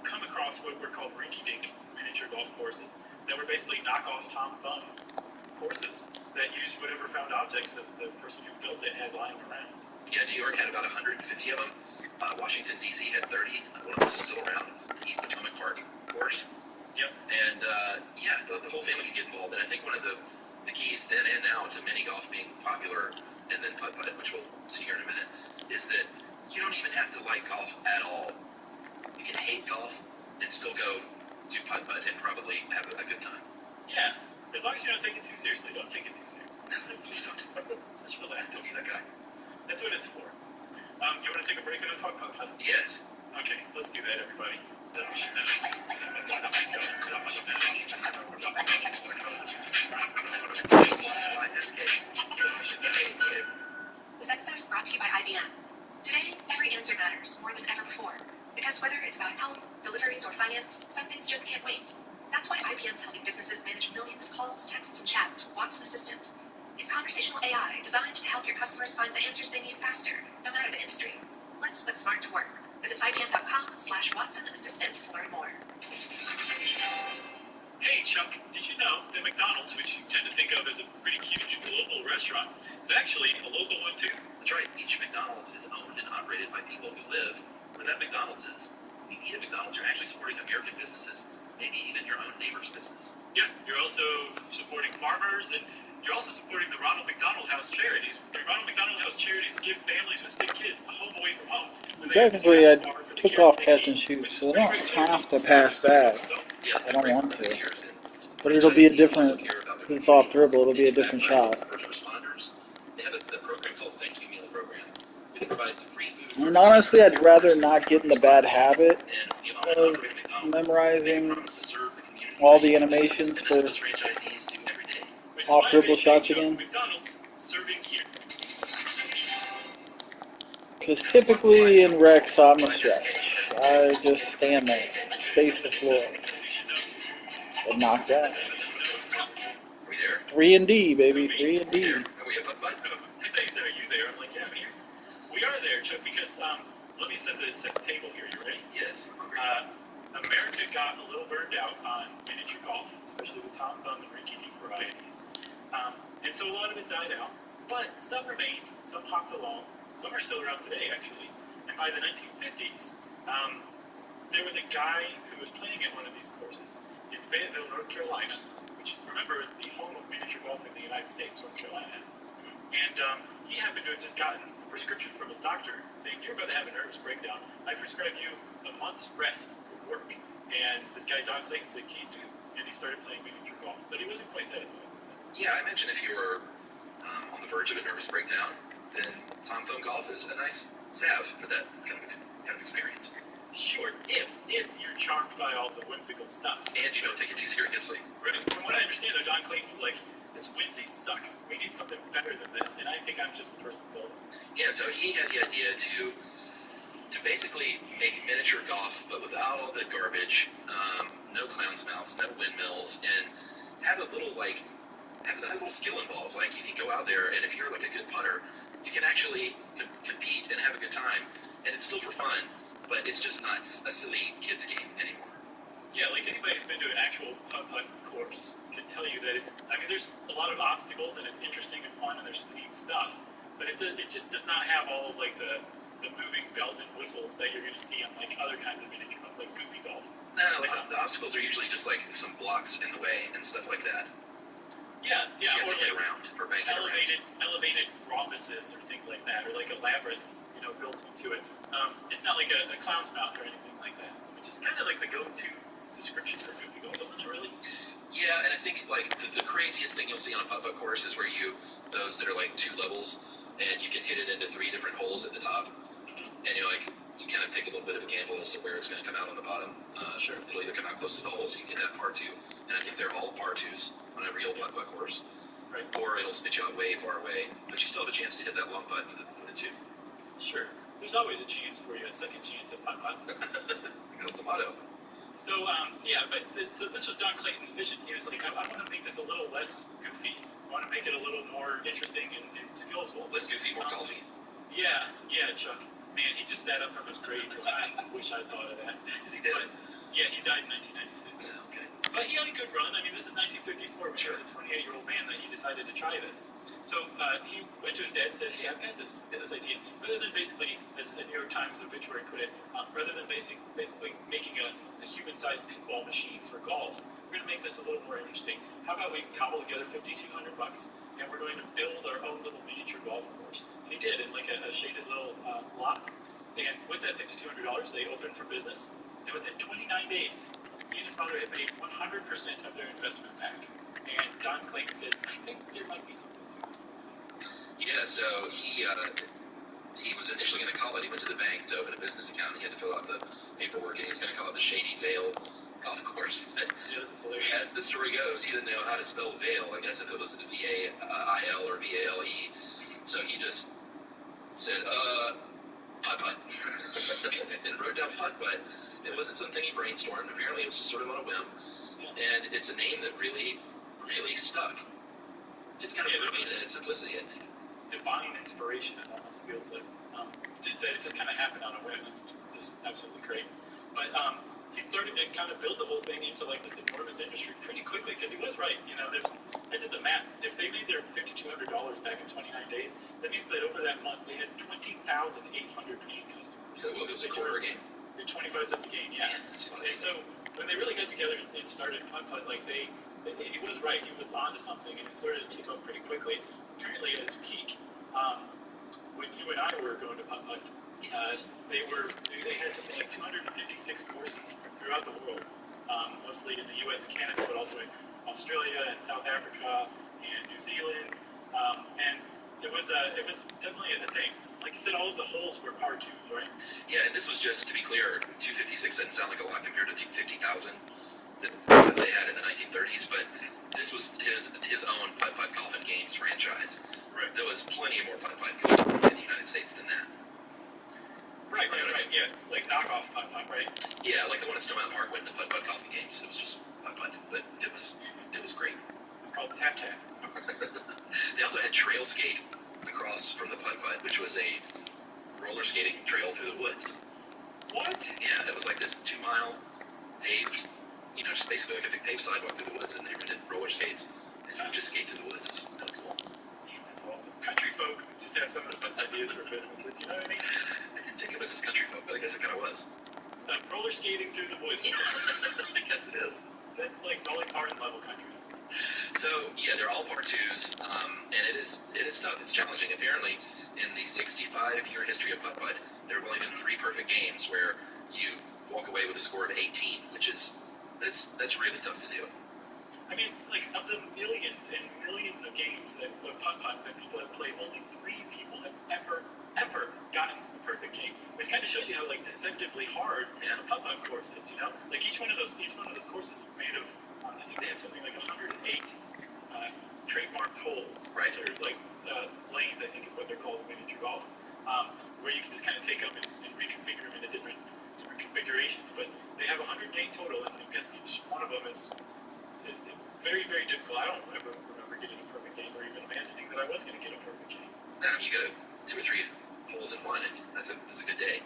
come across what were called rinky-dink miniature golf courses that were basically knockoff Tom Thumb courses that used whatever found objects that the person who built it had lying around. Yeah, New York had about 150 of them. Washington, D.C. had 30. One of those is still around. The East Potomac Park course. Yep. And, the whole family could get involved. And I think one of the keys then and now to mini golf being popular, and then putt-putt, which we'll see here in a minute, is that you don't even have to like golf at all. You can hate golf and still go do putt-putt and probably have a good time. Yeah. As long as you don't take it too seriously. Don't take it too seriously. Please don't. Just relax. Don't be that guy. That's what it's for. You want to take a break and talk putt-putt? Yes. Okay, let's do that, everybody. This episode is brought to you by IBM. Today, every answer matters more than ever before. Because whether it's about health, deliveries, or finance, some things just can't wait. That's why IBM's helping businesses manage millions of calls, texts, and chats with Watson Assistant. It's conversational AI designed to help your customers find the answers they need faster, no matter the industry. Let's put smart to work. Visit IBM.com/Watson Assistant to learn more. Hey, Chuck, did you know that McDonald's, which you tend to think of as a pretty huge global restaurant, is actually a local one too? That's right. Each McDonald's is owned and operated by people who live where that McDonald's is. When you eat at McDonald's, you're actually supporting American businesses, maybe even your own neighbor's business. Yeah, you're also supporting farmers, and you're also supporting the Ronald McDonald House charities. The Ronald McDonald House charities give families with sick kids a home away from home. Technically, I took off catch and shoot, so I don't have to pass back. I don't want to. But it'll be a different, because it's off dribble, it'll be a different shot. First responders, they have a program called Thank You Meal Program. It provides free food. And honestly, I'd rather not get in the bad habit of memorizing all the animations for off dribble shots again. Because typically in Rex, I'm a stretch. I just stand there, space the floor, and knock down. 3 and D, baby, 3 and D. Are we up? They said, are you there? I'm like, yeah, I'm here. We are there, Chuck, because let me set the table here. You ready? Yes. America got a little burned out on miniature golf, especially with Tom Thumb and rinky-dink varieties. And so a lot of it died out. But some remained, some hopped along, some are still around today, actually. And by the 1950s, there was a guy who was playing at one of these courses in Fayetteville, North Carolina, which, remember, is the home of miniature golf in the United States, North Carolina has. And he happened to have just gotten a prescription from his doctor saying, you're about to have a nervous breakdown. I prescribe you a month's rest from work. And this guy, Don Clayton, said, can you do? And he started playing miniature golf. But he wasn't quite satisfied with it. Yeah, I imagine if you were on the verge of a nervous breakdown, then Tom Thumb Golf is a nice salve for that kind of experience. Sure, if you're charmed by all the whimsical stuff. And you don't take it too seriously. Right. From what I understand, though, Don Clayton was like, this whimsy sucks. We need something better than this. And I think I'm just the person building. Yeah, so he had the idea to to basically make miniature golf, but without all the garbage, no clown's mouths, no windmills, and have a little have a little skill involved. Like you can go out there, and if you're like a good putter, you can actually compete and have a good time, and it's still for fun, but it's just not a silly kids game anymore. Yeah, like anybody who's been to an actual putt-putt course can tell you that there's a lot of obstacles and it's interesting and fun and there's some neat stuff, but it just does not have all of like the moving bells and whistles that you're going to see on like other kinds of miniature, like goofy golf. No, like the obstacles are usually just like some blocks in the way and stuff like that. Yeah, you have or to get like around or bank elevated rhombuses or things like that, or like a labyrinth, built into it. It's not like a clown's mouth or anything like that, which is kind of like the go-to description for goofy golf, isn't it? Really? Yeah, and I think like the craziest thing you'll see on a putt-putt course is where those that are like 2 levels, and you can hit it into 3 different holes at the top, and you kind of take a little bit of a gamble as to where it's going to come out on the bottom. Sure. It'll either come out close to the hole, so you can get that par 2, and I think they're all par 2s on a real putt-putt course. Right. Or it'll spit you out way far away, but you still have a chance to hit that long putt for the 2. Sure. There's always a chance for you, a second chance at putt-putt. That's the motto. So, so this was Don Clayton's vision. He was like, I want to make this a little less goofy. I want to make it a little more interesting and skillful. Less goofy, more golfy. Yeah, Chuck. Man, he just sat up from his grave going, I wish I'd thought of that. Is he dead? But, yeah, he died in 1996. Okay. But he had a good run. This is 1954, when he was a 28-year-old man that he decided to try this. So he went to his dad and said, hey, I've got this idea. Rather than basically, as the New York Times obituary put it, rather than basically making a human-sized pinball machine for golf, we're going to make this a little more interesting. How about we cobble together $5,200 and we're going to build our own little miniature golf course? And he did, in like a shaded little lot. And with that $5,200, they opened for business. And within 29 days, he and his father had made 100% of their investment back. And Don Clayton said, I think there might be something to this. Yeah, so he was initially going to call it. He went to the bank to open a business account. He had to fill out the paperwork, and he was going to call it the Shady Vale Golf Course. But yeah, this is hilarious. As the story goes, he didn't know how to spell Vale. I guess if it was V-A-I-L or V-A-L-E. So he just said, putt-putt. And wrote down putt-putt. It wasn't something he brainstormed. Apparently, it was just sort of on a whim. And it's a name that really, really stuck. It's kind of brilliant in its simplicity, I think. Divine inspiration, it almost feels like. That it just kind of happened on a whim. It's just absolutely great. But he started to kind of build the whole thing into like this enormous industry pretty quickly, because he was right. I did the math. If they made their $5,200 back in 29 days, that means that over that month they had 20,800 paying customers. So it was a quarter game. 25 cents a game, yeah. And so when they really got together and started putt-putt, he was right. He was on to something, and it started to take off pretty quickly. Apparently, at its peak, when you and I were going to putt-putt, they had something like 256 courses throughout the world, mostly in the U.S. and Canada, but also in Australia and South Africa and New Zealand, and it was definitely a thing. Like you said, all of the holes were par 2s, right? Yeah, and this was just, to be clear, 256 doesn't sound like a lot compared to the 50,000 that they had in the 1930s, but this was his own putt-putt golf and games franchise. Right. There was plenty more putt-putt going on in the United States than that. Right, yeah. Like knockoff putt-putt, right? Yeah, like the one at Stone Mountain Park wasn't a putt-putt golf and games. It was just putt-putt, but it was great. It's called tap-tap. They also had trail skate across from the putt-putt, which was a roller skating trail through the woods. What? Yeah, it was like this 2-mile paved, just basically like a big paved sidewalk through the woods, and they did roller skates, and you would just skate through the woods. It was really cool. Yeah, that's awesome. Country folk just have some of the best ideas for businesses, you know what I mean? I didn't think of this as country folk, but I guess it kind of was. Roller skating through the woods. I guess it is. That's like Dolly Parton level country. So yeah, they're all par 2s, and it is tough. It's challenging. Apparently, in the 65-year history of putt-putt, there have only been 3 perfect games where you walk away with a score of 18, which is that's really tough to do. I mean, like of the millions and millions of games that putt-putt that people have played, only 3 people have ever gotten a perfect game, which kind of shows you how like deceptively hard a putt-putt course is. Like each one of those courses is made of. I think they have something like 108 trademarked holes. Right. Or like lanes, I think is what they're called in miniature golf, where you can just kind of take up and reconfigure them into different configurations. But they have 108 total, and I guess each one of them is very, very difficult. I don't ever remember getting a perfect game, or even imagining that I was going to get a perfect game. You got 2 or 3 holes in one, and that's a good day.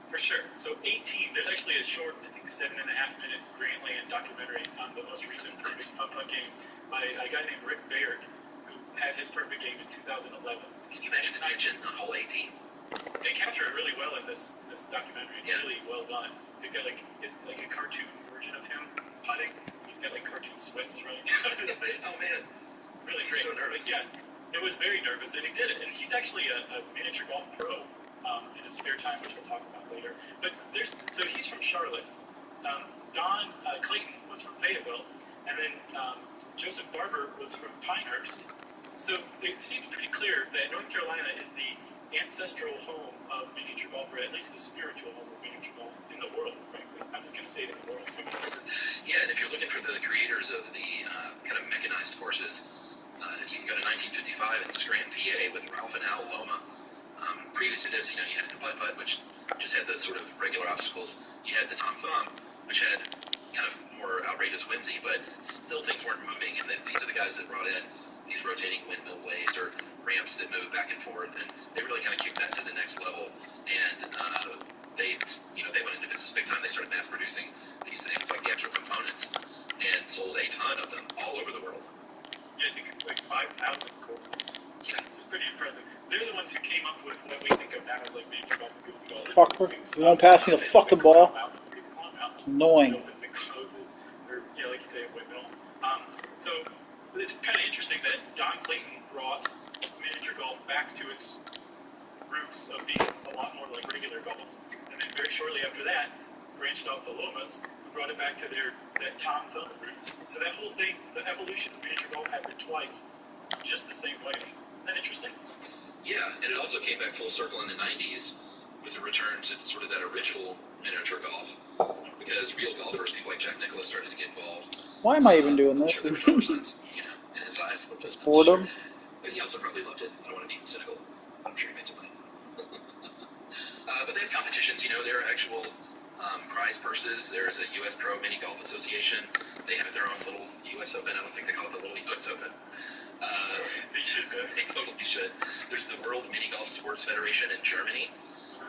For sure. So 18, there's actually a short, I think 7.5-minute Grantland documentary on the most recent perfect putt-putt game by a guy named Rick Baird, who had his perfect game in 2011. Can you imagine the tension on hole 18? They capture it really well in this documentary. It's really well done. They've got like a cartoon version of him putting. He's got like cartoon sweat running down his face. Oh man, really he's great. so nervous. Yeah, it was very nervous, and he did it. And he's actually a miniature golf pro in his spare time, which we'll talk about later. But so he's from Charlotte. Don Clayton was from Fayetteville, and then Joseph Barber was from Pinehurst. So it seems pretty clear that North Carolina is the ancestral home of miniature golf, or at least the spiritual home of miniature golf in the world, frankly. I'm just going to say it in the world. Yeah, and if you're looking for the creators of the kind of mechanized courses, you can go to 1955 in Scranton, PA with Ralph and Al Loma. Previous to this, you had the putt-putt, which just had the sort of regular obstacles. You had the Tom Thumb, which had kind of more outrageous whimsy, but still things weren't moving. And these are the guys that brought in these rotating windmill blades or ramps that move back and forth, and they really kind of kicked that to the next level. And they went into business big time. They started mass producing these things, like the actual components, and sold a ton of them all over the world. Yeah, I think like 5,000 courses. Yeah. It's pretty impressive. They're the ones who came up with what we think of now as like miniature golf and goofy golf. Fucker. You won't pass me the fucking ball. It's annoying. It opens and closes, or like you say, a windmill. So it's kind of interesting that Don Clayton brought miniature golf back to its roots of being a lot more like regular golf, and then very shortly after that, branched off the Lomas, who brought it back to that Tom Thumb roots. So that whole thing, the evolution of miniature golf happened twice, just the same way. Isn't that interesting? Yeah, and it also came back full circle in the 90s with a return to sort of that original miniature golf, because real golfers, people like Jack Nicklaus, started to get involved. Why am I even doing this? Sure, there was sense, in his eyes. Just boredom. Sure. But he also probably loved it. I don't want to be cynical. I'm sure he made some money. But they have competitions. There are actual prize purses. There's a U.S. Pro Mini Golf Association. They have their own little U.S. Open. I don't think they call it the little U.S. Open. They should. They totally should. There's the World Mini Golf Sports Federation in Germany,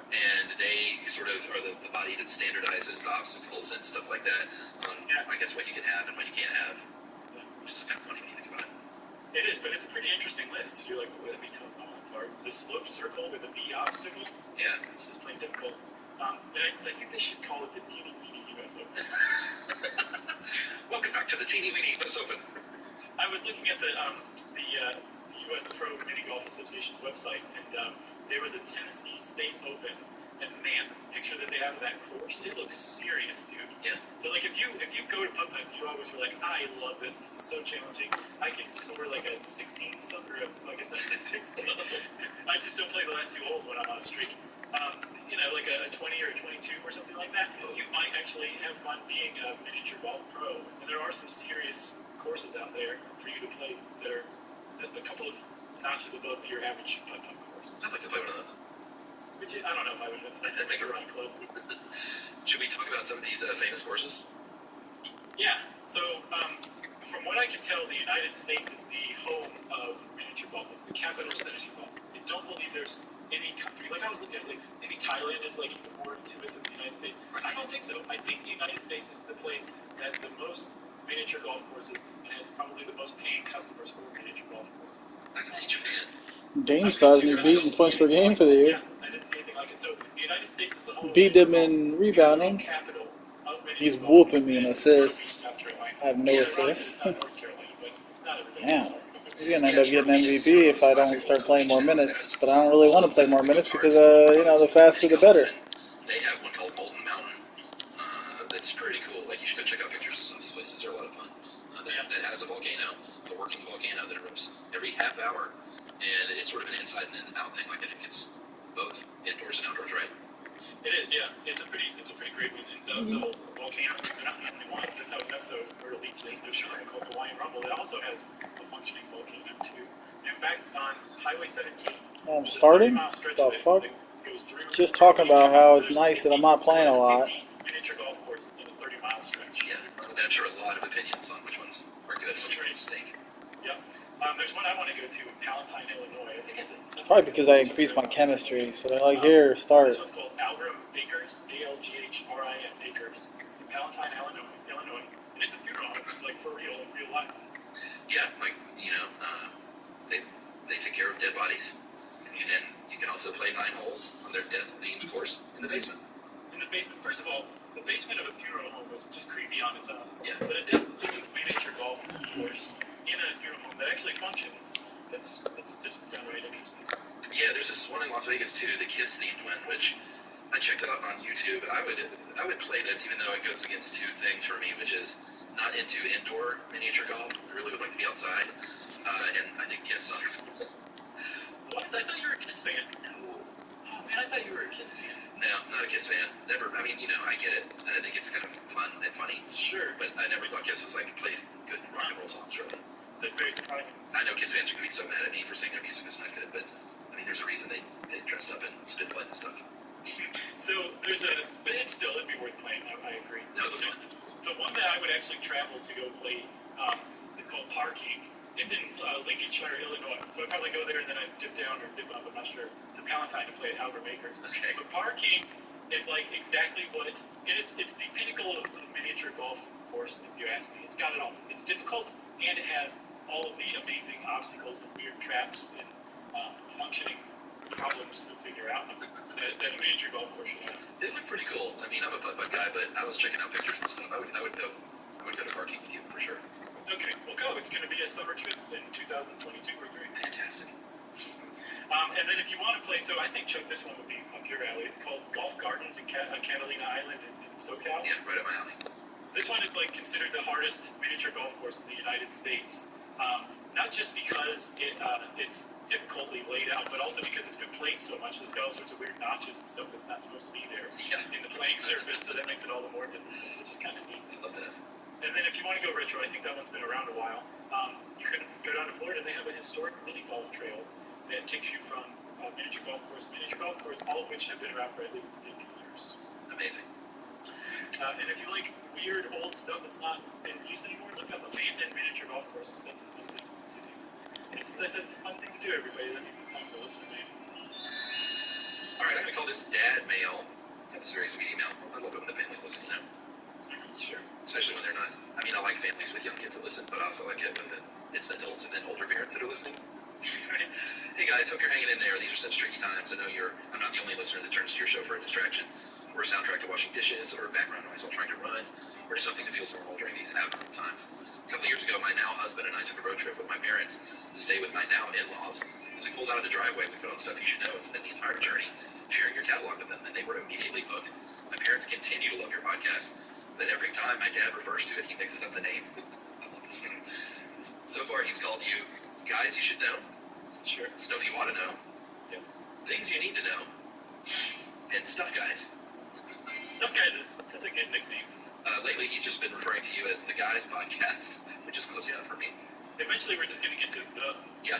and they sort of are the body that standardizes the obstacles and stuff like that on, I guess, what you can have and what you can't have, which is kind of funny when you think about it. It is, but it's a pretty interesting list. You're like, what are the components are? The slope circle with a V obstacle? Yeah. It's just plain difficult. And I think they should call it the Teeny Weeny US Open. Welcome back to the Teeny Weeny US Open. I was looking at the U.S. Pro Mini Golf Association's website, and there was a Tennessee State Open, and man, the picture that they have of that course, it looks serious, dude. Yeah. So like if you go to putt-putt, you always were like, I love this. This is so challenging. I can score like a 16 something, or I guess not a 16. I just don't play the last 2 holes when I'm on a streak. Like a 20 or a 22 or something like that. You might actually have fun being a miniature golf pro, and there are some serious courses out there for you to play that are a couple of notches above your average putt-putt course. I'd like to play one of those. I don't know if I would have. I'd make a run club. Should we talk about some of these famous courses? Yeah. So, from what I can tell, the United States is the home of miniature golf. It's the capital of miniature golf. I don't believe there's any country. Like I was looking, I was like, maybe Thailand is like even more into it than the United States. I don't think so. I think the United States is the place that has the most miniature golf courses and has probably the most paying customers for miniature golf courses. I can see Japan. Dame Stars and beating points per game for the year. Yeah, I didn't see anything like it. So the United States is the home. Beat them in rebounding. He's whooping me in assists. I have no assists. Damn. He's gonna end up getting MVP if I don't start playing more minutes. But I don't really want to play more minutes because the faster the better. They have one called Molten Mountain. That's pretty cool. Like, you should go check out pictures of some of these places. They're a lot of fun. That has a volcano, a working volcano that erupts every half hour, and it's sort of an inside and an out thing. Like, I think it's both indoors and outdoors, right? It is, yeah. It's a pretty great one. And the whole volcano, they're not the only one. That's how Myrtle Beach is. There's something called Hawaiian Rumble that also has a functioning volcano too. In fact, on Highway 17, I'm starting? the 30-mile stretch the of it fuck? that goes through. Just talking about how it's nice that I'm not playing a lot. Miniature golf courses in a 30-mile stretch. Yeah, I'm sure a lot of opinions on which ones are good and which ones stink. Yep. There's one I want to go to in Palatine, Illinois. I think I said Probably because I increased my chemistry, so they're like, here, start. This one's called Algrim Acres, ALGHRIM Acres. It's in Palatine, Illinois, and it's a funeral home, like for real, in real life. Yeah, like, they take care of dead bodies. And then you can also play 9 holes on their death-themed course in the basement. In the basement, first of all, the basement of a funeral home is just creepy on its own. Yeah. But a death-themed miniature golf course in a funeral home that actually functions, that's just downright interesting. Yeah, there's this one in Las Vegas too, the Kiss-themed one, which I checked out on YouTube. I would play this even though it goes against 2 things for me, which is not into indoor miniature golf. I really would like to be outside, and I think Kiss sucks. What? I thought you were a Kiss fan. No. Oh man, I thought you were a Kiss fan. No, not a Kiss fan. Never. I mean, I get it, and I think it's kind of fun and funny. Sure. But I never thought Kiss was played good rock and roll songs, really. That's very surprising. I know Kiss fans are going to be so mad at me for saying their music is not good, but I mean, there's a reason they dressed up in spit blood and stuff. So but it'd be worth playing. I agree. No, it's fun. The one that I would actually travel to go play is called Parking. It's in Lincolnshire, Illinois. So I'd probably go there and then I'd dip down or dip up, I'm not sure, to Palatine to play at Algrim Acres. Okay. But Parking is like exactly what it is. It's the pinnacle of a miniature golf course, if you ask me. It's got it all. It's difficult, and it has all of the amazing obstacles and weird traps and functioning problems to figure out that a miniature golf course should have. It looked pretty cool. I mean, I'm a putt-putt guy, but I was checking out pictures and stuff. I would go to Parking with you for sure. Okay, we'll go. It's going to be a summer trip in 2022 or 3. Fantastic. And then if you want to play, so I think, Chuck, this one would be up your alley. It's called Golf Gardens in Catalina Island in SoCal. Yeah, right up my alley. This one is considered the hardest miniature golf course in the United States. Not just because it's difficultly laid out, but also because it's been played so much. It's got all sorts of weird notches and stuff that's not supposed to be there in the playing surface, so that makes it all the more difficult, which is kind of neat. I love that. And then if you want to go retro, I think that one's been around a while. You can go down to Florida. They have a historic mini golf trail that takes you from miniature golf course to miniature golf course, all of which have been around for at least 50 years. Amazing. And if you like weird old stuff that's not in use anymore, look up abandoned miniature golf courses. That's a fun thing to do. And since I said it's a fun thing to do, everybody, that means it's time for listener mail. All right, I'm going to call this Dad Mail. Got this very sweet email. I love it when the families listen, Sure. Especially when they're not. I mean, I like families with young kids that listen, but I also like it when it's adults and then older parents that are listening. Hey guys, hope you're hanging in there. These are such tricky times. I know I'm not the only listener that turns to your show for a distraction, or a soundtrack to washing dishes, or background noise while trying to run, or just something that feels normal during these abnormal times. A couple of years ago, my now husband and I took a road trip with my parents to stay with my now in-laws. As we pulled out of the driveway, we put on Stuff You Should Know and spent the entire journey sharing your catalog with them, and they were immediately hooked. My parents continue to love your podcast. But every time my dad refers to it, he mixes up the name. I love this name. So far, he's called you Guys You Should Know. Sure. Stuff You Ought to Know. Yep. Things You Need to Know. And Stuff Guys. Stuff Guys that's a good nickname. Lately, he's just been referring to you as the Guys Podcast, which is close enough for me. Eventually, we're just going to get to the... Yeah.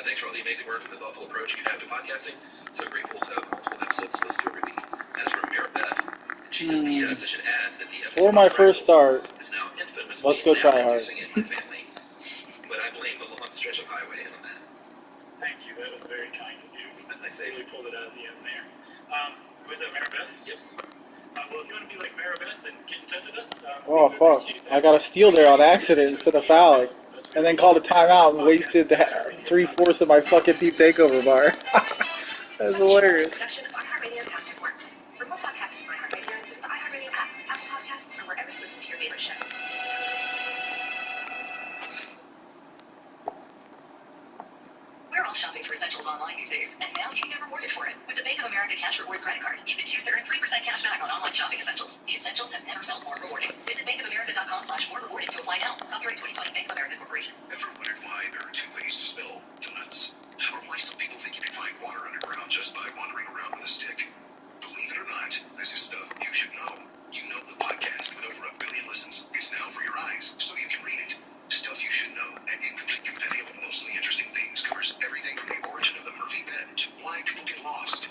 Thanks for all the amazing work and the thoughtful approach you have to podcasting. So grateful to have multiple episodes to listen to every week. That is from Maribeth. She says, P.S. I should add that the episode For my first start, is now infamously let's go try hard. in my family. But I blame the long stretch of highway on that. Thank you. That was very kind of you. I say really pulled it out of the end there. Was that Maribeth? Yep. Well, if you want to be like Maribeth, then get in touch with us. Oh, fuck. I got a steal there on accident instead of fouling. And then called a timeout and wasted 3/4 of my fucking deep takeover bar. That's hilarious. Production of iHeartRadio's How Stuff Works. For more podcasts from iHeartRadio, visit the iHeartRadio app, Apple Podcasts, or wherever you listen to your favorite shows. We're all shopping for essentials online these days, and now you can get rewarded for it. With the Bank of America Cash Rewards credit card, you can choose to earn 3% cash back on online shopping essentials. The essentials have never felt more rewarding. Visit bankofamerica.com/more rewarding to apply now. Copyright 2020 Bank of America Corporation. Ever wondered why there are 2 ways to spell donuts? Or why some people think you can find water underground just by wandering around with a stick? Believe it or not, this is stuff you should know. You know the podcast with over 1 billion listens. It's now for your eyes, so you can read it. Stuff You Should Know, an incomplete compendium of mostly interesting things, covers everything from the origin of the Murphy bed to why people get lost.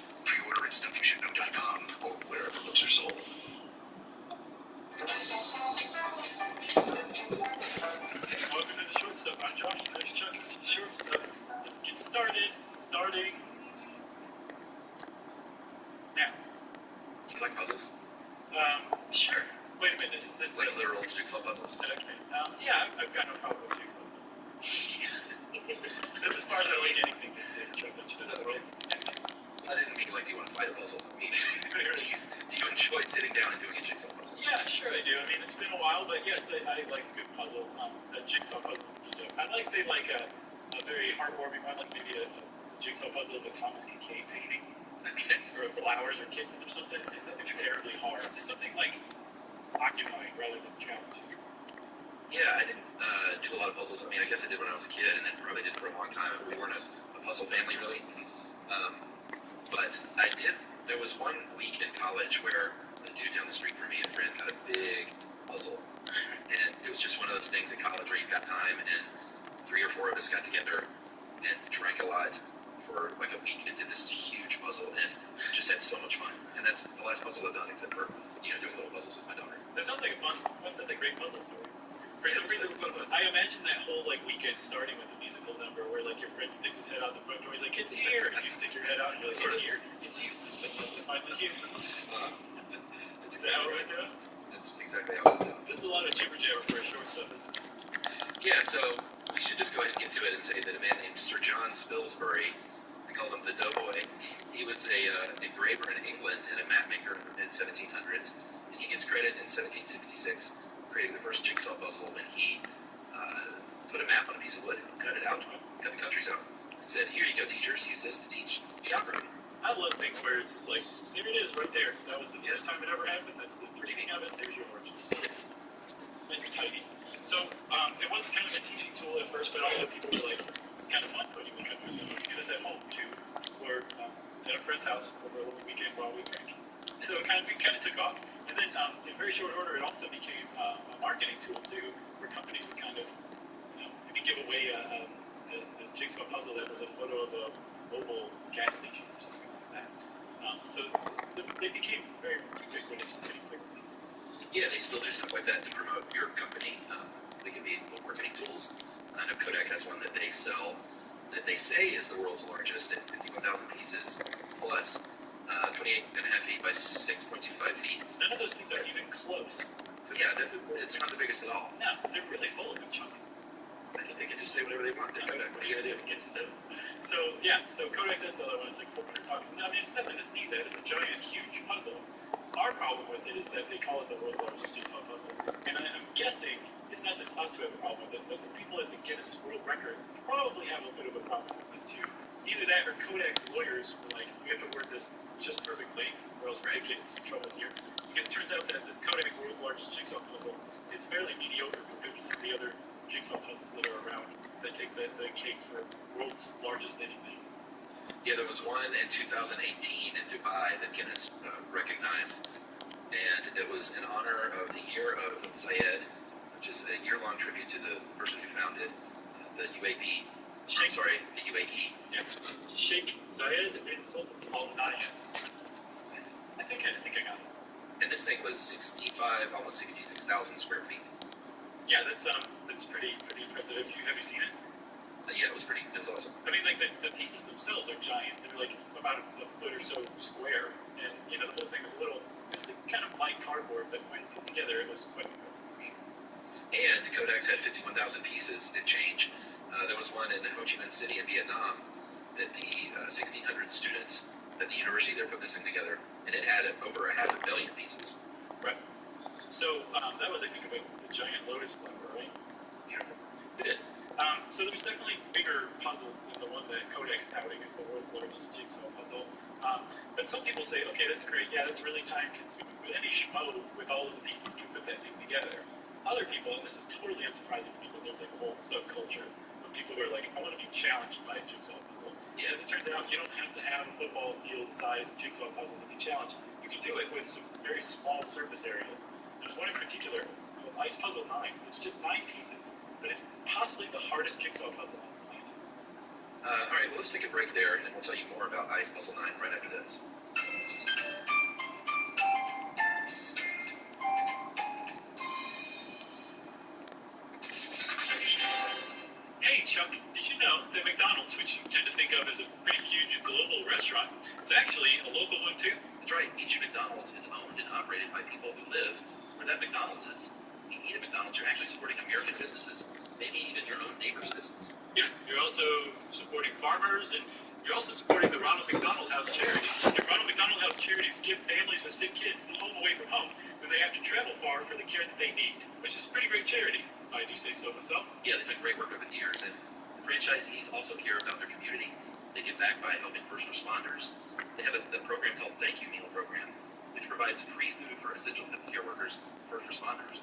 Do you like puzzles? Sure. Wait a minute, is this like literal jigsaw puzzles? Okay. Yeah, I've got no problem with jigsaw. That's as far as I like anything these days, Chuck. I didn't mean like you want to fight a puzzle. I mean, do you enjoy sitting down and doing a jigsaw puzzle? Yeah, sure I do. I mean, it's been a while, but yes, I like a good puzzle. A jigsaw puzzle. I'd like to say like a very heartwarming one, like maybe a jigsaw puzzle of a Thomas Kincaid painting, or of flowers or kittens or something. Nothing terribly hard. Just something like occupying rather than challenging. Yeah, I didn't do a lot of puzzles. I mean, I guess I did when I was a kid, and then probably did for a long time. We weren't a puzzle family, really. But I did. There was one week in college where a dude down the street from me, a friend, got a big puzzle. And it was just one of those things in college where you've got time, and 3 or 4 of us got together and drank a lot for like a week and did this huge puzzle and just had so much fun. And that's the last puzzle I've done, except for, doing little puzzles with my daughter. That sounds like a fun. That's a great puzzle story. For some reason, I imagine that whole like weekend starting with a musical number where like your friend sticks his head out the front door. He's like, "It's here," and you stick your head out and you're like, "It's here, it's you." But it's finally here. That's exactly how it went down. That's exactly how it went down. This is a lot of jibber jabber for a short stuff, isn't it? Yeah. So we should just go ahead and get to it and say that a man named Sir John Spilsbury, they called him the Doughboy. He was a engraver in England and a map maker in the mid 1700s, and he gets credit in 1766. Creating the first jigsaw puzzle when he put a map on a piece of wood, cut it out, cut the countries out, and said, "Here you go, teachers. Use this to teach geography." I love things where it's just like, there it is, right there. That was the first time it ever happened. That's the beginning of it. There's your origin story. Nice and tidy. So it was kind of a teaching tool at first, but also people were like, "It's kind of fun putting the countries in. Let's do this at home too, or at a friend's house over a little weekend while we drink." So it kind of took off. And then in very short order, it also became a marketing tool too, where companies would kind of maybe give away a jigsaw puzzle that was a photo of a mobile gas station or something like that. So they became very ubiquitous pretty quickly. Yeah, they still do stuff like that to promote your company. They can be marketing tools. I know Kodak has one that they sell that they say is the world's largest at 51,000 pieces plus. 28.5 feet by 6.25 feet. None of those things are even close. So yeah, it's not the biggest at all. No, they're really full of a chunk. I think they can just say whatever they want. They're Kodak. What are you gonna do? So Kodak does sell that one. It's like $400. And I mean, it's nothing to sneeze at. It's a giant, huge puzzle. Our problem with it is that they call it the world's largest jigsaw puzzle. And I'm guessing it's not just us who have a problem with it, but the people at the Guinness World Records probably have a bit of a problem with it too. Either that or Kodak's lawyers were like, we have to word this just perfectly, or else we're going to get in some trouble here. Because it turns out that this Kodak world's largest jigsaw puzzle is fairly mediocre compared to some of the other jigsaw puzzles that are around that take the cake for world's largest anything. Yeah, there was one in 2018 in Dubai that Guinness recognized, and it was in honor of the year of Zayed, which is a year-long tribute to the person who founded the UAE. The UAE. Yeah. Sheikh Zayed bin Sultan Al Nahyan. Nice. I think I got it. And this thing was almost 66,000 square feet. Yeah, that's pretty impressive. Have you seen it? Yeah, it was awesome. I mean, like the pieces themselves are giant. They're like about a foot or so square, and the whole thing was it was kind of light cardboard, but when put together, it was quite impressive for sure. And Kodak's had 51,000 pieces and change. There was one in Ho Chi Minh City in Vietnam that the 1,600 students at the university there put this thing together, and it had over 500 million pieces. Right. So that was, I think, a giant lotus flower, right? Beautiful. It is. So there's definitely bigger puzzles than the one that Kodak's touting as the world's largest jigsaw puzzle. But some people say, okay, that's great. Yeah, that's really time-consuming. But any schmo with all of the pieces can put that thing together. Other people, and this is totally unsurprising to me, but there's like a whole subculture of people who are like, I want to be challenged by a jigsaw puzzle. Yeah. As it turns out, you don't have to have a football field-sized jigsaw puzzle to be challenged. You can do it with some very small surface areas. There's one in particular called Ice Puzzle 9. It's just 9 pieces, but it's possibly the hardest jigsaw puzzle on the planet. All right, well, let's take a break there, and we'll tell you more about Ice Puzzle 9 right after this. Hey, Chuck, did you know that McDonald's, which you tend to think of as a pretty huge global restaurant, is actually a local one too? That's right. Each McDonald's is owned and operated by people who live where that McDonald's is. When you eat at McDonald's, you're actually supporting American businesses, maybe even your own neighbor's business. Yeah, you're also supporting farmers, and you're also supporting the Ronald McDonald House charity. The Ronald McDonald House charities give families with sick kids the home away from home when they have to travel far for the care that they need, which is a pretty great charity, if I do say so myself. Yeah, they've done great work over the years, and the franchisees also care about their community. They give back by helping first responders. They have a program called Thank You Meal Program, which provides free food for essential healthcare workers, first responders.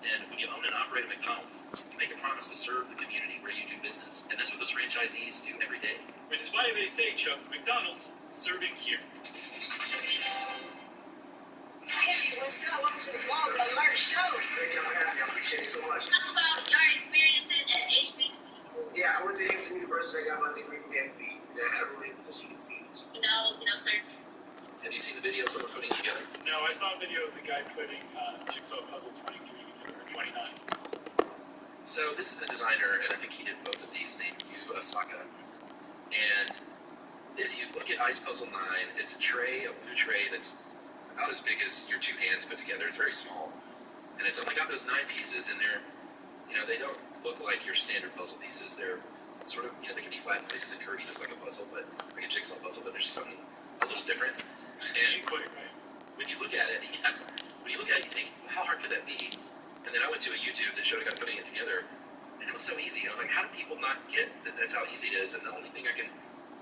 And when you own and operate a McDonald's, you make a promise to serve the community where you do business. And that's what those franchisees do every day. Which is why they say, Chuck, McDonald's serving here. Hey, what's up? Welcome to the Ball Alert Show. Thank you, I'm happy. I appreciate it so much. Talk about your experiences at HBC. Yeah, I went to Hampton University. I got my degree from MB. I really wish you could see it. Sir. Have you seen the video of someone putting it together? No, I saw a video of the guy putting Jigsaw Puzzle 23 together, or 29. So this is a designer, and I think he did both of these, named Yu Asaka. And if you look at Ice Puzzle 9, it's a blue tray that's about as big as your two hands put together. It's very small. And it's only got those 9 pieces, and they don't look like your standard puzzle pieces. They're sort of, they can be flat in places and curvy just like a puzzle, but like a jigsaw puzzle, but there's just something a little different. And quite right. when you look at it, you think, well, how hard could that be? And then I went to a YouTube that showed a guy putting it together, and it was so easy. And I was like, how do people not get that that's how easy it is? And the only thing I can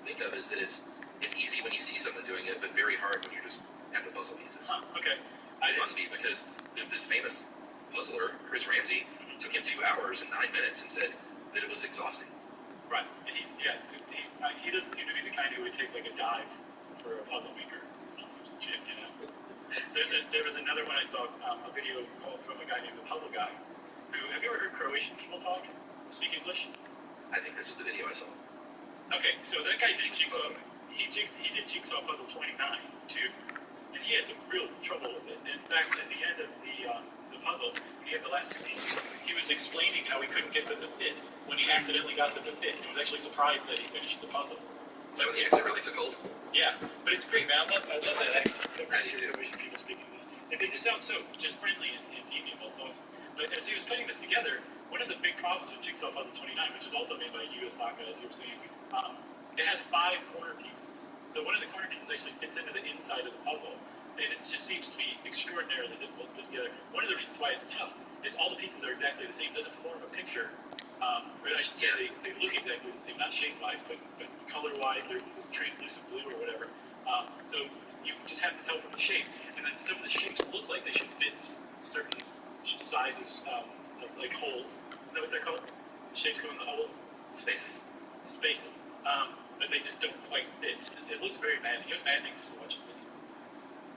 think of is that it's easy when you see someone doing it, but very hard when you're just at the puzzle pieces. Okay. It must be because this famous puzzler, Chris Ramsey, took him 2 hours and 9 minutes and said that it was exhausting. Right. And he doesn't seem to be the kind who would take like a dive for a puzzle maker, which seems legit, There was another one I saw, a video from a guy named The Puzzle Guy, who, have you ever heard Croatian people speak English? I think this is the video I saw. Okay, so that guy did Jigsaw, he did Jigsaw Puzzle 29, too, and he had some real trouble with it. In fact, at the end of the puzzle, when he had the last 2 pieces, he was explaining how he couldn't get them to fit when he accidentally got them to fit. He was actually surprised that he finished the puzzle. Is that when the accent really took hold? Yeah, but it's great, man. I love that accent. So I do too. People speak English. And they just sound so just friendly and amiable. It's awesome. But as he was putting this together, one of the big problems with Jigsaw Puzzle 29, which is also made by Yu Asaka, as you were saying, it has 5 corner pieces. So one of the corner pieces actually fits into the inside of the puzzle, and it just seems to be extraordinarily difficult to put together. One of the reasons why it's tough is all the pieces are exactly the same. It doesn't form a picture. Or I should say they look exactly the same, not shape-wise, but color-wise, they're this translucent blue or whatever. So you just have to tell from the shape. And then some of the shapes look like they should fit certain sizes, like holes. Is that what they're called? The shapes go in the holes? Spaces. But they just don't quite fit. It looks very maddening. It was maddening just to watch the video.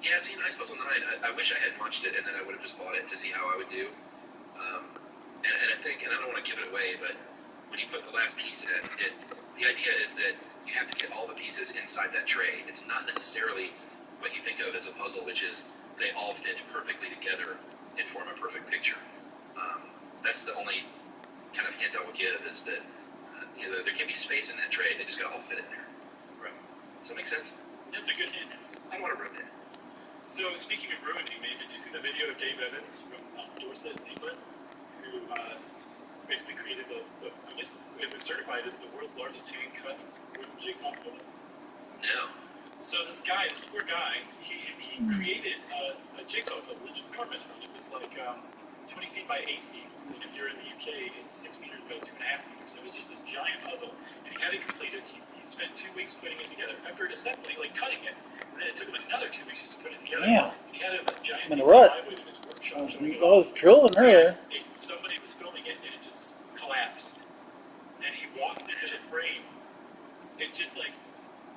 Yeah, see, Ice Puzzle 9, I wish I hadn't watched it, and then I would have just bought it to see how I would do. And I think, and I don't want to give it away, but when you put the last piece in, the idea is that you have to get all the pieces inside that tray. It's not necessarily what you think of as a puzzle, which is they all fit perfectly together and form a perfect picture. That's the only kind of hint I will give, is that there can be space in that tray. They just got to all fit in there. Right. Does that make sense? That's a good hint. I don't want to ruin it. So speaking of ruining, man, did you see the video of Dave Evans from Dorset, England? Who basically created I guess it was certified as the world's largest hand-cut wooden jigsaw puzzle. No. So this poor guy, he created a jigsaw puzzle, an enormous one. It was like 20 feet by 8 feet. And if you're in the UK, it's 6 meters by 2.5 meters. It was just this giant puzzle, and he had it completed. He spent 2 weeks putting it together. After assembly, like cutting it, and then it took him another 2 weeks just to put it together. Yeah. And he had it in this giant I'm in piece a of rut. plywood in his workshop. I was drilling earlier. Somebody was filming it, and it just collapsed. And he walks into the frame, it just like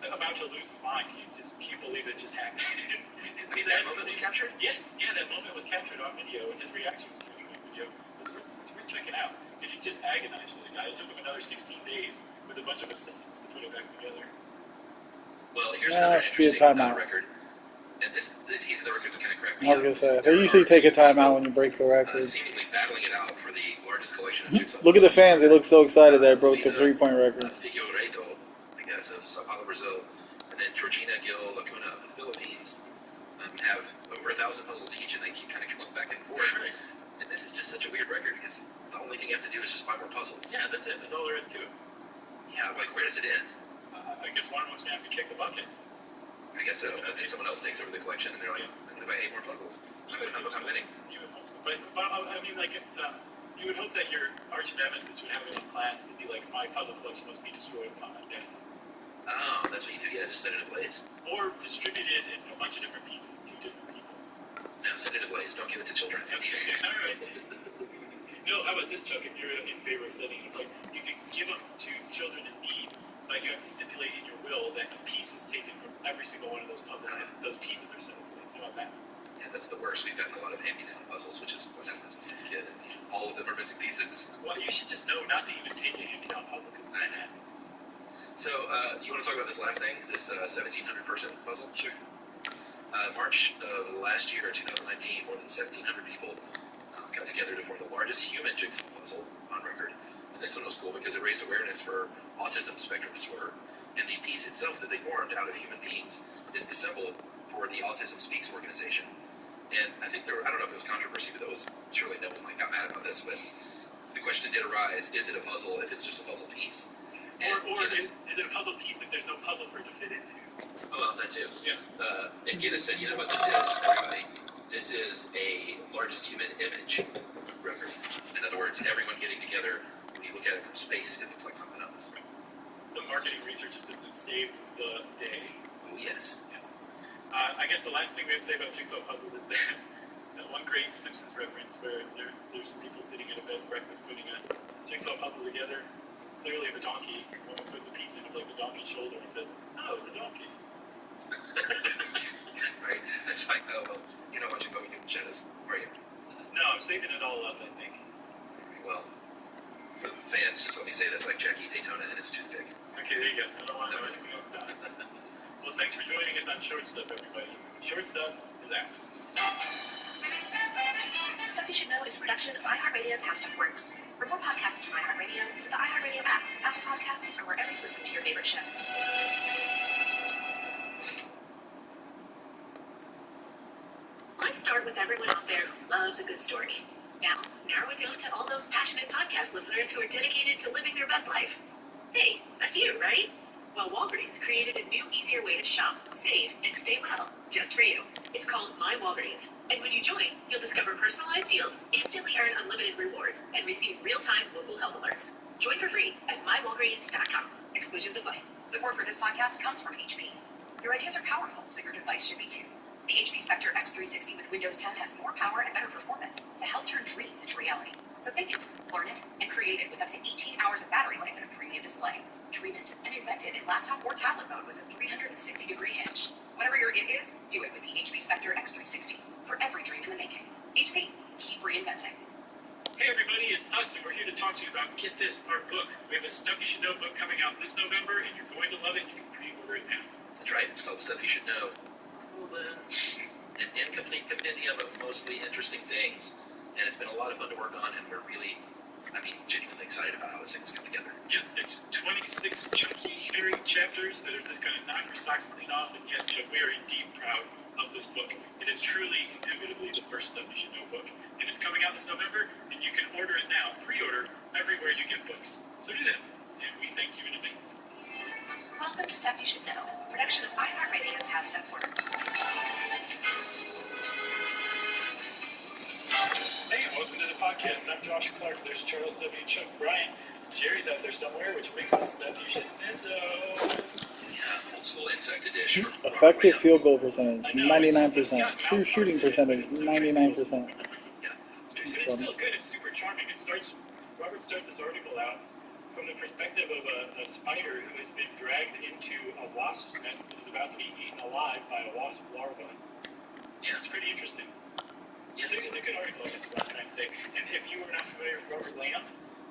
about to lose his mind. He just can't believe it just happened. I mean, that moment was captured? Yes, yeah, that moment was captured on video, and his reaction was captured on video. It's worth checking out, because he just agonized for the guy. It took him another 16 days with a bunch of assistants to put it back together. Well, here's another interesting record. And these are the records that kind of crack me I was going to say, they usually take a timeout when you break the record. Seemingly battling it out for the largest collection of jigsaw. Look at the fans, they look so excited that I broke the 3-point record. Figueiredo, I guess, of Sao Paulo, Brazil. And then Georgina Gil Lacuna of the Philippines. have over 1,000 puzzles each, and they keep kind of going back and forth. Right. And this is just such a weird record because the only thing you have to do is just buy more puzzles. Yeah, that's it. That's all there is to it. Yeah, like where does it end? I guess one of them's gonna have to kick the bucket. I guess so. But then someone else takes over the collection, and they're like, I'm gonna buy 8 more puzzles. I'm winning. You would hope so. But I mean, like, you would hope that your arch nemesis would have enough class to be like, my puzzle collection must be destroyed upon my death. Oh, that's what you do. Yeah, just set it ablaze. Or distribute it in a bunch of different pieces to different people. No, set it ablaze. Don't give it to children. Okay, all right. No, how about this, Chuck? If you're in favor of setting it ablaze, you could give them to children in need, but you have to stipulate in your will that a piece is taken from every single one of those puzzles. Those pieces are set ablaze. How about that? Yeah, that's the worst. We've gotten a lot of hand-me-down puzzles, which is what happens when you're a kid, and all of them are missing pieces. Well, you should just know not to even take a hand-me-down puzzle, because that happens. So, you want to talk about this last thing, this 1,700 person puzzle? Sure. March of last year, 2019, more than 1,700 people got together to form the largest human jigsaw puzzle on record. And this one was cool because it raised awareness for autism spectrum disorder. And the piece itself that they formed out of human beings is the symbol for the Autism Speaks organization. And I think I don't know if it was controversy, but surely no one got mad about this, but the question did arise, is it a puzzle if it's just a puzzle piece? Or is it a puzzle piece if there's no puzzle for it to fit into? Oh, well, that too. Yeah. And Guinness said, you know what this is, everybody? This is a largest human image record. In other words, everyone getting together, when you look at it from space, it looks like something else. Some marketing research assistant saved the day. Oh, yes. Yeah. I guess the last thing we have to say about jigsaw puzzles is that one great Simpsons reference where there's some people sitting at a bed and breakfast putting a jigsaw puzzle together. It's clearly of a donkey. One puts a piece into like the donkey's shoulder and says, "Oh, it's a donkey." Right. That's like, oh, well, you're not watching Movie Doom Shadows, are you? No, I'm saving it all up, I think. Well, for the fans, just let me say that's like Jackie Daytona and his toothpick. Okay, there you go. I don't want to know anything else about it. Well, thanks for joining us on Short Stuff, everybody. Short Stuff is out. Stuff You Should Know is a production of iHeartRadio's How Stuff Works. For more podcasts from iHeartRadio, visit the iHeartRadio app, Apple Podcasts, or wherever you listen to your favorite shows. Let's start with everyone out there who loves a good story. Now, narrow it down to all those passionate podcast listeners who are dedicated to living their best life. Hey, that's you, right? Well, Walgreens created a new, easier way to shop, save, and stay well, just for you. It's called My Walgreens. And when you join, you'll discover personalized deals, instantly earn unlimited rewards, and receive real-time local health alerts. Join for free at mywalgreens.com. Exclusions apply. Support for this podcast comes from HP. Your ideas are powerful, so your device should be too. The HP Spectre X360 with Windows 10 has more power and better performance to help turn dreams into reality. So think it, learn it, and create it with up to 18 hours of battery life and a premium display. Dream it and invent it in laptop or tablet mode with a 360-degree hinge. Whatever your it is, do it with the HP Spectre X360. For every dream in the making. HP, keep reinventing. Hey everybody, it's us, and we're here to talk to you about Get This, our book. We have a Stuff You Should Know book coming out this November, and you're going to love it. You can pre-order it now. That's right. It's called Stuff You Should Know. An incomplete compendium of mostly interesting things. And it's been a lot of fun to work on, and we're really, genuinely excited about how this thing's come together. Yeah, it's 26 chunky, hairy chapters that are just going to knock your socks clean off. And yes, Chuck, we are indeed proud of this book. It is truly, indubitably the first Stuff You Should Know book. And it's coming out this November, and you can order it now, pre-order, everywhere you get books. So do that, and we thank you in advance. Welcome to Stuff You Should Know, a production of iHeartRadio's How Stuff Works. Hey, and welcome to the podcast. I'm Josh Clark. There's Charles W. Chuck Bryant. Jerry's out there somewhere, which makes us Stuff You Should Know. Yeah, old school insect edition. Effective field goal percentage, 99%. True shooting percentage, 99%. Yeah, it's still good. It's super charming. Robert starts this article out from the perspective of a spider who has been dragged into a wasp's nest that is about to be eaten alive by a wasp larva. Yeah, it's pretty interesting. It's a good article, I guess is what I'm trying to say. And if you are not familiar with Robert Lamb,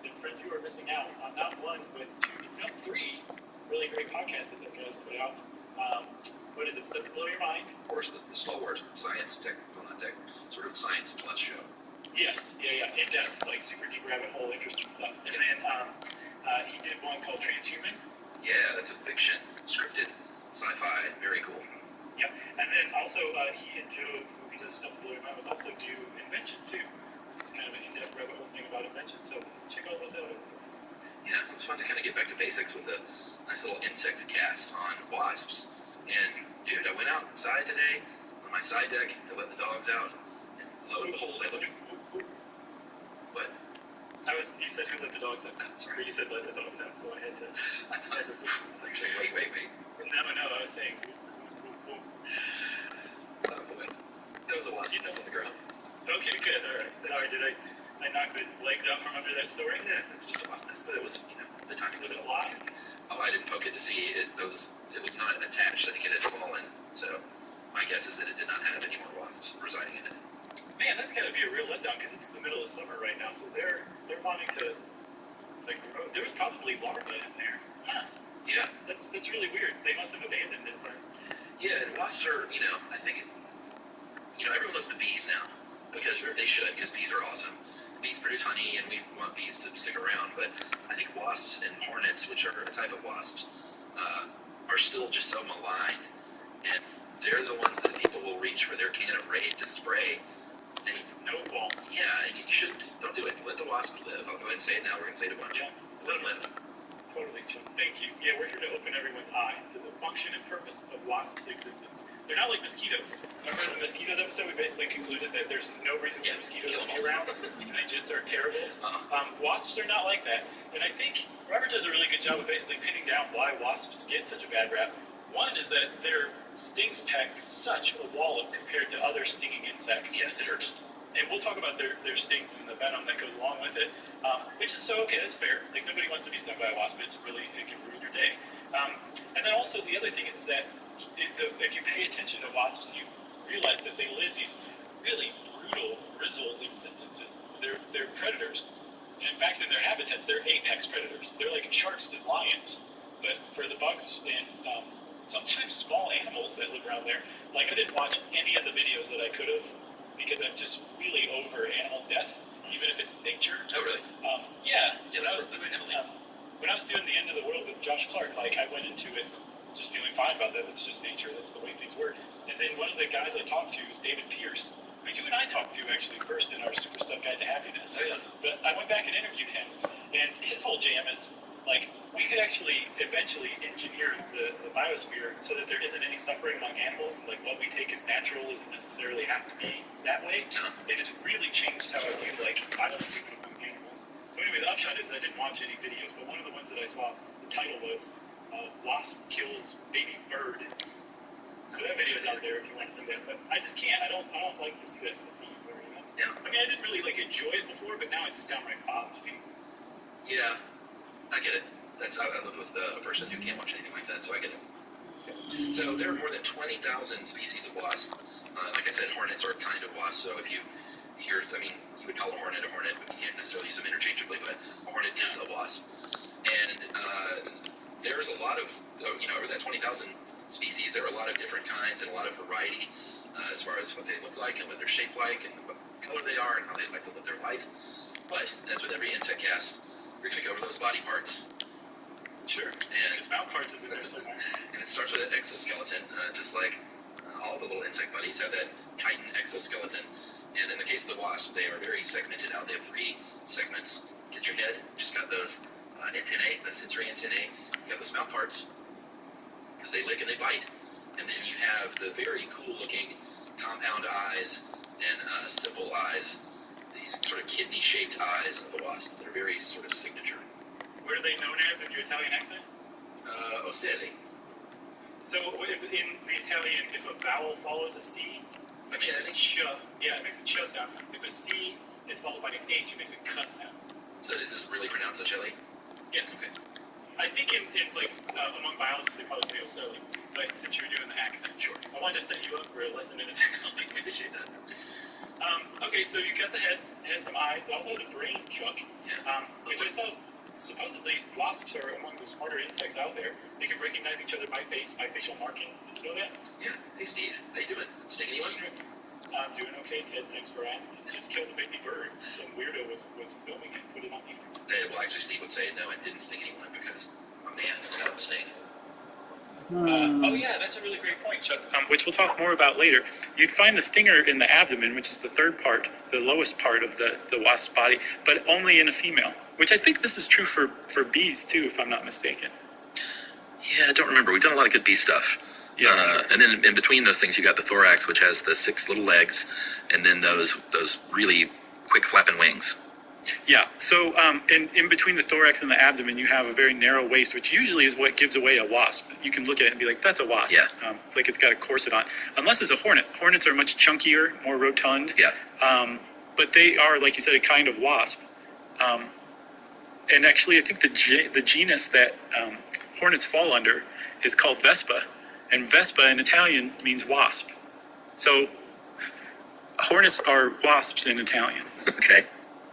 then friend, you are missing out on not one, but two, not three really great podcasts that guys put out. What is it? Stuff to Blow Your Mind? Of course, the stalwart science sort of science plus show. Yes, yeah. In depth, like super deep rabbit hole, interesting stuff. And then he did one called Transhuman. Yeah, that's a fiction, scripted, sci-fi, very cool. Yeah, and then also he and Joe, who he does stuff to blow your mind with, also do invention too, which is kind of an in-depth rabbit hole thing about invention. So check all those out. Yeah, it was fun to kind of get back to basics with a nice little insect cast on wasps. And dude, I went outside today on my side deck to let the dogs out, and lo and behold, I looked. What? You said who let the dogs out? Sorry, you said let the dogs out, so I had to. I thought you were saying wait. No, I was saying. Oh boy, that was a wasp nest on the ground. Okay, good. All right. Sorry, did I knock the legs out from under that story? Yeah, it's just a wasp nest, but it was, the timing Was it alive? Oh, I didn't poke it to see. It was not attached. I think it had fallen. So my guess is that it did not have any more wasps residing in it. Man, that's got to be a real letdown because it's the middle of summer right now, so they're wanting to grow. There was probably larvae in there. Huh. Yeah. That's really weird. They must have abandoned it. But... Yeah, and wasps are, I think, everyone loves the bees now because they should, because bees are awesome. Bees produce honey, and we want bees to stick around, but I think wasps and hornets, which are a type of wasps, are still just so maligned, and they're the ones that people will reach for their can of Raid to spray. And no fault. Yeah, and you should, don't do it. Let the wasps live. I'll go ahead and say it now. We're going to say it a bunch. Yeah. Let them live. Totally. Thank you. Yeah, we're here to open everyone's eyes to the function and purpose of wasps' existence. They're not like mosquitoes. Remember in the mosquitoes episode, we basically concluded that there's no reason for mosquitoes to be around, and they just are terrible. Wasps are not like that, and I think Robert does a really good job of basically pinning down why wasps get such a bad rap. One is that their stings pack such a wallop compared to other stinging insects. Yeah, it hurts. And we'll talk about their stings and the venom that goes along with it, which is so okay. That's fair. Like nobody wants to be stung by a wasp. It can ruin your day. And then also the other thing is that if you pay attention to wasps, you realize that they live these really brutal, grizzled existences. They're predators. And in fact, in their habitats, they're apex predators. They're like sharks and lions, but for the bugs and sometimes small animals that live around there. Like I didn't watch any of the videos that I could have, because I'm just really over animal death, even if it's nature. Oh, really? Yeah. When I was doing The End of the World with Josh Clark, like I went into it just feeling fine about that. It's just nature. That's the way things work. And then one of the guys I talked to is David Pierce, who you and I talked to actually first in our Super Stuff Guide to Happiness. Oh, yeah. But I went back and interviewed him, and his whole jam is, like, we could actually eventually engineer the biosphere so that there isn't any suffering among animals, and like what we take as natural doesn't necessarily have to be that way. And it's really changed how I view like violence even among animals. So anyway, the upshot is I didn't watch any videos, but one of the ones that I saw, the title was "Wasp Kills Baby Bird." So that video's out there if you want to see that. But I just can't. I don't like to see that stuff anymore. Yeah. I mean, I didn't really like enjoy it before, but now it just downright bothers me. Yeah, I get it. I live with a person who can't watch anything like that, so I get it. So there are more than 20,000 species of wasp. Like I said, hornets are a kind of wasp, so if you hear it, you would call a hornet, but you can't necessarily use them interchangeably, but a hornet is a wasp. And there's a lot of, over that 20,000 species, there are a lot of different kinds and a lot of variety as far as what they look like and what they're shaped like and what color they are and how they like to live their life. But as with every insect cast, we're going to go over those body parts. Sure. And his mouth parts is in there somewhere. And it starts with an exoskeleton, just like all the little insect buddies have that chitin exoskeleton. And in the case of the wasp, they are very segmented out. They have 3 segments. Get your head, just got those antennae, the sensory antennae. You have those mouth parts, because they lick and they bite. And then you have the very cool-looking compound eyes and simple eyes, these sort of kidney-shaped eyes of the wasp that are very sort of signature. What are they known as in your Italian accent? Ocelli. So in the Italian, if a vowel follows a C, it makes a ch. Yeah, it makes a ch sound. If a C is followed by an H, it makes a cut sound. So is this really pronounced Ocelli? Yeah. Okay. I think among biologists they probably say Ocelli, but since you were doing the accent, sure. I wanted to set you up for a lesson in Italian. Appreciate that. Okay, so you got the head. It has some eyes. It also has a brain, Chuck. Yeah. Which I saw. Supposedly, wasps are among the smarter insects out there. They can recognize each other by face, by facial marking. Did you know that? Yeah. Hey, Steve. How you doing? Sting anyone? I'm doing okay, Ted. Thanks for asking. Just killed a baby bird. Some weirdo was filming it and put it on YouTube. Well, actually, Steve would say, no, it didn't sting anyone because I'm a man and I don't sting. Oh yeah, that's a really great point, Chuck, which we'll talk more about later. You'd find the stinger in the abdomen, which is the third part, the lowest part of the wasp's body, but only in a female, which I think this is true for bees too, if I'm not mistaken. Yeah, I don't remember. We've done a lot of good bee stuff. Yeah, and then in between those things, you got the thorax, which has the 6 little legs, and then those really quick flapping wings. Yeah, so in between the thorax and the abdomen, you have a very narrow waist, which usually is what gives away a wasp. You can look at it and be like, that's a wasp. Yeah. It's like it's got a corset on. Unless it's a hornet. Hornets are much chunkier, more rotund. Yeah. But they are, like you said, a kind of wasp. And actually, I think the genus that hornets fall under is called Vespa. And Vespa in Italian means wasp. So hornets are wasps in Italian. Okay.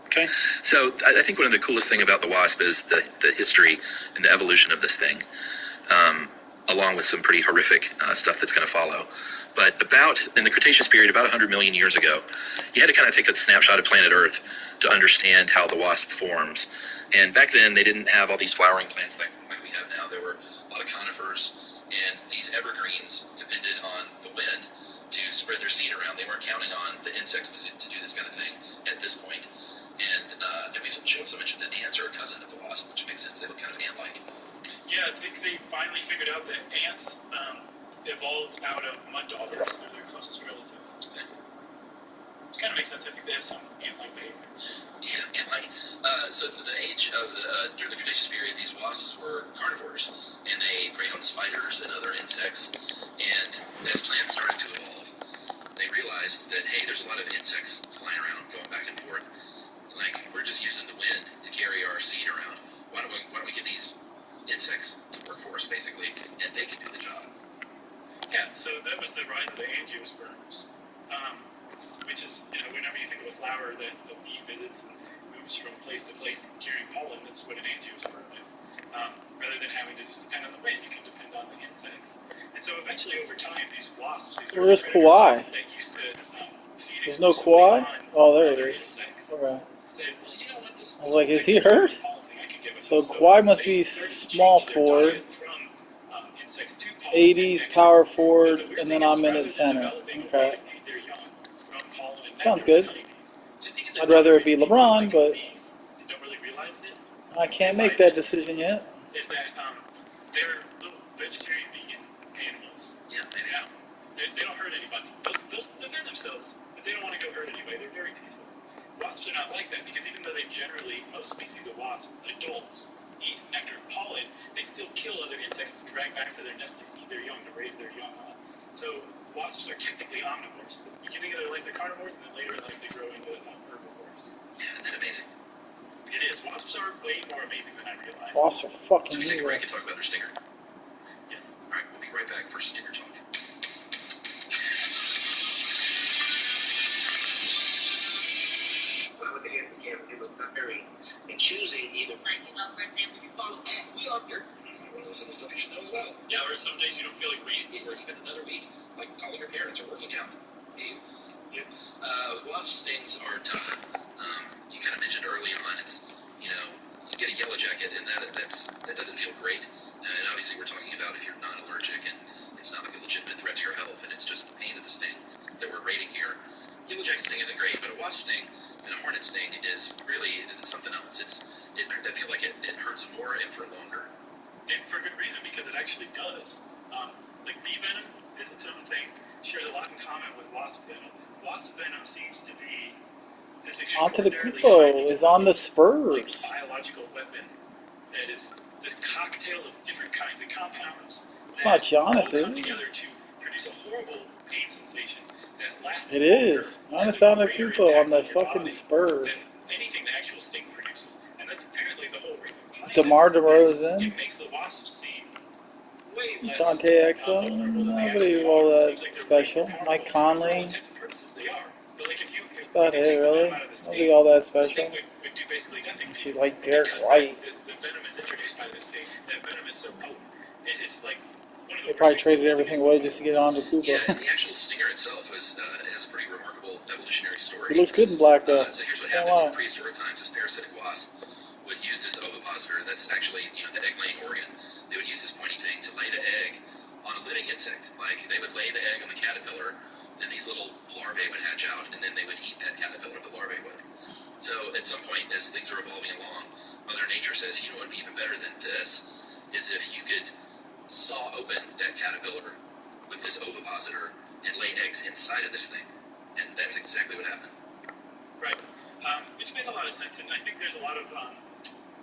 Okay. So I think one of the coolest thing about the wasp is the history and the evolution of this thing, along with some pretty horrific stuff that's going to follow. But in the Cretaceous period, about 100 million years ago, you had to kind of take a snapshot of planet Earth to understand how the wasp forms. And back then, they didn't have all these flowering plants like we have now. There were a lot of conifers, and these evergreens depended on the wind to spread their seed around. They weren't counting on the insects to do this kind of thing at this point. And we should also mention that ants are a cousin of the wasp, which makes sense. They look kind of ant-like. Yeah, I think they finally figured out that ants evolved out of mud daubers. They're their closest relative. Okay. Which kind of makes sense. I think they have some ant-like behavior. Yeah, ant-like. So the age of during the Cretaceous period, these wasps were carnivores, and they preyed on spiders and other insects. And as plants started to evolve, they realized that, hey, there's a lot of insects flying around, going back and forth. Like, we're just using the wind to carry our seed around. Why don't we get these insects to work for us, basically, and they can do the job. Yeah, so that was the rise of the angiosperms, which is, whenever you think of a flower that the bee visits and moves from place to place carrying pollen, that's what an angiosperm is. Rather than having to just depend on the wind, you can depend on the insects. And so eventually, over time, these wasps, Where's Kawhi? that used to feed There's no Kawhi? Oh, there it is. Okay. Said, well, you know what, this I was like, is he hurt? So Kawhi must be small forward, 80s power forward, and then I'm in his center. Okay. Sounds good. I'd rather it be LeBron, but I can't make that decision yet. Is that they're little vegetarian vegan animals. Yeah. They don't hurt anybody. They'll defend themselves, but they don't want to go hurt anybody. They're very peaceful. Wasps are not like that because even though they generally, most species of wasp, adults, eat nectar and pollen, they still kill other insects to drag back to their nest to feed their young, to raise their young on. So wasps are technically omnivores. At the beginning of their life, they're carnivores, and then later in life, they grow into herbivores. Yeah, isn't that amazing? It is. Wasps are way more amazing than I realized. Wasps are fucking Should we take a break and talk about their stinger? Yes. All right, we'll be right back for stinger talk. When I went to get this game, it was very in choosing either. Like, for example, you Follow X. We are here. One of those stuff you should know as well. Yeah, or some days you don't feel like reading. Or even another week, like calling your parents or working out. Steve? Yeah. Wasp stings are tough. You kind of mentioned early on, it's, you get a yellow jacket, and that doesn't feel great. And obviously we're talking about if you're not allergic and it's not like a legitimate threat to your health, and it's just the pain of the sting that we're rating here. Yellow jacket sting isn't great, but a wasp sting and a hornet sting is really something else. I feel like it hurts more and for longer. And for good reason, because it actually does. Like bee venom is its own thing. Shares a lot in common with wasp venom. Wasp venom seems to be this extraordinarily Antetokounmpo is on the Spurs. Biological weapon that is this cocktail of different kinds of compounds. It's not Giannis, is come it? together to produce a horrible pain sensation that lasts. It is. Giannis Antetokounmpo on the fucking Spurs. Anything the actual sting produces, and that's apparently the whole reason behind DeMar it. DeRozan. It makes the wasp seem way less Dante Exum. vulnerable than they Nobody actually all are. that Seems like they're special. really Mike powerful. For all Conley. intents and purposes, they are. But like if you That's about take it, the really. venom out of the Nobody sting, all that the special. sting would do basically nothing to She you. like Derek Because White. the venom is introduced by the sting. That venom is so potent. It's like one of They the probably worst traded things everything that away exists just to get on to Yeah, Kubo. and the actual stinger itself has a pretty remarkable evolutionary story. He looks good in black, though. So here's what Can't happens in lie. prehistoric times. This parasitic wasp would use this ovipositor that's actually the egg-laying organ. They would use this pointy thing to lay the egg on a living insect. Like, they would lay the egg on the caterpillar, then these little larvae would hatch out, and then they would eat that caterpillar, the larvae would. So at some point, as things are evolving along, Mother Nature says, you know what would be even better than this is if you could saw open that caterpillar with this ovipositor and lay eggs inside of this thing. And that's exactly what happened. Right. Which made a lot of sense, and I think there's a lot of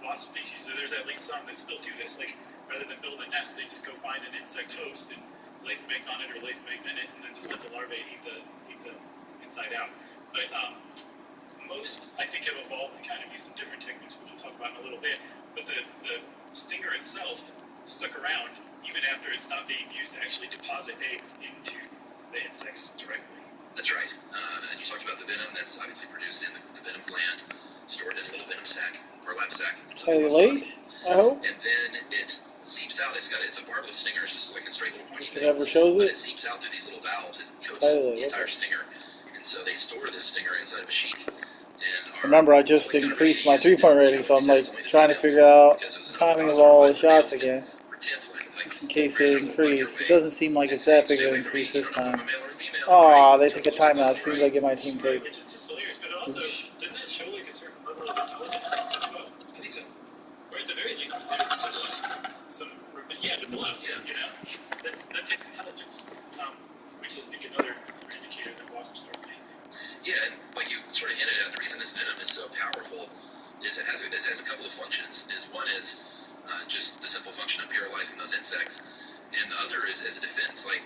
wasp species, so there's at least some that still do this. Like, rather than build a nest, they just go find an insect host and lay some eggs on it or lay some eggs in it, and then just let the larvae eat the inside out. But most, I think, have evolved to kind of use some different techniques, which we'll talk about in a little bit. But the stinger itself stuck around even after it's not being used to actually deposit eggs into the insects directly. That's right. And you talked about the venom that's obviously produced in the venom gland, stored in a little venom sac, burlap sac. Slightly late, I hope. And then it seeps out. It's a barbless stinger. It's just like a straight little pointy If it thing. ever shows But it. it seeps out through these little valves and coats Slightly, the entire stinger. And so they store this stinger inside of a sheath. And remember, I just increased my 3-point rating, so I'm like trying to figure out the timing of all the shots again. Just in case they increase. It doesn't seem like it's that big of an increase this time. Aw, they take a timeout as soon as I get my team take. Which is just hilarious, but also, didn't that show like a certain level of intelligence as well? I think so. Or at the very least, there's some bluff, you know? That takes intelligence, which is, I think, another indicator that wasps are amazing. Yeah, and like you sort of hinted at, the reason this venom is so powerful is it has a couple of functions. One is just the simple function of paralyzing those insects, and the other is as a defense. Like,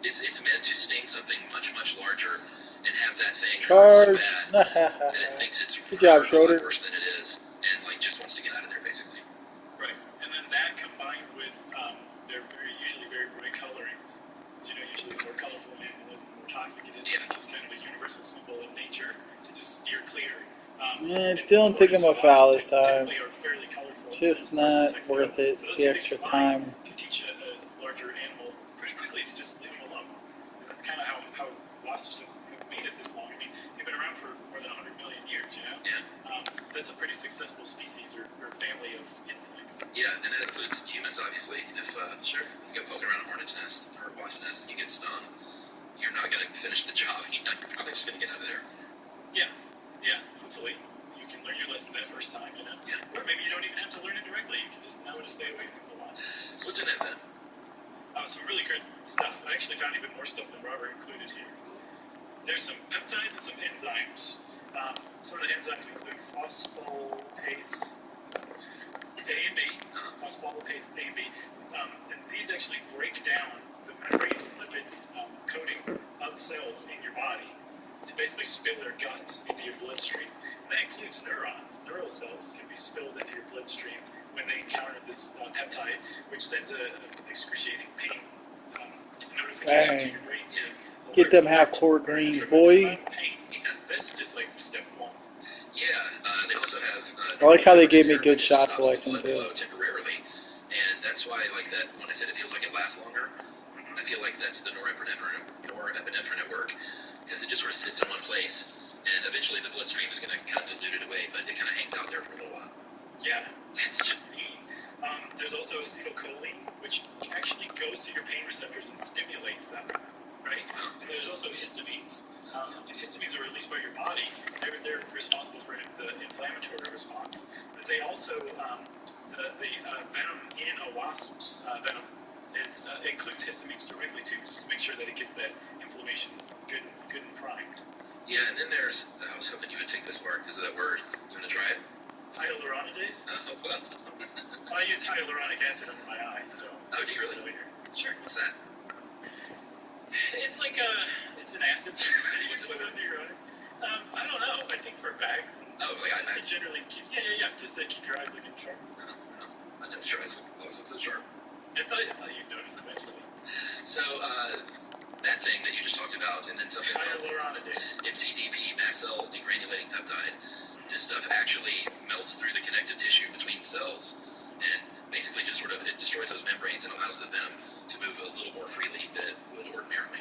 it's meant to sting something much, much larger and have that thing hurt so bad that it thinks it's Good job, Schroeder. worse than it is, and like just wants to get out of there, basically. Right, and then that combined with their usually very bright colorings. You know, usually the more colorful an animal is, the more toxic it is. Yeah. It's just kind of a universal symbol of nature to just steer clear. Don't think I'm a foul this time. Just not worth it. So The extra time. Can teach a larger animal pretty quickly to just leave them alone. And that's kind of how wasps have made it this long. I mean, they've been around for more than 100 million years, you know? Yeah. That's a pretty successful species or family of insects. Yeah, and that includes humans, obviously. If you go poking around a hornet's nest or a wasp's nest and you get stung, you're not going to finish the job. You're probably just going to get out of there. Yeah, hopefully. You can learn your lesson that first time, you know? Yeah. Or maybe you don't even have to learn it directly. You can just know to stay away from the lot. So what's in that venom? Some really good stuff. I actually found even more stuff than Robert included here. There's some peptides and some enzymes. Some of the enzymes include phospholipase A and B. Phospholipase A and B. And these actually break down the membrane lipid coating of cells in your body to basically spill their guts into your bloodstream. And that includes neurons. Neural cells can be spilled into your bloodstream when they encounter this peptide, which sends an excruciating pain notification to your brain. Get them half-court greens, boy. That's just like step one. Yeah, they also have... I like how they gave me good shot selection, too. Temporarily, and that's why, like, that when I said it feels like it lasts longer, I feel like that's the norepinephrine at work, because it just sort of sits in one place, and eventually the bloodstream is going to kind of dilute it away, but it kind of hangs out there for a little while. Yeah, it's just neat. There's also acetylcholine, which actually goes to your pain receptors and stimulates them, right? And there's also histamines. And histamines are released by your body. They're responsible for the inflammatory response. But they also, the venom in a wasp's venom includes histamines directly too, just to make sure that it gets that inflammation good and primed. Yeah, and then there's, I was hoping you would take this part because of that word. You want to try it? Hyaluronidase? Oh, well. I used hyaluronic acid under my eyes, so. Oh, do you really? Sure. What's that? It's like it's an acid that you put under your eyes. I don't know. I think for bags. Oh, like eye bags? To generally keep, just to keep your eyes looking sharp. No. I never tried something close. Looks so sharp. I thought you'd notice eventually. So, that thing that you just talked about, and then something hyaluronidase. MCDP, mast cell degranulating peptide. This stuff actually melts through the connective tissue between cells, and basically just sort of, it destroys those membranes and allows the venom to move a little more freely than it would ordinarily.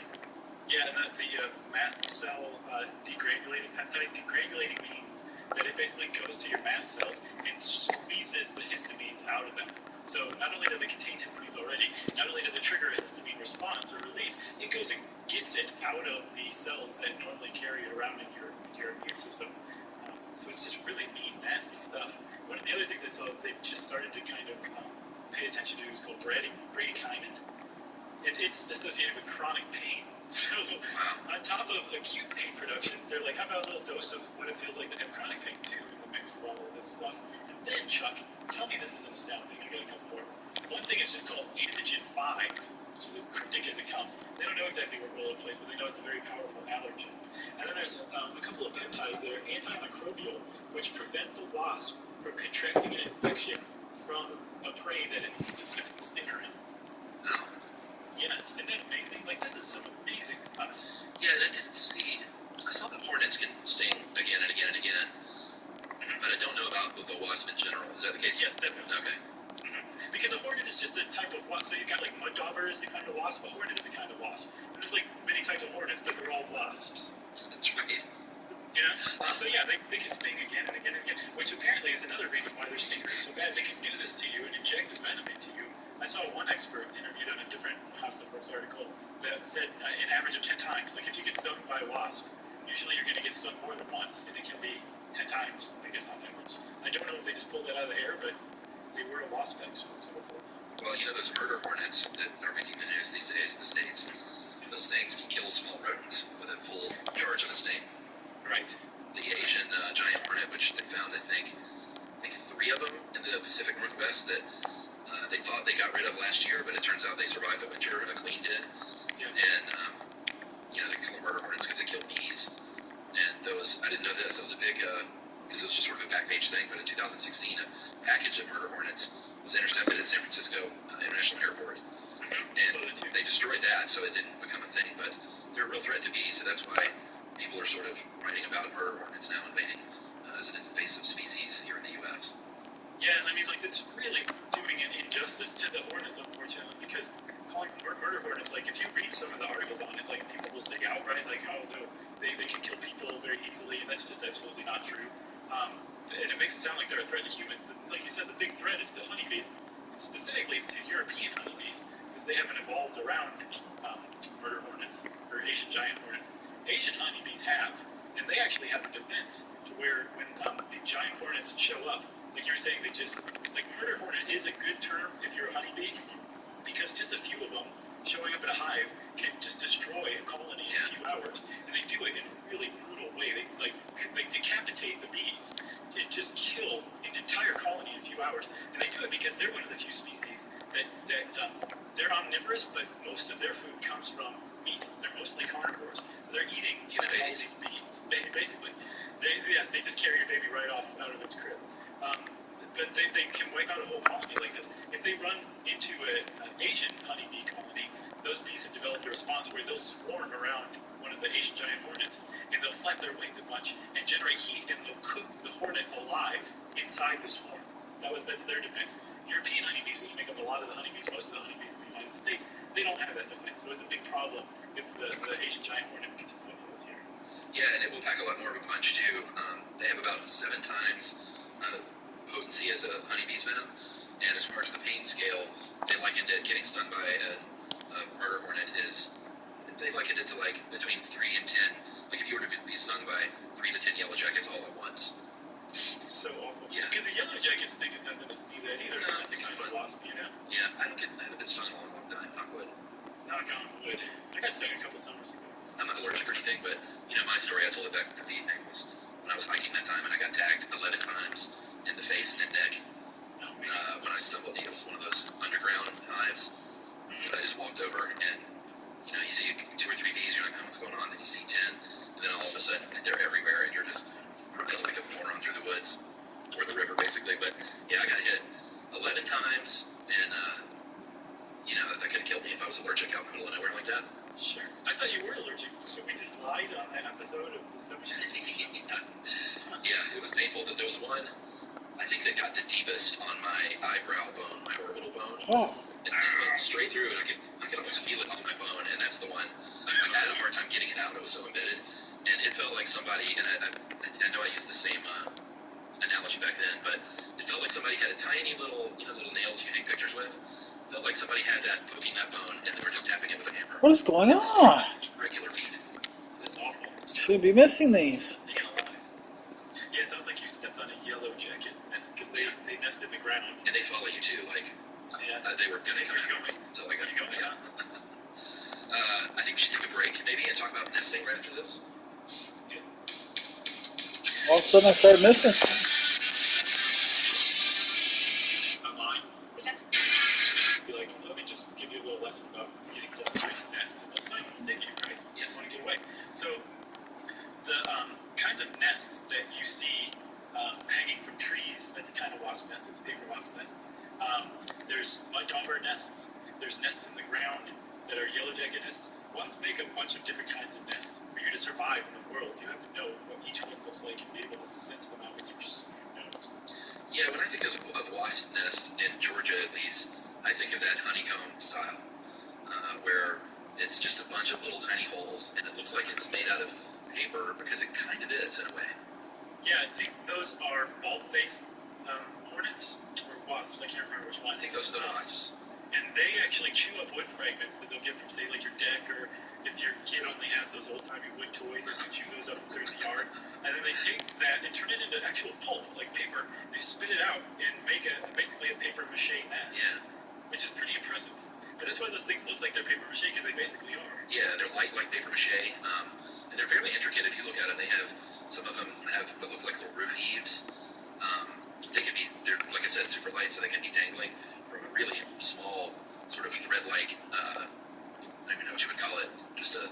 Yeah, and the mast cell degranulating peptide, degranulating means that it basically goes to your mast cells and squeezes the histamines out of them. So not only does it contain histamines already, not only does it trigger a histamine response or release, it goes and gets it out of the cells that normally carry it around in your immune system. So it's just really mean, nasty stuff. One of the other things I saw that they just started to kind of pay attention to is called bradykinin. It's associated with chronic pain. So on top of acute pain production, they're like, how about a little dose of what it feels like to have chronic pain too in the mix of all of this stuff? And then, Chuck, tell me this isn't astounding. I got a couple more. One thing is just called antigen 5, which is as cryptic as it comes. They don't know exactly where role it plays, but they know it's a very powerful allergen. And then there's a couple of peptides that are antimicrobial, which prevent the wasp from contracting an infection from a prey that it's a stinger in. Yeah, isn't that amazing? Like, this is some amazing stuff. Yeah, and I didn't see. I saw that hornets can sting again and again and again, but I don't know about the wasp in general. Is that the case? Yes, definitely. Okay. Because a hornet is just a type of wasp. So you've got like mud dauber is the kind of wasp. A hornet is a kind of wasp. And there's like many types of hornets, but they're all wasps. That's right. Yeah. So yeah, they can sting again and again and again, which apparently is another reason why their stinger is so bad. They can do this to you and inject this venom into you. I saw one expert interviewed on a different HostaForce article that said an average of 10 times. Like if you get stung by a wasp, usually you're going to get stung more than once, and it can be 10 times, I guess, on average. I don't know if they just pulled that out of the air, but they were a wasp expert. So well, those murder hornets that are making the news these days in the States, those things can kill small rodents with a full charge of a sting. Right. The Asian giant hornet, which they found, I think 3 of them in the Pacific Northwest that they thought they got rid of last year, but it turns out they survived the winter. A queen did. Yeah. And, they call them murder hornets because they kill bees. And those, I didn't know this, it was a big, because it was just sort of a back page thing, but in 2016, a package of murder hornets was intercepted at San Francisco International Airport. And they destroyed that, so it didn't become a thing, but they're a real threat to bees, so that's why people are sort of writing about murder hornets now invading as an invasive species here in the U.S. Yeah, I mean, like, it's really doing an injustice to the hornets, unfortunately, because calling them murder hornets, like, if you read some of the articles on it, like, people will say outright, like, oh, no, they can kill people very easily, and that's just absolutely not true. And it makes it sound like they're a threat to humans. Like you said, the big threat is to honeybees. Specifically, it's to European honeybees, because they haven't evolved around murder hornets, or Asian giant hornets. Asian honeybees have, and they actually have a defense to where when the giant hornets show up, like you were saying, they just, like, murder hornet is a good term if you're a honeybee, because just a few of them showing up at a hive can just destroy a colony in a few hours, and they do it in a really brutal way. They decapitate the bees and just kill an entire colony in a few hours, and they do it because they're one of the few species that they're omnivorous, but most of their food comes from meat. They're mostly carnivores, so they're eating all these bees, basically. They just carry your baby right off out of its crib. But they can wipe out a whole colony like this. If they run into an Asian honeybee colony, those bees have developed a response where they'll swarm around one of the Asian giant hornets, and they'll flap their wings a bunch and generate heat, and they'll cook the hornet alive inside the swarm. That's their defense. European honeybees, which make up a lot of the honeybees, most of the honeybees in the United States, they don't have that defense. So it's a big problem if the Asian giant hornet gets a foothold here. Yeah, and it will pack a lot more of a punch, too. They have about 7 times potency as a honeybee's venom, and as far as the pain scale, they likened it, getting stung by a murder hornet they likened it to like between 3 and 10, like if you were to be stung by 3 to 10 yellow jackets all at once. So awful. Yeah. Because a yellow jacket sting is nothing to sneeze at either. No, it's a kind of wasp, you know? Yeah, I haven't been stung in a long time, knock wood. Knock on wood. I got stung a couple summers ago. I'm not allergic or anything, but, my story, I told it back at the evening, was when I was hiking that time and I got tagged 11 times in the face and neck when I stumbled. It was one of those underground hives that I just walked over, and, you see 2 or 3 bees, you're like, oh, what's going on? Then you see 10, and then all of a sudden they're everywhere, and you're just running like a moron through the woods, or the river, basically. But, yeah, I got hit 11 times, and, that could have killed me if I was allergic out in the middle of nowhere like that. Sure. I thought you were allergic, so we just lied on that episode of the stuff we should Yeah, it was painful. There was one, I think, that got the deepest on my eyebrow bone, my orbital bone. Oh. And it went straight through, and I could almost feel it on my bone, and that's the one. I had a hard time getting it out. It was so embedded. And it felt like somebody, and I know I used the same analogy back then, but it felt like somebody had a tiny little, little nails you hang pictures with. It felt like somebody had that poking that bone, and they were just tapping it with a hammer. What is going on? Regular beat. That's awful. Should be missing these. Yeah, it sounds like you stepped on a yellow jacket. That's because they nest in the ground. And they follow you too, like they were gonna come after me. So I got to go. Yeah. I think we should take a break maybe and talk about nesting right after this. Yeah. All of a sudden I started missing. Online. Be like, let me just give you a little lesson about getting close to your nest. And most times sting you, right? You just want to get away. So the kinds of nests that you see hanging from trees, that's a kind of wasp nest. It's a paper wasp nest. There's mud dauber nests. There's nests in the ground that are yellow jacket nests. Wasps make a bunch of different kinds of nests. For you to survive in the world, you have to know what each one looks like and be able to sense them out with your nose. Yeah, when I think of wasp nests in Georgia, at least, I think of that honeycomb style, where it's just a bunch of little tiny holes, and it looks like it's made out of paper because it kind of is in a way. Yeah, I think those are bald-faced hornets or wasps. I can't remember which one. I think those are the wasps. And they actually chew up wood fragments that they'll get from, say, like your deck, or if your kid only has those old-timey wood toys, and they chew those up and clear the yard. And then they take that and turn it into actual pulp, like paper. They spit it out and make basically a paper mache nest. Yeah. Which is pretty impressive. But that's why those things look like they're paper mache, because they basically are. Yeah, and they're light like paper mache, and they're fairly intricate if you look at them. Some of them have what looks like little roof eaves. They're, like I said, super light, so they can be dangling from a really small, sort of thread-like, I don't even know what you would call it, just a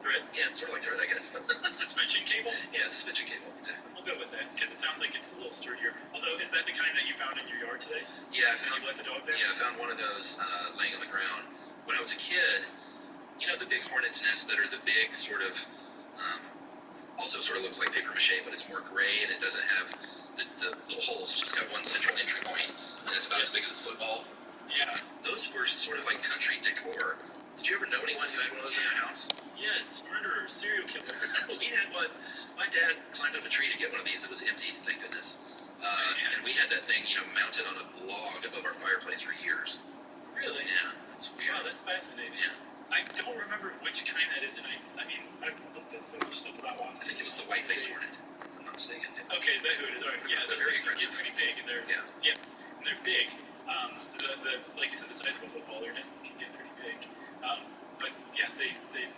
thread. Yeah, sort of like thread, I guess. Suspension cable? Yeah, suspension cable, exactly. We'll go with that, because it sounds like it's a little sturdier. Although, is that the kind that you found in your yard today? Yeah, I found. You let the dogs out? Yeah, I found one of those laying on the ground. When I was a kid, the big hornet's nests that are the big sort of, also sort of looks like paper mache, but it's more gray and it doesn't have the little holes. It's just got one central entry point, and it's about as big as a football. Yeah. Those were sort of like country decor. Did you ever know anyone who had one of those in their house? Yes, murderers, serial killers. We had one. My dad climbed up a tree to get one of these. It was empty, thank goodness. And we had that thing, mounted on a log above our fireplace for years. Really? Yeah. It's weird. Wow, that's fascinating. Yeah. I don't remember which kind that is, and I've looked at so much stuff about wasps. I think it was the white-faced hornet, if I'm not mistaken. Okay, is that who it is? All right. Yeah, those things can get pretty big, and they're and they're big. The like you said, the size of a football. Their nests can get pretty big. But yeah,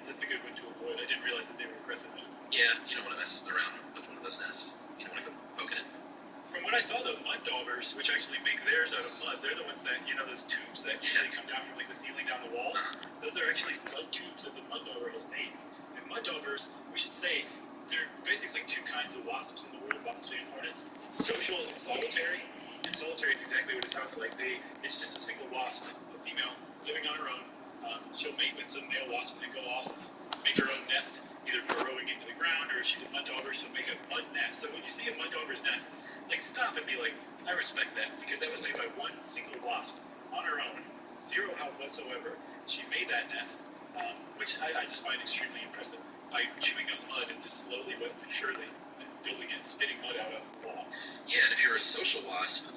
that's a good one to avoid. I didn't realize that they were aggressive. Yeah, you don't want to mess around with one of those nests. You don't want to go poking it. From what I saw, the mud daubers, which actually make theirs out of mud, they're the ones that, those tubes that usually come down from like the ceiling down the wall. Those are actually mud tubes that the mud dauber has made. And mud daubers, we should say, they're basically two kinds of wasps in the world, wasps and hornets: social and solitary. And solitary is exactly what it sounds like. It's just a single wasp, a female, living on her own. She'll mate with some male wasp and then go off, make her own nest, either burrowing into the ground, or if she's a mud dauber, she'll make a mud nest. So when you see a mud dauber's nest, stop and be like, I respect that, because that was made by one single wasp on her own, zero help whatsoever. She made that nest, which I just find extremely impressive, by chewing up mud and just slowly but surely building it, spitting mud out of the wall. Yeah, and if you're a social wasp,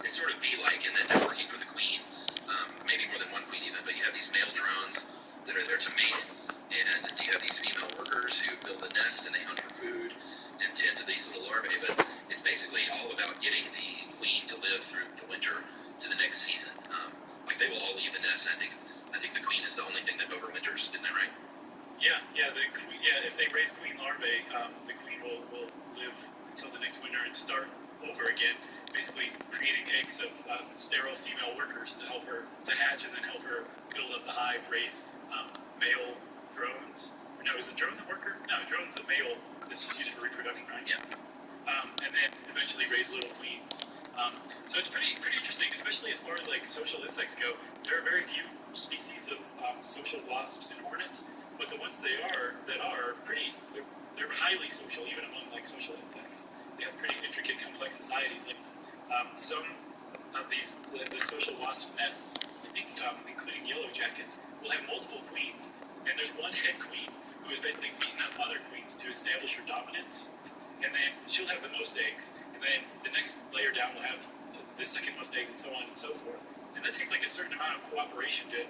it's sort of bee-like in that they're working for the queen, maybe more than one queen even, but you have these male drones that are there to mate, and you have these female workers who build a nest and they hunt for food and tend to these little larvae, but it's basically all about getting the queen to live through the winter to the next season. They will all leave the nest, and I think the queen is the only thing that overwinters, isn't that right? Yeah, if they raise queen larvae, the queen will live until the next winter and start over again, basically creating eggs of sterile female workers to help her to hatch and then help her build up the hive, raise male drones. No, is a drone the worker? No, drone's a male. This is used for reproduction, right? Yeah. And then eventually raise little queens. So it's pretty interesting, especially as far as social insects go. There are very few species of social wasps and hornets, but the ones that are pretty, they're highly social, even among social insects. They have pretty intricate, complex societies. Some of these the social wasp nests, I think, including yellow jackets, will have multiple queens, and there's one head queen who is basically beating up other queens to establish her dominance. and then she'll have the most eggs, and then the next layer down will have the second most eggs, and so on and so forth. And that takes like a certain amount of cooperation to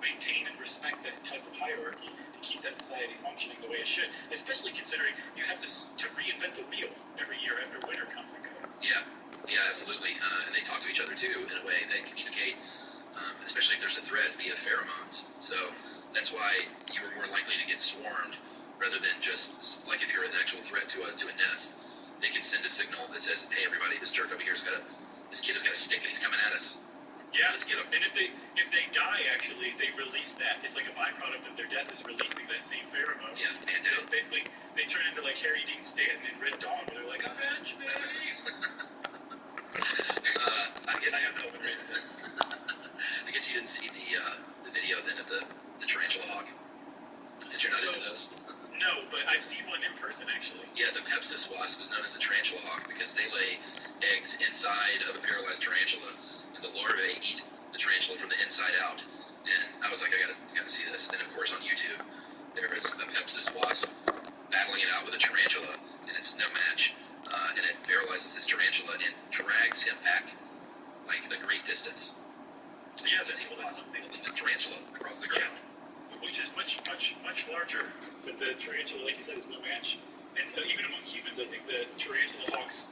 maintain and respect that type of hierarchy to keep that society functioning the way it should, especially considering you have to reinvent the wheel every year after winter comes and goes. Yeah, absolutely. And they talk to each other, too, in a way. They communicate, especially if there's a threat, via pheromones. So that's why you were more likely to get swarmed rather than just, like if you're an actual threat to a nest. They can send a signal that says, hey, everybody, this jerk over here this kid has got a stick and he's coming at us. Yeah, let's get them. And if they die, actually, they release that. It's like a byproduct of their death is releasing that same pheromone. Yeah, and basically, they turn into like Harry Dean Stanton in Red Dawn, where they're like, avenge me! I guess I have no one right. I guess you didn't see the video then of the tarantula hawk. Since you're not into those. No, but I've seen one in person, actually. Yeah, the Pepsis wasp is known as the tarantula hawk because they lay eggs inside of a paralyzed tarantula. The larvae eat the tarantula from the inside out, and I was like, I gotta see this. And of course, on YouTube, there is a Pepsis wasp battling it out with a tarantula, and it's no match. And it paralyzes this tarantula and drags him back like a great distance. Yeah, this evil wasp holding this tarantula across the ground, which is much larger. But the tarantula, like you said, is no match. And even among humans, I think the tarantula hawk's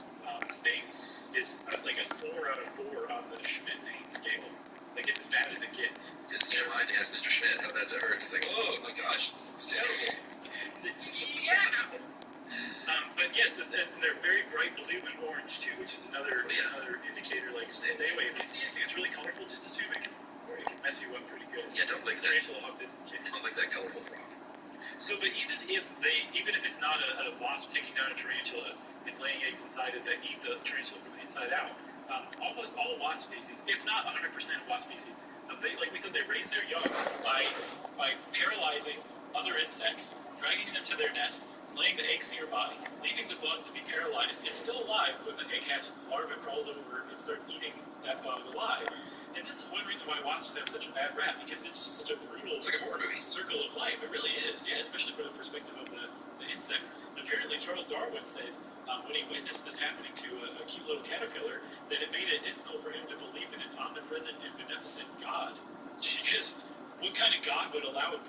sting is like a 4 out of 4 on the Schmidt pain scale. Like, it's as bad as it gets. Because, I asked Mr. Schmidt how bad's it hurt. He's like, oh my gosh, it's terrible. He said, yeah! But yes, they're very bright blue and orange too, which is another indicator. Like, stay away. If you see anything that's really colorful, just assume it can mess you up pretty good. Yeah, don't like that. Tarantula hawk doesn't kick. Don't like that colorful frog. So, but even if it's not a wasp taking down a tarantula and laying eggs inside it that eat the tarantula from the inside out, almost all wasp species, if not 100% of wasp species, like we said, they raise their young by paralyzing other insects, dragging them to their nest, laying the eggs in your body, leaving the bug to be paralyzed. It's still alive when the egg hatches. The larva crawls over and starts eating that bug alive. And this is one reason why wasps have such a bad rap, because it's just such a brutal circle of life. It really is, yeah, especially from the perspective of the insect. And apparently Charles Darwin said when he witnessed this happening to a cute little caterpillar, that it made it difficult for him to believe in an omnipresent and beneficent God. Because what kind of God would allow a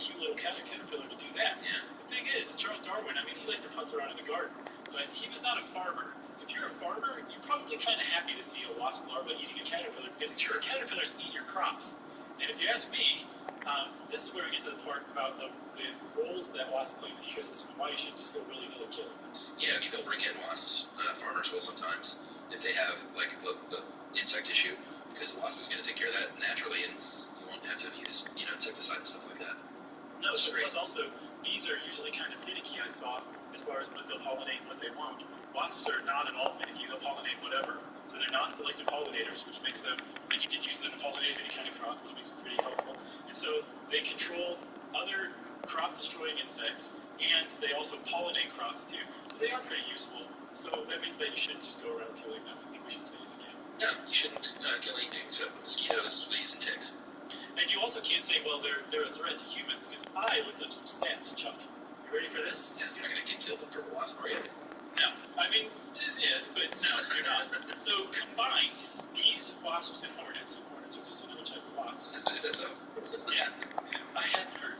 cute little caterpillar to do that? Yeah. The thing is, Charles Darwin, he liked to putz around in the garden, but he was not a farmer. If you're a farmer, you're probably kind of happy to see a wasp larva eating a caterpillar, because caterpillars eat your crops. And if you ask me, this is where we get to the part about the roles that wasps play in the ecosystem, and why you should just go willy-nilly kill them. Yeah, they'll bring in wasps. Farmers will sometimes, if they have like the insect issue, because the wasp is going to take care of that naturally, and you won't have to use insecticide and stuff like that. No, so plus also, bees are usually kind of finicky, I saw, as far as what they'll pollinate and what they won't. Wasps are not at all finicky. They'll pollinate whatever. So they're non-selective pollinators, which makes them, like, you could use them to pollinate any kind of crop, which makes them pretty helpful. And so they control other crop-destroying insects, and they also pollinate crops too. So they are pretty useful. So that means that you shouldn't just go around killing them. I think we should say it again. No, you shouldn't kill anything except mosquitoes, fleas, and ticks. And you also can't say, well, they're a threat to humans, because I looked up some stats, Chuck. You ready for this? Yeah, you're not going to get killed with purple wasp, are you? No. Yeah, but no, you're not. So combined, bees, wasps, and hornets are just another type of wasp. Is that so? Yeah. I hadn't heard.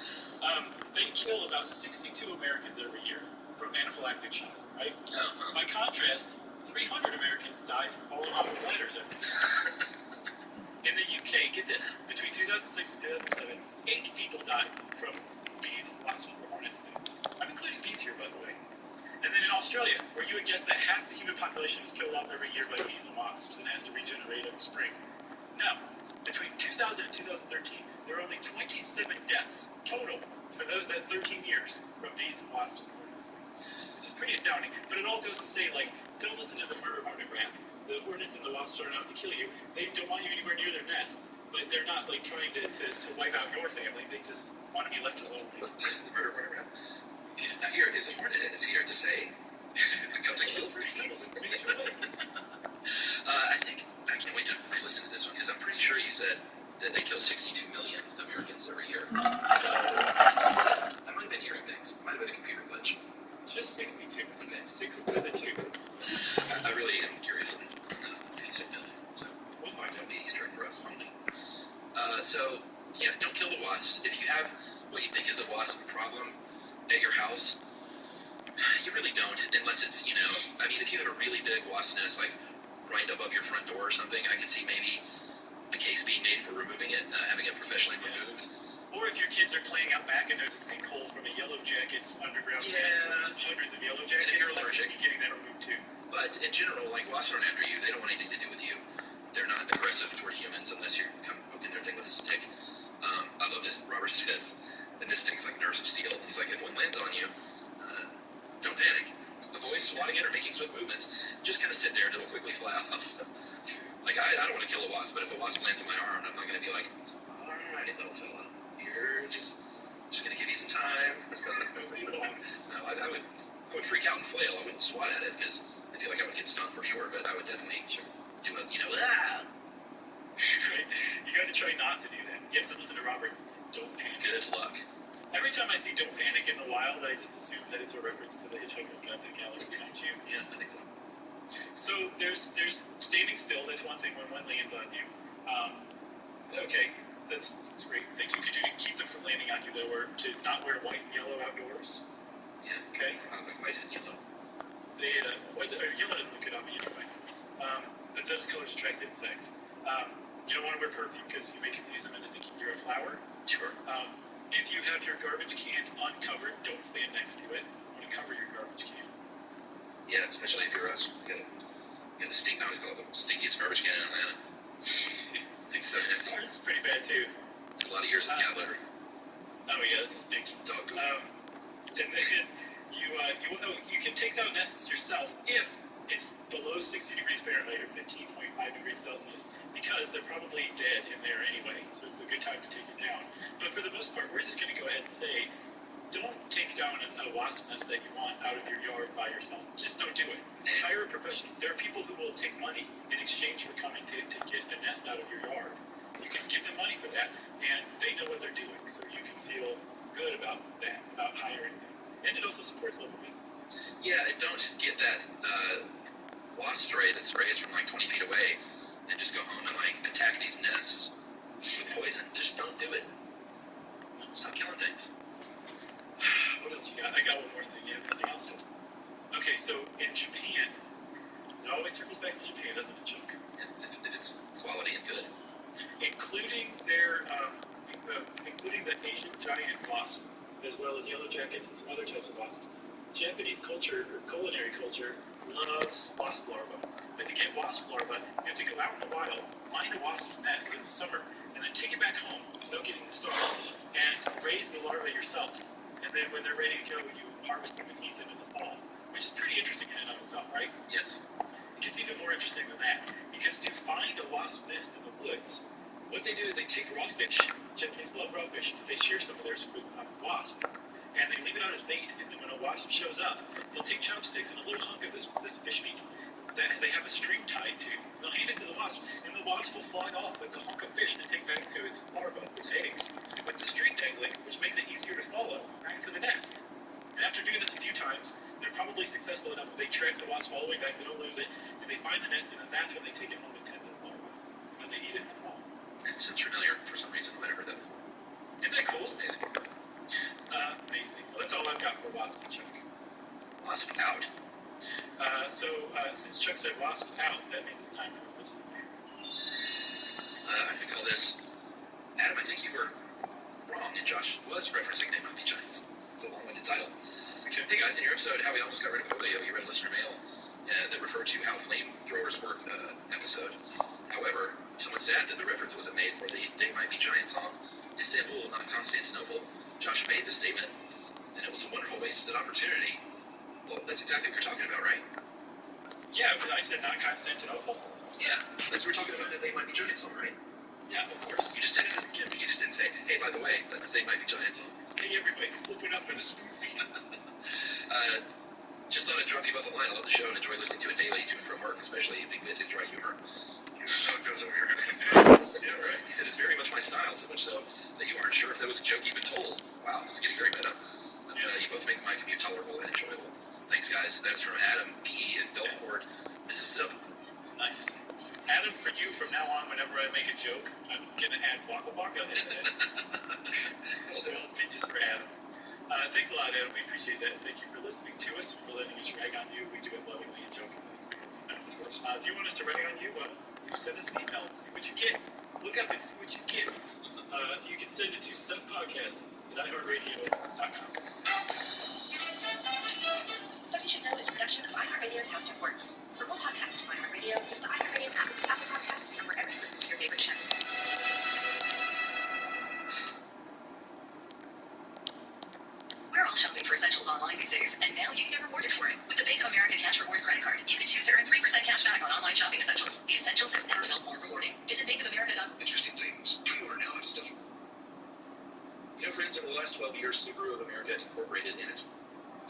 They kill about 62 Americans every year from anaphylactic shock, right? Uh-huh. By contrast, 300 Americans die from falling off of ladders every year. In the UK, get this, between 2006 and 2007, 8 people died from bees, wasps, or hornet stings. I'm including bees here, by the way. And then in Australia, where you would guess that half the human population is killed off every year by bees and wasps and has to regenerate every spring. Now, between 2000 and 2013, there were only 27 deaths total for that 13 years from bees, wasps, and hornet stings, which is pretty astounding. But it all goes to say, like, don't listen to the murder hornet rap. The hornets and the wasps are out to kill you. They don't want you anywhere near their nests, but they're not like trying to wipe out your family. They just want to be left alone, basically. The murder hornet rap. Yeah, now here is a hornet, and it's here to say, come to kill for bees. I can't wait to re-listen to this one, because I'm pretty sure you said that they kill 62 million Americans every year. I might have been hearing things. It might have been a computer glitch. Just 62. Okay. 6 to the 2. I really am curious on if you said million. So we'll find out. Be Easter egg for us only. So, yeah, don't kill the wasps. If you have what you think is a wasp problem at your house, you really don't, unless it's, I mean, if you have a really big wasp nest, like right above your front door or something, I could see maybe a case being made for removing it, having it professionally removed. Or if your kids are playing out back and there's a sinkhole from a yellow jacket's underground nest, there's hundreds of yellow jackets, and if you're allergic, getting that removed too. But in general, like, wasps aren't after you. They don't want anything to do with you. They're not aggressive toward humans unless you come poking their thing with a stick. I love this. Robert says, and this stinks like nerves of steel. He's like, if one lands on you, don't panic. Avoid swatting it or making swift movements. Just kind of sit there and it'll quickly fly off. Like, I don't want to kill a wasp, but if a wasp lands on my arm, I'm not going to be like, all right, little fella, you're just going to give you some time. No, I would freak out and flail. I wouldn't swat at it because I feel like I would get stung for sure, but I would definitely do a, ah! You got to try not to do that. You have to listen to Robert. Don't panic. Good luck. Every time I see "Don't Panic" in the wild, I just assume that it's a reference to the Hitchhiker's Guide to the Galaxy, don't you? Yeah, I think so. So there's standing still. That's one thing when one lands on you. Okay, that's great. Things you can do to keep them from landing on you, though, or to not wear white and yellow outdoors. Yeah. Okay. White and yellow. Yellow doesn't look good on me anyway. But those colors attract insects. You don't want to wear perfume because you may confuse them into thinking you're a flower. Sure. If you have your garbage can uncovered, don't stand next to it. You want to cover your garbage can. Yeah, especially if you're us. You got the stink. I always call it the stinkiest garbage can in Atlanta. Thing's so nasty. It's pretty bad too. It's a lot of years of cat litter. Oh yeah, that's a stink. Dog poop. And then you can take down nests yourself if it's below 60 degrees Fahrenheit or 15.5 degrees Celsius, because they're probably dead in there anyway, so it's a good time to take it down. But for the most part, we're just going to go ahead and say, don't take down a wasp nest that you want out of your yard by yourself. Just don't do it. Hire a professional. There are people who will take money in exchange for coming to get a nest out of your yard. You can give them money for that, and they know what they're doing, so you can feel good about that, about hiring them. And it also supports local business. Yeah, and don't just get that wasp spray that sprays from like 20 feet away and just go home and like attack these nests with poison. Just don't do it. Stop killing things. What else you got? I got one more thing. You have anything else? Okay, so in Japan, it always circles back to Japan, doesn't it, Chuck? If it's quality and good. Including the Asian giant wasp, as well as yellow jackets and some other types of wasps. Japanese culture, or culinary culture, loves wasp larvae. But to get wasp larvae, you have to go out in the wild, find a wasp nest in the summer, and then take it back home without getting the star, and raise the larvae yourself. And then when they're ready to go, you harvest them and eat them in the fall, which is pretty interesting in and of itself, right? Yes. It gets even more interesting than that, because to find a wasp nest in the woods, what they do is they take raw fish. Japanese love raw fish. They share some of theirs with wasp, and they leave it out as bait. And then when a wasp shows up, they'll take chopsticks and a little hunk of this fish meat that they have a string tied to. They'll hand it to the wasp, and the wasp will fly off with the hunk of fish to take back to its larva, its eggs, with the string dangling, which makes it easier to follow back to the nest. And after doing this a few times, they're probably successful enough that they track the wasp all the way back, they don't lose it, and they find the nest, and then that's when they take it home and tend to the larva, and they eat it in the fall. It sounds familiar for some reason. I've never heard that before. Isn't that cool? It's amazing. Amazing. Well, that's all I've got for wasp and Chuck. Wasp out. Since Chuck said wasp out, that means it's time for a listen. I'm going to call this, Adam, I think you were wrong, and Josh was referencing They Might Be Giants. It's a long-winded title. Okay. Hey guys, in your episode, How We Almost Got Rid of Polio, you read listener mail that referred to How Flamethrowers Work episode. However, somewhat sad that the reference wasn't made for the They Might Be Giant song, Istanbul, not Constantinople. Josh made the statement, and it was a wonderful wasted opportunity. Well, that's exactly what you're talking about, right? Yeah, but I said not Constantinople. Yeah, like you were talking about that They Might Be Giant song, right? Yeah, of course. You just didn't say, hey, by the way, that's the They Might Be Giant song. Hey, everybody, open up for the spoofy. Just thought I'd drop you both a line. I love the show and enjoy listening to it daily to and from work, especially big wit and dry humor. You know how it goes over here. Yeah, right. He said it's very much my style, so much so that you aren't sure if that was a joke even told. Wow, this is getting very meta. You both make my commute tolerable and enjoyable. Thanks, guys. That's from Adam P. in Belfort, Mississippi. Nice. Adam, for you, from now on, whenever I make a joke, I'm going to add Waka Waka in it. Well, just for Adam. Thanks a lot, Adam. We appreciate that. Thank you for listening to us, for letting us rag on you. We do it lovingly and jokingly. Of course. If you want us to rag on you, send us an email and see what you get. Look up and see what you get. You can send it to stuffpodcast@iHeartRadio.com. Stuff You Should Know is a production of iHeartRadio's How Stuff Works. For more podcasts from iHeartRadio, visit the iHeartRadio app, Apple Podcasts, or wherever you listen to your favorite shows. We're all shopping for essentials online these days, and now you can get rewarded for it. With the Bank of America Cash Rewards credit card, you can choose to earn 3% cash back on online shopping essentials. The essentials have never felt more rewarding. Visit bankofamerica.com. Interesting things. Pre-order now at Stuff. You know, friends, over the last 12 years, Subaru of America Incorporated in its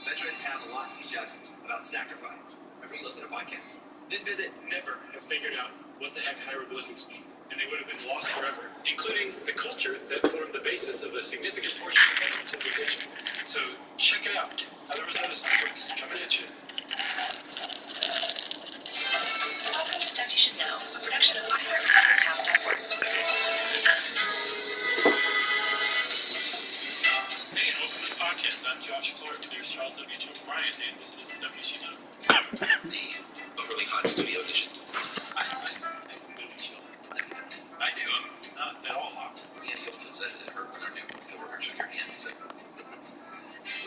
Veterans have a lot to teach us about sacrifice. Remember, you listen to podcasts. Then visit never have figured out what the heck hieroglyphics mean, and they would have been lost forever, including the culture that formed the basis of a significant portion of Muslim civilization. So check it out. How the Rosetta Stone works. Coming at you. Welcome to Stuff You Should Know, a production of iHeartRadio's How Stuff Works. Hey, and welcome to the podcast. I'm Josh Clark. There's Charles W. Chuck Bryant, and this is Stuff You Should Know. the overly hot studio edition. I do. I'm not at all hot. Yeah, you also said it hurt when our new coworker shook your hand. So, what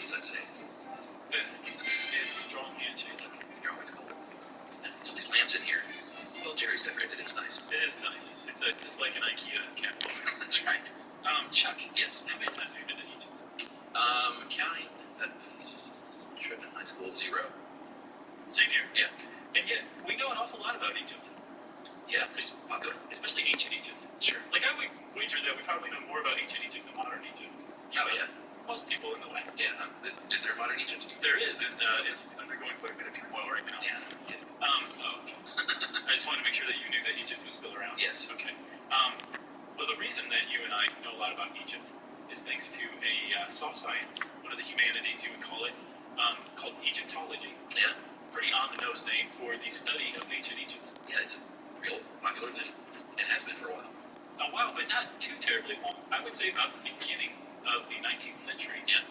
does that say? It is a strong handshake. You're always cold. And all these lamps in here. Well, Jerry's decorated. It's nice. It is nice. It's just like an IKEA cabinet. That's right. Chuck. Yes. How many times have you been to Egypt? Counting that trip in high school, 0. Same here. Yeah. And yet, we know an awful lot about Egypt. Yeah, it's popular. Especially ancient Egypt. Sure. Like, I would wager that we probably know more about ancient Egypt than modern Egypt. Oh, yeah. Most people in the West. Yeah. Is there modern Egypt? There is, and it's undergoing quite a bit of turmoil right now. Yeah. Okay. I just wanted to make sure that you knew that Egypt was still around. Yes. Okay. Well, the reason that you and I know a lot about Egypt is thanks to a soft science, one of the humanities you would call it, called Egyptology. Yeah. Pretty on-the-nose name for the study of ancient Egypt. Yeah, it's a real popular thing, and has been for a while. A while, but not too terribly long. I would say about the beginning of the 19th century. Yeah.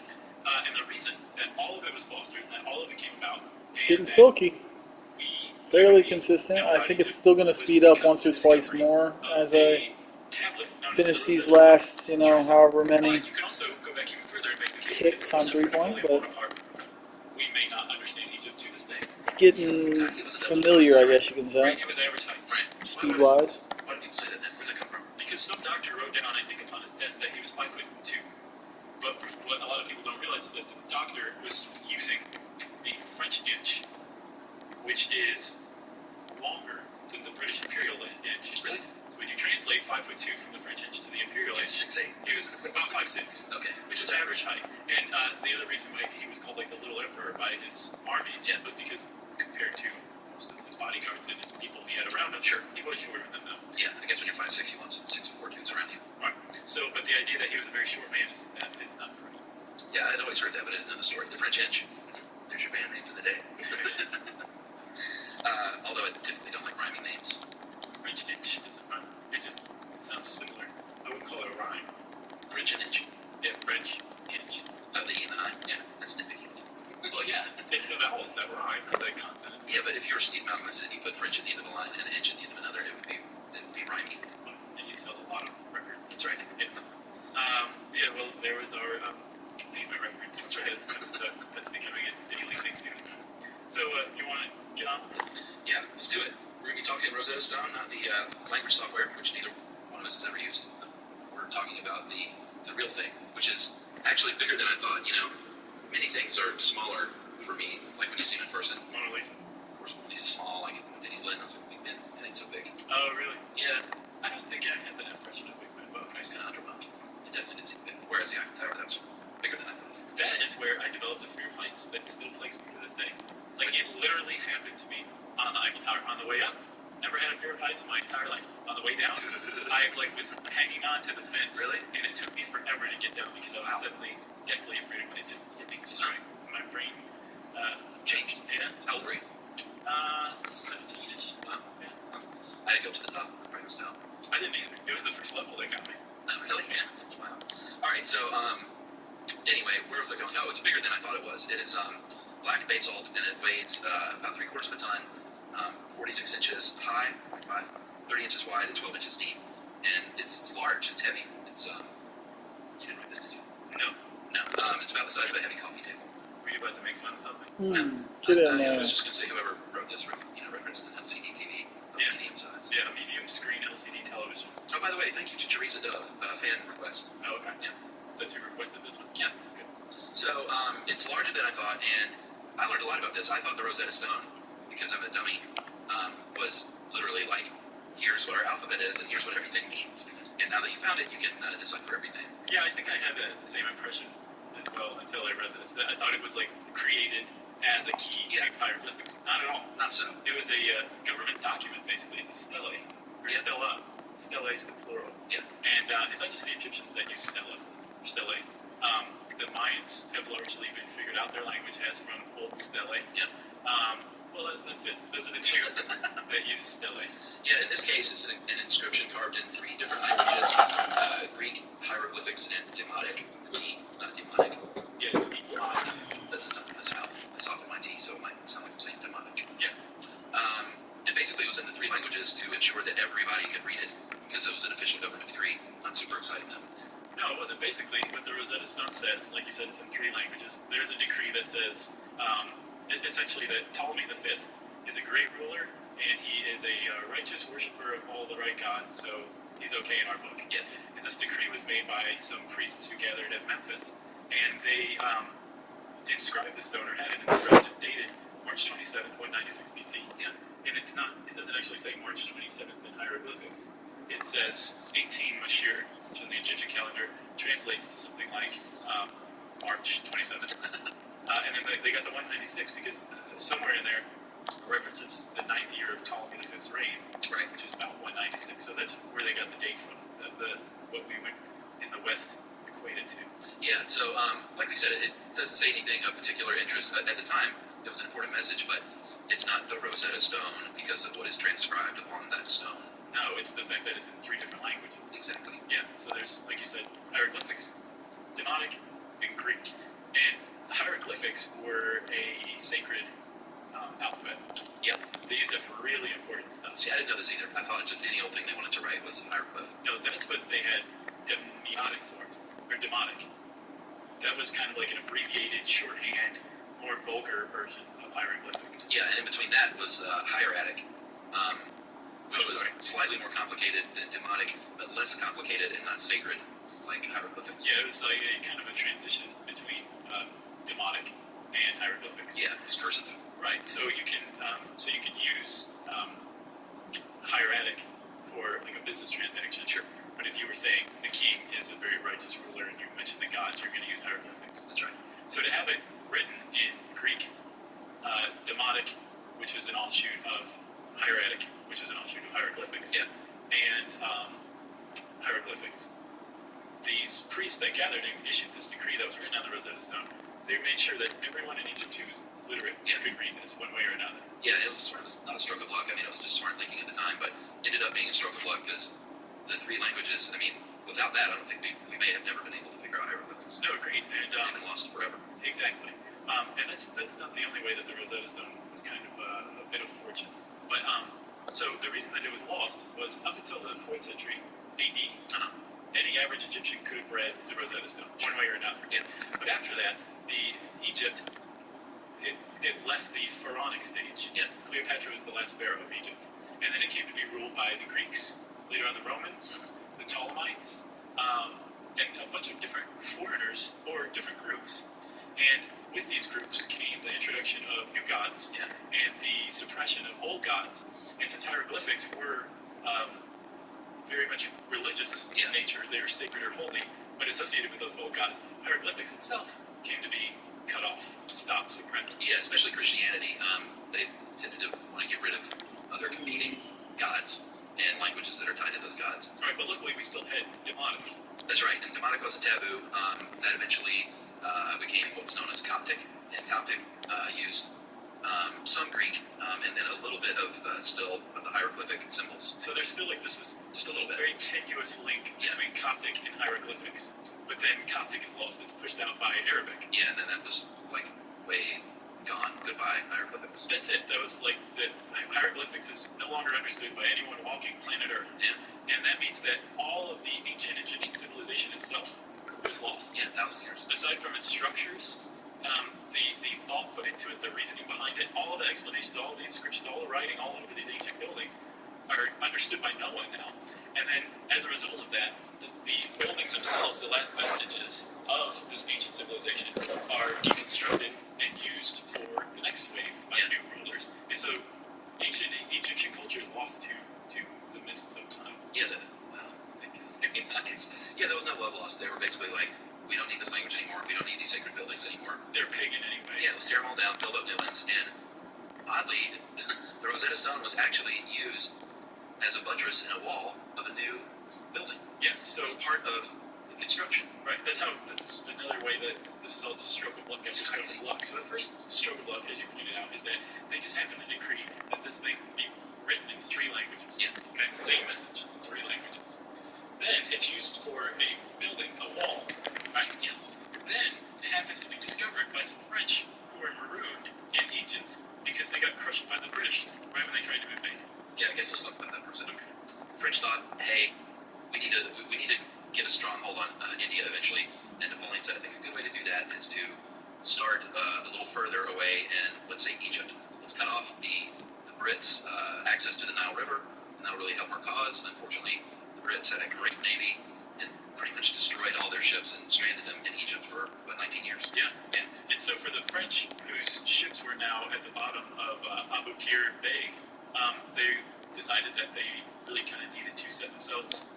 And the reason that all of it was fostered, that all of it came about, It's getting silky. Fairly consistent. I think it's still going to speed up once or twice more as I finish these last, however many ticks on 3-point, but we may not understand Egypt to this day. it's getting familiar, I guess you can say, It was advertised. Right. speed-wise. Why do people say that? Where'd that come from? Because some doctor wrote down, I think, upon his death that he was 5'2". But what a lot of people don't realize is that the doctor was using the French inch, which is longer than the British imperial inch. Really? So when you translate 5'2" from the French inch to the imperial inch, 6'8". he was about 5'6". Okay. Which is average height. And the other reason why he was called like the Little Emperor by his armies was because compared to most of his bodyguards and his people he had around him, sure, he was shorter than them. Yeah, I guess when you're 5'6", you want some 6'4" dudes around you. Right. So, but the idea that he was a very short man is not correct. Yeah, I'd always heard that, but I didn't know the story. The French inch. There's your band name for the day. Although I typically don't like rhyming names. French inch doesn't rhyme. It sounds similar. I wouldn't call it a rhyme. French and inch. Yeah, French inch. Of the E and the I. Yeah, that's nitpicky. Well, yeah, it's the vowels that rhyme, not the consonant. Yeah, but if you were Steve Malcolm and you put French at the end of a line and an inch at the end of another, it would be rhyming. And you'd sell a lot of records. That's right. Yeah. Well, there was our FEMA reference. That's right. That's becoming a daily thing, too. So, you want to get on with this? Yeah, let's do it. We're going to be talking Rosetta Stone, not the language software, which neither one of us has ever used. We're talking about the real thing, which is actually bigger than I thought. Many things are smaller for me, like when you see them in person. Mona Lisa. Of course, Mona Lisa's small, like in England, it's like Big Ben, and it's so big. Oh, really? Yeah. I don't think I had that impression of Big Ben, but I was kind of underwhelmed. It definitely didn't seem big. Whereas the Eiffel Tower, that was bigger than I thought. That is where I developed a fear of heights that still plagues me to this day. Like, it literally happened to me on the Eiffel Tower. On the way up, never had a fear of heights my entire life. On the way down, I was hanging on to the fence. Really? And it took me forever to get down because I was suddenly deathly afraid of it. It just hit me just right in my brain. Jane can't go to the top of brightness now. I didn't either. It was the first level that got me. Oh, really? Yeah. Wow. All right. So anyway, where was I going? Oh, it's bigger than I thought it was. It is black basalt, and it weighs about 3/4 of a ton, 46 inches high, 30 inches wide, and 12 inches deep. And it's large. It's heavy. It's you didn't write this, did you? No. It's about the size of a heavy coffee table. Were you about to make fun of something? Get in I there. was just going to say whoever wrote this, referenced an LCD TV of medium size. Yeah, a medium screen LCD television. Oh, by the way, thank you to Teresa Dove, fan request. Oh, okay. Yeah. That's who requested this one? Yeah. Good. So it's larger than I thought, and I learned a lot about this. I thought the Rosetta Stone, because I'm a dummy, was literally like, here's what our alphabet is, and here's what everything means. And now that you found it, you can decipher everything. Yeah, I think I had the same impression as well until I read this. I thought it was like created as a key to hieroglyphics. Not at all. Not so. It was a government document, basically. It's a stele, or stella. Stele is the plural. Yeah. And it's not just the Egyptians that use stella, or stele. The Mayans have largely been figured out. Their language has from old stele. Yeah. Well, that's it. Those are the two that use stele. Yeah, in this case, it's an inscription carved in 3 different languages, Greek, hieroglyphics, and Demotic. T, not demonic. Yeah, demonic. That's how I soft my T, so it might sound like I'm saying demonic. Yeah. And basically it was in the 3 languages to ensure that everybody could read it, because it was an official government decree. Not super exciting though. No, it wasn't. Basically, what the Rosetta Stone says, like you said, it's in 3 languages. There's a decree that says, essentially, that Ptolemy V is a great ruler, and he is a righteous worshiper of all the right gods, so he's okay in our book. Yeah. And this decree was made by some priests who gathered at Memphis, and they inscribed the stone, or had it in the resident dated March 27th, 196 BC. Yeah. And it doesn't actually say March 27th in hieroglyphics. It says 18 Mashir, which in the Egyptian calendar translates to something like March 27th. And then they got the 196 because somewhere in there references the 9th year of Ptolemy V's reign, right, which is about 196. So that's where they got the date from, what we would in the West equate it to. Yeah, so like we said, it doesn't say anything of particular interest. At the time, it was an important message, but it's not the Rosetta Stone because of what is transcribed upon that stone. No, it's the fact that it's in 3 different languages. Exactly. Yeah, so there's, like you said, hieroglyphics, Demotic, and Greek. And hieroglyphics were a sacred alphabet. Yeah. They used that for really important stuff. See, I didn't know this either. I thought just any old thing they wanted to write was a hieroglyph. No, that's what they had demonic forms, or demonic. That was kind of like an abbreviated, shorthand, more vulgar version of hieroglyphics. Yeah, and in between that was hieratic, which was slightly more complicated than demonic, but less complicated and not sacred like hieroglyphics. Yeah, it was like a kind of a transition between demonic and hieroglyphics. Yeah, it was cursive. Right, so you can use hieratic for like a business transaction. Sure. But if you were saying the king is a very righteous ruler and you mentioned the gods, you're going to use hieroglyphics. That's right. So to have it written in Greek, Demotic, which is an offshoot of hieratic, which is an offshoot of hieroglyphics, yeah, and hieroglyphics, these priests that gathered and issued this decree that was written on the Rosetta Stone, they made sure that everyone in Egypt who was literate could read this one way or another. Yeah, it was sort of not a stroke of luck. I mean, it was just smart thinking at the time, but ended up being a stroke of luck because the 3 languages, I mean, without that, I don't think we may have never been able to figure out hieroglyphics. No, agreed. And been lost forever. Exactly. And that's not the only way that the Rosetta Stone was kind of a bit of fortune. But so the reason that it was lost was up until the 4th century AD, any average Egyptian could have read the Rosetta Stone one way or another. Yeah. But after that, Egypt left the pharaonic stage. Yeah. Cleopatra was the last pharaoh of Egypt, and then it came to be ruled by the Greeks, later on the Romans, the Ptolemies, and a bunch of different foreigners or different groups. And with these groups came the introduction of new gods and the suppression of old gods. And since hieroglyphics were very much religious in nature, they were sacred or holy, but associated with those old gods, hieroglyphics itself came to be cut off, stopped, suppressed. Yeah, especially Christianity. They tended to want to get rid of other competing gods and languages that are tied to those gods. Right, but luckily we still had demonic. That's right, and demonic was a taboo. That eventually became what's known as Coptic, and Coptic used some Greek, and then a little bit of still of the hieroglyphic symbols. So there's still like this just a little bit very tenuous link between Coptic and hieroglyphics, but then Coptic is lost; it's pushed out by Arabic. Yeah, and then that was like way gone. Goodbye hieroglyphics. That's it. That was like the hieroglyphics is no longer understood by anyone walking planet Earth. Yeah. And that means that all of the ancient Egyptian civilization itself was lost. Yeah, 1,000 years. Aside from its structures, the thought put into it, the reasoning behind it, all of the explanations, all of the inscriptions, all the writing, all over these ancient buildings are understood by no one now. And then, as a result of that, the buildings themselves, the last vestiges of this ancient civilization, are deconstructed and used for the next wave by new rulers. And so, ancient Egyptian culture is lost to the mists of time. Yeah, there was no love lost. They were basically like, we don't need this language anymore. We don't need these sacred buildings anymore. They're pagan anyway. Yeah, let's tear them all down, build up new ones. And oddly, the Rosetta Stone was actually used as a buttress in a wall of a new building. Yes, so it was part of the construction. Right, that's is another way that this is all just stroke of luck. It's just crazy luck. So the first stroke of luck, as you pointed out, is that they just happened to decree that this thing be written in 3 languages. Yeah. Okay, same message, 3 languages. Then it's used for a building, a wall, right? Yeah. Then it happens to be discovered by some French who were marooned in Egypt because they got crushed by the British right when they tried to invade. Yeah, I guess let's talk about that for a second. Okay. French thought, hey, we need to get a stronghold on India eventually. And Napoleon said, I think a good way to do that is to start a little further away in, let's say, Egypt. Let's cut off the Brits' access to the Nile River, and that'll really help our cause. Unfortunately, the Brits had a great navy and pretty much destroyed all their ships and stranded them in Egypt for, 19 years? Yeah. And so for the French, whose ships were now at the bottom of Abu Qir Bay, they decided that they really kind of needed to set themselves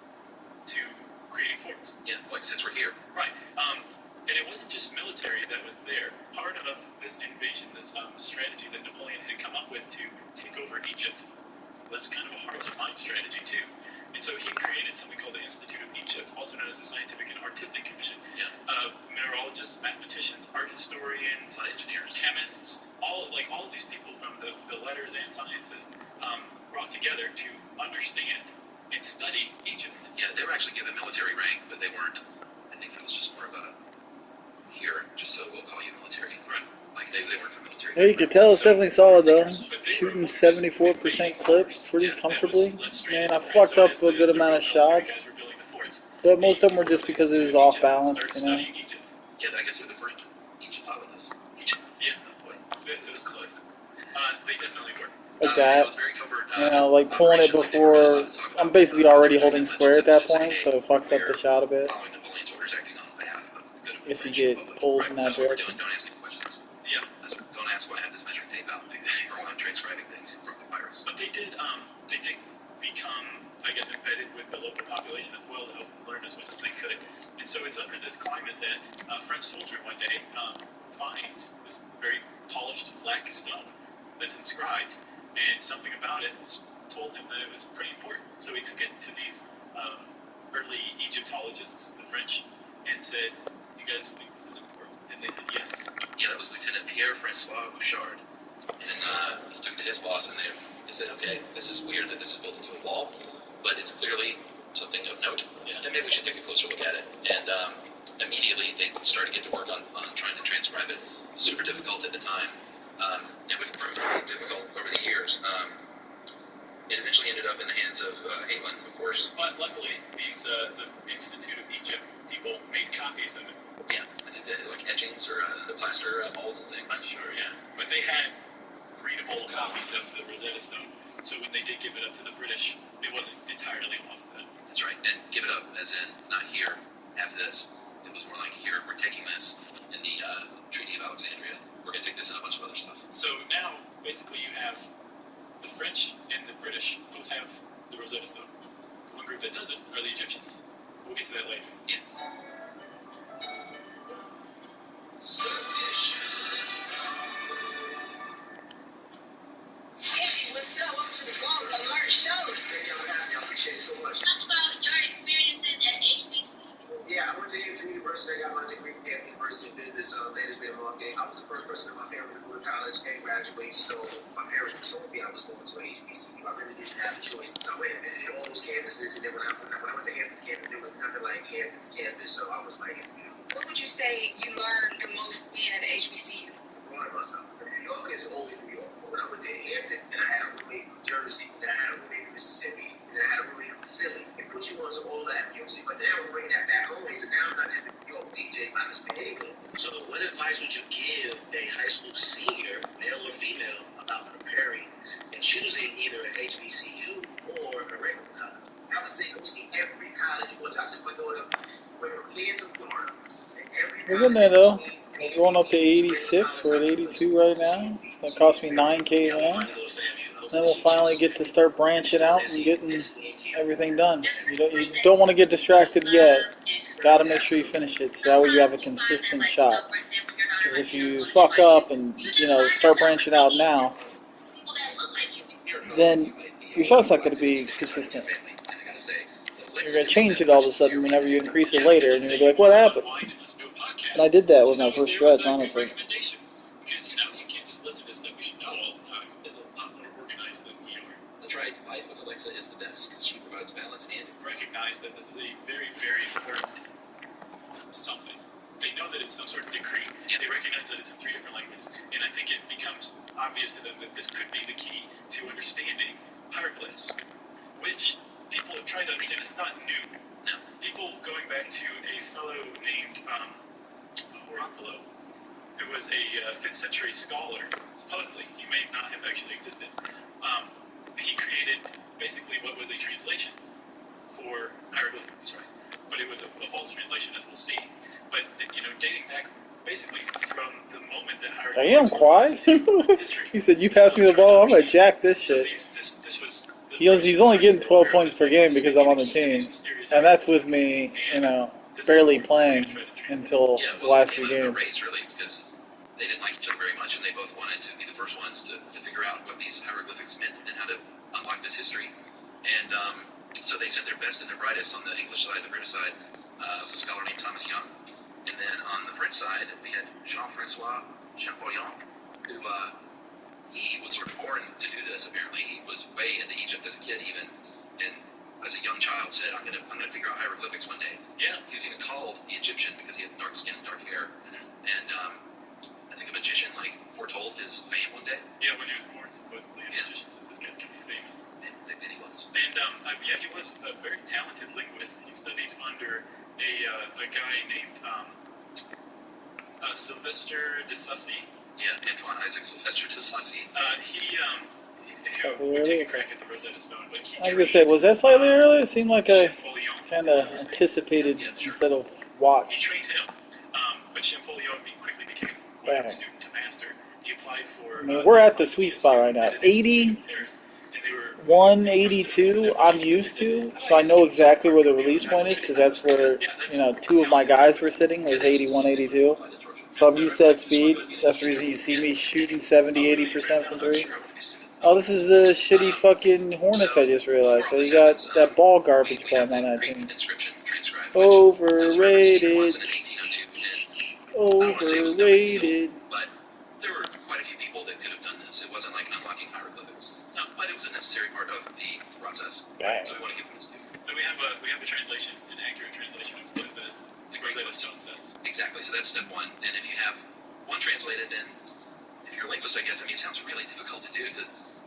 to creating forts. Yeah, like since we're here. Right. And it wasn't just military that was there. Part of this invasion, this strategy that Napoleon had come up with to take over Egypt was kind of a hearts and minds strategy too. And so he created something called the Institute of Egypt, also known as the Scientific and Artistic Commission. Yeah. Mineralogists, mathematicians, art historians, engineers, chemists, all of these people from the letters and sciences brought together to understand and study Egypt. Yeah, they were actually given military rank, but they weren't. I think that was just more of a here, just so we'll call you military. Right. Like they weren't for military. Yeah, you could tell it's definitely solid though. Shooting 74% clips pretty comfortably. Man, I fucked up a good amount of shots, but most of them were just because it was off balance, you know. Yeah, I guess they're the first Egypt this. Yeah, it was close. They definitely were. Like that, you know, like pulling it before, I'm basically already holding square at that point, so it fucks up the shot a bit. If you get pulled in that direction. Don't ask any questions. Yeah. Don't ask why I have this measuring tape out. Exactly. Or why I'm transcribing things from papyrus. But they did become, I guess, embedded with the local population as well to help learn as much as they could. And so it's under this climate that a French soldier one day finds this very polished black stone that's inscribed, and something about it told him that it was pretty important. So he took it to these early Egyptologists, the French, and said, you guys think this is important? And they said yes. Yeah, that was Lieutenant Pierre-Francois Bouchard. And he took it to his boss, and they said, okay, this is weird that this is built into a wall, but it's clearly something of note, and maybe we should take a closer look at it. And immediately they started to get to work on trying to transcribe it. It was super difficult at the time. It would prove difficult over the years. It eventually ended up in the hands of England, of course. But luckily, these the Institute of Egypt people made copies of it. Yeah, I think they had like etchings or the plaster molds and things. I'm sure, yeah. But they had readable copies of the Rosetta Stone. So when they did give it up to the British, it wasn't entirely lost then. That's right. And give it up as in, not here, have this. It was more like, here, we're taking this in the Treaty of Alexandria. We're going to take this and a bunch of other stuff. So now, basically, you have the French and the British both have the Rosetta Stone. The one group that doesn't are the Egyptians. We'll get to that later. Yeah. Starfish. Hey, what's up? Welcome to the Ball Alert Show. Thank y'all for having me. I appreciate it so much. Talk about your experiences at HBCU. Yeah, I went to Hampton University. I got my degree from Hampton University in Business Management and Marketing. I was the first person in my family to go to college and graduate, so my parents told me I was going to a HBCU. I really didn't have a choice. So I went and visited all those campuses, and then when I went to Hampton's campus, there was nothing like Hampton's campus, so I was like, it's beautiful. What would you say you learned the most being at an HBCU? To learn myself. New York is always New York. But when I went to Hampton, and I had a roommate from Jersey, and I had a roommate from Mississippi, and I had a roommate from Philly, it puts you onto all that music. But now we're bringing that back home, so now I'm not just a New York DJ, I can speak anything. So what advice would you give a high school senior, male or female, about preparing and choosing either an HBCU or a regular college? I would say go see every college once. I took my daughter, went from here to Florida. We're getting there though. We're going up to 86. We're at 82 right now. It's going to cost me $9K now. Then we'll finally get to start branching out and getting everything done. You don't want to get distracted yet. Got to make sure you finish it so that way you have a consistent shot. Because if you fuck up and start branching out now, then your shot's not going to be consistent. You're going to change it all of a sudden whenever you increase it later, and you're going to be like, what happened? And I did that with my first stretch, honestly. Because, you can't just listen to stuff you should know all the time. It's a lot more organized than we are. That's right. Life with Alexa is the best because she provides balance and recognize that this is a very, very important something. They know that it's some sort of decree. Yeah. They recognize that it's in 3 different languages. And I think it becomes obvious to them that this could be the key to understanding hieroglyphs, which people have tried to understand. It's not new. No. People going back to a fellow named Horapollo, who was a 5th century scholar, supposedly. He may not have actually existed. He created basically what was a translation for hieroglyphics, right? But it was a false translation, as we'll see. But, dating back basically from the moment that hieroglyphics... I am quiet. He said, you pass me the ball, I'm going to jack this shit. This was he's only getting 12 points per game because I'm on the team. And that's with me, barely playing until the last few games. Really, because they didn't like each other very much, and they both wanted to be the first ones to figure out what these hieroglyphics meant and how to unlock this history. And so they sent their best and their brightest on the English side. The British side was a scholar named Thomas Young. And then on the French side, we had Jean-Francois Champollion, who he was sort of born to do this, apparently. He was way into Egypt as a kid, even, and as a young child said, I'm gonna figure out hieroglyphics one day. Yeah. He was even called the Egyptian because he had dark skin and dark hair. Mm-hmm. And I think a magician foretold his fame one day. Yeah, when he was born, supposedly a magician said this guy's gonna be famous. And he was. And he was a very talented linguist. He studied under a guy named Sylvester de Sacy. Yeah, Antoine Isaac Sylvester de Sacy. He took a crack at the Rosetta Stone, but he I was going to say, was that slightly early? It seemed like I kind of anticipated instead of watched. He trained him, but Champollion quickly became a student to master. He applied for... we're at the sweet spot right now. 81, 82, I'm used to, so I know exactly where the release point is, because that's where, 2 of my guys were sitting, was 81, 82. So I'm used to that speed. That's the reason you see me shooting 70, 80% from 3. Oh, this is the shitty fucking Hornets I just realized. So you got that ball garbage playing on that team. Overrated. Overrated. But there were quite a few people that could have done this. It wasn't like unlocking hieroglyphics. No, but it was a necessary part of the process. Bang. So we want to give them this due. So we have a translation, an accurate translation of what the Rosetta Stone says. Exactly. So that's step 1. And if you have one translated, then if you're a linguist, I guess, it sounds really difficult to do.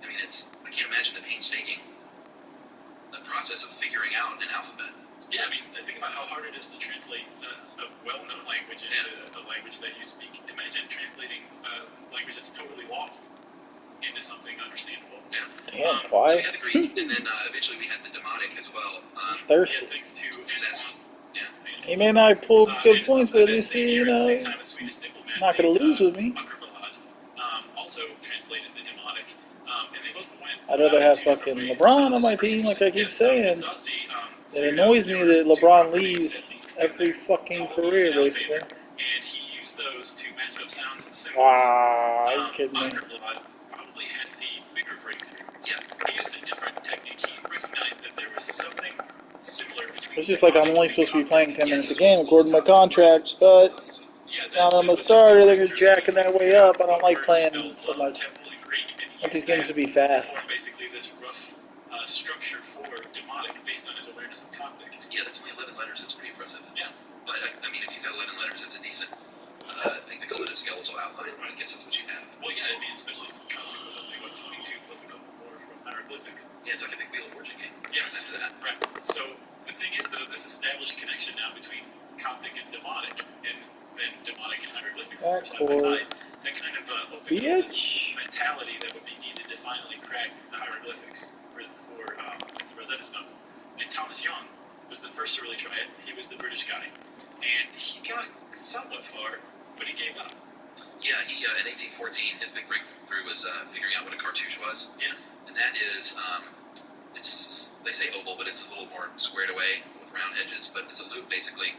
I can't imagine the painstaking process of figuring out an alphabet. Yeah, think about how hard it is to translate a well-known language into a language that you speak. Imagine translating a language that's totally lost into something understandable. Yeah. Damn, why? So we had the Greek, and then eventually we had the Demotic as well. He's thirsty. Yeah, thanks to Antoine. Yeah. He may not pull good points, but at least he's not going to lose with me. Also translated the Demotic. And they both went. I'd rather have fucking LeBron on my team, like I keep saying. It annoys me that LeBron leaves every fucking career, basically. And he used those to match up sounds and symbols. Wow, are you kidding me? Probably had the bigger breakthrough. Yeah. He used a different technique. He recognized that there was something similar between... It's just like I'm only supposed to be playing 10 minutes a game according to my contract, but... Yeah, Now that I'm a starter, they're jacking that way up. I don't like playing so much. I want these games to be fast. Basically, this rough structure for demonic based on his awareness of Coptic. Yeah, that's only 11 letters. It's pretty impressive. Yeah. But, I mean, if you've got 11 letters, it's a decent, I think they call it a skeletal outline. I guess that's what you have. Well, yeah, I mean, especially since Coptic was only, 22 plus a couple more from hieroglyphics. Yeah, it's like a big Wheel of Fortune game. Yes. After that. Right. So, the thing is, though, this established connection now between Coptic and demonic, and then demonic and hieroglyphics are side by side. That kind of opened up this mentality that would be needed to finally crack the hieroglyphics for the Rosetta Stone. And Thomas Young was the first to really try it. He was the British guy. And he got somewhat far, but he gave up. Yeah, he in 1814, his big breakthrough was figuring out what a cartouche was. Yeah. And that is, it's, they say oval, but it's a little more squared away with round edges. But it's a loop, basically,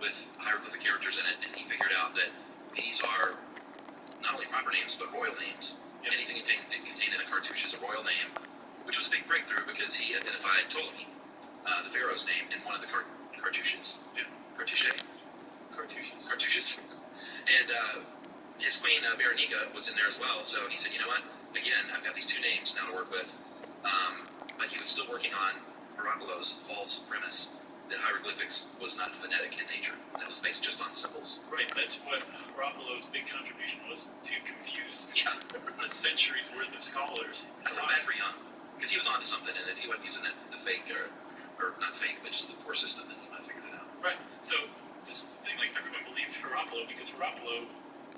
with hieroglyphic characters in it. And he figured out that these are not only proper names, but royal names. Yep. Anything contained in a cartouche is a royal name, which was a big breakthrough because he identified Ptolemy, the pharaoh's name, in one of the cartouches. Yeah. Cartouches. And his queen, Berenica, was in there as well. So he said, you know what? Again, I've got these two names now to work with. But he was still working on Herodotus' false premise that hieroglyphics was not phonetic in nature. That was based just on symbols. Right, that's what Herodotus' big contribution was, to confuse a century's worth of scholars. I felt bad for Young, because he was onto something, and if he wasn't using the fake, or not fake, but just the poor system, then he might have figured it out. Right, so this is the thing, like, everyone believed Herodotus because Herodotus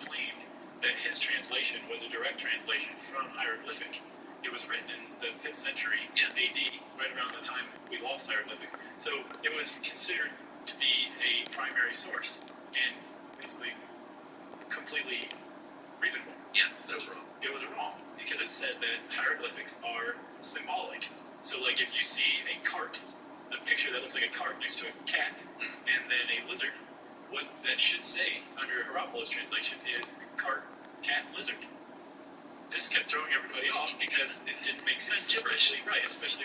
claimed that his translation was a direct translation from hieroglyphic. It was written in the 5th century AD, right around the time we lost hieroglyphics. So it was considered to be a primary source, and basically completely reasonable. Yeah, that was wrong. It was wrong, because it said that hieroglyphics are symbolic. So, like, if you see a cart, a picture that looks like a cart next to a cat, and then a lizard, what that should say under Herodotus' translation is cart, cat, lizard. This kept throwing everybody off because it didn't make sense, especially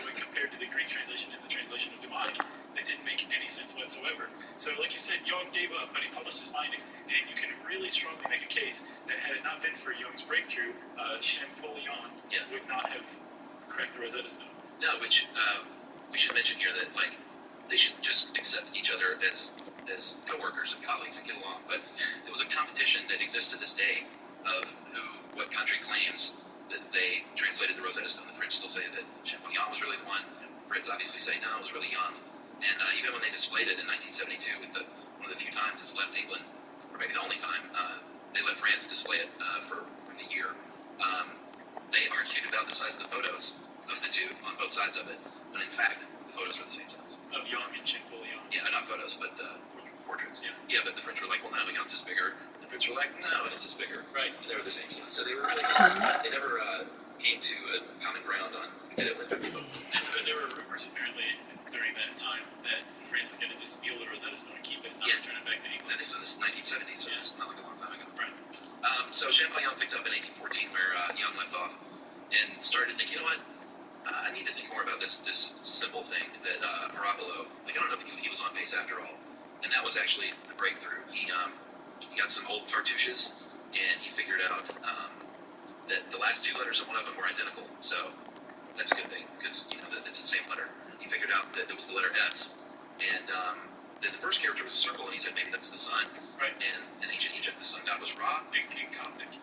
when compared to the Greek translation and the translation of demonic. It didn't make any sense whatsoever. So, like you said, Young gave up, but he published his findings, and you can really strongly make a case that had it not been for Young's breakthrough, Champollion would not have cracked the Rosetta Stone. No, which we should mention here that, like, they should just accept each other as co-workers and colleagues and get along. But it was a competition that exists to this day of what country claims that they translated the Rosetta Stone. The French still say that Champollion was really the one. The Brits obviously say no, it was really Young. And even when they displayed it in 1972, one of the few times it's left England, or maybe the only time, they let France display it for a year. They argued about the size of the photos of the two on both sides of it. But in fact, the photos were the same size. Of Young and Champollion? Yeah, not photos, but portraits. Yeah, but the French were like, well, no, Young's is bigger. The Brits were like, no, this is bigger. Right. They were the same size. So they were really, they never came to a common ground on who did it with their people. And there were rumors, apparently, during that time that France was going to just steal the Rosetta Stone and keep it, not return it back to England. And this was 1970s, so it's not like a long time ago. Right. So Champollion picked up in 1814 where Young left off and started to think, you know what, I need to think more about this simple thing that Herodotus, like, I don't know if he was on base after all. And that was actually the breakthrough. He got some old cartouches, and he figured out that the last two letters of one of them were identical. So that's a good thing, because, you know, it's the same letter. He figured out that it was the letter S. And then the first character was a circle, and he said maybe that's the sun. Right. And in ancient Egypt, the sun god was Ra. In Coptic.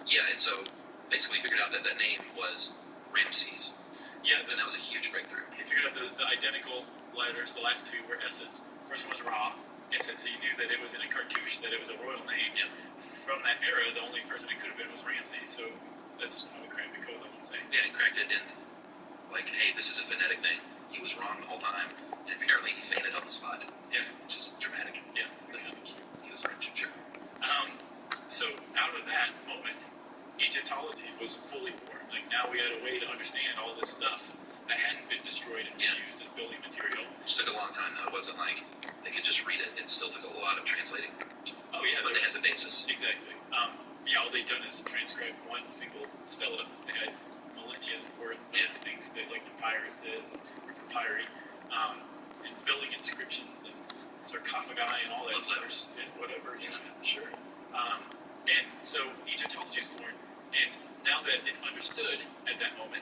Yeah, and so basically figured out that that name was Ramses. Yeah, and that was a huge breakthrough. He figured out the identical letters, the last two were S's. First one was Ra, and since he knew that it was in a cartouche, that it was a royal name, from that era, the only person it could have been was Ramses, so that's how we cracked the code, like you say. Yeah, and cracked it in, like, hey, this is a phonetic thing. He was wrong the whole time, and apparently he fainted on the spot. Yeah. Which is dramatic. Yeah. He was French, sure. So out of that moment, Egyptology was fully born. Like, now we had a way to understand all this stuff that hadn't been destroyed and used as building material. Which took a long time, though. It wasn't like they could just read it. It still took a lot of translating. Oh, yeah. But they had the basis. Exactly. Yeah, all they'd done is transcribe one single stela. They had millennia worth of things, like papyruses or papyri, and building inscriptions and sarcophagi and all that letters and whatever, you know, sure. And so Egyptology is born, and now that it's understood at that moment,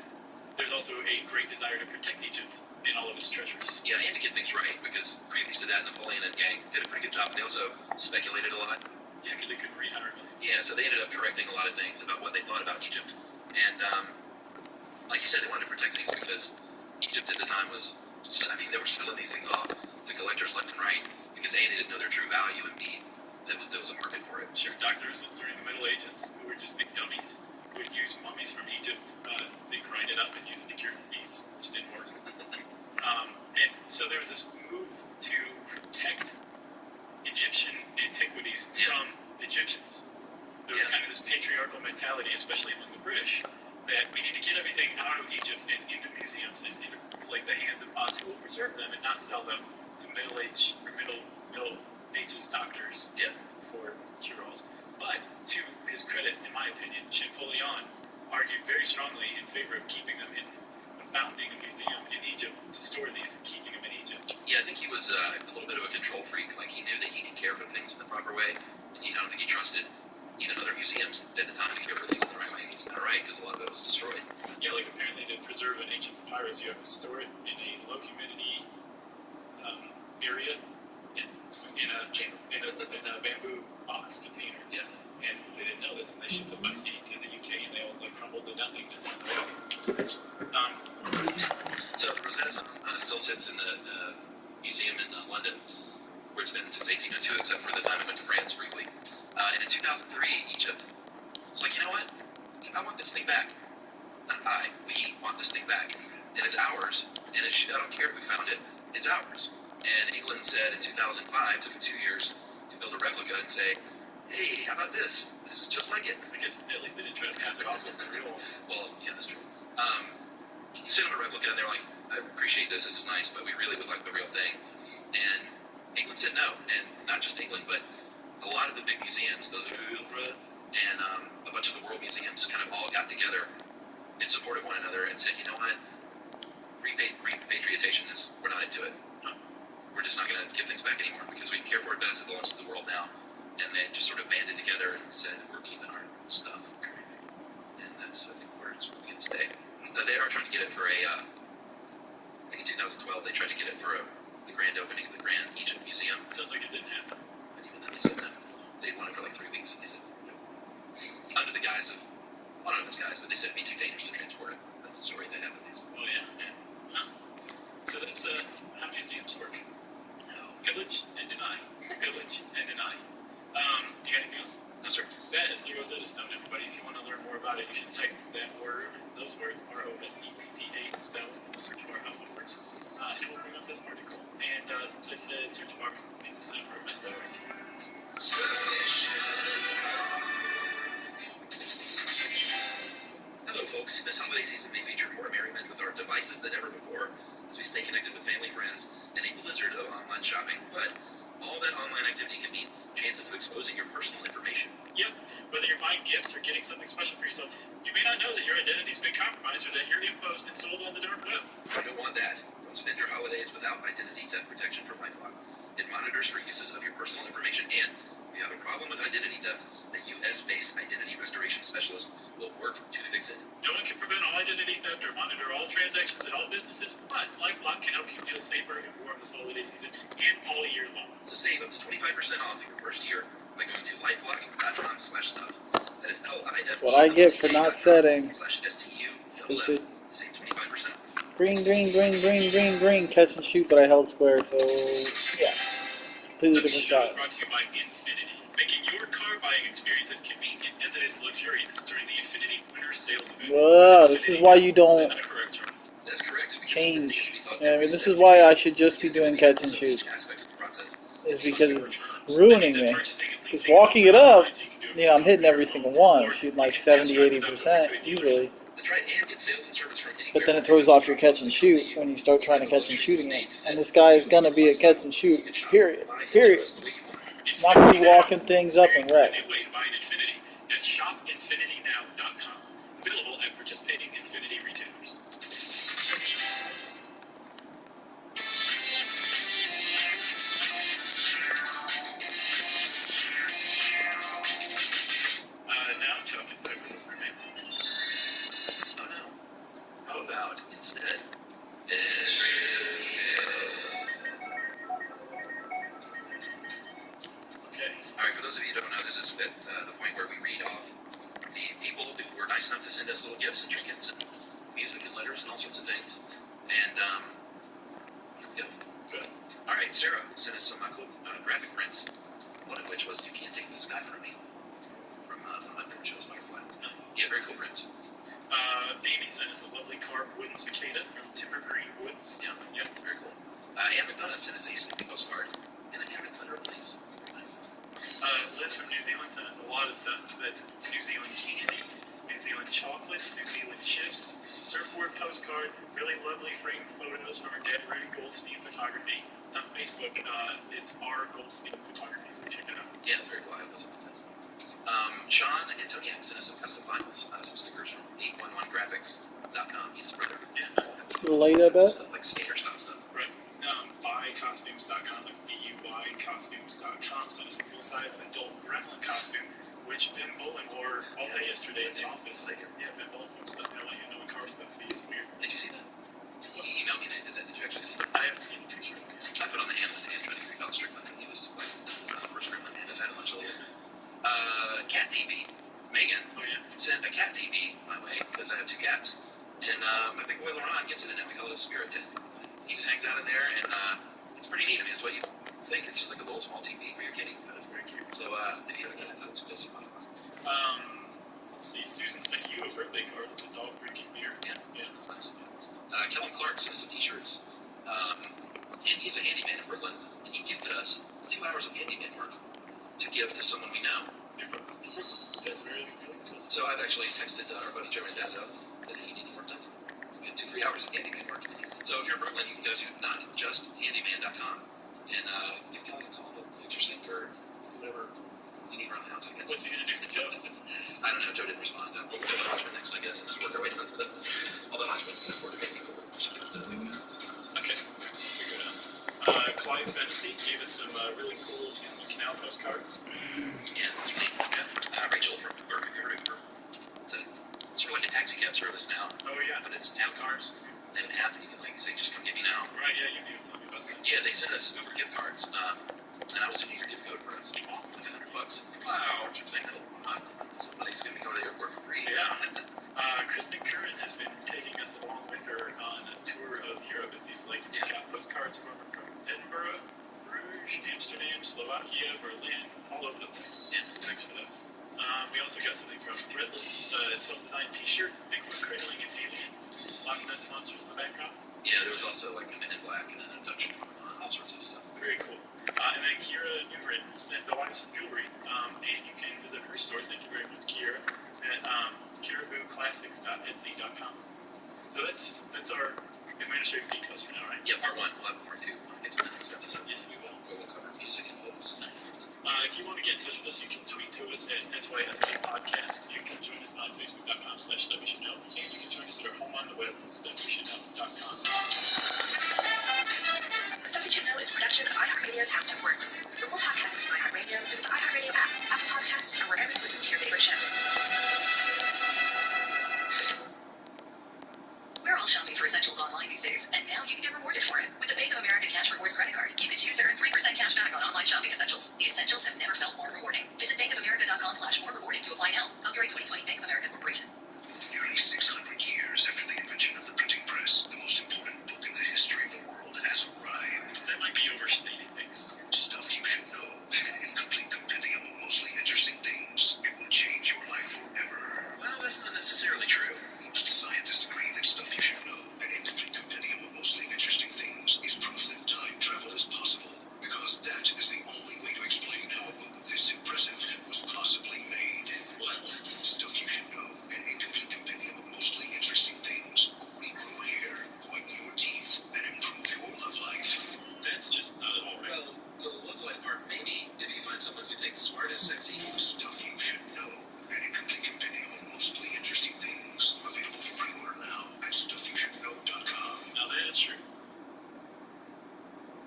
there's also a great desire to protect Egypt and all of its treasures. Yeah, and to get things right, because previous to that, Napoleon and gang did a pretty good job. They also speculated a lot. Yeah, because they couldn't read hieroglyph. Yeah, so they ended up correcting a lot of things about what they thought about Egypt. And like you said, they wanted to protect things because Egypt at the time was, they were selling these things off to collectors left and right because A, they didn't know their true value, and B, there was a market for it. Sure, doctors during the Middle Ages who were just big dummies would use mummies from Egypt. They grind it up and use it to cure disease, which didn't work. And so there was this move to protect Egyptian antiquities from Egyptians. There was kind of this patriarchal mentality, especially among the British, that we need to get everything out of Egypt and into museums and into like the hands of us who will preserve them and not sell them to Middle Ages doctors for cure-alls. But to his credit, in my opinion, Champollion argued very strongly in favor of keeping them in founding a museum in Egypt to store these and keeping them in Egypt. Yeah, I think he was a little bit of a control freak. Like, he knew that he could care for things in the proper way, and I don't think he trusted even other museums at the time to care for things in the right way. He's not right because a lot of it was destroyed. Yeah, like apparently to preserve an ancient papyrus, you have to store it in a low humidity area in a bamboo box container. Yeah. And they didn't know this, and they shipped them by sea to the UK, and they all like crumbled to nothingness. So the Rosetta Stone still sits in the museum in London, where it's been since 1802, except for the time it went to France briefly. And in 2003, Egypt was like, you know what? I want this thing back. Not I. We want this thing back. And it's ours. And I don't care if we found it. It's ours. And England said in 2005, took them 2 years to build a replica and say, hey, how about this? This is just like it. I guess at least they didn't try to pass it off as the real one. Well, yeah, that's true. He sent them a replica, and they were like, I appreciate this is nice, but we really would like the real thing. And England said no. And not just England, but a lot of the big museums, the Louvre and a bunch of the world museums, kind of all got together in support of one another and said, you know what? Repatriation we're not into it. We're just not going to give things back anymore because we care for it best. It belongs to the world now. And they just sort of banded together and said, we're keeping our stuff. And that's, I think, where it's going to stay. They are trying to get it for I think in 2012, they tried to get it for the grand opening of the Grand Egypt Museum. Sounds like it didn't happen. And even then they said no. They wanted it for like 3 weeks, and they said no. Under the guise of, well, not of its guise, but they said it'd be too dangerous to transport it. That's the story they have of these. Oh, yeah. Huh. So that's how museums work. Pillage and deny. Pillage and deny. You got anything else? No, sir. That is the Rosetta Stone, everybody. If you want to learn more about it, you should type that word, those words, ROSETTA, stone, search bar, how's it works. And we'll bring up this article. And since I said search bar, it means it's time for a message. Hello, folks. This holiday season may feature more merriment with our devices than ever before as we stay connected with family, friends, and a blizzard of online shopping. But all that online activity can mean chances of exposing your personal information. Yep. Whether you're buying gifts or getting something special for yourself, you may not know that your identity's been compromised or that your info has been sold on the dark web. You don't want that. Don't spend your holidays without identity theft protection from LifeLock. It monitors for uses of your personal information, and if you have a problem with identity theft, the U.S.-based identity restoration specialist will work to fix it. No one can prevent all identity theft or monitor all transactions at all businesses, but LifeLock can help you feel safer and warm this holiday season and all year long. So save up to 25% off your first year by going to lifelock.com/stuff. That is LIFE. That's what I get for not setting. /STU. Stupid. Save 25%. Green, catch and shoot, but I held square, so yeah. Completely different shot. This show is brought to you by Infinity, making your car buying experience as convenient as it is luxurious during the Infinity Winter Sales event. Whoa, this is why you don't That's correct. change. I mean, this is why I should just be doing catch and shoot. Is because it's ruining me. Because walking it up, you know, I'm hitting every single one. I'm shooting like 70-80% easily. But then it throws off your catch and shoot when you start trying to catch and shooting it. And this guy is going to be a catch and shoot, period. Not going to be walking things up and wreck. ShopInfinityNow.com. Available at participating Infinity retailers. us little gifts and trinkets and music and letters and all sorts of things. And here we go. Good. All right, Sarah sent us some cool graphic prints. One of which was "You Can't Take the Sky From Me" from one of my favorite shows, Butterfly. Yeah, very cool prints. Amy sent us a lovely carved wooden cicada from Timber Green Woods. Yeah, very cool. Ann McDonough sent us a Snoopy postcard and a hammock for her place. Nice. Liz from New Zealand sent us a lot of stuff that's New Zealand candy, New Zealand chocolates, New Zealand chips, surfboard postcard, really lovely framed photos from her dad, Rudy Goldstein Photography. It's on Facebook. It's our Goldstein Photography, so check it out. Yeah, it's very cool. I have those sometimes. Sean and Tony sent us some custom vinyls, some stickers from 811graphics.com. He's his brother. Yeah, nice. Relate a bit. Stuff like skater style stuff. Right. Buycostumes.com. That's BUYcostumes.com. Sent us a full-size adult gremlin costume, which Ben Bolin wore all day yesterday at the office. Yeah, Ben Bolin from stuff LA and Noah Car stuff. He's weird. Did you see that? He emailed me that he did that. Did you actually see that? I haven't seen the picture. I put on the Hamlet and tried to creep out Strickland. He was like, it's not the first gremlin hand I've had a bunch of later. Cat TV. Megan sent a cat TV my way because I have 2 cats. And my big boy Laurent gets it in it. We call it a spirit tent. He just hangs out in there, and it's pretty neat. I mean, it's what you think. It's like a little small TV for your kitty. That is very cute. So if you have a cat, I would suggest you buy one. Let's see. Susan sent you a birthday card with a dog drinking beer. Yeah, that's nice. Kellen Clark sent us some T-shirts. And he's a handyman in Brooklyn, and he gifted us 2 hours of handyman work to give to someone we know. That's very cool. So I've actually texted our buddy Joe Randazzo that he needed work done. We had 2 free hours of handyman work. So if you're in Brooklyn, you can go to notjusthandyman.com and give Kelly a call to picture sync or whatever you need around the house, I guess. What's he going to do for Joe? I don't know. Joe didn't respond. We'll go to the hospital next, I guess, and just work our way through the although hospital can afford to pay people. Okay. Figure it out. Clive Fantasy gave us some really cool canal postcards. Yeah, that's neat. Yeah. Rachel from Burger. It's sort of like a taxi cab service now. Oh, yeah. But it's town cars. They have an app that you can like say, just come get me now. Right, yeah, you was telling me about that. Yeah, they sent us Uber gift cards. And I was sending your gift code for us. Awesome. Like $100. Wow. Thanks a lot. Somebody's going to be going to the airport for free. Yeah. Kristen Curran has been taking us along with her on a tour of Europe. It seems like we got postcards from Edinburgh, Bruges, Amsterdam, Slovakia, Berlin, all over the place. Yeah, thanks for those. We also got something from Threadless, self-designed T-shirt, Bigfoot cradling and alien. Loch Ness monsters in the background. Yeah, there was also like a Men in Black and an abduction, all sorts of stuff. Very cool. And then Kira Newman sent Delight some jewelry, and you can visit her store. Thank you very much, Kira, at KiraBooClassics.etsy.com. So that's our administrative details for now, right? Yeah, part 1. We'll have part 2 on next episode. Yes, we will. Where we'll cover music and books. Nice. If you want to get in touch with us, you can tweet to us at SYSK Podcast. You can join us on Facebook.com/StuffYouShouldKnow, and you can join us at our home on the web, StuffYouShouldKnow.com. Stuff You Should Know is a production of iHeartRadio's How Stuff Works. For more podcasts from iHeartRadio, visit the iHeartRadio app, Apple Podcasts, or wherever you listen to your favorite shows. We're all shopping for essentials online these days, and now you can get rewarded for it. With the Bank of America Cash Rewards credit card, you can choose to earn 3% cash back on online shopping essentials. The essentials have never felt more rewarding. Visit bankofamerica.com/more-rewarding to apply now. Copyright 2020 Bank of America Corporation. Nearly 600 years after the invention of the printing press, the most important book in the history of the world has arrived. That might be overstating things. Stuff You Should Know, an incomplete compendium of mostly interesting things. It will change your life forever. Well, that's not necessarily true. Most scientists agree that Stuff You Should Know, an incomplete compendium of mostly interesting things, is proof that time travel is possible. Because that is the only way to explain how a book this impressive was possibly made. What? Stuff You Should Know, an incomplete compendium of mostly interesting things. Regrow hair, whiten your teeth, and improve your love life. That's just not at all right. Well, the love life part, maybe, if you find someone who thinks smart is sexy. Stuff You Should Know, an incomplete compendium of mostly interesting things. Available for pre-order now at StuffYouShouldKnow.com. Now that is true.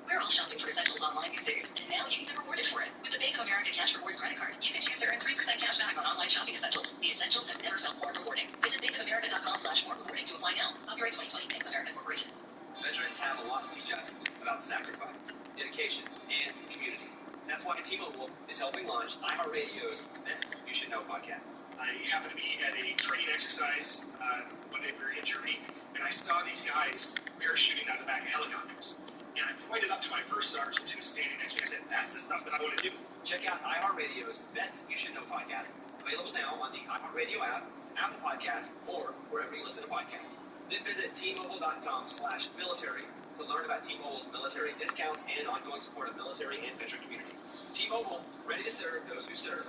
We're all shopping for essentials online these days, and now you can get rewarded for it. With the Bank of America Cash Rewards credit card, you can choose to earn 3% cash back on online shopping essentials. The essentials have never felt more rewarding. Visit bankofamerica.com/more-rewarding to apply now. Copyright 2020 Bank of America Corporation. Veterans have a lot to teach us about sacrifice, dedication, and community. That's why T-Mobile is helping launch iHeartRadio's Vets You Should Know podcast. I happened to be at a training exercise one day we were in Germany, and I saw these guys parachuting out of the back of helicopters. And I pointed up to my first sergeant who was standing next to me. I said, that's the stuff that I want to do. Check out iHeartRadio's Vets You Should Know podcast, available now on the iHeartRadio app, Apple Podcasts, or wherever you listen to podcasts. Then visit T-Mobile.com/military to learn about T-Mobile's military discounts and ongoing support of military and veteran communities. T-Mobile, ready to serve those who serve.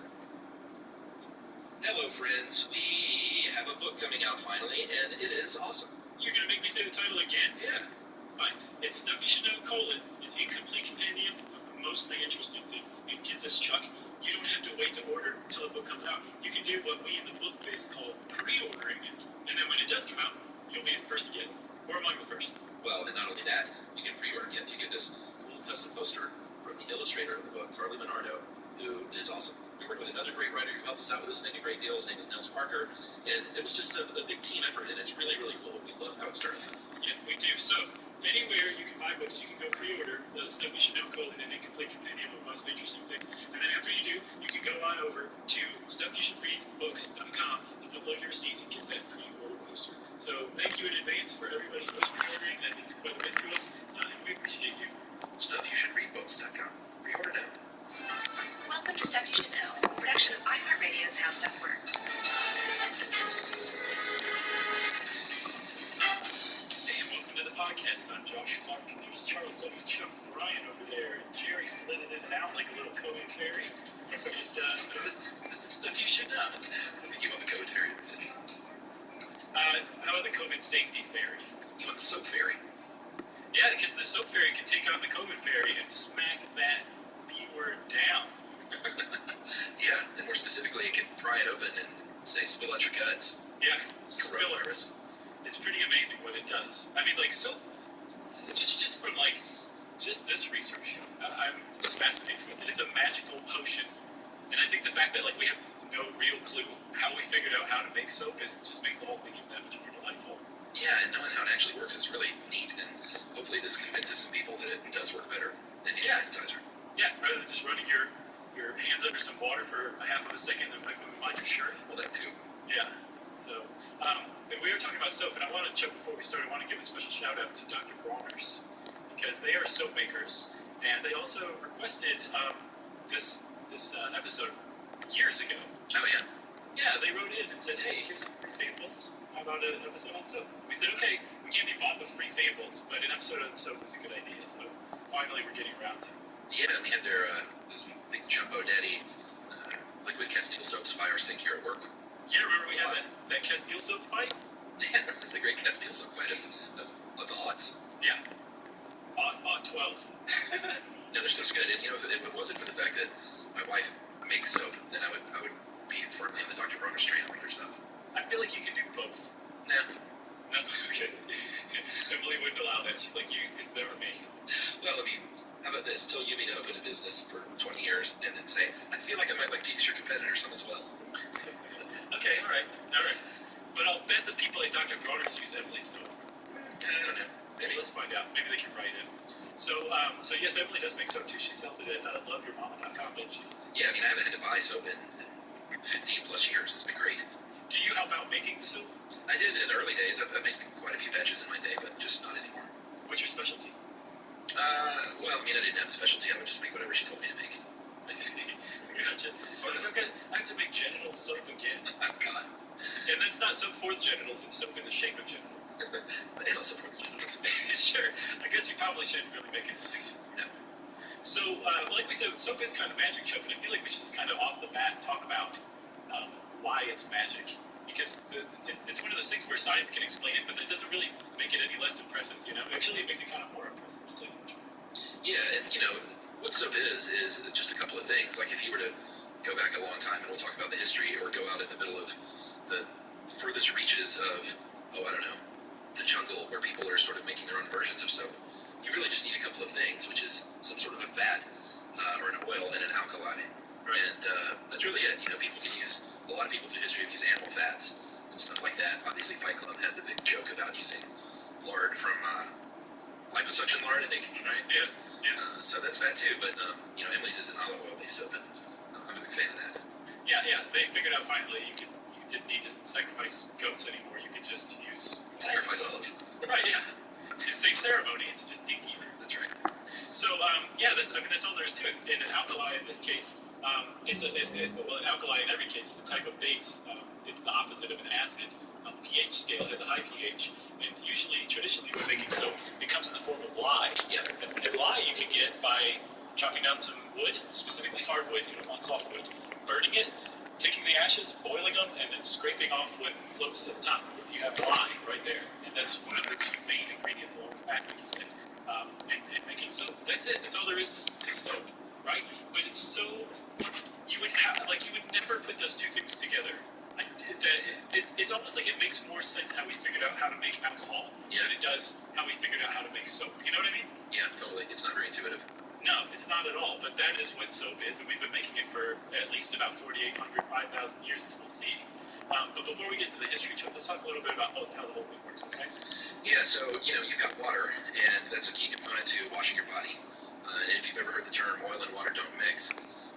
Hello, friends. We have a book coming out finally, and it is awesome. You're going to make me say the title again? Yeah. Fine. It's Stuff You Should Know, an incomplete compendium of mostly interesting things. And get this, Chuck, you don't have to wait to order until the book comes out. You can do what we in the book biz call pre-ordering it. And then when it does come out, you'll be the first to get it. Or among the first. Well, and not only that, you can pre-order it. You get this cool custom poster from the illustrator of the book, Carly Minardo, who is awesome. We worked with another great writer who helped us out with this thing a great deal. His name is Nels Parker. And it was just a big team effort, and it's really, really cool. We love how it's turned out. Yeah, we do. So, anywhere you can buy books, you can go pre-order the Stuff You Should Know, an incomplete compendium of mostly interesting things. And then after you do, you can go on over to stuffyoushouldreadbooks.com and upload your receipt and get that pre-order poster. So, thank you in advance for everybody who was pre-ordering. That means quite a bit to us, and we appreciate you. Stuffyoushouldreadbooks.com. Pre-order now. Welcome to Stuff You Should Know, a production of iHeartRadio's How Stuff Works. Hey, and welcome to the podcast. I'm Josh Clark, and there's Charles W. Chuck Ryan over there, and Jerry flitting in and out like a little COVID fairy. And this is Stuff You Should Know. I think you want the COVID fairy message. How about the COVID safety fairy? You want the soap fairy? Yeah, because the soap fairy can take on the COVID fairy and smack that B word down. Yeah, and more specifically, it can pry it open and say, spill out your guts. Yeah, Coronavirus. It's pretty amazing what it does. I mean, like, so, just from, like, just this research, I'm just fascinated with it. It's a magical potion. And I think the fact that, like, we have no real clue how we figured out how to make soap just makes the whole thing even that much more delightful. Yeah, and knowing how it actually works is really neat, and hopefully this convinces some people that it does work better than hand sanitizer. Yeah, rather than just running your hands under some water for a half of a second and like moving on your shirt. Well, that too. Yeah. So, and we were talking about soap, and I want to, Chuck, before we start, I want to give a special shout out to Dr. Bronner's, because they are soap makers, and they also requested this episode years ago. Oh, yeah? Yeah, they wrote in and said, hey, here's some free samples. How about an episode on soap? We said, okay, we can't be bought with free samples, but an episode on soap is a good idea, so finally we're getting around to it. Yeah, and we had their those big Jumbo Daddy liquid Castile soaps by our sink here at work. Yeah, remember we had that Castile soap fight? Yeah, the great Castile soap fight of the aughts. Yeah. Aught 12. No, their stuff's good. And, you know, if it wasn't for the fact that my wife makes soap, then I would be firmly on the Dr. Bronner's train like her stuff. I feel like you can do both. Nah. No, okay. Emily wouldn't allow that. She's like, it's never me. Well, I mean, how about this? Tell Yumi to open a business for 20 years and then say, I feel like I might like to use your competitor some as well. Okay, all right. But I'll bet the people at Dr. Bronner's use Emily's soap. I don't know. Maybe let's find out. Maybe they can write in. So yes, Emily does make soap too. She sells it at loveyourmama.com, doesn't she? Yeah, I mean, I haven't had to buy soap in 15 plus years. It's been great. Do you help out making the soap? I did in the early days. I've made quite a few batches in my day, but just not anymore. What's your specialty? Well, I mean, I didn't have a specialty. I would just make whatever she told me to make. I see. Gotcha. So I have to make genital soap again. Oh, God. And that's not soap for the genitals, it's soap in the shape of genitals. And also for the genitals. Sure. I guess you probably shouldn't really make a distinction. No. So, like we said, soap is kind of magic, Chuck, and I feel like we should just kind of off the bat talk about why it's magic. Because it's one of those things where science can explain it, but it doesn't really make it any less impressive, you know? Actually, it makes it kind of more impressive. Yeah, and, you know, what soap is just a couple of things. Like, if you were to go back a long time, and we'll talk about the history, or go out in the middle of the furthest reaches of, the jungle, where people are sort of making their own versions of soap, you really just need a couple of things, which is some sort of a fat, or an oil, and an alkali. And that's really it. You know, a lot of people through history have used animal fats and stuff like that. Obviously, Fight Club had the big joke about using lard from liposuction lard, I think, right? Yeah. So that's fat too, but, Emily's is an olive oil based soap, and I'm a big fan of that. Yeah, they figured out finally you could didn't need to sacrifice goats anymore. You could just use sacrifice olives. Right, yeah. It's the same ceremony. It's just dinkier. That's right. So that's all there is to it. And an alkali in this case, an alkali in every case is a type of base. It's the opposite of an acid. pH scale has a high pH, and usually, traditionally, when making soap, it comes in the form of lye. Yeah. And lye you can get by chopping down some wood, specifically hardwood. You don't want softwood. Burning it, taking the ashes, boiling them, and then scraping off what floats to the top. You have lye right there, and that's one of the two main ingredients along with fat, like you said, in making soap. That's it. That's all there is to soap, right? But it's so you would never put those two things together. It's almost like it makes more sense how we figured out how to make alcohol than it does how we figured out how to make soap. You know what I mean? Yeah, totally. It's not very intuitive. No, it's not at all. But that is what soap is, and we've been making it for at least about 4,800, 5,000 years, as we'll see. But before we get to the history, Chuck, let's talk a little bit about how the whole thing works, okay? Yeah, so, you've got water, and that's a key component to washing your body. And if you've ever heard the term oil and water don't mix,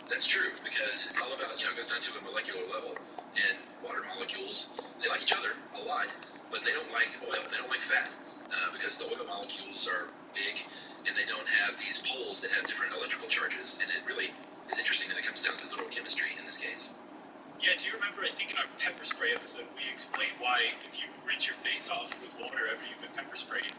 that's true, because it's all about, it goes down to a molecular level. And water molecules, they like each other a lot, but they don't like oil, they don't like fat, because the oil molecules are big, and they don't have these poles that have different electrical charges. And it really is interesting that it comes down to literal chemistry in this case. Yeah, do you remember, I think in our pepper spray episode, we explained why if you rinse your face off with water after you've been pepper sprayed,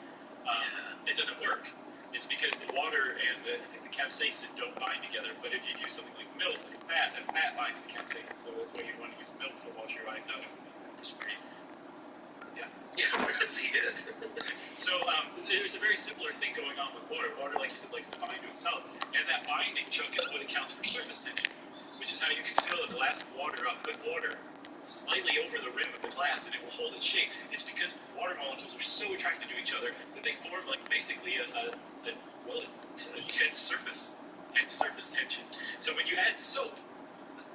it doesn't work. It's because the water and the capsaicin don't bind together. But if you use something like milk, like fat, and fat binds the capsaicin, so that's why you want to use milk to wash your eyes out and pepper spray. Yeah. Yeah, really good. So there's a very similar thing going on with water. Water, like you said, likes to bind to itself. And that binding, Chuck, is what accounts for surface tension, which is how you can fill a glass of water up with water slightly over the rim of the glass and it will hold its shape. It's because water molecules are so attracted to each other that they form like basically a tense surface, hence surface tension. So when you add soap,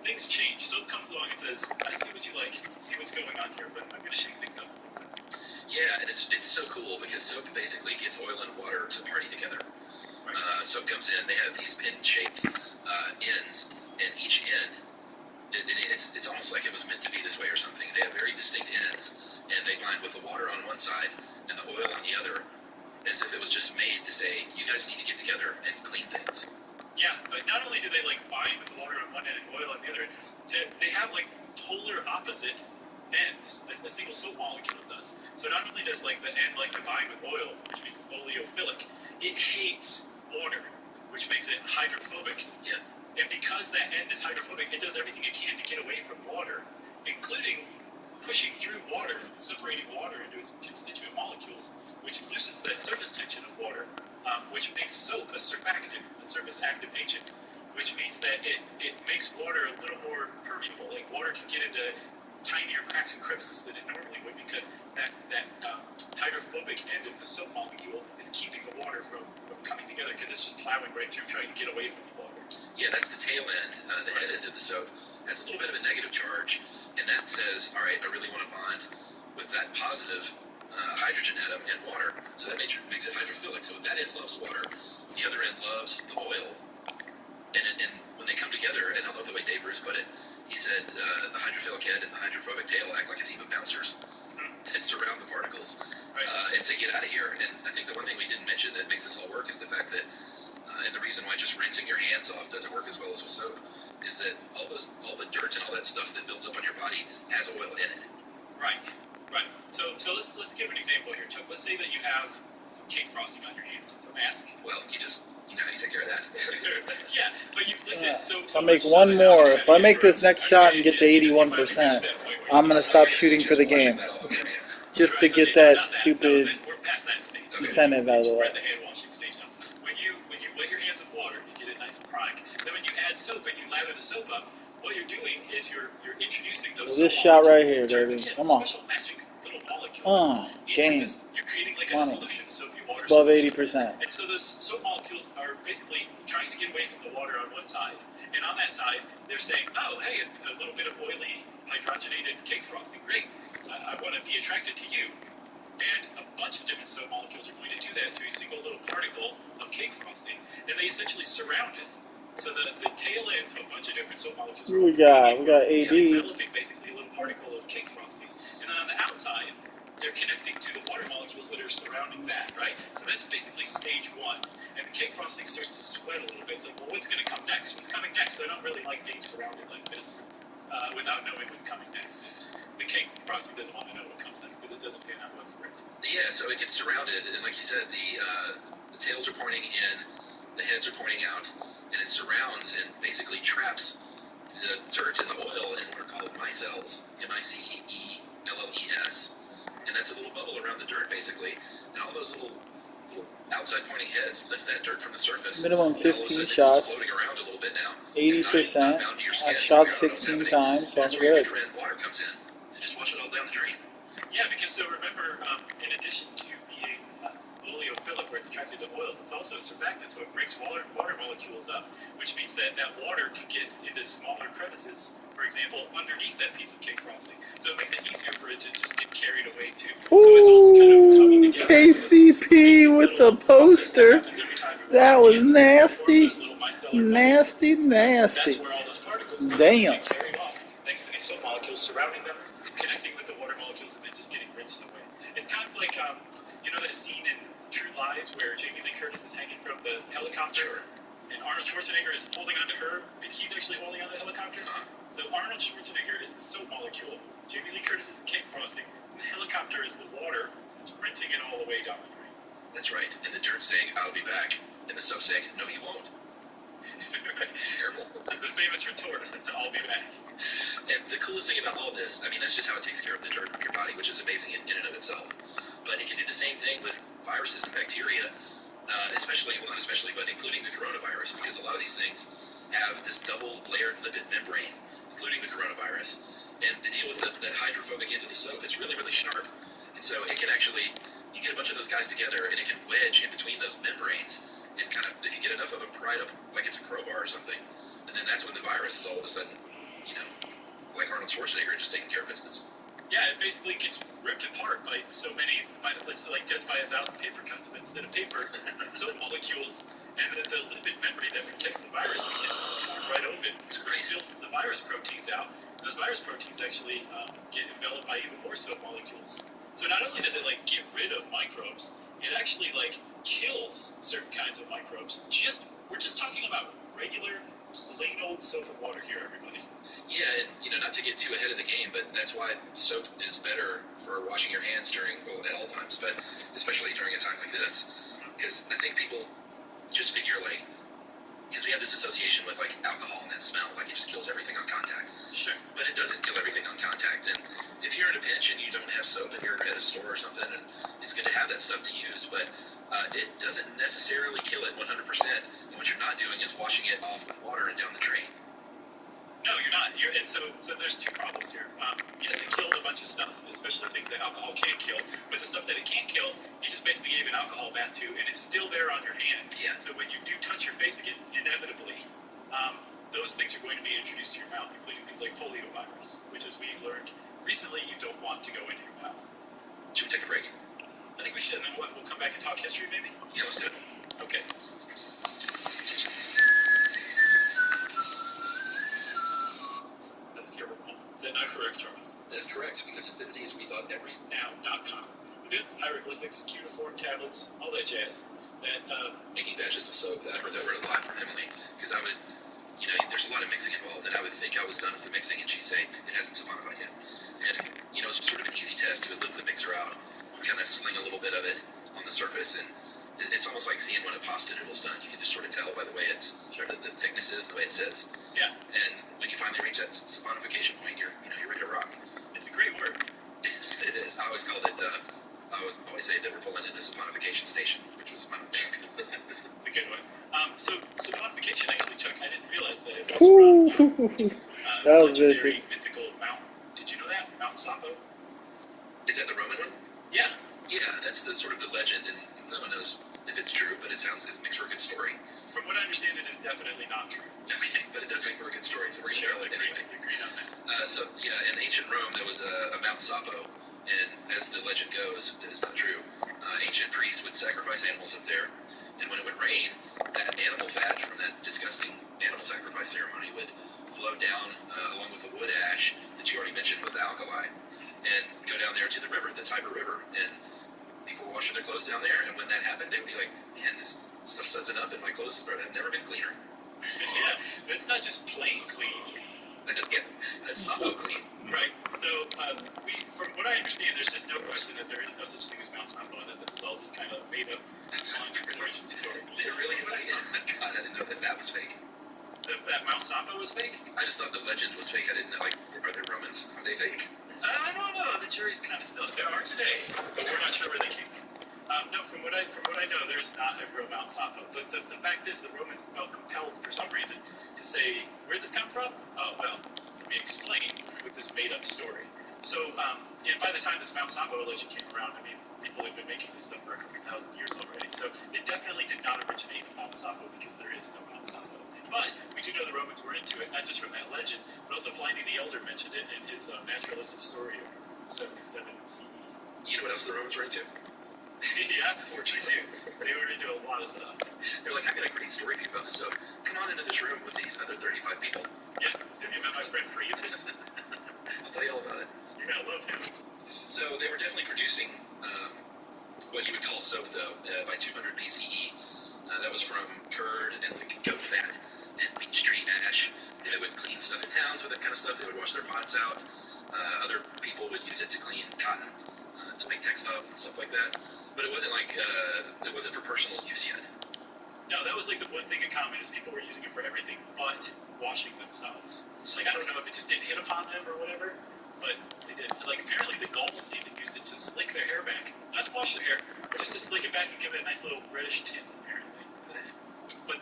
things change. Soap comes along and says, I see what you like, see what's going on here, but I'm going to shake things up. Yeah, and it's so cool because soap basically gets oil and water to party together. Right. Soap comes in, they have these pin-shaped ends, and each end, it's almost like it was meant to be this way or something. They have very distinct ends, and they bind with the water on one side and the oil on the other, as if it was just made to say, you guys need to get together and clean things. Yeah, but not only do they bind with the water on one end and oil on the other end, they have polar opposite ends, as a single soap molecule does. So not only does the end to bind with oil, which means it's oleophilic, it hates water, which makes it hydrophobic. Yeah. And because that end is hydrophobic, it does everything it can to get away from water, including pushing through water, separating water into its constituent molecules, which loosens that surface tension of water, which makes soap a surfactant, a surface active agent, which means that it makes water a little more permeable. Like water can get into tinier cracks and crevices than it normally would because that hydrophobic end of the soap molecule is keeping the water from coming together because it's just plowing right through trying to get away from the water. Yeah, that's the tail end. The head end of the soap has a little bit of a negative charge, and that says, all right, I really want to bond with that positive hydrogen atom and water, so that makes it hydrophilic. So that end loves water, the other end loves the oil, and when they come together, and I love the way Dave Bruce put it, he said the hydrophilic head and the hydrophobic tail act like it's even bouncers that surround the particles, and say, get out of here. And I think the one thing we didn't mention that makes this all work is the fact that and the reason why just rinsing your hands off doesn't work as well as with soap is that all the dirt and all that stuff that builds up on your body has oil in it. Right. So let's give an example here, Chuck. Let's say that you have some cake frosting on your hands. Don't ask. Well, you take care of that. Yeah, but you've licked it. So I'll make one more. If I make this next shot and get to 81%, I'm gonna stop shooting for the game, just to get that stupid incentive out of the way. When you wet your hands with water, you get it nice and primed. Then when you add soap and you lather the soap up, what you're doing is you're introducing those. So this shot right here, baby. Come on. Special magic little molecules. Oh, game. You're creating like a solution, soapy water. It's above solution. 80%. And so those soap molecules are basically trying to get away from the water on one side, and on that side they're saying, oh, hey, a little bit of oily hydrogenated cake frosting, great. I want to be attracted to you. And a bunch of different soap molecules are going to do that to a single little particle of cake frosting, and they essentially surround it. So the tail ends of a bunch of different soap molecules. We got AD. Developing basically a little particle of cake frosting, and then on the outside, they're connecting to the water molecules that are surrounding that, right? So that's basically stage one. And the cake frosting starts to sweat a little bit. It's like, well, what's going to come next? What's coming next? So I don't really like being surrounded like this without knowing what's coming next. The cake frosting doesn't want to know what comes next because it doesn't pan out well for it. Yeah, so it gets surrounded, and like you said, the tails are pointing in, the heads are pointing out, and it surrounds and basically traps the dirt and the oil in what are called micelles, MICELLES, and that's a little bubble around the dirt basically, and all those little outside pointing heads lift that dirt from the surface. Minimum 15 shots. It's floating around a little bit now. 80%. I've shot 16 times, so I'm good. Your good. friend water comes in to just wash it all down the drain. Yeah, because so remember, in addition to being oleophilic, where it's attracted to oils, it's also surfactant, so it breaks water molecules up, which means that water can get into smaller crevices, for example, underneath that piece of cake frosting. So it makes it easier for it to just get carried away too. So it's all just kind of coming together. KCP with the poster. That was nasty. Nasty, nasty. That's where all those particles Damn. get carried off, thanks to these soap molecules surrounding them, connecting with the water molecules, and then just getting rinsed away. It's kind of like, you know that scene in True Lies where Jamie Lee Curtis is hanging from the helicopter, and Arnold Schwarzenegger is holding onto her, and he's actually holding on to the helicopter? So Arnold Schwarzenegger is the soap molecule, Jamie Lee Curtis is the cake frosting, and the helicopter is the water that's rinsing it all the way down the drain. That's right, and the dirt saying, "I'll be back," and the stuff saying, "No, you won't." Terrible. The famous retort, "I'll be back." And the coolest thing about all this, I mean, that's just how it takes care of the dirt in your body, which is amazing in and of itself. But it can do the same thing with viruses and bacteria, not especially, but including the coronavirus, because a lot of these things have this double-layered lipid membrane, including the coronavirus. And the deal with that hydrophobic end of the soap, it's really, really sharp. And so it can actually, you get a bunch of those guys together, and it can wedge in between those membranes, and kind of, if you get enough of them, pry it up like it's a crowbar or something. And then that's when the virus is all of a sudden, like Arnold Schwarzenegger, just taking care of business. Yeah, it basically gets ripped apart by so many, let's say like death by 1,000 paper cuts, but instead of paper, soap molecules, and the lipid membrane that protects the virus just gets torn right open, which spills the virus proteins out. Those virus proteins actually get enveloped by even more soap molecules. So not only does it like get rid of microbes, it actually like kills certain kinds of microbes. We're just talking about regular, plain old soap and water here, everybody. Yeah, and not to get too ahead of the game, but that's why soap is better for washing your hands at all times, but especially during a time like this, because I think people just figure because we have this association with alcohol and that smell, it just kills everything on contact. Sure. But it doesn't kill everything on contact, and if you're in a pinch and you don't have soap and you're at a store or something, and it's good to have that stuff to use, but it doesn't necessarily kill it 100%, and what you're not doing is washing it off with water and down the drain. No, you're not. And so there's two problems here. Yes, it killed a bunch of stuff, especially things that alcohol can't kill. But the stuff that it can't kill, you just basically gave an alcohol bath to, and it's still there on your hands. Yeah. So when you do touch your face again, inevitably, those things are going to be introduced to your mouth, including things like poliovirus, which, as we learned recently, you don't want to go into your mouth. Should we take a break? I think we should, and then we'll come back and talk history, maybe? Yeah, let's do it. Okay. Is that not correct, Charles? That's correct, because Infinity is now.com. We did hieroglyphics, cuneiform tablets, all that jazz. Making batches of soap, I heard that word a lot from Emily, because I would, there's a lot of mixing involved, and I would think I was done with the mixing, and she'd say, it hasn't saponified yet. And, it's sort of an easy test. You would lift the mixer out, kind of sling a little bit of it on the surface, and it's almost like seeing when a pasta noodle's done. You can just sort of tell by the way the thickness is, the way it sits. Yeah. And when you finally reach that saponification point, you're ready to rock. It's a great word. It is. I always called it, I would always say that we're pulling in a saponification station, which was fun. It's a good one. So saponification, actually, Chuck, I didn't realize that it was from that was legendary vicious. mythical mountain. Did you know that? Mount Sapo? Is that the Roman one? Yeah. Yeah, that's the sort of the legend, and no one knows if it's true, but it makes for a good story. From what I understand, it is definitely not true. Okay, but it does make for a good story, so we're going to tell it anyway. Agreed on that. In ancient Rome, there was a Mount Sapo, and as the legend goes, that is not true. Ancient priests would sacrifice animals up there And when it would rain, that animal fat from that disgusting animal sacrifice ceremony would flow down along with the wood ash that you already mentioned was the alkali, and go down there to the river, the Tiber River, and people were washing their clothes down there. And when that happened, they would be like, "Man, this stuff sudsing up, and my clothes have never been cleaner." Yeah, that's not just plain clean. Yeah, that's Sapo clean. Right. So, from what I understand, there's just no question that there is no such thing as Mount Sapo, and that this is all just kind of made up origin story. It really is. God, I didn't know that was fake. That Mount Sapo was fake? I just thought the legend was fake. I didn't know, like, are they Romans? Are they fake? I don't know. The jury's kind of still. There are today, but we're not sure where they came from. No, from what I know, there's not a real Mount Sapo. But the fact is, the Romans felt compelled for some reason to say, where'd this come from? Oh, well, let me explain with this made-up story. So, and by the time this Mount Sapo legend came around, I mean, people had been making this stuff for a couple thousand years already. So it definitely did not originate in Mount Sapo because there is no Mount Sapo. But we do know the Romans were into it, not just from that legend, but also Pliny the Elder mentioned it in his Naturalis Historia from 77 CE. You know what else the Romans were into? Yeah, orgies. They were into a lot of stuff. They're like, I got a great story for you about this stuff. Come on into this room with these other 35 people. Yeah, have you met my friend Priapus? I'll tell you all about it. You're gonna love him. So they were definitely producing what you would call soap, though, by 200 BCE. That was from curd and like goat fat and beech tree ash. And they would clean stuff in towns with that kind of stuff. They would wash their pots out. Other people would use it to clean cotton, to make textiles and stuff like that. But it wasn't like it wasn't for personal use yet. No, that was like the one thing in common is people were using it for everything but washing themselves. It's like, I don't know if it just didn't hit upon them or whatever, but they did. Like, apparently the Gauls even used it to slick their hair back. Not to wash their hair, just to slick it back and give it a nice little reddish tint, apparently. Nice. But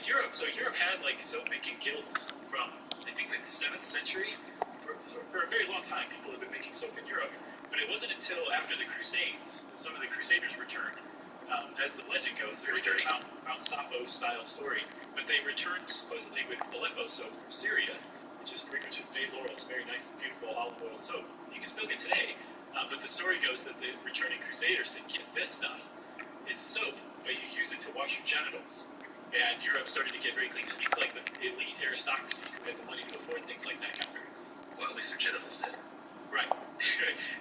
Europe had like soap making guilds from, I think, the 7th century. For a very long time, people have been making soap in Europe. But it wasn't until after the Crusades that some of the Crusaders returned. As the legend goes, they returned Mount Sapo style story, but they returned supposedly with Aleppo soap from Syria, which is fragrance with bay laurel. It's very nice and beautiful olive oil soap. You can still get today, but the story goes that the returning Crusaders said, "Get this stuff. It's soap, but you use it to wash your genitals." And Europe started to get very clean. At least like the elite aristocracy who had the money to afford things like that got very clean. Well, at least their genitals did. Right.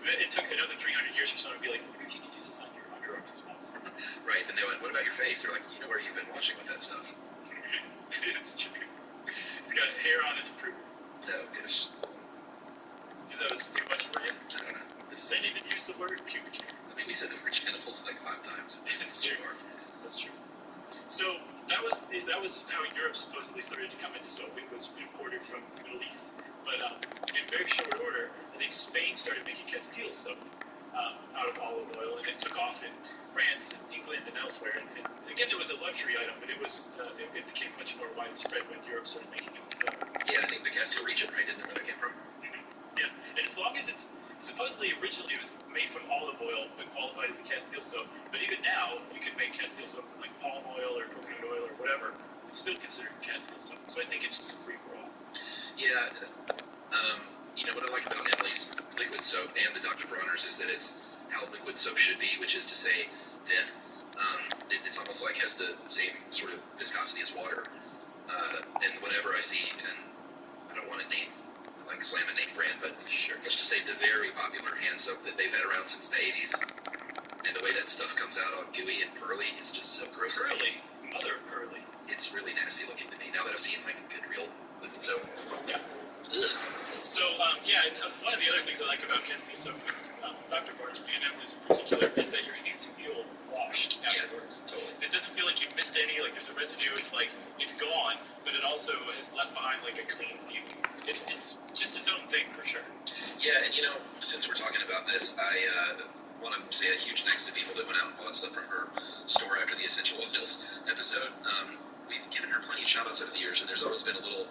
It took another 300 years for someone to be like, maybe you could use this on your underarms as well. Right, and they went, what about your face? They're like, you know where you've been washing with that stuff. It's true. It's got hair on it to prove it. Oh, gosh. Dude, that was too much for you? I don't know. Does Zen even use the word pubic hair? I mean, we said the word genitals like 5 times. It's true. That's true. So that was how Europe supposedly started to come into soap. It was imported from the Middle East. But in very short order, I think Spain started making Castile soap out of olive oil, and it took off in France and England and elsewhere. And again, it was a luxury item, but it became much more widespread when Europe started making it. So, yeah, I think the Castile region, right? Isn't that where that came from? Mm-hmm. Yeah, and as long as it's supposedly originally it was made from olive oil, but qualified as a Castile soap. But even now, you can make Castile soap from like palm oil or coconut oil or whatever. It's still considered Castile soap. So I think it's just free for all. Yeah. You know, what I like about Emily's liquid soap and the Dr. Bronner's is that it's how liquid soap should be, which is to say thin. It's almost like has the same sort of viscosity as water. And whenever I see, and I don't want to name, like slam a name brand, but sure, let's just say the very popular hand soap that they've had around since the 80s. And the way that stuff comes out all gooey and pearly, it's just so gross. Pearly? Mother of pearly. It's really nasty looking to me now that I've seen like good real liquid soap. Yeah. Ugh. So, one of the other things I like about Castile soap, Dr. Bronner's and Emily's in particular, is that your hands feel washed afterwards. Yeah, totally. It doesn't feel like you've missed any, like there's a residue, it's like, it's gone, but it also has left behind like a clean view. It's just its own thing for sure. Yeah, and you know, since we're talking about this, I want to say a huge thanks to people that went out and bought stuff from her store after the Essential Oils episode. We've given her plenty of shout-outs over the years, and there's always been little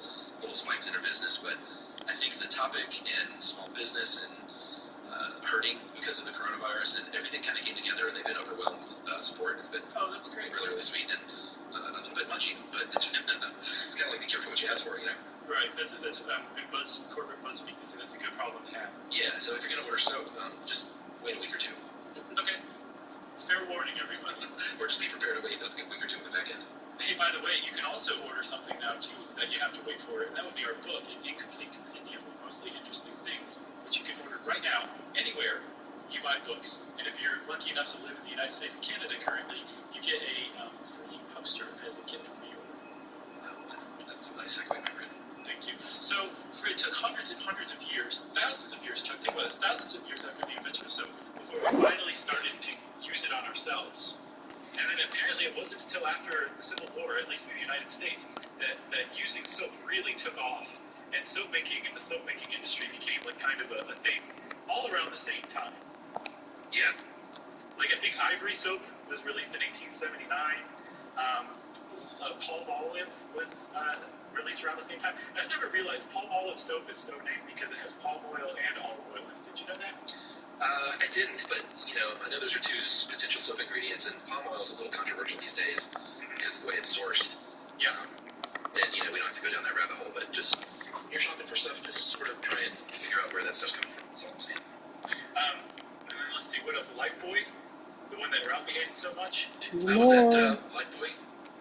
spikes in her business, but I think the topic in small business and hurting because of the coronavirus and everything kind of came together, and they've been overwhelmed with support. It's been that's great. Really, really sweet, and a little bit munchy, but it's kind of like be careful what you ask for, you know? Right, that's corporate buzz speak, so that's a good problem to have. Yeah, so if you're going to order soap, just wait a week or two. Okay. Fair warning. warning, everyone. Or just be prepared to wait a week or two on the back end. Hey, by the way, you can also order something now, too, that you have to wait for. And that would be our book, An Incomplete Compendium of Mostly Interesting Things, which you can order right now, anywhere you buy books. And if you're lucky enough to live in the United States and Canada currently, you get a free poster as a gift for your order. That's a nice segue, my friend. Thank you. So, it took hundreds and hundreds of years, thousands of years, Chuck, think about this, thousands of years after the invention of soap, before we finally started to use it on ourselves. And then apparently it wasn't until after the Civil War, at least in the United States, that using soap really took off. And soap making and the soap making industry became like kind of a thing all around the same time. Yeah. Like I think Ivory soap was released in 1879. Palmolive was released around the same time. And I never realized Palmolive soap is so named because it has palm oil and olive oil in it. Did you know that? I didn't, but, I know those are two potential soap ingredients, and palm oil is a little controversial these days because of the way it's sourced. Yeah. And, we don't have to go down that rabbit hole, but just when you're shopping for stuff, just sort of try and figure out where that stuff's coming from. That's all I'm saying. And then let's see, what else? Lifebuoy? The one that Ralphie hated so much? Was that Lifebuoy?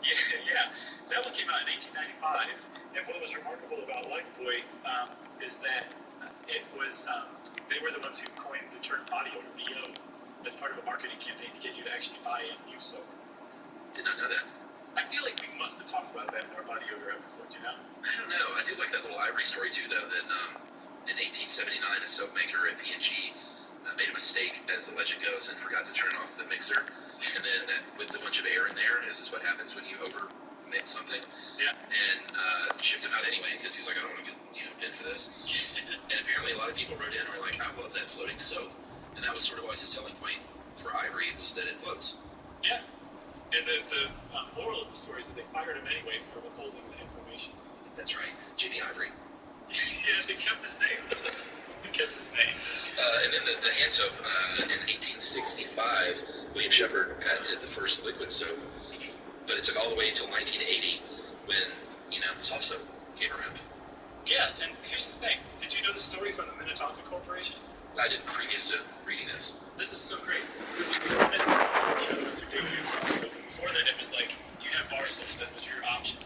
Yeah. That one came out in 1895, and what was remarkable about Lifebuoy is that it was, they were the ones who coined the term body odor BO as part of a marketing campaign to get you to actually buy and use soap. Did not know that. I feel like we must have talked about that in our body odor episode, I don't know. I do like that little Ivory story, too, though, that in 1879, a soap maker at P&G made a mistake, as the legend goes, and forgot to turn off the mixer. And then that whipped a bunch of air in there, and this is what happens when you over-mix something. Yeah. And shipped him out anyway, because he was like, I don't want to get pinned for this. And apparently a lot of people wrote in and were like, I love that floating soap. And that was sort of always a selling point for Ivory, was that it floats. Yeah. And the moral of the story is that they fired him anyway for withholding the information. That's right. Jimmy Ivory. Yeah, they kept his name. And then the hand soap, in 1865, William Shepard patented the first liquid soap. But it took all the way until 1980 when, soft soap came around. Yeah, and here's the thing. Did you know the story from the Minnetonka Corporation? I didn't previous to reading this. This is so great. Before that, it was like, you had bar soap, that was your option.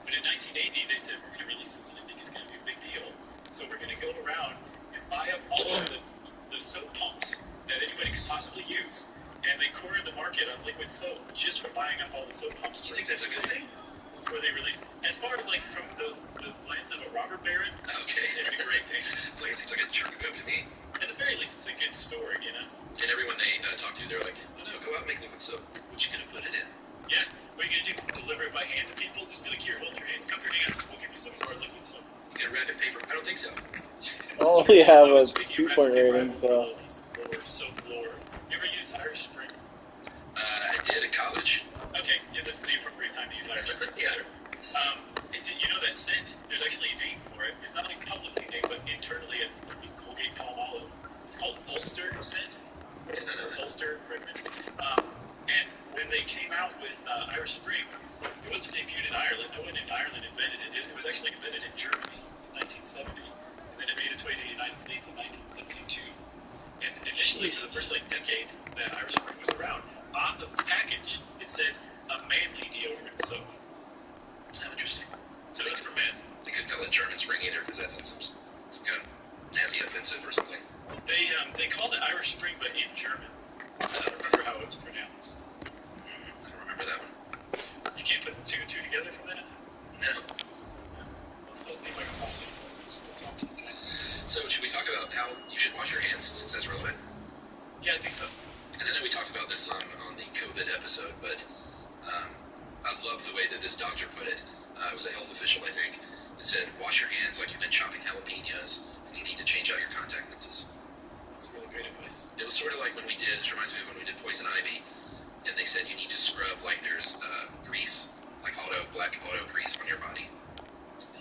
But in 1980, they said, we're going to release this, and I think it's going to be a big deal. So we're going to go around and buy up all of the soap pumps that anybody could possibly use. And they cornered the market on liquid soap just for buying up all the soap pumps. Do you think that's a good thing? Before they released, as far as like from the lens of a robber baron, okay, it's a great thing. It seems like a jerk move to me. At the very least, it's a good story, And everyone they talk to, they're like, no, go out and make liquid soap. What you gonna put it in? Yeah. What are you gonna do? Deliver it by hand to people? Just be like, here, hold your hand. Cup your hands. We'll give you some of our liquid soap. You gonna wrap it in paper? I don't think so. I only have a 2-point rating, so. Soap lore. You ever use Irish Spring? I did in college. Okay, yeah, that's the appropriate time to use Irish Spring. Yeah. And did you know that scent? There's actually a name for it. It's not like publicly named, but internally at Colgate Palmolive, it's called Ulster scent. Ulster fragrance. And when they came out with Irish Spring, it wasn't debuted in Ireland. No one in Ireland invented it. It was actually invented in Germany in 1970. And then it made its way to the United States in 1972. And initially, for the first decade that Irish Spring was around, on the package, it said a manly deodorant soap. How interesting. So it's for men. They couldn't call it German Spring either, because that sounds some kind of nasty offensive or something. They called it Irish Spring, but in German. I don't remember how it's pronounced. I don't remember that one. You can't put two and two together from that? No. Let's see if I can find it. Okay. So should we talk about how you should wash your hands, since that's relevant? Yeah, I think so. And I know we talked about this on the COVID episode, but I love the way that this doctor put it. It was a health official, I think. It said, wash your hands like you've been chopping jalapenos, and you need to change out your contact lenses. That's really great advice. It was sort of like this reminds me of when we did Poison Ivy, and they said you need to scrub like there's grease, like black auto grease on your body.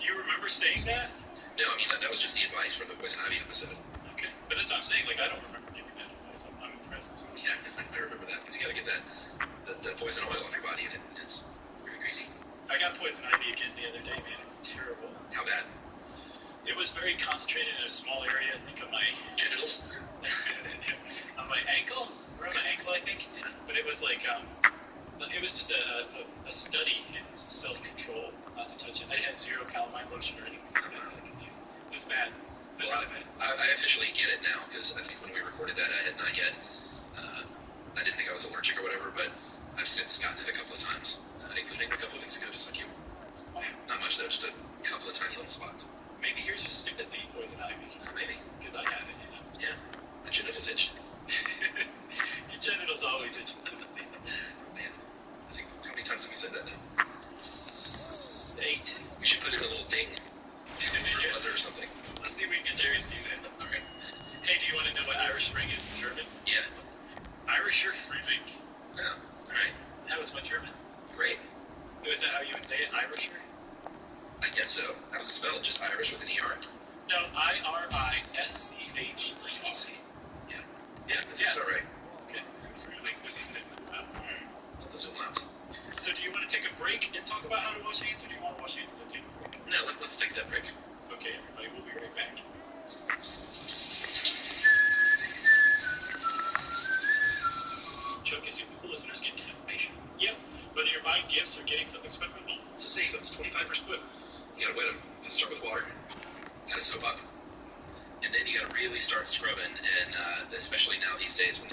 Do you remember saying that? No, I mean, that was just the advice from the Poison Ivy episode. Okay, but that's what I'm saying, like, I don't remember giving that advice. I'm impressed. Yeah, I remember that, because you gotta get the poison oil off your body, and it's very greasy. I got poison ivy again the other day, man. It's terrible. How bad? It was very concentrated in a small area, I think, of my genitals. on my ankle, around my ankle, I think. But it was like, it was just a study in self-control not to touch it. I had zero calamine lotion or anything like that I could use. It was bad. Well, I officially get it now, because I think when we recorded that, I had not yet. I didn't think I was allergic or whatever, but I've since gotten it a couple of times, including a couple of weeks ago, just like you. Wow. Not much, though, just a couple of tiny little spots. Maybe here's your sympathy, poison ivy. Maybe. Because I have it, you know. Yeah. My genitals itched. Your genitals always itch in sympathy. Oh, man. How many times have we said that now? 8. We should put in a little ding. A buzzer or something. Let's see if we can get Jerry to do that. All right. Hey, do you want to know what Irish Spring is in German? Yeah. Irischer Frühling. Oh, all right. That was my German. Great. Is that how you would say it? Irischer? I guess so. How does it spell? Just Irish with an ER? No, I-R-I-S-C-H. Yeah. Yeah, that's about right. Okay. Frühling was in it. All those amounts. So do you want to take a break and talk about how to wash hands, or do you want to wash hands and then take a break? No, let's take that break. Okay, everybody, we'll be right back. Chuck, as you listeners get information. Yep. Whether you're buying gifts or getting something special, it's a save up to 25%. You gotta wet them. You gotta start with water. Gotta soap up. And then you gotta really start scrubbing, and especially now these days when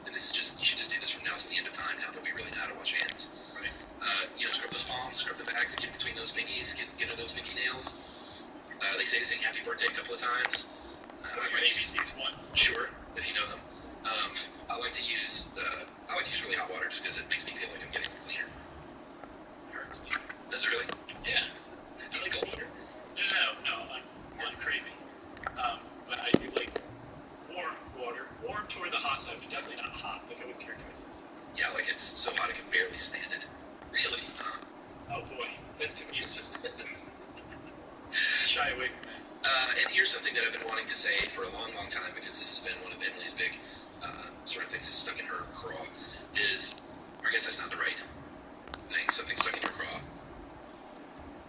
and this is just, you should just do this from now to the end of time now that we really know how to wash hands. Right. Scrub those palms, scrub the backs, get between those fingies, get into those fingy nails. They say to sing happy birthday a couple of times. Or your ABCs once. Sure, if you know them. I like to use really hot water just because it makes me feel like I'm getting cleaner. It hurts me. Does it really? Yeah. It's cold water. No, I'm crazy. But I do like warm water. Warm toward the hot side, but definitely not hot. Like I would characterize it. Yeah, like it's so hot I can barely stand it. Really? Oh boy, that to me is just shy away from that. And here's something that I've been wanting to say for a long, long time, because this has been one of Emily's big sort of things that's stuck in her craw, is, or I guess that's not the right thing, something stuck in your craw.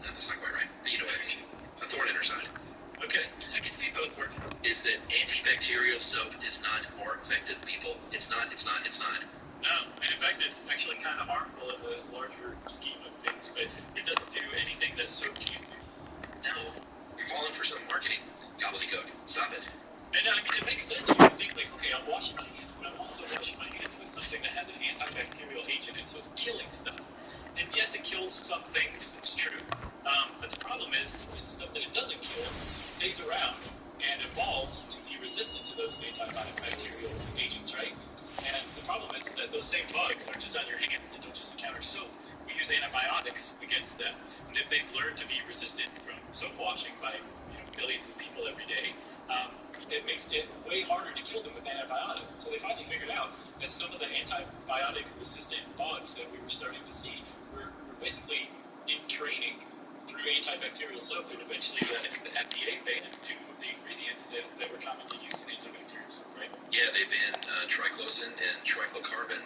No, that's not quite right, but you know what I mean. A thorn in her side. Okay, I can see both working. Is that antibacterial soap is not more effective, people. It's not. No, and in fact, it's actually kind of harmful in the larger scheme of things, but it doesn't do anything that soap can't do. No, you're falling for some marketing gobbledygook. Stop it. And I mean, it makes sense when you think like, okay, I'm washing my hands, but I'm also washing my hands with something that has an antibacterial agent in it, so it's killing stuff. And yes, it kills some things, it's true, but the problem is the stuff that it doesn't kill stays around and evolves to be resistant to those antibacterial agents, right? And the problem is that those same bugs are just on your hands and don't just encounter soap. We use antibiotics against them, and if they've learned to be resistant from soap washing by millions of people every day, it makes it way harder to kill them with antibiotics. And so they finally figured out that some of the antibiotic-resistant bugs that we were starting to see were basically in training through antibacterial soap, and eventually the FDA banned 2 of the ingredients that were commonly used in antibacterial soap, right? Yeah, they banned triclosan and triclocarbon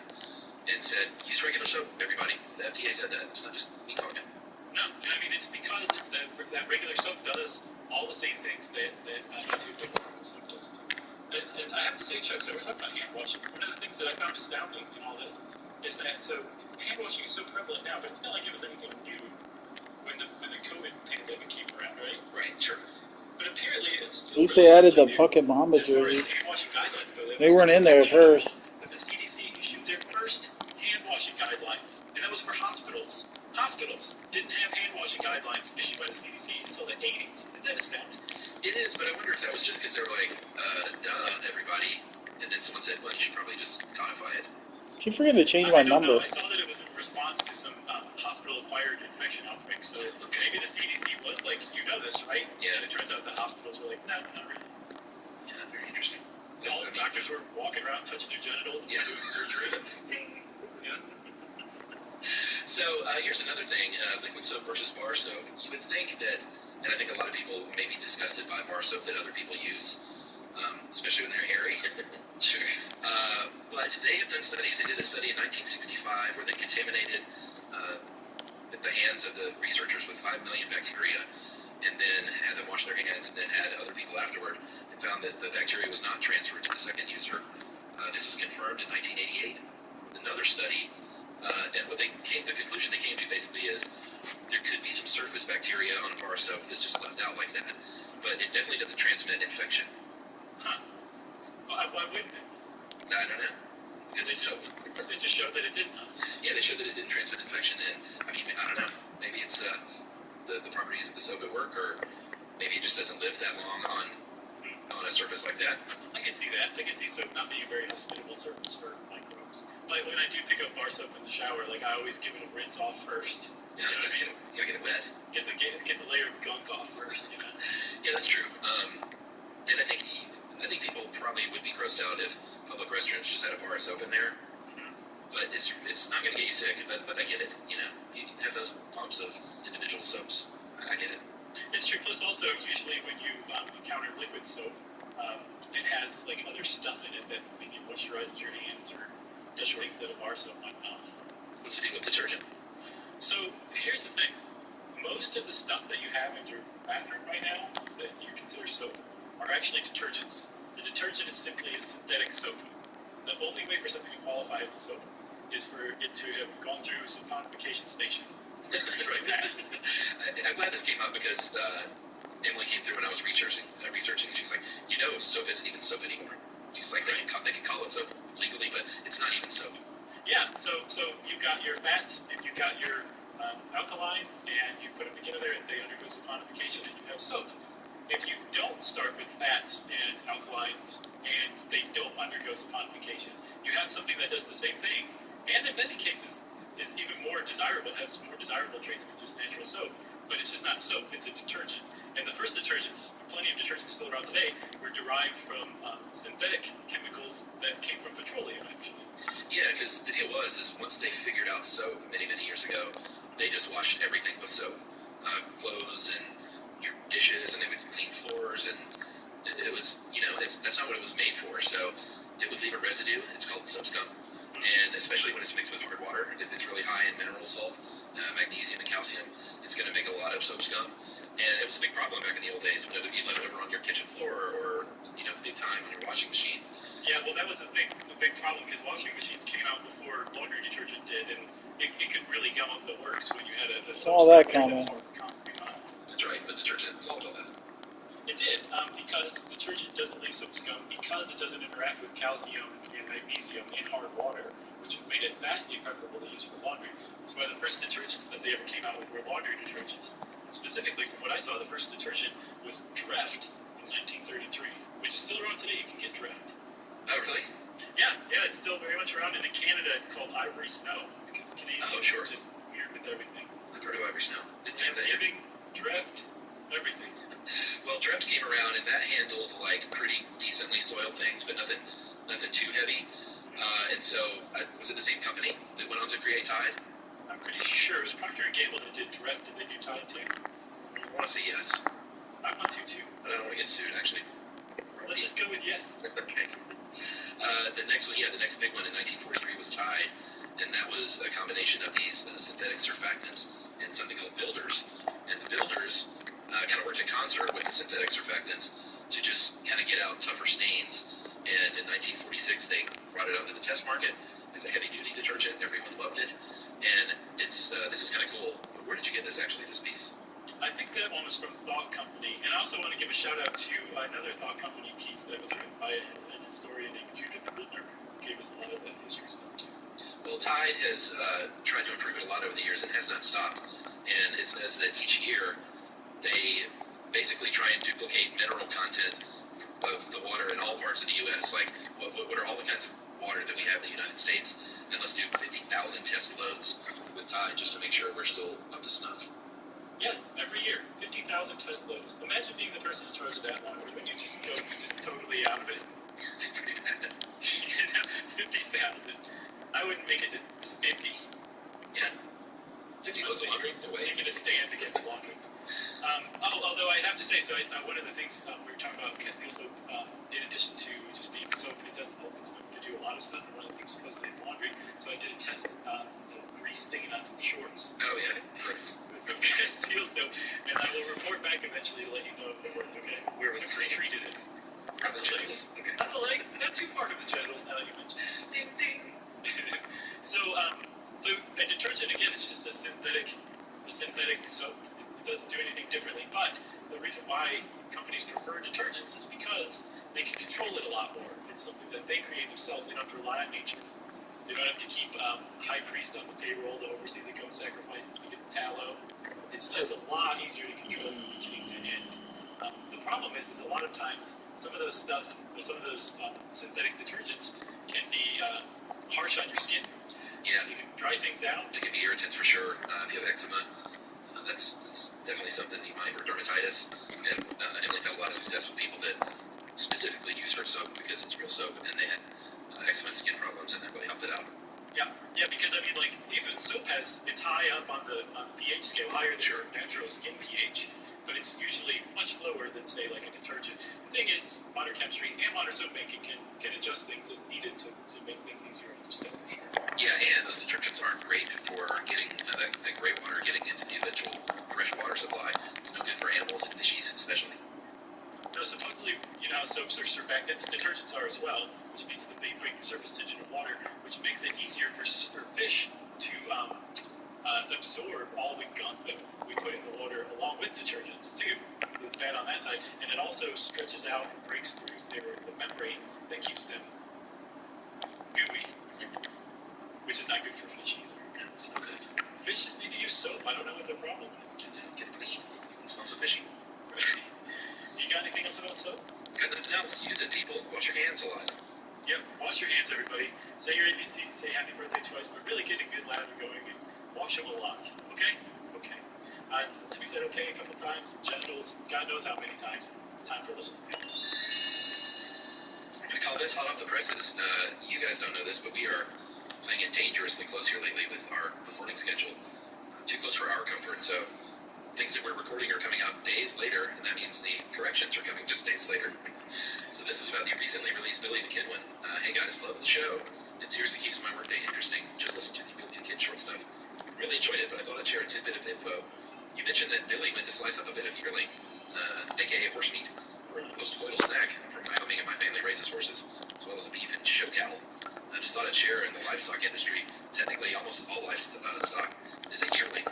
and said, use regular soap, everybody. The FDA said that. It's not just me talking. No, and I mean, it's because that regular soap does all the same things that antibacterial soap does too. And I have to say, Chuck, so we're talking about hand washing. One of the things that I found astounding in all this is that, so hand washing is so prevalent now, but it's not like it was anything new when the COVID pandemic came around, right? Right, sure. But apparently it's At least they added the fucking Mamba jerseys. They weren't in there at first. But the CDC issued their first hand washing guidelines, and that was for hospitals. Hospitals didn't have hand washing guidelines issued by the CDC until the 80s. Isn't that astounding? It is, but I wonder if that was just because they were like, duh, everybody, and then someone said, well, you should probably just codify it. Keep forgetting to change my number. I saw that it was in response to some hospital-acquired infection outbreak, so maybe the CDC was like, you know this, right? Yeah. And it turns out the hospitals were like, no, not really. Yeah, very interesting. All the doctors were walking around touching their genitals and doing surgery. Yeah. So here's another thing, liquid soap versus bar soap. You would think that, and I think a lot of people may be disgusted by bar soap that other people use, especially when they're hairy. Sure. But they have done studies. They did a study in 1965 where they contaminated the hands of the researchers with 5 million bacteria and then had them wash their hands and then had other people afterward and found that the bacteria was not transferred to the second user. This was confirmed in 1988 with another study, and the conclusion they came to basically is there could be some surface bacteria on a bar of soap that's just left out like that, but it definitely doesn't transmit infection. Huh. Why wouldn't it? I don't know. Because it's soap. They just showed that it didn't. Yeah, they showed that it didn't transmit infection, and I mean, I don't know. Maybe it's the properties of the soap at work, or maybe it just doesn't live that long on a surface like that. I can see that. I can see soap not being a very hospitable surface for microbes. Like when I do pick up bar soap in the shower, like I always give it a rinse off first. You gotta get it wet. Get the layer of gunk off first. You know. Yeah, that's true. And I think people probably would be grossed out if public restrooms just had a bar of soap in there. But it's not going to get you sick. But I get it. You know, you have those pumps of individual soaps. I get it. It's true. Plus, also, usually when you encounter liquid soap, it has like other stuff in it that maybe moisturizes your hands or does things that a bar soap might not. What's the deal with detergent? So here's the thing. Most of the stuff that you have in your bathroom right now that you consider soap are actually detergents. The detergent is simply a synthetic soap. The only way for something to qualify as a soap is for it to have gone through some codification station. Right past. I'm glad this came up because Emily came through when I was researching, and she was like, soap isn't even soap anymore. She's like, they can call it soap legally, but it's not even soap. Yeah, so you've got your fats, and you've got your alkaline, and you put them together, and they undergo saponification, and you have soap. If you don't start with fats and alkalines, and they don't undergo saponification, you have something that does the same thing, and in many cases is even more desirable, has more desirable traits than just natural soap, but it's just not soap, it's a detergent. And the first detergents, plenty of detergents still around today, were derived from synthetic chemicals that came from petroleum, actually. Yeah, because the deal was, once they figured out soap many, many years ago, they just washed everything with soap. Clothes and your dishes, and they would clean floors, and it was, that's not what it was made for. So it would leave a residue. It's called soap scum. And especially when it's mixed with hard water, if it's really high in mineral salt, magnesium and calcium, it's going to make a lot of soap scum. And it was a big problem back in the old days when it would be left over on your kitchen floor or big time on your washing machine. Yeah, well, that was a big problem because washing machines came out before laundry detergent did, and it could really gum up the works when you had a all that comment. That's right, but detergent solved all that. It did, because detergent doesn't leave soap scum, because it doesn't interact with calcium and magnesium in hard water, which made it vastly preferable to use for laundry. So the first detergents that they ever came out with were laundry detergents. And specifically, from what I saw, the first detergent was Dreft in 1933, which is still around today. You can get Dreft. Oh, really? Yeah, it's still very much around. And in Canada, it's called Ivory Snow, because Canadians are just weird with everything. I've heard of Ivory Snow. Thanksgiving, Dreft, everything. Well, Dreft came around, and that handled pretty decently soiled things, but nothing too heavy. And so, was it the same company that went on to create Tide? I'm pretty sure it was Procter & Gamble that did Dreft. Did they do Tide too? I want to say yes. I want to too. But I don't want to get sued, actually. Let's just go with yes. Okay. The next big one in 1943 was Tide, and that was a combination of these synthetic surfactants and something called builders. And the builders kind of worked in concert with the synthetic surfactants to just kind of get out tougher stains. And in 1946, they brought it onto the test market as a heavy-duty detergent. Everyone loved it. And this is kind of cool. But where did you get this piece? I think that one was from Thought Company. And I also want to give a shout-out to another Thought Company piece that was written by an historian named Judith Rudner, who gave us a lot of that history stuff, too. Well, Tide has tried to improve it a lot over the years and has not stopped. And it says that each year they basically try and duplicate mineral content of the water in all parts of the U.S. Like, what are all the kinds of water that we have in the United States? And let's do 50,000 test loads with Tide just to make sure we're still up to snuff. Yeah, every year, 50,000 test loads. Imagine being the person in charge of that one. Wouldn't you just go totally out of it? 50,000. I wouldn't make it to 50. Yeah. 50 loads of laundry? No way. Taking a stand against laundry. Although I have to say, one of the things we were talking about Castile soap, in addition to just being soap, it does help soap to do a lot of stuff. And one of the things supposedly is laundry. So I did a test grease stain on some shorts. Oh, yeah. Gross. With some Castile soap. And I will report back eventually to let you know if it worked, okay? Where was it? Treated it. Around the genitals? Okay. Not the leg, not too far from the genitals, now that you mention it. Ding, ding. So So a detergent, again, it's just a synthetic soap. It doesn't do anything differently, but the reason why companies prefer detergents is because they can control it a lot more. It's something that they create themselves. They don't have to rely on nature. They don't have to keep high priest on the payroll to oversee the goat sacrifices to get the tallow. It's just a lot easier to control from beginning to end. The problem is a lot of times some of those synthetic detergents can be harsh on your skin. Yeah. You can dry things out. They can be irritants for sure. If you have eczema, that's definitely something you might, or dermatitis. And Emily's had a lot of success with people that specifically use her soap because it's real soap, and they had eczema and skin problems, and that really helped it out. Yeah, because I mean, like, even soap it's high up on the pH scale, higher than your natural skin pH, but it's usually much lower than, say, like a detergent. The thing is, modern chemistry and modern soap making can adjust things as needed to make things easier for stuff, for sure. Yeah, and those detergents aren't great for getting the gray water getting into the eventual fresh water supply. It's no good for animals and fishies, especially. No, supposedly, soaps are surfactants. Detergents are as well, which means that they break the surface tension of water, which makes it easier for fish to absorb all the gunk that we put in the water along with detergents, too. It's bad on that side. And it also stretches out and breaks through the membrane that keeps them gooey, which is not good for fish either. So, fish just need to use soap. I don't know what their problem is. Get clean. It smells so fishy. Right. You got anything else about soap? Got nothing else. Use it, people. Wash your hands a lot. Yep, wash your hands, everybody. Say your ABCs, say happy birthday twice, but really get a good lather going and wash them a lot. Okay? Okay. Since we said okay a couple times, genitals, God knows how many times, it's time for listening. I'm going to call this hot off the presses. You guys don't know this, but we are playing it dangerously close here lately with our recording schedule. Too close for our comfort, so things that we're recording are coming out days later, and that means the corrections are coming just days later. So this is about the recently released Billy the Kid one. Hey guys, love the show. It seriously keeps my workday interesting. Just listen to the Billy the Kid short stuff. Really enjoyed it, but I thought I'd share a tidbit of info. You mentioned that Billy went to slice up a bit of yearling, aka horse meat, for a post-coital snack. From Wyoming, and my family raises horses, as well as beef and show cattle. I just thought I'd share in the livestock industry. Technically, almost all livestock is a yearling.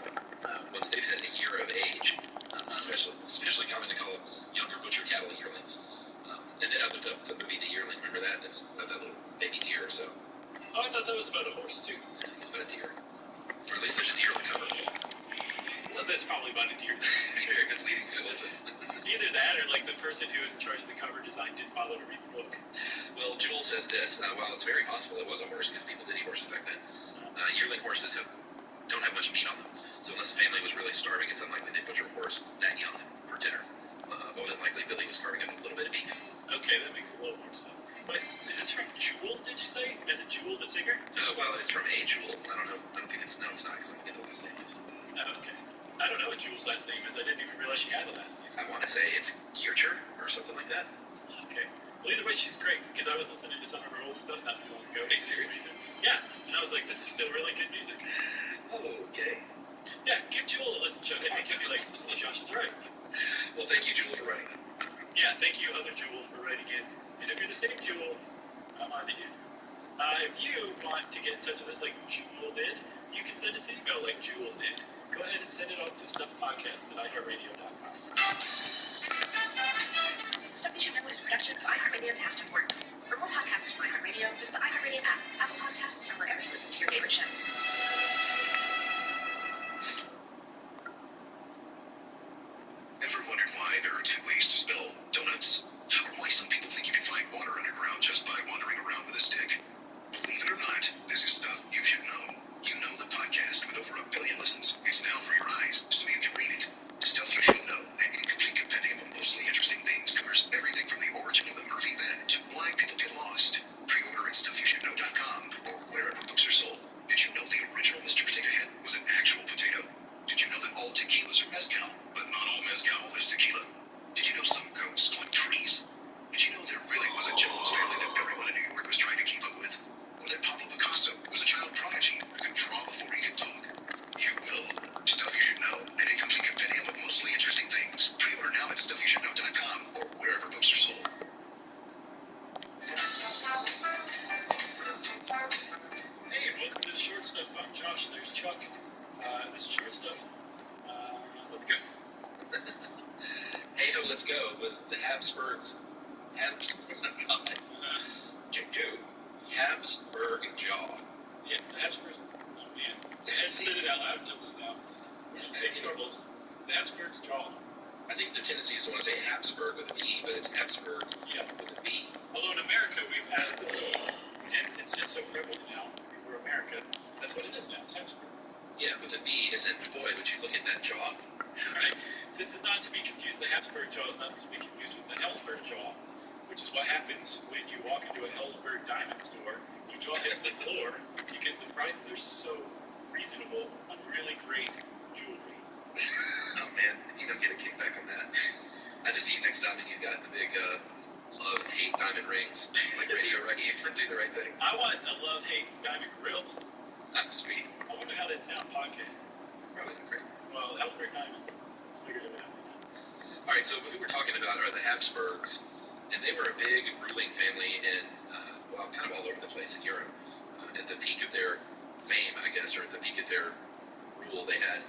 Once they've hit a year of age, it's especially common to call younger butcher cattle yearlings. And then I looked up the movie The Yearling. Remember that? It's about that little baby deer or so. Oh, I thought that was about a horse, too. It's about a deer. Or at least there's a deer on the cover. Well, that's probably about a deer. Very misleading if it wasn't. Either that or, like, the person who was in charge of the cover design didn't bother to read the book. Well, Jewel says this. While it's very possible it was a horse, because people did eat horses back then, yearling horses don't have much meat on them. So unless the family was really starving, it's unlikely they'd butcher a horse that young for dinner. More than likely, Billy was carving up a little bit of beef. Okay, that makes a little more sense. But is this from Jewel, did you say? Is it Jewel the singer? Well, it's from a Jewel. I don't know. I don't think it's not, because I'm going to get the last name. Oh, okay. I don't know what Jewel's last name is. I didn't even realize she had a last name. I want to say it's Kircher or something like that. Okay. Well, either way, she's great, because I was listening to some of her old stuff not too long ago. Big series. Yeah, and I was like, this is still really good music. Oh, okay. Yeah, give Jewel a listen, Chuck. I think you'll be like, oh, Josh is right. Well, thank you, Jewel, for writing. Yeah, thank you, other Jewel, for writing in. And if you're the same Jewel, I'm on to you. If you want to get in touch with us like Jewel did, you can send us an email like Jewel did. Go ahead and send it off to stuffpodcast@iheartradio.com. Stuff You Should Know is a production of iHeartRadio's How Stuff Works. For more podcasts from iHeartRadio, visit the iHeartRadio app, Apple Podcasts, or wherever you listen to your favorite shows. Ever wondered why there are two ways to spell donuts? Or why some people think you can find water underground just by wandering around with a stick? Believe it or not, this is Stuff You Should Know. You know the podcast with over 1 billion listens. It's now for your eyes, so you can read it. Stuff You Should Know, an incomplete compendium of mostly interesting things, covers everything from the origin of the Murphy bed to why people get lost. Pre-order at StuffYouShouldKnow.com or wherever with the Habsburg jaw. Yeah, the Habsburg. Oh man, I said it out loud just now. Big trouble. The Habsburg's jaw. I think the tendency is to want to say Habsburg with a P, but it's Habsburg with a B. Although in America we've added the P, and it's just so prevalent now. We're America. That's what it is now. It's Habsburg. Yeah, with a B, as in, boy, would you look at that jaw. Right. This is not to be confused. The Habsburg jaw is not to be confused with the Hellsberg jaw, which is what happens when you walk into a Hellsberg diamond store. Your jaw hits the floor because the prices are so reasonable on really great jewelry. Oh man, you don't get a kickback on that. I just see you next time and you've got the big love-hate diamond rings, like Radio Ruggy from Do the Right Thing. I want a love-hate diamond grill. That's sweet. I wonder how they'd sound podcast. Probably great. Well, Hellsberg diamonds. Let's figure it out. All right, so who we're talking about are the Habsburgs, and they were a big ruling family in, kind of all over the place in Europe. At the peak of their fame, I guess, or at the peak of their rule, they had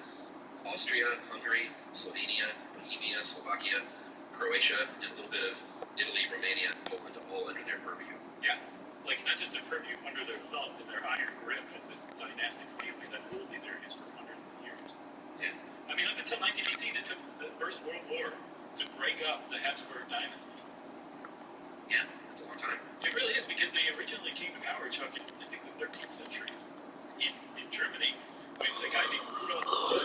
Austria, Hungary, Slovenia, Bohemia, Slovakia, Croatia, and a little bit of Italy, Romania, and Poland, all under their purview. Yeah, like not just their purview, under their thumb and their iron grip of this dynastic family that ruled these areas for hundreds of years. Yeah. I mean, up until 1918, it took the First World War to break up the Habsburg dynasty. Yeah, that's a long time. It really is, because they originally came to power, Chuck, in I think the 13th century in Germany, when a guy named Rudolf I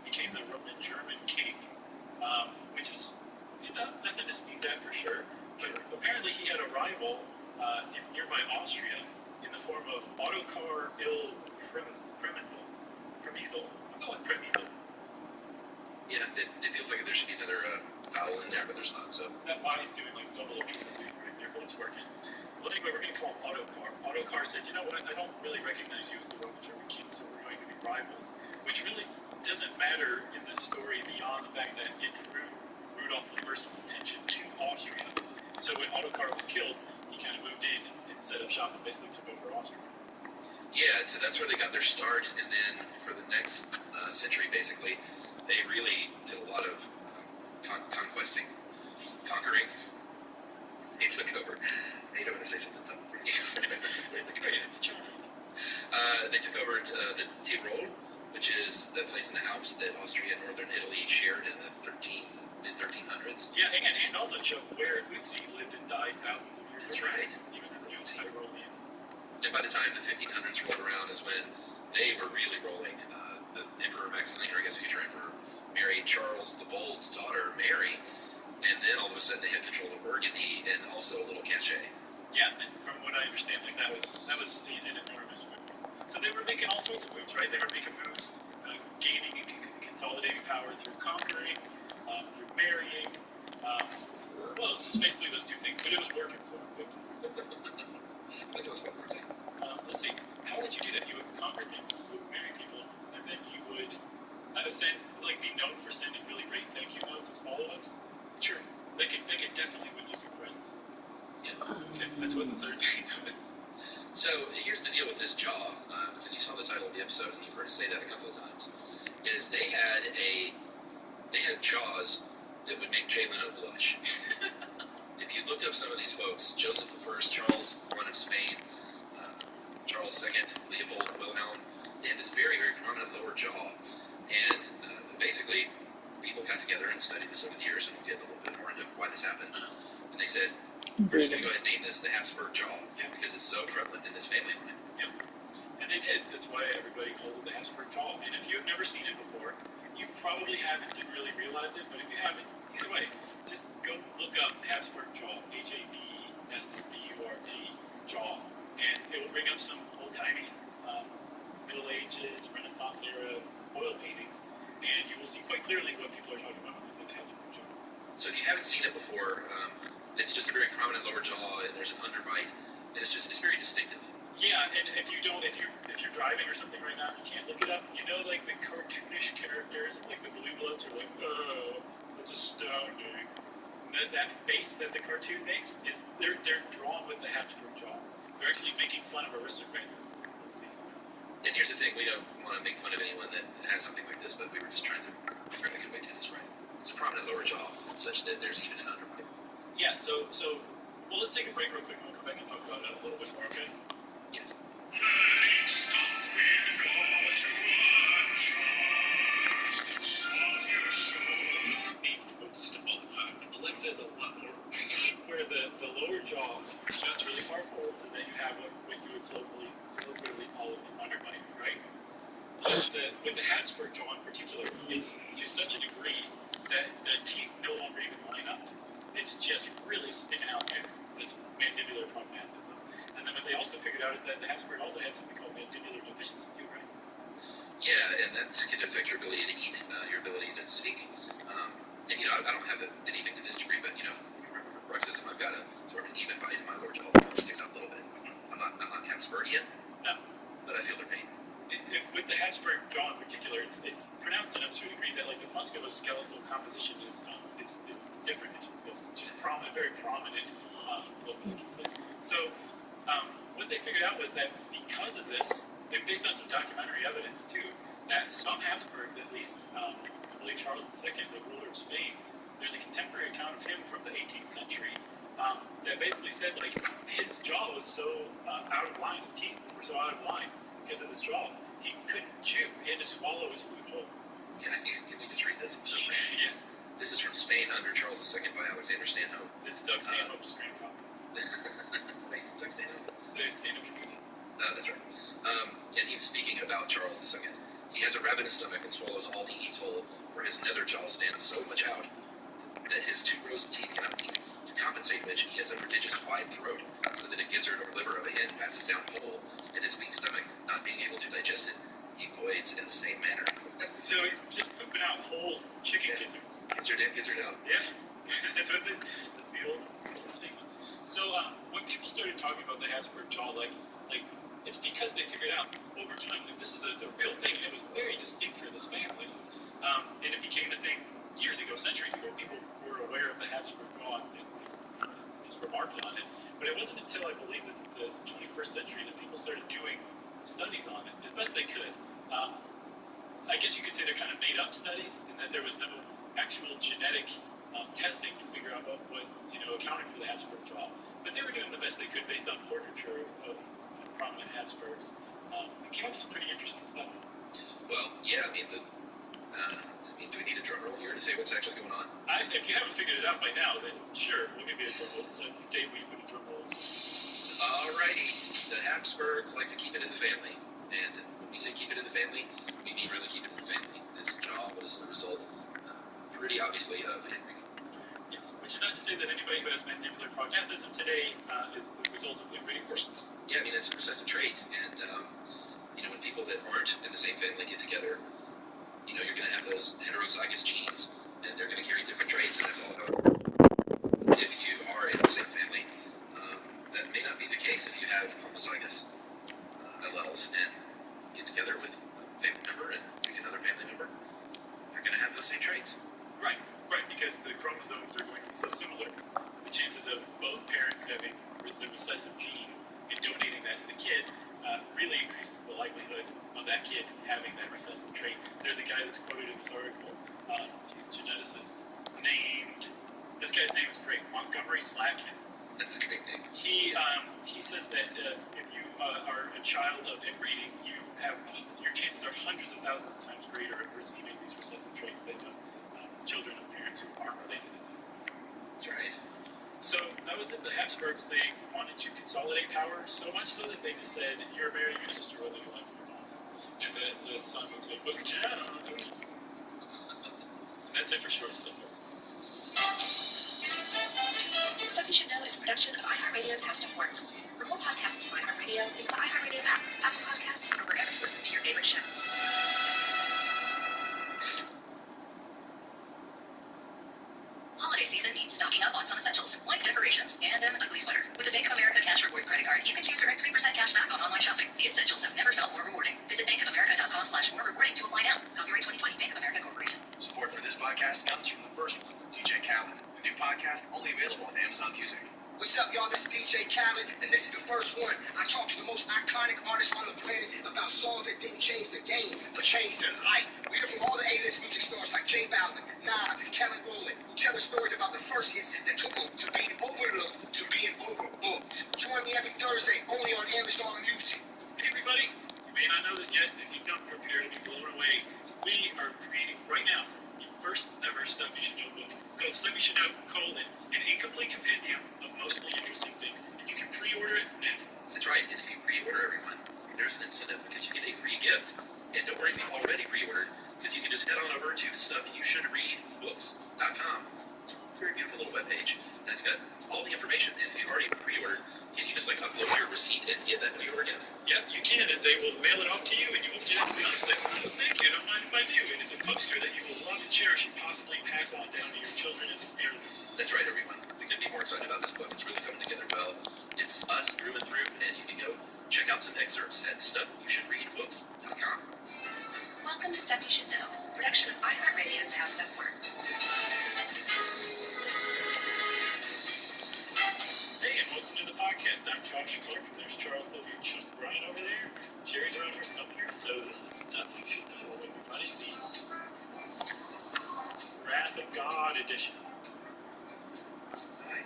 became the Roman German king, which is nothing to sneeze at for sure. But apparently he had a rival in nearby Austria in the form of Ottokar Premizel. I'm going with Premizel. Yeah, it feels like there should be another vowel in there, but there's not. So that Y's doing like double or triple thing right there, but it's working. Well, anyway, we're going to call him Ottokar. Ottokar said, you know what, I don't really recognize you as the Roman German king, so we're going to be rivals, which really doesn't matter in this story beyond the fact that it drew Rudolf I's attention to Austria. So when Ottokar was killed, he kind of moved in and set up shop and basically took over Austria. Yeah, so that's where they got their start, and then for the next century, basically, they really did a lot of conquering. They took over. Hey, don't want to say something dumb. It's great. It's charming. They took over the Tyrol, which is the place in the Alps that Austria and northern Italy shared in the mid-1300s. Yeah, and also Chuck, where Uzi lived and died thousands of years ago. That's right. He was Tyrolian. And by the time the 1500s rolled around is when they were really rolling. The Emperor Maximilian, or I guess future Emperor, married Charles the Bold's daughter, Mary, and then all of a sudden they had control of Burgundy and also a little cachet. Yeah, and from what I understand, like that was an enormous move. So they were making all sorts of moves, right? They were making moves, gaining and consolidating power through conquering, through marrying. Well, just basically those two things, but it was working for them. That was one more thing. Let's see. How would you do that? You would conquer things, you would marry people, and then you would be known for sending really great thank you notes as follow-ups. Sure. They could definitely win you some friends. Yeah. Okay. That's what the third thing is. So here's the deal with this jaw, because you saw the title of the episode and you've heard us say that a couple of times. Is they had jaws that would make Jay Leno blush. If you looked up some of these folks, Joseph I, Charles I of Spain, Charles II, Leopold, Wilhelm, they had this very, very prominent lower jaw. And basically, people got together and studied this over the years, and we'll get a little bit more into why this happens. And they said, we're just going to go ahead and name this the Habsburg jaw, because it's so prevalent in this family line. Yeah. And they did. That's why everybody calls it the Habsburg jaw. And if you've never seen it before, you probably haven't, didn't really realize it, but if you haven't, either way, just go look up Habsburg jaw, Habsburg, jaw, and it will bring up some old-timey Middle Ages, Renaissance era oil paintings, and you will see quite clearly what people are talking about when they say the Habsburg jaw. So if you haven't seen it before, it's just a very prominent lower jaw, and there's an underbite, and it's very distinctive. Yeah, and if you're driving or something right now, you can't look it up. You know, like the cartoonish characters, like the Blue Bloods are like, oh, that's astounding. That face that the cartoon makes is they're drawn with the Habsburg jaw. They're actually making fun of aristocrats. We'll see. And here's the thing: we don't want to make fun of anyone that has something like this, but we were just trying to figure out a good way to describe it. it's a prominent lower jaw, such that there's even an underbite. Yeah. So well, let's take a break real quick, and we'll come back and talk about it a little bit more. Okay. Yes. Needs to move stuff all the time. Alexa is a lot more where the lower jaw juts really far forward, so that you have what you would colloquially call an underbite, right? With the Habsburg jaw in particular, it's to such a degree that the teeth no longer even line up. It's just really sticking out there, this mandibular prognathism. And then what they also figured out is that the Habsburg also had something called mandibular deficiency too, right? Yeah, and that can affect your ability to eat, your ability to speak. And, I don't have anything to this degree, but, for bruxism, I've got a sort of an even bite in my lower jaw. It sticks out a little bit. I'm not Habsburgian, No. But I feel their pain. With the Habsburg jaw in particular, it's pronounced enough to a degree that, like, the musculoskeletal composition is different. It's just very prominent look, like you said. So what they figured out was that because of this, and based on some documentary evidence too, that some Habsburgs, at least, I believe Charles II, the ruler of Spain, there's a contemporary account of him from the 18th century that basically said, like, his jaw was so out of line, his teeth were so out of line because of this jaw, he couldn't chew. He had to swallow his food whole. Can we just read this? It's so Yeah. This is from Spain under Charles II by Alexander Stanhope. It's Doug Stanhope's grandfather. Wait, is Doug Stanhope? The Stanhope community. That's right. And he's speaking about Charles II. He has a ravenous stomach and swallows all he eats whole, for his nether jaw stands so much out that his 2 rows of teeth cannot meet. To compensate which, he has a prodigious wide throat, so that a gizzard or liver of a hen passes down whole, and his weak stomach, not being able to digest it, he voids in the same manner. So he's just pooping out whole chicken gizzards. Gizzard out. Yeah. that's the old statement. So when people started talking about the Habsburg jaw, like it's because they figured out over time that this was a real thing, and it was very distinct for this family. And it became a thing years ago, centuries ago. People were aware of the Habsburg jaw and just remarked on it. But it wasn't until, I believe, the 21st century that people started doing studies on it as best they could. I guess you could say they're kind of made-up studies, in that there was no actual genetic testing to figure out what accounted for the Habsburg jaw. But they were doing the best they could based on portraiture of prominent Habsburgs. It came up with some pretty interesting stuff. Well, yeah, do we need a drum roll here to say what's actually going on? If you haven't figured it out by now, then sure, we'll give you a drum roll. Dave, will you put a drum roll? Alrighty. The Habsburgs like to keep it in the family. And when we say keep it in the family, we mean really keep it in the family. This jaw was the result, pretty obviously, of inbreeding. Yes, which is not to say that anybody who has mandibular prognathism today is the result of inbreeding. Of course. Yeah, it's a recessive trait. And, when people that aren't in the same family get together, you're going to have those heterozygous genes, and they're going to carry different traits, and that's all how it works. If you are in the same family, that may not be the case if you have homozygous alleles and get together with a family member and pick another family member, you're going to have those same traits. Right, because the chromosomes are going to be so similar. The chances of both parents having the recessive gene and donating that to the kid really increases the likelihood of that kid having that recessive trait. There's a guy that's quoted in this article. He's a geneticist named. This guy's name is great, Montgomery Slatkin. That's a great name. He says that if you are a child of inbreeding, your chances are hundreds of thousands of times greater of receiving these recessive traits than children of parents who aren't related. That's right. So that was it. The Habsburgs, they wanted to consolidate power so much so that they just said, "You're marrying your sister whether you like it or not." And the son would say, "But Dad." That's it for short stuff. Stuff You Should Know is a production of iHeartRadio's How Stuff Works. For more podcasts from iHeartRadio, visit the iHeartRadio app, Apple Podcasts, or wherever you listen to your favorite shows. Holiday season means stocking up on some essentials, like decorations and an ugly sweater. With the Bank of America Cash Rewards credit card, you can choose to earn 3% cash back on online shopping. The essentials have never felt more rewarding. Visit bankofamerica.com/more-rewarding to apply now. Copyright 2020, Bank of America Corporation. Support for this podcast comes from the first one with DJ Khaled. A new podcast only available on Amazon Music. What's up, y'all? This is DJ Khaled, and this is the first one. I talk to the most iconic artists on the planet about songs that didn't change the game, but ever changed their life. We hear from all the A-list music stars like J Balvin, Nas, and Kelly Rowland, who tell us stories about the first hits that took them to being overlooked to being overbooked. Join me every Thursday only on Amazon Music. Hey everybody, you may not know this yet. If you don't prepare to be blown away, we are creating right now the first ever Stuff You Should Know book. It's called Stuff You Should Know, an incomplete compendium of mostly interesting things. And you can pre-order it now. That's right, and if you pre-order, everyone, there's an incentive because you get a free gift. And don't worry if you've already pre-ordered, because you can just head on over to stuffyoushouldreadbooks.com. Very beautiful little webpage, and it's got all the information. And if you've already pre-ordered, can you just like upload your receipt and get that pre-order gift? Yeah, you can, and they will mail it off to you, and you will get it. And I'll say, oh, thank you, don't mind if I do. And it's a poster that you will love and cherish and possibly pass on down to your children as a heirloom. That's right, everyone. We couldn't be more excited about this book. It's really coming together well. It's us through and through, and you can go check out some excerpts at stuffyoushouldreadbooks.com. Welcome to Stuff You Should Know, a production of iHeartRadio's How Stuff Works. Hey, and welcome to the podcast. I'm Josh Clark, and there's Charles W. Chuck Bryan over there. Jerry's around here somewhere, so this is Stuff You Should Know, everybody. The Wrath of God edition. Hi.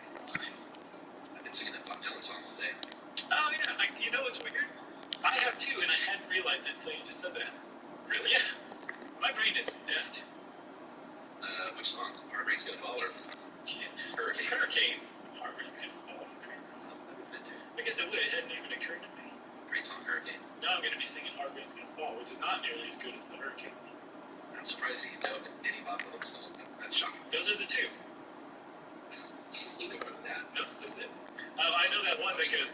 I've been singing that Bob Dylan song all day. Oh, yeah. You know what's weird? I have too, and I hadn't realized it until you just said that. Really? Yeah. My brain is effed. Which song? Heart Rate's Gonna Fall or Hurricane? Hurricane. Heart Rate's Gonna Fall. I guess it would. It hadn't even occurred to me. Great song, Hurricane. Now I'm going to be singing Heart Rate's Gonna Fall, which is not nearly as good as the Hurricane song. I'm surprised you know any Bob Dylan song. That's shocking. Those are the two. You know that. No, that's it. I know that one that goes.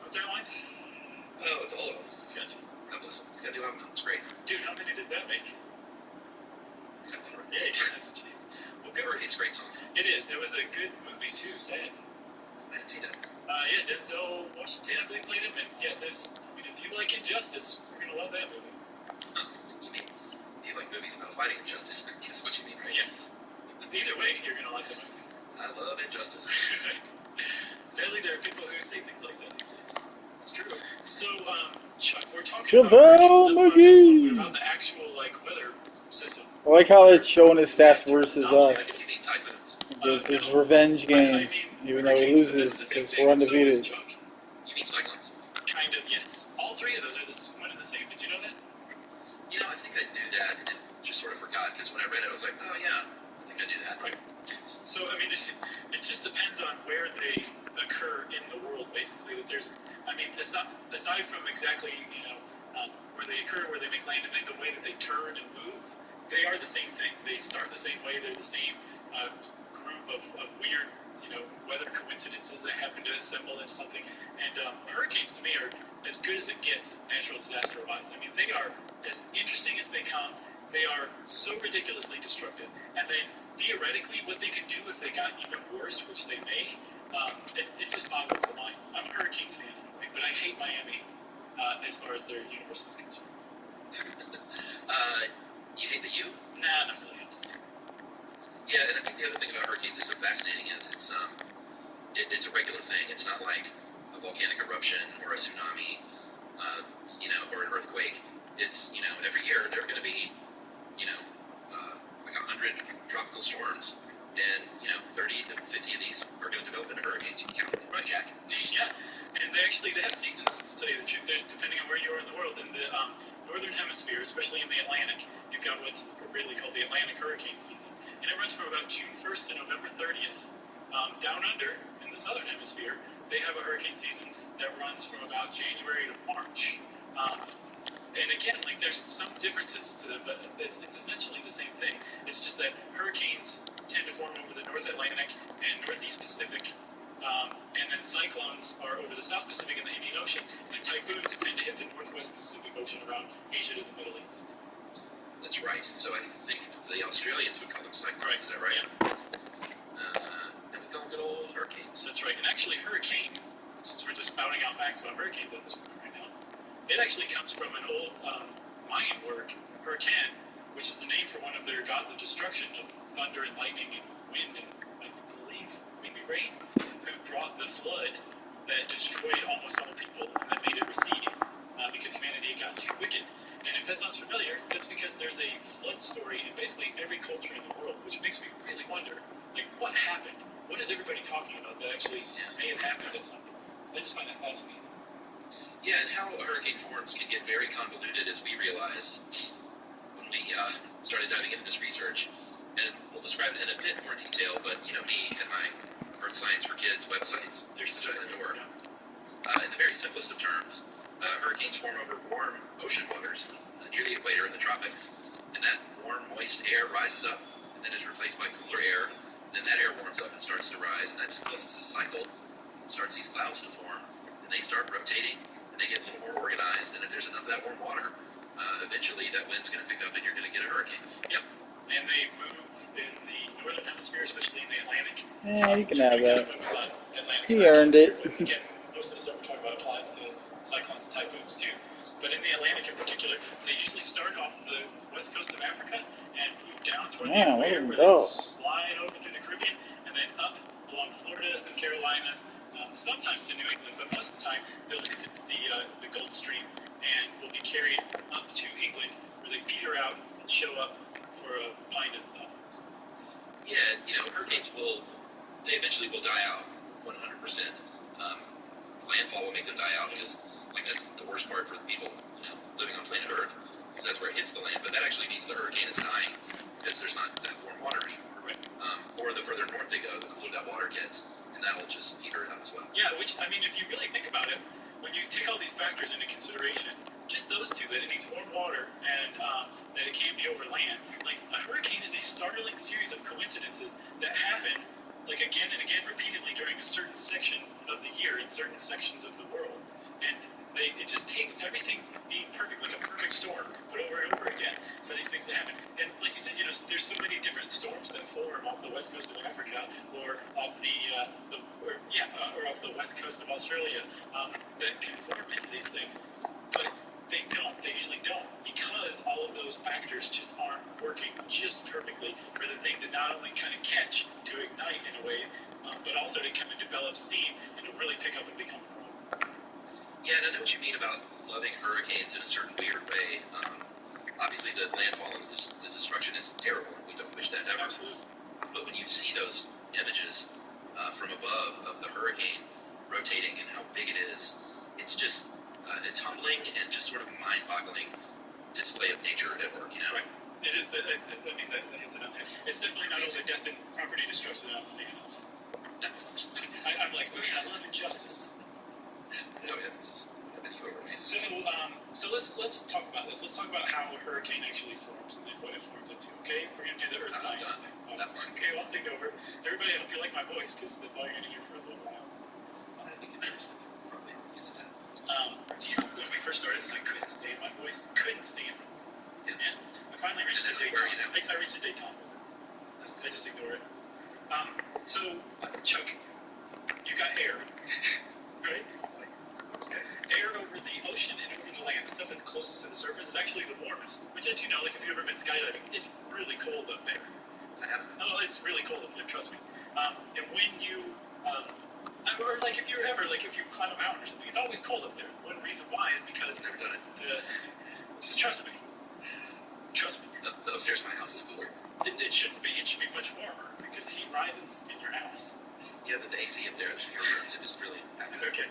What's that one? Oh, it's all of them. Gotcha. God bless him. He's got a new album out. It's great. Dude, how many does that make? He's got a lot of Yeah, it does. Jeez. Well, good. Hurricane's a great song. It is. It was a good movie too. Sad. I didn't see that. Yeah, Denzel Washington, I believe, played him. And yes, if you like Injustice, you're gonna love that movie. You mean if you like movies about fighting injustice? That's what you mean, right? Yes. Either way, you're gonna like the movie. I love injustice. Sadly, there are people who say things like that these days. It's true. So, Chuck, we're talking Chevelle McGee. about the actual weather system. I like how it's showing his stats versus us. It's revenge games, even though he loses because we're undefeated. You mean cyclones? Kind of, yes. All three of those are one and the same. Did you know that? You know, I think I knew that and just sort of forgot because when I read it, I was like, oh yeah, I think I knew that. Right. So, it just depends on where they occur in the world, basically. That there's, aside from exactly, where they occur, where they make land, and then the way that they turn and move, they are the same thing. They start the same way. They're the same group of weird, weather coincidences that happen to assemble into something. And hurricanes, to me, are as good as it gets, natural disaster-wise. They are as interesting as they come. They are so ridiculously destructive. And then, theoretically, what they could do if they got even worse, which they may, it just boggles the mind. I'm a hurricane fan, but I hate Miami as far as their universe is concerned. You hate the U? Nah, not really. Yeah, and I think the other thing about hurricanes is so fascinating is it's a regular thing. It's not like a volcanic eruption or a tsunami, or an earthquake. It's, every year there are going to be, like 100 tropical storms, and 30 to 50 of these are going to develop into hurricanes. You can count them, right, Jack? Yeah, and they have seasons, to tell you the truth, depending on where you are in the world. In the northern hemisphere, especially in the Atlantic, you've got what's appropriately called the Atlantic hurricane season, and it runs from about June 1st to November 30th. Down under, in the southern hemisphere, they have a hurricane season that runs from about January to March. And again, there's some differences to them, but it's essentially the same thing. It's just that hurricanes tend to form over the North Atlantic and Northeast Pacific, and then cyclones are over the South Pacific and the Indian Ocean, and typhoons tend to hit the Northwest Pacific Ocean around Asia to the Middle East. That's right. So I think the Australians would call them cyclones. Right. Is that right? Yeah. And we call them good old hurricanes. That's right. And actually, hurricane, since we're just spouting out facts about hurricanes at this point right now, it actually comes from an old Mayan word, hurcan, which is the name for one of their gods of destruction, of thunder and lightning and wind and, I believe, maybe rain, who brought the flood that destroyed almost all people and that made it recede because humanity got just find that fascinating. Yeah, and how a hurricane forms can get very convoluted, as we realized when we started diving into this research. And we'll describe it in a bit more detail, but me and my Earth Science for Kids websites, they're shut in the door. In the very simplest of terms, hurricanes form over warm ocean waters near the equator in the tropics, and that warm, moist air rises up and then is replaced by cooler air. Then that air warms up and starts to rise, and that just causes a cycle and starts these clouds to form, and they start rotating, and they get a little more organized, and if there's enough of that warm water, eventually that wind's going to pick up and you're going to get a hurricane. Yep. And they move in the northern hemisphere, especially in the Atlantic. Yeah, you can have that. Atlantic He earned it. Again, most of the stuff we're talking about applies to cyclones and typhoons too. But in the Atlantic in particular, they usually start off the west coast of Africa and move down toward the equator, where they slide over through the Caribbean and then up along Florida, the Carolinas, sometimes to New England, but most of the time they'll hit the Gulf Stream and will be carried up to England, where they peter out and show up for a pint of pub. Yeah, hurricanes they eventually will die out 100%. Landfall will make them die out because, that's the worst part for the people, living on planet Earth, because that's where it hits the land. But that actually means the hurricane is dying because there's not that warm water anymore. Right. Or the further north they go, the cooler that water gets, and that'll just peter it up as well. Yeah, which, if you really think about it, when you take all these factors into consideration, just those two, that it needs warm water and that it can't be over land, a hurricane is a startling series of coincidences that happen again and again repeatedly during a certain section of the year in certain sections of the world. And it just takes everything being perfect, like a perfect storm, but over and over again for these things to happen. And like you said, there's so many different storms that form off the west coast of Africa or off or off the west coast of Australia that can form into these things. But they usually don't, because all of those factors just aren't working just perfectly for the thing to not only kind of catch, to ignite in a way, but also to kind of develop steam and to really pick up and become a problem. Yeah, and I know what you mean about loving hurricanes in a certain weird way. Obviously, the landfall and the destruction is terrible, and we don't wish that ever. Absolutely. But when you see those images from above of the hurricane rotating and how big it is, it's just it's humbling and just sort of mind-boggling display of nature at work, Right. It is that hits it on there. It's definitely not only death and property destruction that I'm a fan of. No. I'm like, I love injustice. No, it's nothing you over me. So let's talk about this. Let's talk about how a hurricane actually forms and then what it forms into. Okay, we're gonna do the Earth science thing. Okay, well, I'll take over. Everybody, I hope you like my voice, because that's all you're gonna hear for a little while. I think it's probably used to that. When we first started this, I couldn't stand my voice. Couldn't stand it. Yeah. I finally reached a daytime. I reached a daytime with it. I just ignore it. So, Chuck, you got air, right? Okay. Air over the ocean and over the land, the stuff that's closest to the surface, is actually the warmest. Which, as you know, if you've ever been skydiving, it's really cold up there. I haven't. Oh, it's really cold up there, trust me. And when you, or if you're ever, if you climb a mountain or something, it's always cold up there. One reason why is because I've never done it. Just trust me. Trust me. The upstairs of my house is cooler. It shouldn't be. It should be much warmer because heat rises in your house. Yeah, but the AC up there in your rooms is really active. Okay.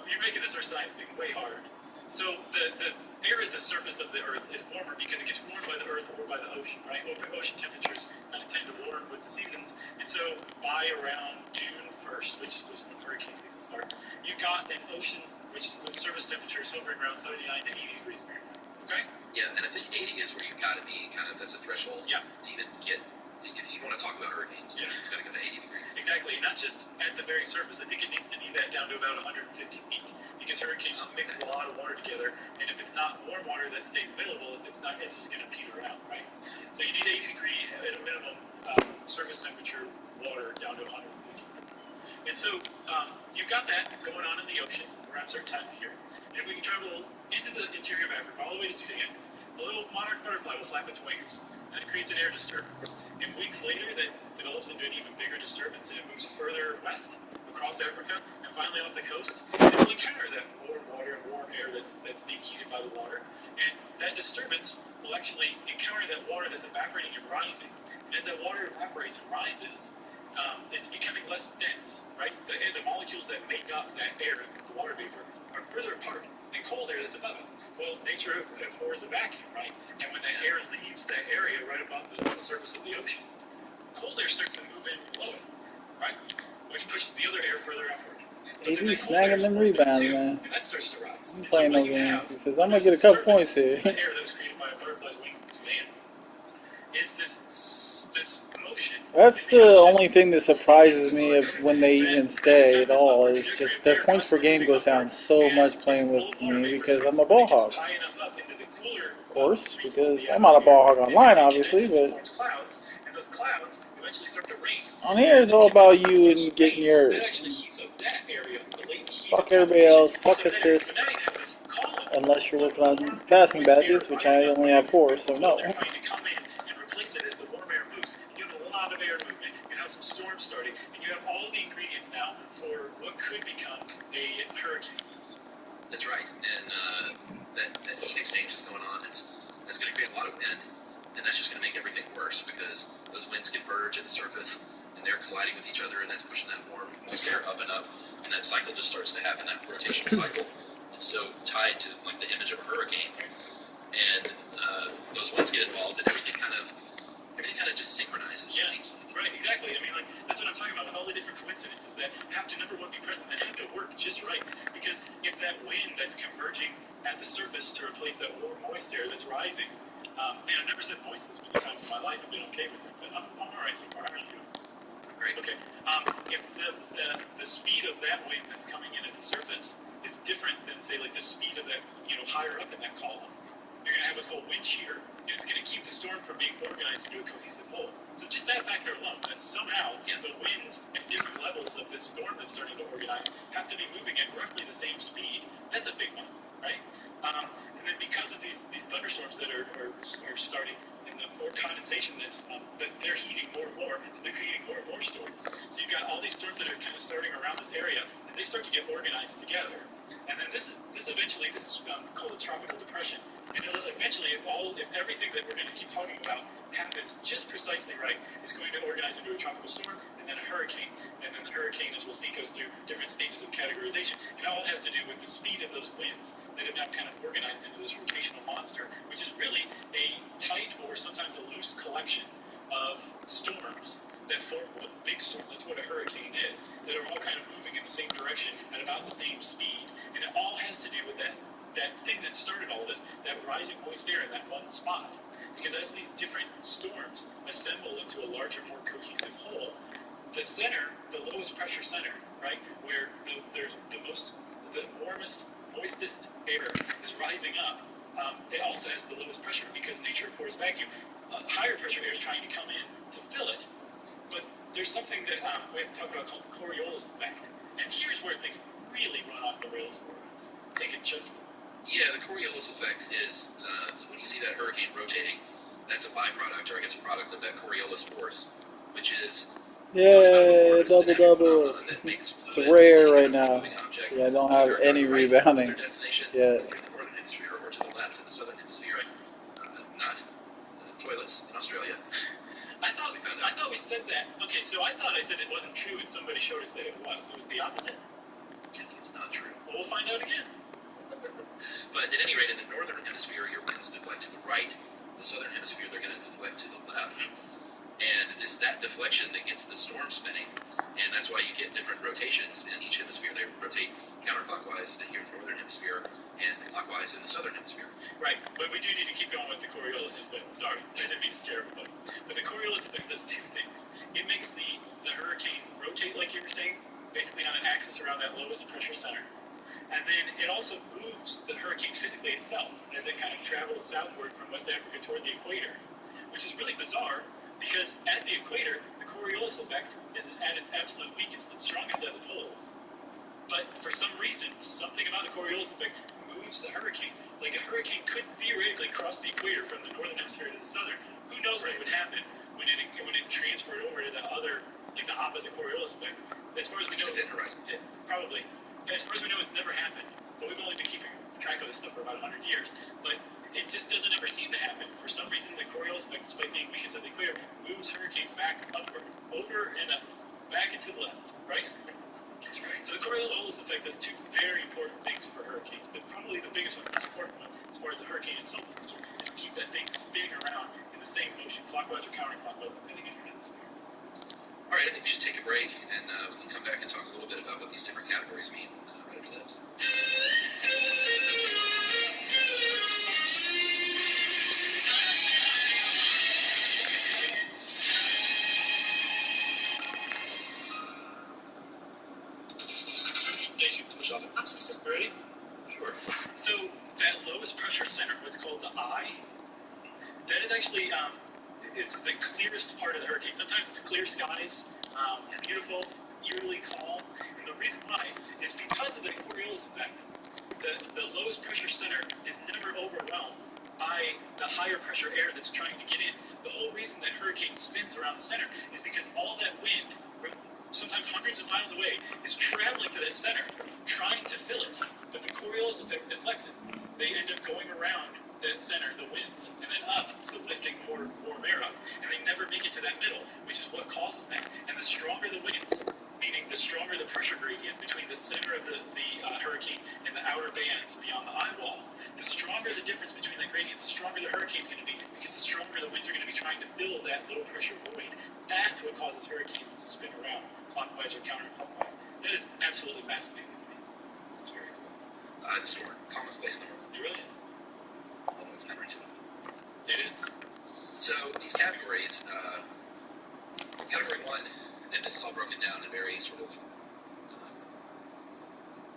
You're making this Earth science thing way hard. So the air at the surface of the Earth is warmer because it gets warmed by the Earth or by the ocean, right? Ocean temperatures kind of tend to warm with the seasons. And so by around June 1st, which is when hurricane season starts, you've got an ocean with surface temperatures hovering around 79 to 80 degrees Fahrenheit. Okay? Yeah, and I think 80 is where you've got to be kind of as a threshold to even get, if you want to talk about hurricanes, it's got to go to 80 degrees. Exactly. Not just at the very surface. I think it needs to be that down to about 150 feet because hurricanes mix a lot of water together, and if it's not warm water that stays available, it's just going to peter out, right? So you need 80 degree at a minimum surface temperature water down to 150. And so you've got that going on in the ocean around certain times of year. And if we can travel into the interior of Africa, all the way to Sudan, a little monarch butterfly will flap its wings, and it creates an air disturbance. And weeks later, that develops into an even bigger disturbance, and it moves further west across Africa, and finally off the coast. And it will encounter that warm water and warm air that's being heated by the water. And that disturbance will actually encounter that water that's evaporating and rising. And as that water evaporates and rises, it's becoming less dense, right? The molecules that make up that air, the water vapor, are further apart than cold air that's above it. Well, nature abhors a vacuum, right? And when that air leaves that area right above the surface of the ocean, cold air starts to move in below it, right? Which pushes the other air further upward. He's snagging them rebounds, man. And that starts to rise. I'm playing no games. He says, I'm going to get a couple points here. The air that was created by a butterfly's wings in Sudan is this motion. That's the only thing that surprises me of when they even stay at all, is just their points per game goes down so much playing with me because I'm a ball hog. Of course, because I'm not a ball hog online, obviously, but on here it's all about you and getting yours. Fuck everybody else, fuck assists, unless you're working on passing badges, which I only have 4, so no. Some storms starting, and you have all the ingredients now for what could become a hurricane. That's right, and that heat exchange is going on. That's going to create a lot of wind, and that's just going to make everything worse because those winds converge at the surface, and they're colliding with each other, and that's pushing that warm, moist air up and up, and that cycle just starts to happen. That rotational cycle. It's so tied to like the image of a hurricane, and those winds get involved, and everything kind of just synchronizes. Yeah. It seems like. Right, exactly. I mean, like, that's what I'm talking about with all the different coincidences that have to, number one, be present, and have to work just right. Because if that wind that's converging at the surface to replace that warm, moist air that's rising, and I've never said moist this many times in my life, I've been okay with it, but I'm all right so far. How are you doing? Great. Okay. If the speed of that wind that's coming in at the surface is different than, say, like the speed of that, higher up in that column, you're going to have what's called wind shear, and it's going to keep the storm from being organized into a cohesive whole. So just that factor alone, that somehow the winds at different levels of this storm that's starting to organize have to be moving at roughly the same speed. That's a big one, right? And then because of these thunderstorms that are starting, and the more condensation that they're heating more and more, so they're creating more and more storms. So you've got all these storms that are kind of starting around this area, and they start to get organized together. And then this is called a tropical depression. And eventually, if everything that we're going to keep talking about happens just precisely right, it's going to organize into a tropical storm and then a hurricane. And then the hurricane, as we'll see, goes through different stages of categorization. It all has to do with the speed of those winds that have now kind of organized into this rotational monster, which is really a tight or sometimes a loose collection of storms that form one big storm. That's what a hurricane is, that are all kind of moving in the same direction at about the same speed. And it all has to do with that thing that started all this, that rising moist air in that one spot. Because as these different storms assemble into a larger, more cohesive whole, the center, the lowest pressure center, right, where there's the warmest, moistest air is rising up, it also has the lowest pressure because nature abhors vacuum. Higher pressure air is trying to come in to fill it. But there's something that we have to talk about called the Coriolis effect. And here's where things really run off the rails for us. Take it, Chuck. Yeah, the Coriolis effect is when you see that hurricane rotating, that's a byproduct, or I guess a product of that Coriolis force, which is double. It's rare right now. Yeah, I don't have any rebounding. Yeah. In the northern hemisphere or to the left in the southern hemisphere, not toilets in Australia. I thought we said that. Okay, so I thought I said it wasn't true, and somebody showed us that it was. It was the opposite. I think it's not true. Well, we'll find out again. But at any rate, in the northern hemisphere, your winds deflect to the right. The southern hemisphere, they're going to deflect to the left. And it's that deflection that gets the storm spinning. And that's why you get different rotations in each hemisphere. They rotate counterclockwise here in the northern hemisphere and clockwise in the southern hemisphere. Right, but we do need to keep going with the Coriolis effect. Sorry, I didn't mean to scare everybody. But the Coriolis effect does two things. It makes the hurricane rotate, like you were saying, basically on an axis around that lowest pressure center. And then it also moves the hurricane physically itself as it kind of travels southward from West Africa toward the equator, which is really bizarre because at the equator, the Coriolis effect is at its absolute weakest and strongest at the poles. But for some reason, something about the Coriolis effect moves the hurricane. Like a hurricane could theoretically cross the equator from the northern hemisphere to the southern. Who knows what would happen when it transferred over to the other, like the opposite Coriolis effect? As far as we know, probably. As far as we know, it's never happened. But we've only been keeping track of this stuff for about 100 years. But it just doesn't ever seem to happen. For some reason, the Coriolis effect, despite being weakest at the equator, moves hurricanes back upward, over and up. back and to the left, right? That's right. So the Coriolis effect does two very important things for hurricanes, but probably the biggest one, the most important one, as far as the hurricane itself is concerned, is to keep that thing spinning around in the same motion, clockwise or counterclockwise, depending on your hemisphere. All right, I think we should take a break, and we can come back and talk a little bit about what these different categories mean right after this. Push off. Ready? Sure. So that lowest pressure center, what's called the eye, that is actually it's the clearest part of the hurricane. Sometimes it's clear skies, beautiful, eerily calm, and the reason why is because of the Coriolis effect. The lowest pressure center is never overwhelmed by the higher pressure air that's trying to get in. The whole reason that hurricane spins around the center is because all that wind, sometimes hundreds of miles away, is traveling to that center, trying to fill it. But the Coriolis effect deflects it. They end up going around that center, the winds, and then up, so lifting more air up. And they never make it to that middle, which is what causes that. And the stronger the winds, meaning the stronger the pressure gradient between the center of the hurricane and the outer bands beyond the eye wall, the stronger the difference between that gradient, the stronger the hurricane's going to be, because the stronger the winds are going to be trying to fill that low pressure void. That's what causes hurricanes to spin around, clockwise or counterclockwise. That is absolutely fascinating to me. That's very cool. The storm, calmest place in the world. It really is. Although it's counterintuitive. It is. So these categories, category 1, and this is all broken down in very sort of,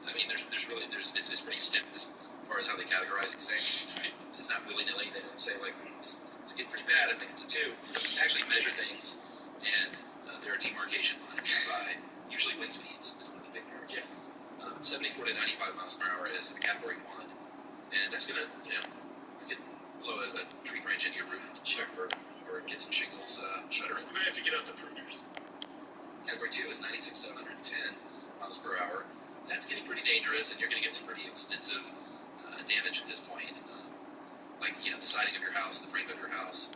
I mean, it's pretty stiff as far as how they categorize these things. Right? It's not willy-nilly. They don't say, like, it's getting pretty bad, I think it's a 2. They actually measure things, and there are demarcation lines by usually wind speeds is one of the big parts. Yeah. 74 to 95 miles per hour is the category 1, and that's going to, you could blow a tree branch into your roof, or get some shingles shuttering. We might have to get out the pruners. Category 2 is 96 to 110 miles per hour. That's getting pretty dangerous, and you're going to get some pretty extensive damage at this point. Like, the siding of your house, the frame of your house,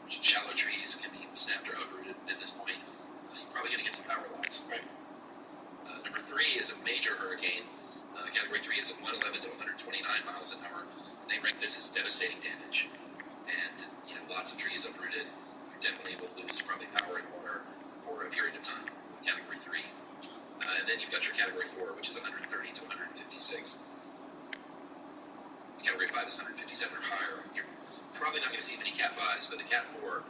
shallow trees can be snapped or uprooted at this point. You're probably going to get some power loss. Right. Number 3 is a major hurricane. Category 3 is 111 to 129 miles an hour. They rank this as devastating damage. And, lots of trees uprooted. You definitely will lose probably power and water for a period of time with category 3. And then you've got your category 4, which is 130 to 156. Category 5 is 157 or higher. You're probably not going to see many Cat 5s, but the Cat 4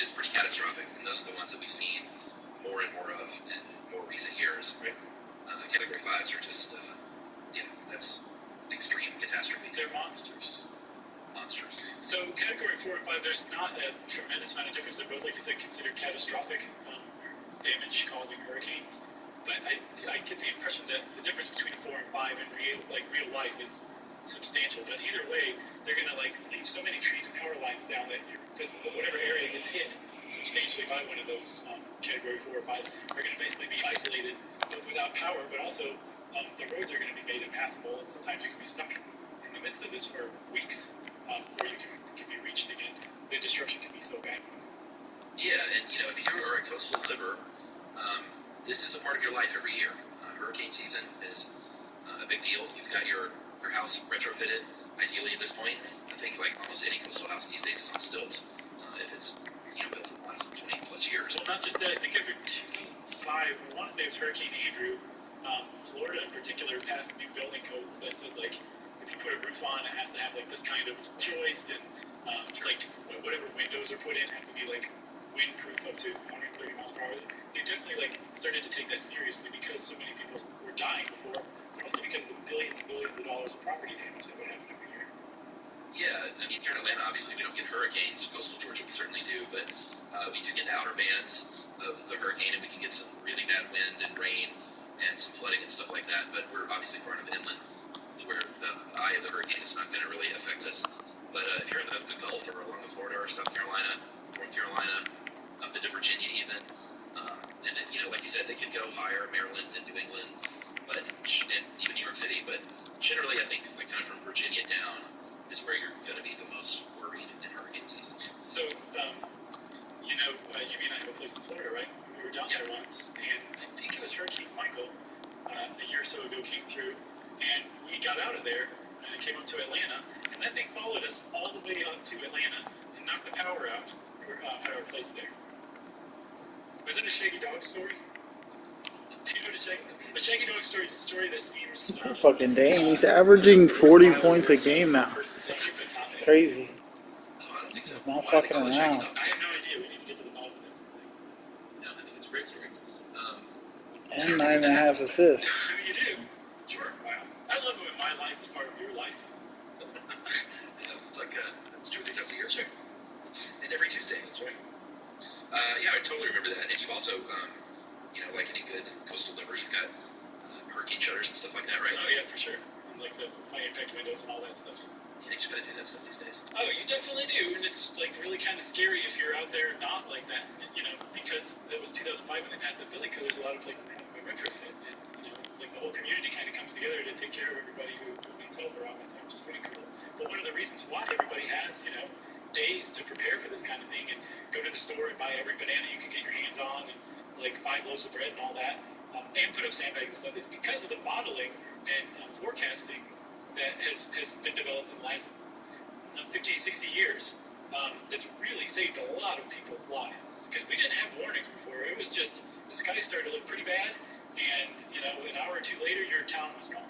is pretty catastrophic, and those are the ones that we've seen more and more of in more recent years. Right. Category 5s are just, that's extreme catastrophe. They're monsters. So category 4 and 5, there's not a tremendous amount of difference. They're both, like you said, considered catastrophic damage-causing hurricanes. But I get the impression that the difference between 4 and 5 in real life is substantial. But either way, they're going to leave so many trees and power lines down that whatever area gets hit substantially by one of those category 4 or 5s are going to basically be isolated, both without power, but also the roads are going to be made impassable, and sometimes you can be stuck in the midst of this for weeks before you can be reached again. The destruction can be so bad. Yeah, and if you are a coastal liver, this is a part of your life every year. Hurricane season is a big deal. You've got your house retrofitted, ideally at this point. I think like almost any coastal house these days is on stilts, if it's built in the last 20 plus years. Well, not just that. I think after 2005, I want to say it was Hurricane Andrew, Florida in particular passed new building codes that said if you put a roof on, it has to have this kind of joist, and whatever windows are put in have to be windproof up to 130 miles per hour. They definitely started to take that seriously because so many people were dying before, but also because of the billions and billions of dollars of property damage that would happen every year. Yeah, I mean, here in Atlanta, obviously we don't get hurricanes. Coastal Georgia, we certainly do, but we do get the outer bands of the hurricane, and we can get some really bad wind and rain and some flooding and stuff like that, but we're obviously far enough inland to where the eye of the hurricane is not going to really affect us. But if you're in the Gulf or along the Florida or South Carolina, North Carolina, up into Virginia even, and then, like you said, they can go higher, Maryland and New England, and even New York City, but generally I think kind of from Virginia down is where you're going to be the most worried in hurricane season. So, you mean I have a place in Florida, right? We were down there once, and I think it was Hurricane Michael a year or so ago came through, and we got out of there and came up to Atlanta, and that thing followed us all the way up to Atlanta and knocked the power out at our place there. Was that a Shaggy Dog story? Do you know a Shaggy Dog story is a story that seems... Fucking Dane, he's averaging 40 points a game now. It's crazy. He's not fucking around. I have no idea. We need to get to the bottom of this. No, I think it's a great story. And 9.5 assists. You do? Sure. Wow. I love it when my life is part of your life. It's like it's 2 or 3 times a year. Sure. And every Tuesday. That's right. Yeah, I totally remember that. And you've also, like any good coastal liver, you've got hurricane shutters and stuff like that, right? Oh, yeah, for sure. And like the high impact windows and all that stuff. Yeah, you just gotta do that stuff these days. Oh, you definitely do. And it's like really kind of scary if you're out there not like that, because it was 2005 when they passed that building code. There's a lot of places that have a retrofit. And, like the whole community kind of comes together to take care of everybody who needs help around that time, which is pretty cool. But one of the reasons why everybody has, days to prepare for this kind of thing and go to the store and buy every banana you can get your hands on and like 5 loaves of bread and all that, and put up sandbags and stuff is because of the modeling and forecasting that has been developed in the last 50, 60 years. It's really saved a lot of people's lives because we didn't have warnings before. It was just the sky started to look pretty bad, and an hour or two later, your town was gone.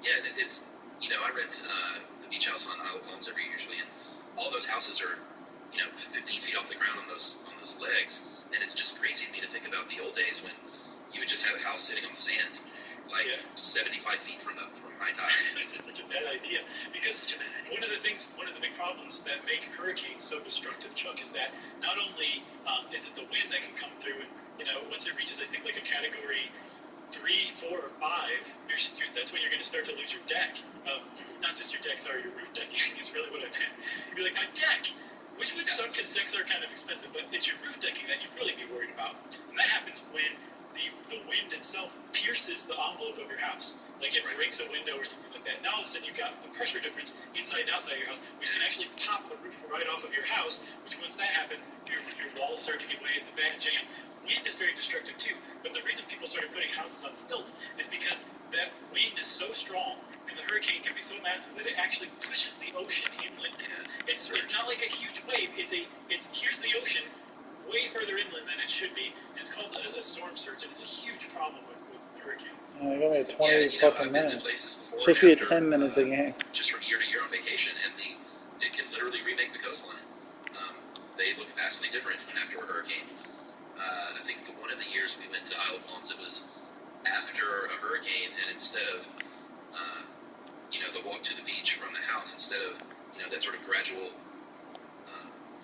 Yeah, and it's I rent the beach house on Isle of Palms every year usually, and all those houses are 15 feet off the ground on those legs, and it's just crazy to me to think about the old days when you would just have a house sitting on the sand, 75 feet from high tide. It's just such a bad idea because one of the big problems that make hurricanes so destructive, Chuck, is that not only is it the wind that can come through, and once it reaches, I think, like a category 3, 4, or 5, that's when you're going to start to lose your deck. Not just your deck, sorry, your roof decking is really what I meant. You'd be like, my deck, which would suck because decks are kind of expensive, but it's your roof decking that you'd really be worried about. And that happens when the wind itself pierces the envelope of your house. Like it breaks a window or something like that. Now all of a sudden you've got a pressure difference inside and outside your house, which can actually pop the roof right off of your house, which once that happens, your walls start to give way. It's a bad jam. Wind is very destructive too, but the reason people started putting houses on stilts is because that wind is so strong and the hurricane can be so massive that it actually pushes the ocean inland. It's not like a huge wave. Here's the ocean way further inland than it should be. And it's called a storm surge, and it's a huge problem with hurricanes. They got me at 20 fucking minutes. Supposed to be at 10 minutes a game. Just from year to year on vacation, and it can literally remake the coastline. They look vastly different after a hurricane. I think one of the years we went to Isle of Palms, it was after a hurricane, and instead of the walk to the beach from the house, instead of that sort of gradual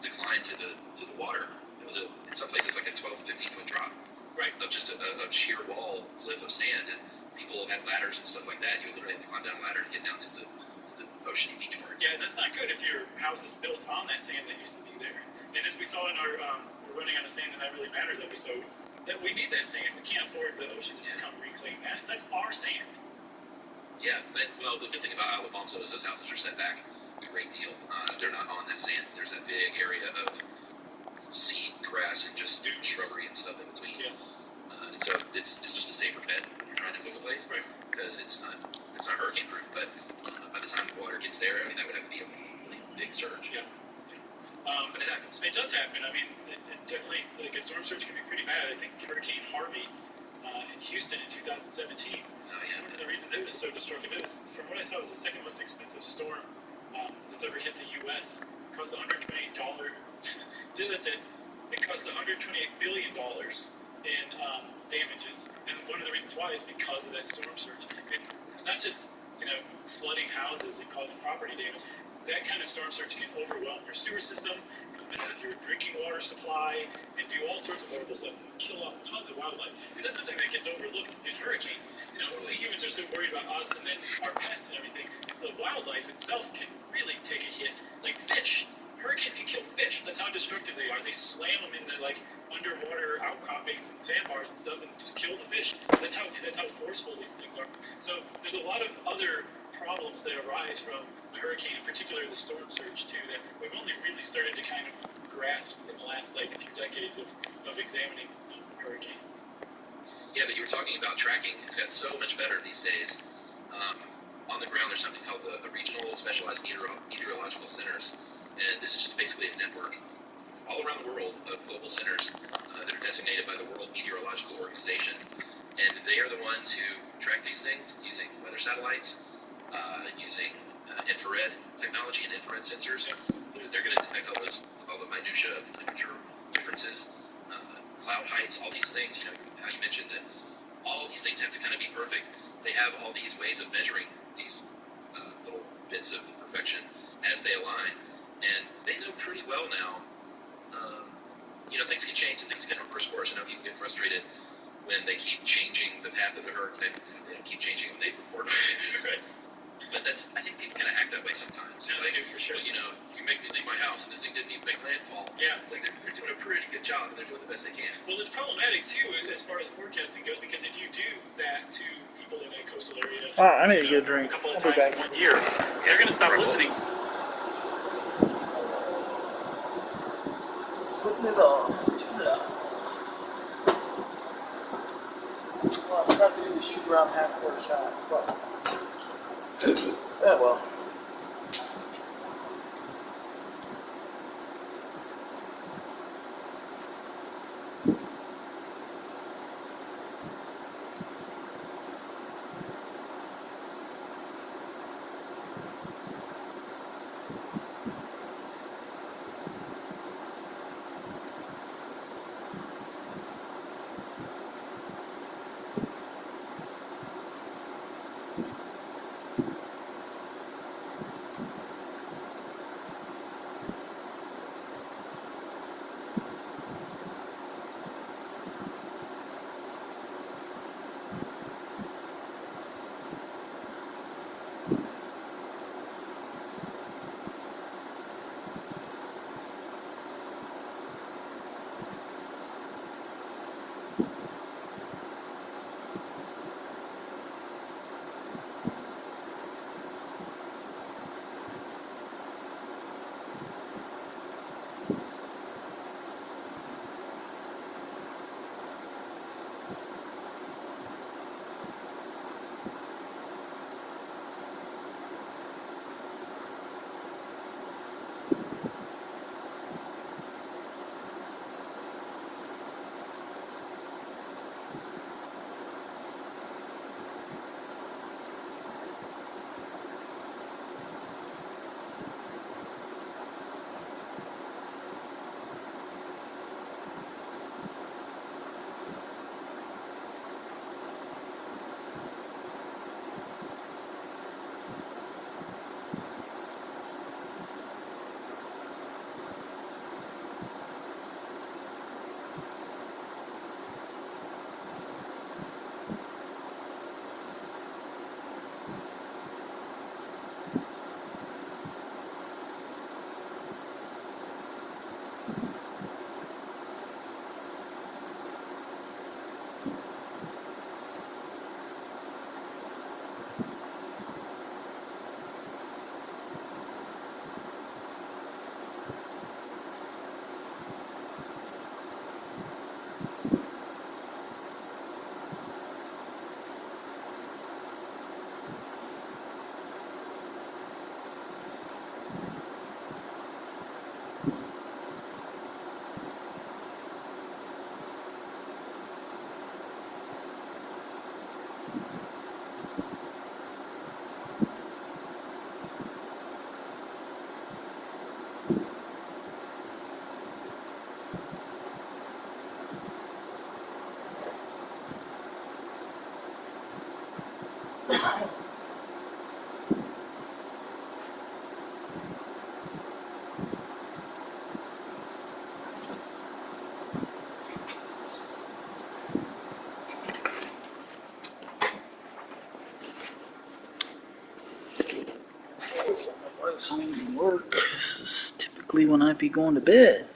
decline to the water, it was in some places like a 12 to 15 foot drop, right, of just a sheer wall cliff of sand, and people had ladders and stuff like that. You would literally have to climb down a ladder to get down to the ocean beach part. Yeah, that's not good if your house is built on that sand that used to be there. And as we saw in our We're Running on the Sand and That Really Matters episode, that we need that sand. We can't afford the ocean to just come reclaim that. That's our sand. Yeah, but the good thing about Isle of Palms is those houses are set back a great deal. They're not on that sand. There's that big area of seed, grass, and just shrubbery and stuff in between. Yeah. And so it's just a safer bet when you're trying to book a place, right? Because it's not hurricane proof. But by the time the water gets there, I mean that would have to be a really big surge. Yeah. But it happens. It does happen. I mean, it definitely, like a storm surge can be pretty bad. I think Hurricane Harvey in Houston in 2017. One of the reasons it was so destructive, from what I saw, it was the second most expensive storm that's ever hit the U.S. It cost $128. That's it. It cost $128 billion in damages, and one of the reasons why is because of that storm surge. And not just flooding houses and causing property damage. That kind of storm surge can overwhelm your sewer system, mess with your drinking water supply, and do all sorts of horrible stuff and kill off tons of wildlife. Because that's something that gets overlooked in hurricanes. We humans are so worried about us and then our pets and everything. The wildlife itself can really take a hit. Like fish. Hurricanes can kill fish. That's how destructive they are. They slam them into underwater outcroppings and sandbars and stuff and just kill the fish. That's how forceful these things are. So there's a lot of other problems that arise from the hurricane, in particular the storm surge too, that we've only really started to kind of grasp in the last few decades of examining hurricanes. Yeah, but you were talking about tracking. It's got so much better these days. On the ground, there's something called the Regional Specialized Meteorological Centers, and this is just basically a network all around the world of global centers that are designated by the World Meteorological Organization, and they are the ones who track these things using weather satellites, using infrared technology and infrared sensors. They're going to detect all the minutia of temperature differences, cloud heights, all these things. You know, how you mentioned that all these things have to kind of be perfect. They have all these ways of measuring these little bits of perfection as they align, and they know pretty well now. Things can change and things can reverse course. I know people get frustrated when they keep changing the path of the hurricane. They don't keep changing when they report changes. Right. But I think people kind of act that way sometimes. Yeah, they do for sure. Well, you make me leave my house, and this thing didn't even make landfall. Yeah. It's like they're doing a pretty good job, and they're doing the best they can. Well, it's problematic, too, as far as forecasting goes, because if you do that to people in a coastal area I need to get a drink. a couple of I'll be times back. in 1 year, they're going to stop listening. Putting it off. Well, I forgot to do the shoot around half-court shot. But, yeah, well. So I need to work. This is typically when I'd be going to bed.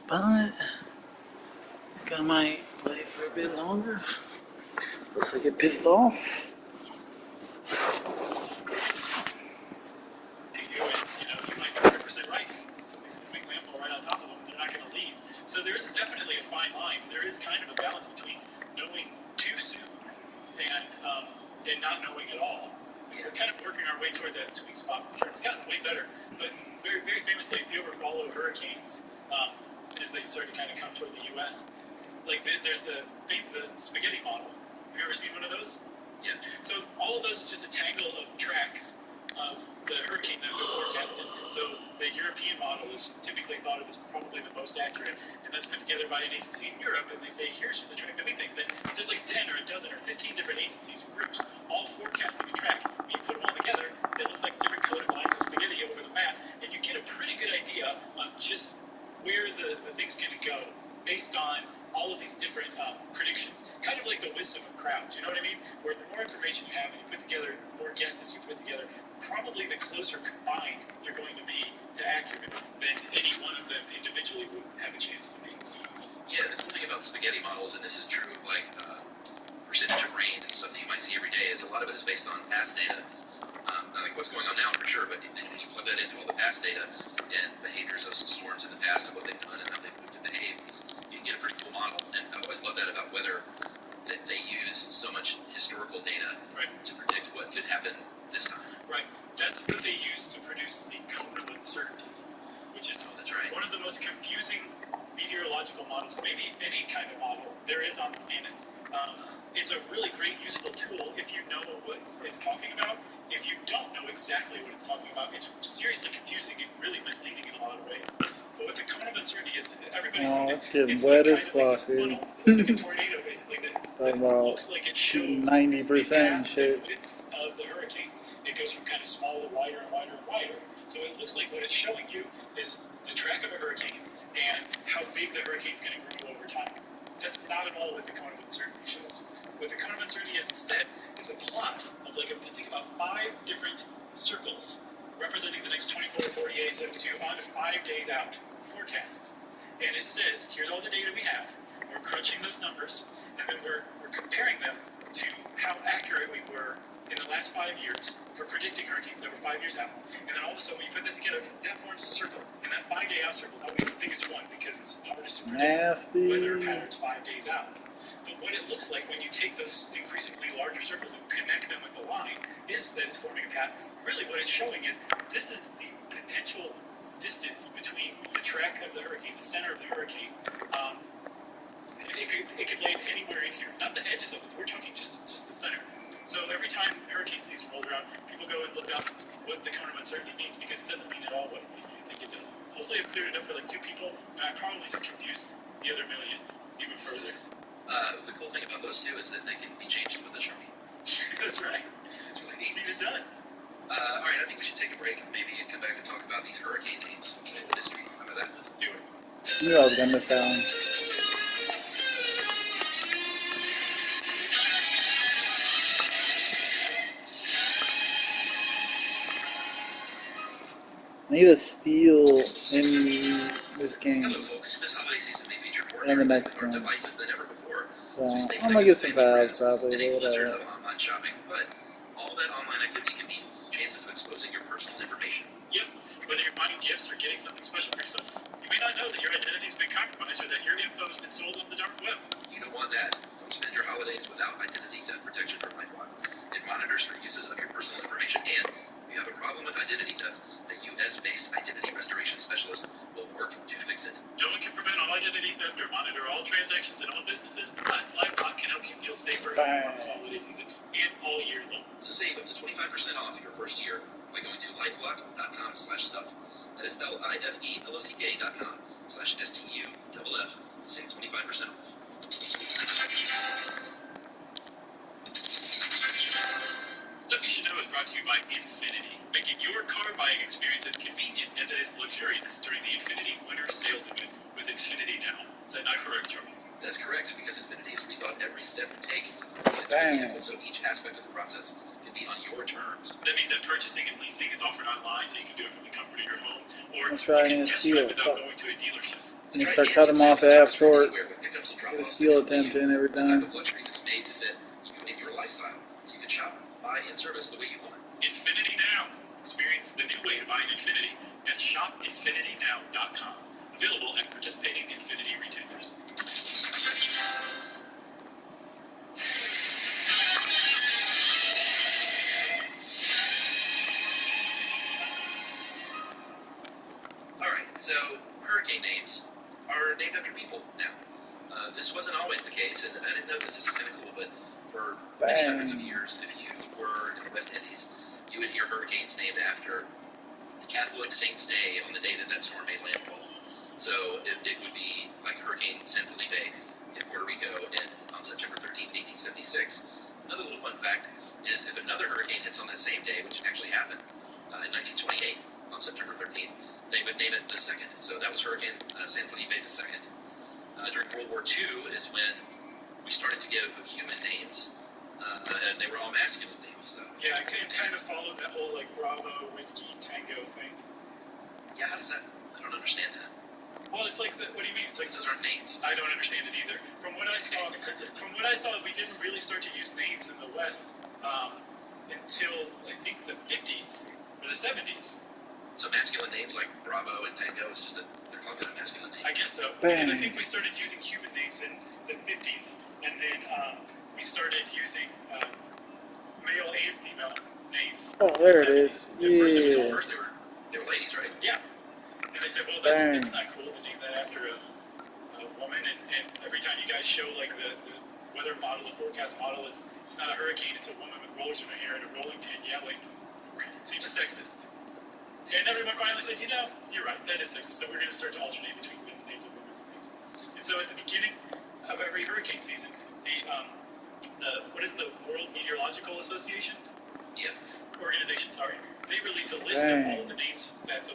But I might play for a bit longer. Unless I get pissed off. To you, and you might be 100% right. Somebody's going to make landfall right on top of them, and they're not going to leave. So there is definitely kind of working our way toward that sweet spot for sure. It's gotten way better, but very, very famously, if you ever follow hurricanes, as they start to kind of come toward the U.S., like there's the spaghetti model. Have you ever seen one of those? Yeah. So all of those is just a tangle of tracks of the hurricane that was forecasted. So the European model is typically thought of as probably the most accurate, and that's put together by an agency in Europe, and they say, here's the track that we think. That there's like 10 or a dozen or 15 different agencies and groups all forecasting a track. When you put them all together, it looks like different colored lines of spaghetti over the map, and you get a pretty good idea on just where the thing's going to go based on all of these different predictions, kind of like the wisdom of crowds, you know what I mean? Where the more information you have and you put together, more guesses you put together, probably the closer combined you're going to be to accurate than any one of them individually would have a chance to be. Yeah, the cool thing about spaghetti models, and this is true of like percentage of rain and stuff that you might see every day, is a lot of it is based on past data. Not like what's going on now for sure, but then when you plug that into all the past data and behaviors of some storms in the past and what they've done and how they've moved to behave, you can get a pretty cool model. And I always love that about weather, that they use so much historical data to predict what could happen this time. Right. That's what they use to produce the cone of uncertainty, which is one of the most confusing meteorological models, maybe any kind of model there is on the planet. It's a really great, useful tool if you know what it's talking about. If you don't know exactly what it's talking about, it's seriously confusing and really misleading in a lot of ways. But what the cone of uncertainty is, everybody's seen it. It's getting It's wet like as kind of fuck, like dude. It's like a tornado, basically, that looks like it shows 90% the shit. width of the hurricane. It goes from kind of small to wider and wider and wider. So it looks like what it's showing you is the track of a hurricane and how big the hurricane's going to grow over time. That's not at all what the cone of uncertainty shows. What the cone of uncertainty is instead is a plot of like, I think about 5 different circles representing the next 24, 48, 72, on to 5 days out forecasts. And it says, here's all the data we have. We're crunching those numbers, and then we're comparing them to how accurate we were in the last 5 years for predicting hurricanes that were 5 years out. And then all of a sudden, when you put that together, that forms a circle. And that 5-day out circle is always the biggest one because it's hardest to predict weather patterns 5 days out. But what it looks like when you take those increasingly larger circles and connect them with the line is that it's forming a pattern. Really what it's showing is this is the potential distance between the track of the hurricane, the center of the hurricane. It could land anywhere in here, not the edges of it. We're talking just the center. So every time hurricane season rolls around, people go and look up what the cone of uncertainty means because it doesn't mean at all what you think it does. Hopefully I've cleared it up for like 2 people, and I probably just confused the other million even further. The cool thing about those two is that they can be changed with a Sharpie. That's right. It's really neat. Seen it done. All right, I think we should take a break. Maybe come back and talk about these hurricane names and the history. How about that? Let's do it. I knew I was gonna miss out. I need a steal in this game. Hello, folks. This holiday season may feature more And the next one. devices than ever before. So I'm gonna get some valves probably. And a blizzard Whatever. of online shopping, but all that online activity can mean chances of exposing your personal information. Yep. Whether you're buying gifts or getting something special for yourself, you may not know that your identity's been compromised or that your info has been sold on the dark web. You don't want that. Don't spend your holidays without identity theft protection from LifeLock. It monitors for uses of your personal information, and if you have a problem with identity theft, a U.S.-based identity restoration specialist will work to fix it. No one can prevent all identity theft or monitor all transactions in all businesses, but LifeLock can help you feel safer this holiday season and all year long. So save up to 25% off your first year by going to lifelock.com/stuff. That is LIFELOCK.com/STUFF to save 25% off. Stuff You Should Know is brought to you by Infinity, making your car buying experience as convenient as it is luxurious during the Infinity Winter Sales Event with Infinity Now. Is that not correct, Charles? That's correct, because Infinity has rethought every step you take. So each aspect of the process can be on your terms. That means that purchasing and leasing is offered online, so you can do it from the comfort of your home, or I'll try you can and test steal drive without going to a dealership. I'm gonna start cutting them off at half short. Get a steal attempt in every time. It's a type of luxury that's made to fit you and your lifestyle, so you can shop, buy, and service the way you want. Infinity Now. Experience the new way to buy an Infinity at shopinfinitynow.com. Available at participating Infinity retailers. So hurricane names are named after people now. This wasn't always the case, and I didn't know this is kind of cool, but for many hundreds of years, if you were in the West Indies, you would hear hurricanes named after the Catholic Saint's Day on the day that storm made landfall. So it would be like Hurricane San Felipe in Puerto Rico on September 13th, 1876. Another little fun fact is if another hurricane hits on that same day, which actually happened in 1928 on September 13th, they would name it the second. So that was Hurricane San Felipe II. During World War II is when we started to give human names, and they were all masculine names. So. Yeah, I kind of followed that whole like Bravo, Whiskey, Tango thing. Yeah, how does that? I don't understand that. Well, it's like what do you mean? It's like those aren't names. I don't understand it either. From what I saw, we didn't really start to use names in the West until I think the 50s or the 70s. So masculine names like Bravo and Tango is just they're called a masculine name. I guess so. Because I think we started using human names in the 50s, and then we started using male and female names. Oh, there it is. Yeah. First they were ladies, right? Yeah. And they said, well, that's not cool to name that after a woman. And every time you guys show like the weather model, the forecast model, it's not a hurricane, it's a woman with rollers in her hair and a rolling pin yelling. It seems sexist. And everyone finally said, you're right, that is sexist. So we're going to start to alternate between men's names and women's names. And so at the beginning of every hurricane season, what is the World Meteorological Association? Yeah. Organization, sorry. They release a list of all of the names that the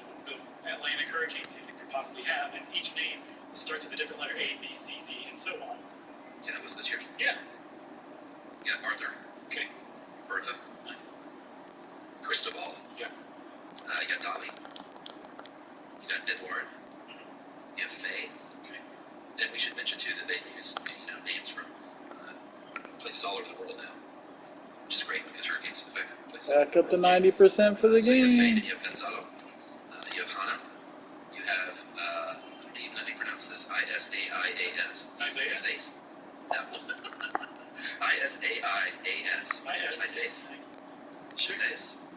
Atlantic hurricane season could possibly have, and each name starts with a different letter, A, B, C, D, and so on. Can I list this year's? Yeah. You got Arthur. Okay. Bertha. Nice. Cristobal. Yeah. You got Dolly. You got Edward. Mm-hmm. You have Faye. Okay. And we should mention too that they use names from places all over the world now, which is great because hurricanes affect places. Back up to 90% for the so game. You have Faye, and you have Gonzalo. You have Hannah. You have let me pronounce this. Isaias. Isaias. No. Isaias. Isaias. Sure.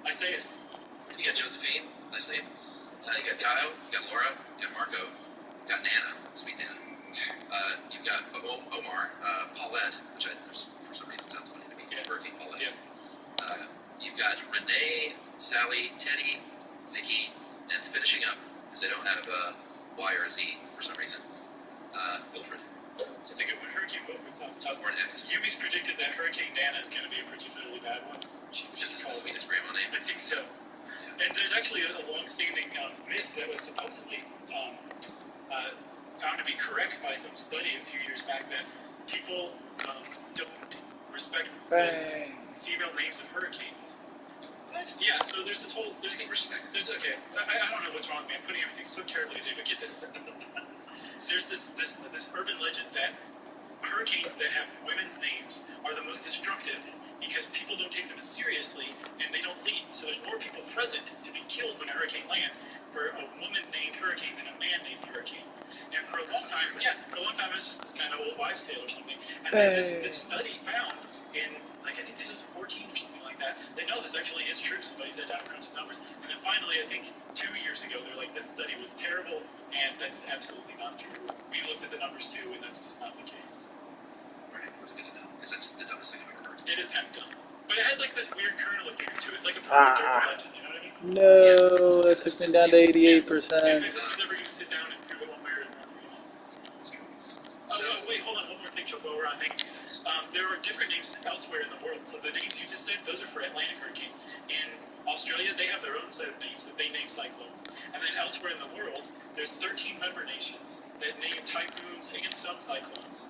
Isaias. You got Josephine, nice name. You got Kyle, you got Laura, you got Marco, you got Nana, sweet Nana. You've got Omar, Paulette, which for some reason sounds funny to me. Yeah. Hurricane Paulette. Yeah. You've got Renee, Sally, Teddy, Vicky, and finishing up, because they don't have a Y or a Z for some reason, Wilfred. That's a good one. Hurricane Wilfred sounds tough. Or an X. Yumi's predicted that Hurricane Nana is going to be a particularly bad one. This is the sweetest grandma name. I think so. And there's actually a long-standing myth that was supposedly found to be correct by some study a few years back that people don't respect the female names of hurricanes. What? Yeah, so there's this whole... Okay, I don't know what's wrong with me. I'm putting everything so terribly today, but get this. There's this urban legend that hurricanes that have women's names are the most destructive because people don't take them as seriously and they don't leave. So there's more people present to be killed when a hurricane lands for a woman-named hurricane than a man-named hurricine. And for a long time, it was just this kind of old wives' tale or something. And then this study found in, like, I think 2014 or something like that, they know this actually is true. Somebody sat down and crunched the numbers. And then finally, I think 2 years ago, they're like, this study was terrible, and that's absolutely not true. We looked at the numbers too, and that's just not the case. Right, that's good to know, because that's the dumbest thing I've ever heard. It is kind of dumb. But it has, like, this weird kernel of truth to it. It's like a perfect urban legend, you know what I mean? No, that took me down to 88%. If who's ever going to sit down and prove it one way or another, you know? Oh, wait, hold on. One more thing, Chuck, while we're on names. There are different names elsewhere in the world. So the names you just said, those are for Atlantic hurricanes. In Australia, they have their own set of names that they name cyclones. And then elsewhere in the world, there's 13 member nations that name typhoons and some cyclones.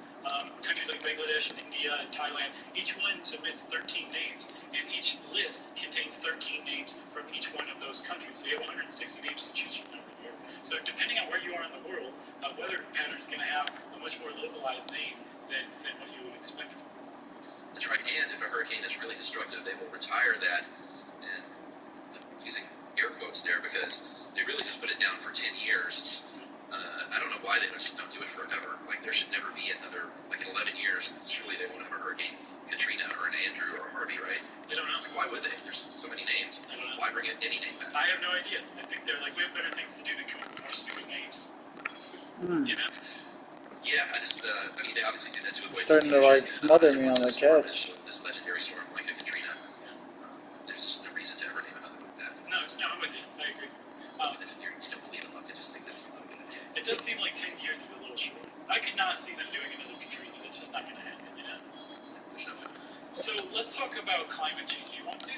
Countries like Bangladesh and India and Thailand, each one submits 13 names, and each list contains 13 names from each one of those countries. So you have 160 names to choose from every year. So depending on where you are in the world, weather pattern is going to have a much more localized name than what you would expect. That's right, and if a hurricane is really destructive, they will retire that, and I'm using air quotes there because they really just put it down for 10 years. I don't know why they just don't do it forever. Like, there should never be another, like in 11 years, surely they won't have a hurricane Katrina or an Andrew or a Harvey, right? I don't know. Like, why would they? There's so many names. I don't know. Why bring any name back? I have no idea. I think they're like, we have better things to do than come up with more stupid names. You know? Yeah, I mean, they obviously do that to avoid Starting to confusion. like smother me on the Storm couch. this legendary storm like a Katrina. There's just no reason to ever name another like that. No, I'm with you. I agree. Even if you don't believe in luck, I just think that's not a good idea. It does seem like 10 years is a little short. I could not see them doing another Katrina. It's just not going to happen, you know? There's no way. So let's talk about climate change. You want to?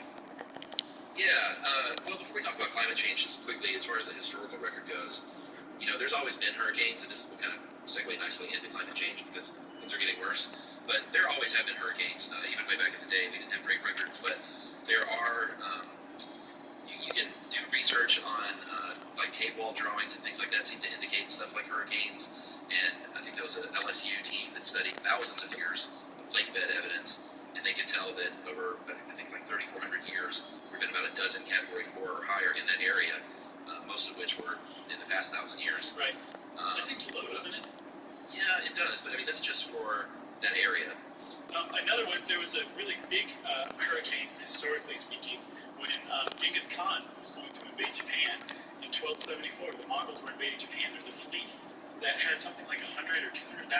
Yeah. Well, before we talk about climate change, just quickly, as far as the historical record goes, there's always been hurricanes, and this will kind of segue nicely into climate change because things are getting worse. But there always have been hurricanes. Even way back in the day, we didn't have great records, but there are. You can do research on like cave wall drawings and things like that seem to indicate stuff like hurricanes. And I think there was an LSU team that studied thousands of years of lake bed evidence, and they could tell that over I think like 3,400 years, there have been about a dozen Category 4 or higher in that area, most of which were in the past 1,000 years. Right. That seems low, doesn't it? Yeah, it does. But I mean, that's just for that area. Another one, there was a really big hurricane, historically speaking, when Genghis Khan was going to invade Japan in 1274. The Mongols were invading Japan. There was a fleet that had something like 100 or 200,000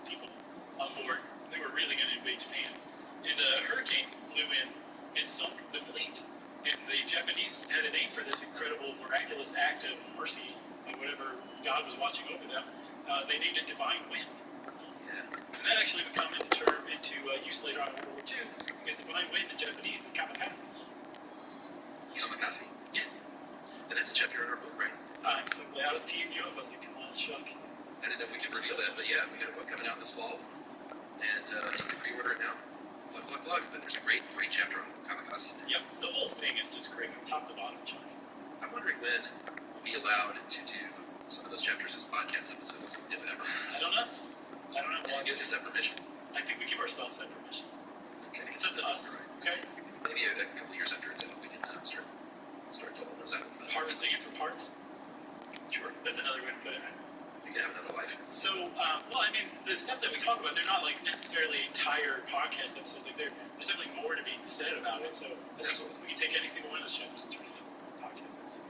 people on board. They were really going to invade Japan. And a hurricane blew in and sunk the fleet. And the Japanese had a name for this incredible, miraculous act of mercy, and whatever God was watching over them. They named it Divine Wind. And that actually would come into use later on in World War II, because Divine Wind in Japanese is kamikaze. Kamikaze? Yeah. And that's a chapter in our book, right? I'm so glad. I was teeing you up. I was like, come on, Chuck. I didn't know if we could reveal that, but yeah, we got a book coming out this fall, and you can pre-order it now. Plug. But there's a great chapter on kamikaze. Yep, the whole thing is just great from top to bottom, Chuck. I'm wondering when we'll be allowed to do some of those chapters as podcast episodes, if ever. I don't know. Who gives us that permission? I think we give ourselves that permission. Okay. It's up to us. Right. Okay. Maybe a couple years after it's out, we can start doling those out. Harvesting it for parts. Sure. That's another way to put it. They can have another life. So, well, I mean, the stuff that we talk about, they're not like necessarily entire podcast episodes. Like there's definitely more to be said about it. So I think we can take any single one of those chapters and turn it into a podcast episode.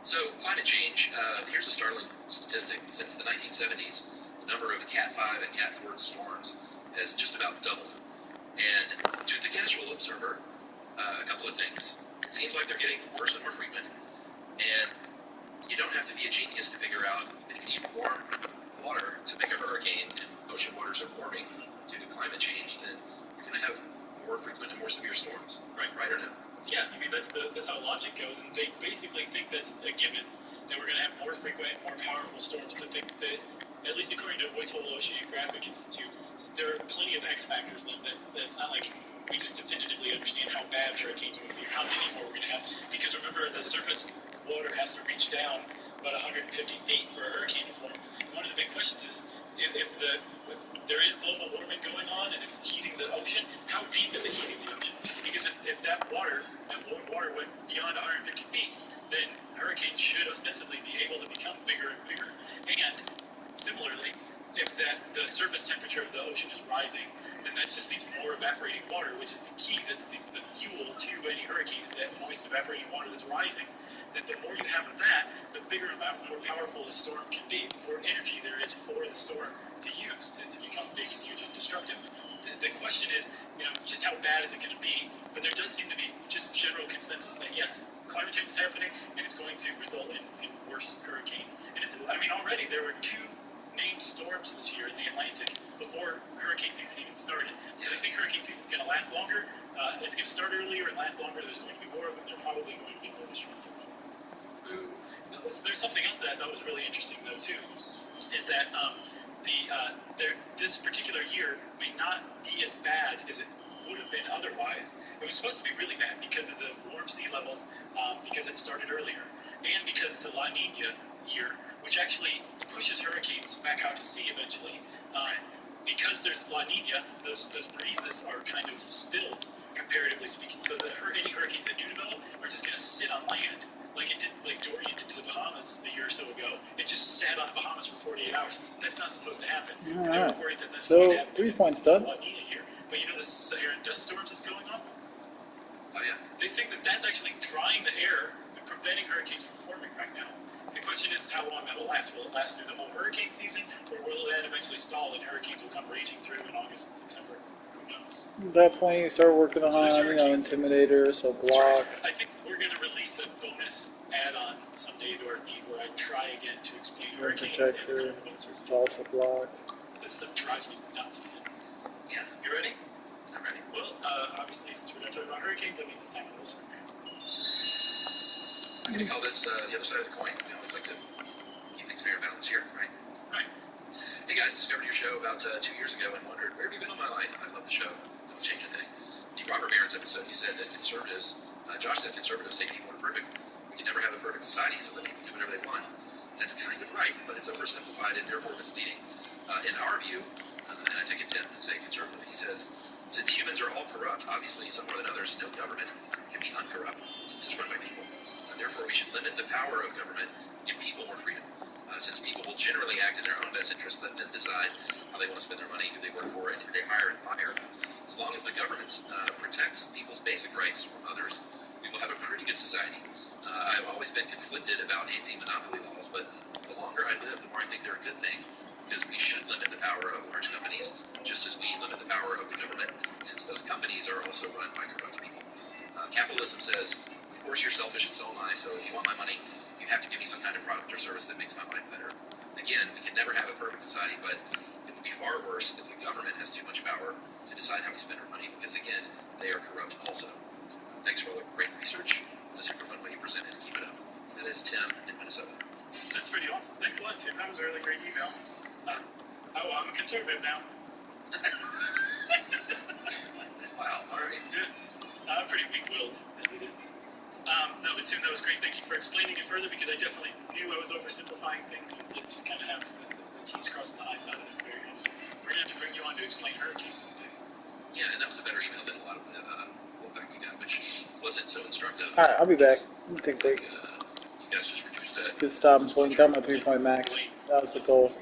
So climate change. Here's a startling statistic. Since the 1970s, the number of Cat 5 and Cat 4 storms has just about doubled. And to the casual observer, a couple of things. It seems like they're getting worse and more frequent. And you don't have to be a genius to figure out if you need warm water to make a hurricane and ocean waters are warming due to climate change, then you're going to have more frequent and more severe storms. Right or no? Yeah, I mean, that's how logic goes. And they basically think that's a given, that we're going to have more frequent, more powerful storms. But that, at least according to Woods Hole Oceanographic Institute, there are plenty of X factors that's not like we just definitively understand how bad hurricanes will be or how many more we're going to have. Because remember, the surface water has to reach down about 150 feet for a hurricane to form. One of the big questions is if there is global warming going on and it's heating the ocean, how deep is it heating the ocean? Because if that warm water went beyond 150 feet, then hurricanes should ostensibly be able to become bigger and bigger. And similarly, if the surface temperature of the ocean is rising, then that just means more evaporating water, which is the key. That's the fuel to any hurricane, is that moist evaporating water that's rising. That the more you have of that, the bigger amount, more powerful the storm can be, the more energy there is for the storm to use to become big and huge and destructive. The question is, just how bad is it going to be? But there does seem to be just general consensus that yes, climate change is happening and it's going to result in worse hurricanes. And already there were 2 named storms this year in the Atlantic before hurricane season even started. So I think hurricane season is going to last longer. It's going to start earlier and last longer. There's going to be more of them. They're probably going to be more disruptive. There's something else that I thought was really interesting, though, too, is that this particular year may not be as bad as it would have been otherwise. It was supposed to be really bad because of the warm sea levels, because it started earlier, and because it's a La Nina year, which actually pushes hurricanes back out to sea eventually. Because there's La Nina, those breezes are kind of still, comparatively speaking. So any hurricanes that do develop are just going to sit on land, like Dorian did to the Bahamas a year or so ago. It just sat on the Bahamas for 48 hours. That's not supposed to happen. All They were right. worried that that's So going to happen 3 because points it's done. La Nina here. But you know this air and dust storms that's going on? Oh, yeah. They think that that's actually drying the air and preventing hurricanes from forming right now. The question is how long that will last. Will it last through the whole hurricane season, or will that eventually stall and hurricanes will come raging through in August and September? Who knows? At that point, you start working on, Intimidator, so block. I think we're going to release a bonus add-on someday to our feed where I try again to explain hurricanes Protector, salsa block. This stuff drives me nuts. Yeah. You ready? I'm ready. Well, obviously, since we're going to talk about hurricanes, that means it's time for this. I'm going to call this the other side of the coin. We always like to keep things fair and balanced here, right? Right. Hey guys, discovered your show about 2 years ago and wondered, where have you been all my life? I love the show. Don't change a thing. The Robert Barron's episode, he said that conservatives, Josh said conservatives say people are perfect. We can never have a perfect society, so let people do whatever they want. That's kind of right, but it's oversimplified and therefore misleading. In our view, and I take intent and say conservative, he says, since humans are all corrupt, obviously some more than others, no government can be uncorrupt since it's run by people. Therefore, we should limit the power of government, give people more freedom. Since people will generally act in their own best interest, let them decide how they want to spend their money, who they work for, and who they hire and fire. As long as the government protects people's basic rights from others, we will have a pretty good society. I've always been conflicted about anti-monopoly laws, but the longer I live, the more I think they're a good thing, because we should limit the power of large companies, just as we limit the power of the government, since those companies are also run by corrupt people. Capitalism says, of course you're selfish and so am I, so if you want my money, you have to give me some kind of product or service that makes my life better. Again, we can never have a perfect society, but it would be far worse if the government has too much power to decide how we spend our money, because again, they are corrupt also. Thanks for all the great research. The super fun way you present it. Keep it up. That is Tim in Minnesota. That's pretty awesome. Thanks a lot, Tim. That was a really great email. I'm a conservative now. Wow. All right. Good. I'm pretty weak-willed, as it is. No, but Tim, that was great. Thank you for explaining it further, because I definitely knew I was oversimplifying things and didn't just kind of have the T's crossed and the I's dotted. It's very helpful. We're going to have to bring you on to explain hurricanes one day. Yeah, and that was a better email than a lot of the pullback we got, which wasn't so instructive. Alright, I'll be back. Take a break. You guys just reduced that. Good stop and point. Got my 3-point max. That was the goal.